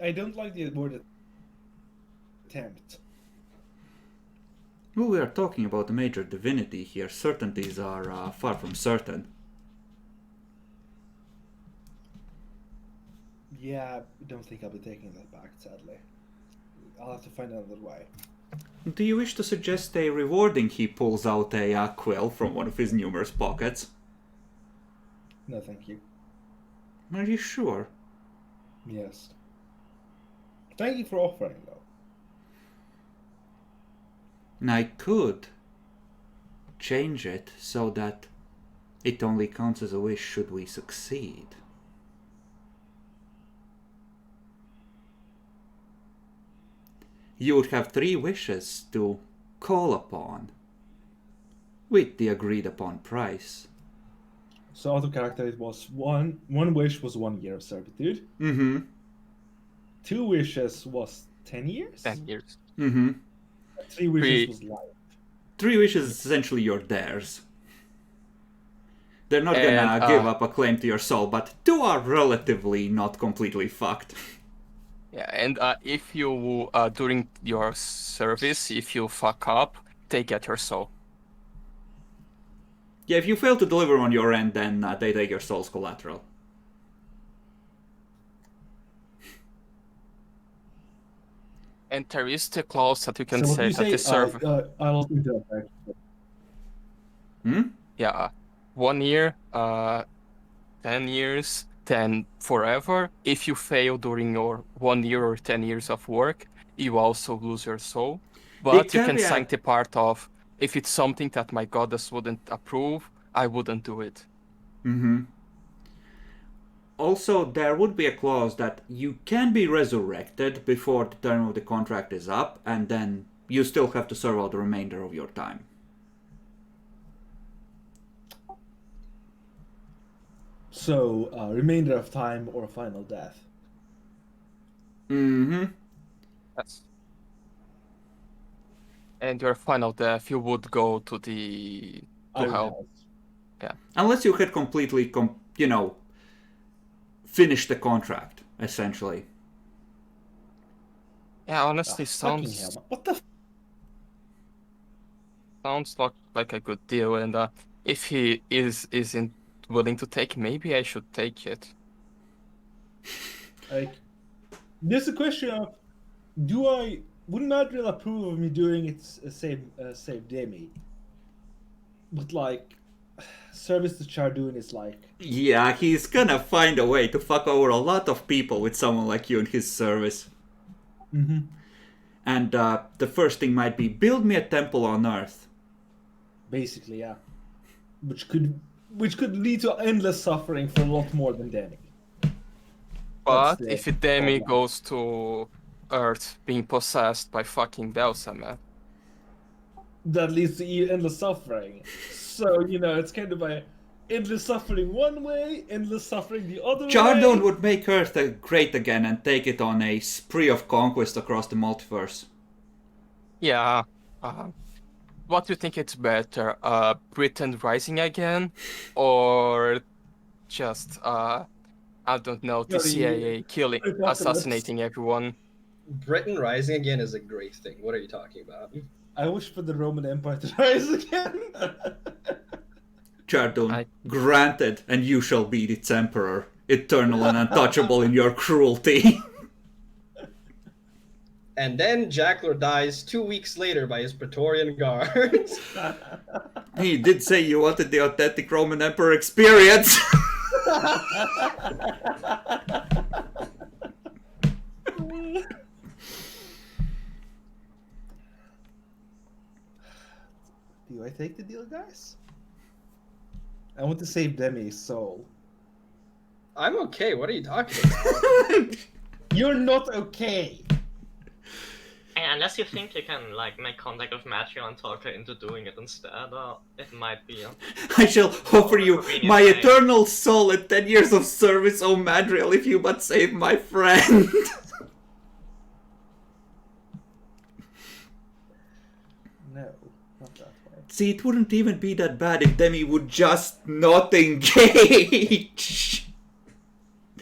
I don't like the word attempt. Well, we are talking about a major divinity here. Certainties are far from certain. Yeah, I don't think I'll be taking that back, sadly. I'll have to find another way. Do you wish to suggest a rewarding? He pulls out a quill from one of his numerous pockets. No, thank you. Are you sure? Yes. Thank you for offering, though. I could change it so that it only counts as a wish should we succeed. You would have 3 wishes to call upon with the agreed upon price. So out of character, it was one wish was 1 year of servitude. Mm-hmm. 2 wishes was 10 years. 10 years. Mm-hmm. 3 wishes 3 was life. 3 wishes is essentially your theirs. They're not gonna And, give up a claim to your soul, but 2 are relatively not completely fucked. Yeah, and if you, during your service, if you fuck up, they get your soul. Yeah, if you fail to deliver on your end, then they take your soul's collateral. And there is the clause that you can So what say you that say, the server... I'll do that. Hmm? Yeah, 1 year, 10 years, then forever. If you fail during your 1 year or 10 years of work, you also lose your soul. But you can caveat- sign the part of, if it's something that my goddess wouldn't approve, I wouldn't do it. Mm-hmm. Also, there would be a clause that you can be resurrected before the term of the contract is up, and then you still have to serve out the remainder of your time. So, remainder of time or final death. Mm-hmm. Yes. And your final death, you would go to the to Iron help. House. Unless you had completely, finished the contract, essentially. Yeah, honestly, Fucking hell. What the sounds like a good deal. And if he isn't willing to take, maybe I should take it. Like, there's a question of, wouldn't Madrill approve of me doing it save Demi? But like, service to Chardoon is like, Yeah, he's gonna find a way to fuck over a lot of people with someone like you in his service. mm-hmm. And the first thing might be, build me a temple on Earth. Basically, yeah. Which could lead to endless suffering for a lot more than Demi. But the if Demi problem. goes to Earth being possessed by fucking Belsamet, That leads to endless suffering. So, it's kind of a endless suffering one way, endless suffering the other Chardon way. would make Earth great again and take it on a spree of conquest across the multiverse. yeah. What do you think it's better? Britain rising again, or just I don't know, the CIA killing, Apocalypse. assassinating everyone? Britain rising again is a great thing. What are you talking about? I wish for the Roman Empire to rise again. Chardon, granted, and you shall be its emperor, eternal and untouchable in your cruelty. And then Jackler dies 2 weeks later by his Praetorian guards. He did say you wanted the authentic Roman Emperor experience. Do I take the deal, guys? I want to save Demi's soul. I'm okay. What are you talking about? You're not okay. And unless you think you can make contact with Matthew and talk her into doing it instead, it might be. I shall offer you Convenient my way. eternal soul and 10 years of service, O Madriel, if you but save my friend. No, not that way. See, it wouldn't even be that bad if Demi would just not engage.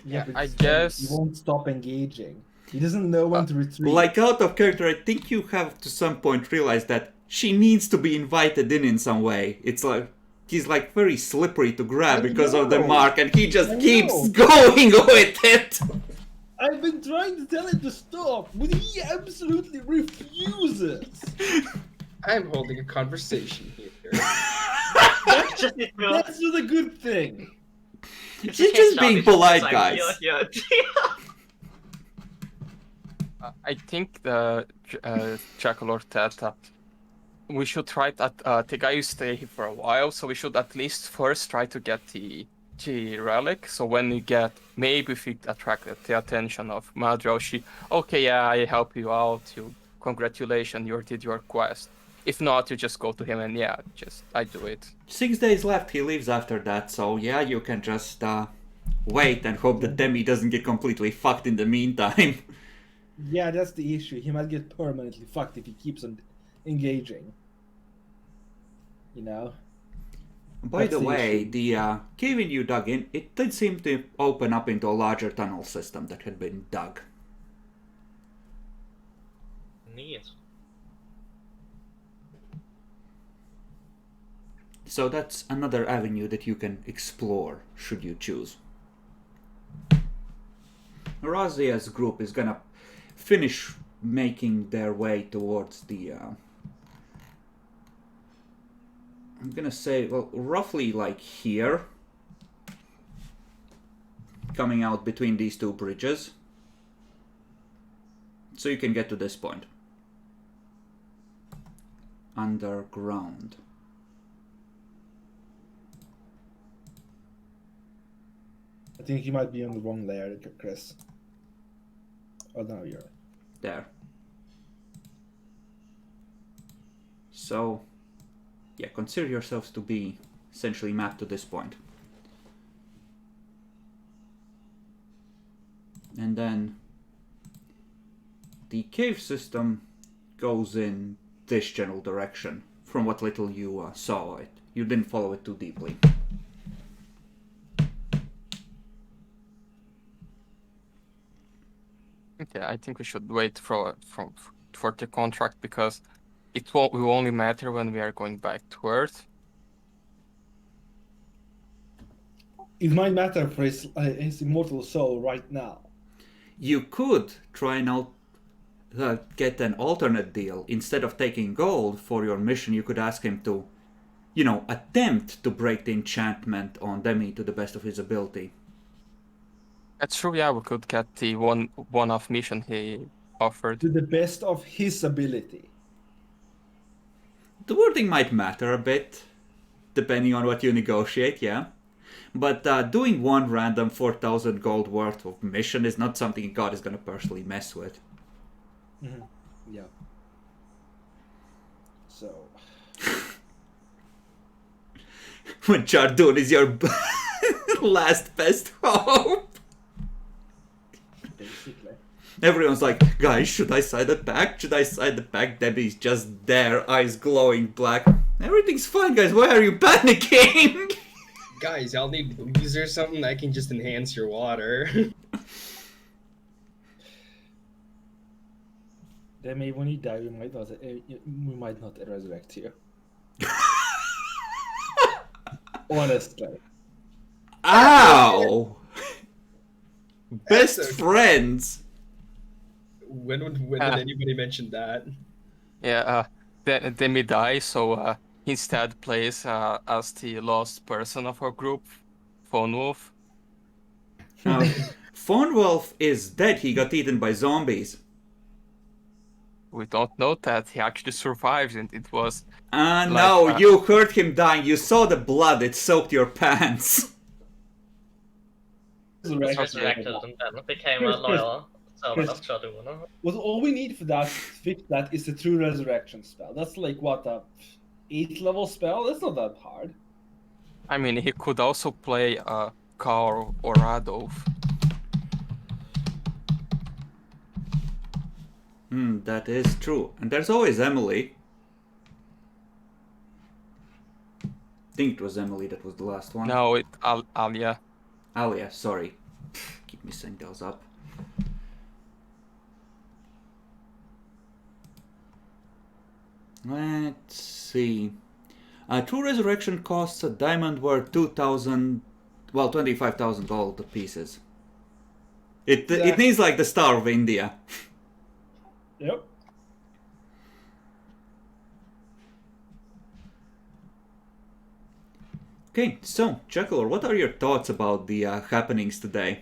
Yeah, but I still, guess- he won't stop engaging. He doesn't know when to retreat. Like, out of character, I think you have to some point realized that she needs to be invited in some way. It's like, he's like very slippery to grab I because of the know. mark, and he just I keeps know. going with it. I've been trying to tell him to stop, but he absolutely refuses. I'm holding a conversation here. That's not a good thing. She's just being polite, guys. I think the Chacolor that we should try that. The guy stay here for a while, so we should at least first try to get the relic. So when we get, maybe if we attract the attention of Madro, okay, yeah, I help you out. Congratulations, you did your quest. If not, you just go to him and I do it. 6 days left, he leaves after that, so yeah, you can just wait and hope that Demi doesn't get completely fucked in the meantime. Yeah, that's the issue. He might get permanently fucked if he keeps on engaging. By That's the the way, issue. the cave-in you dug in, it did seem to open up into a larger tunnel system that had been dug. Neat. So that's another avenue that you can explore, should you choose. Razia's group is gonna finish making their way towards the... I'm gonna say, well, roughly like here. Coming out between these two bridges. So you can get to this point. Underground. I think he might be on the wrong layer, Chris. Oh, no, you're... There. So, yeah, consider yourselves to be essentially mapped to this point. And then the cave system goes in this general direction, from what little you saw it. You didn't follow it too deeply. Okay, I think we should wait for the contract because it will only matter when we are going back to Earth. It might matter for his immortal soul right now. You could try and get an alternate deal. Instead of taking gold for your mission, you could ask him to, attempt to break the enchantment on Demi to the best of his ability. That's true, yeah, we could get the one-off mission he offered. To the best of his ability. The wording might matter a bit, depending on what you negotiate, yeah. But doing one random 4,000 gold worth of mission is not something God is going to personally mess with. Mm-hmm. Yeah. So... When Chardun is your last best hope. Basically. Everyone's like, guys, should I sign the pact? Should I sign the pact? Debbie's just there, eyes glowing black. Everything's fine, guys. Why are you panicking? Guys, y'all need booze or something that can just enhance your water. Demi, when you die, we might not resurrect you. Honestly. Ow! Best That's okay. friends. When did anybody mention that? Yeah, Demi dies, so he instead plays as the lost person of our group, Phone Wolf. Phone Wolf is dead. He got eaten by zombies. We don't know that he actually survives, and it was. No, you heard him dying. You saw the blood. It soaked your pants. Resurrected and then became a loyal servant of Chardun. Well, all we need for that to fix that is the true resurrection spell. That's like what, a 8th level spell? That's not that hard. I mean, he could also play Carl or Adolf. That is true. And there's always Emily. I think it was Emily that was the last one. No, Alia. Alia, sorry. Keep messing those up. Let's see. True Resurrection costs a diamond worth 25,000 gold pieces. It needs like the Star of India. Yep. Okay, so, Jekyll, what are your thoughts about the happenings today?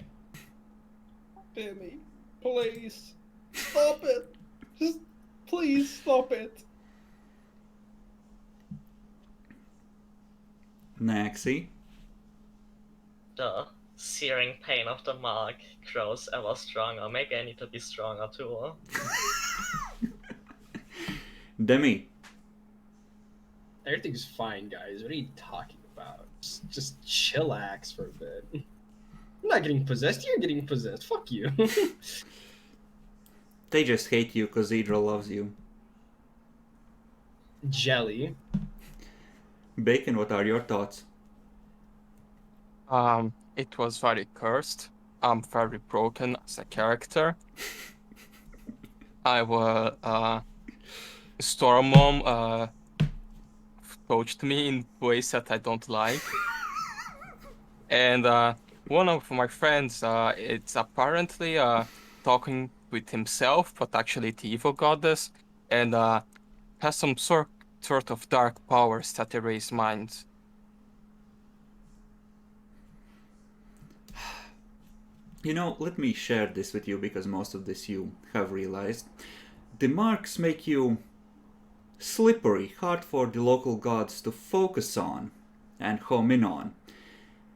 Demi, please. Stop it. Just please stop it. Naxi? The searing pain of the mark grows ever stronger. Maybe I need to be stronger too. Demi? Everything's fine, guys. What are you talking about? Just chillax for a bit. I'm not getting possessed. You're getting possessed. Fuck you. They just hate you because Idra loves you. Jelly. Bacon, what are your thoughts? It was very cursed. I'm very broken as a character. I was Stormmom coached me in ways that I don't like. And one of my friends, it's apparently talking with himself, but actually the evil goddess, and has some sort of dark powers that erase minds. Let me share this with you because most of this you have realized. The marks make you slippery, hard for the local gods to focus on and home in on.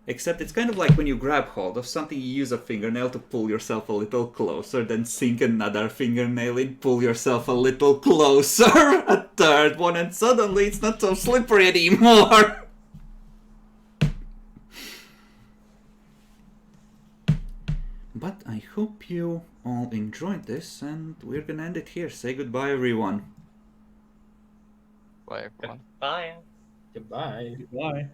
Except it's kind of like when you grab hold of something, you use a fingernail to pull yourself a little closer, then sink another fingernail in, pull yourself a little closer, a third one, and suddenly it's not so slippery anymore. But I hope you all enjoyed this, and we're gonna end it here. Say goodbye, everyone. Bye, everyone. Bye. Goodbye. Goodbye.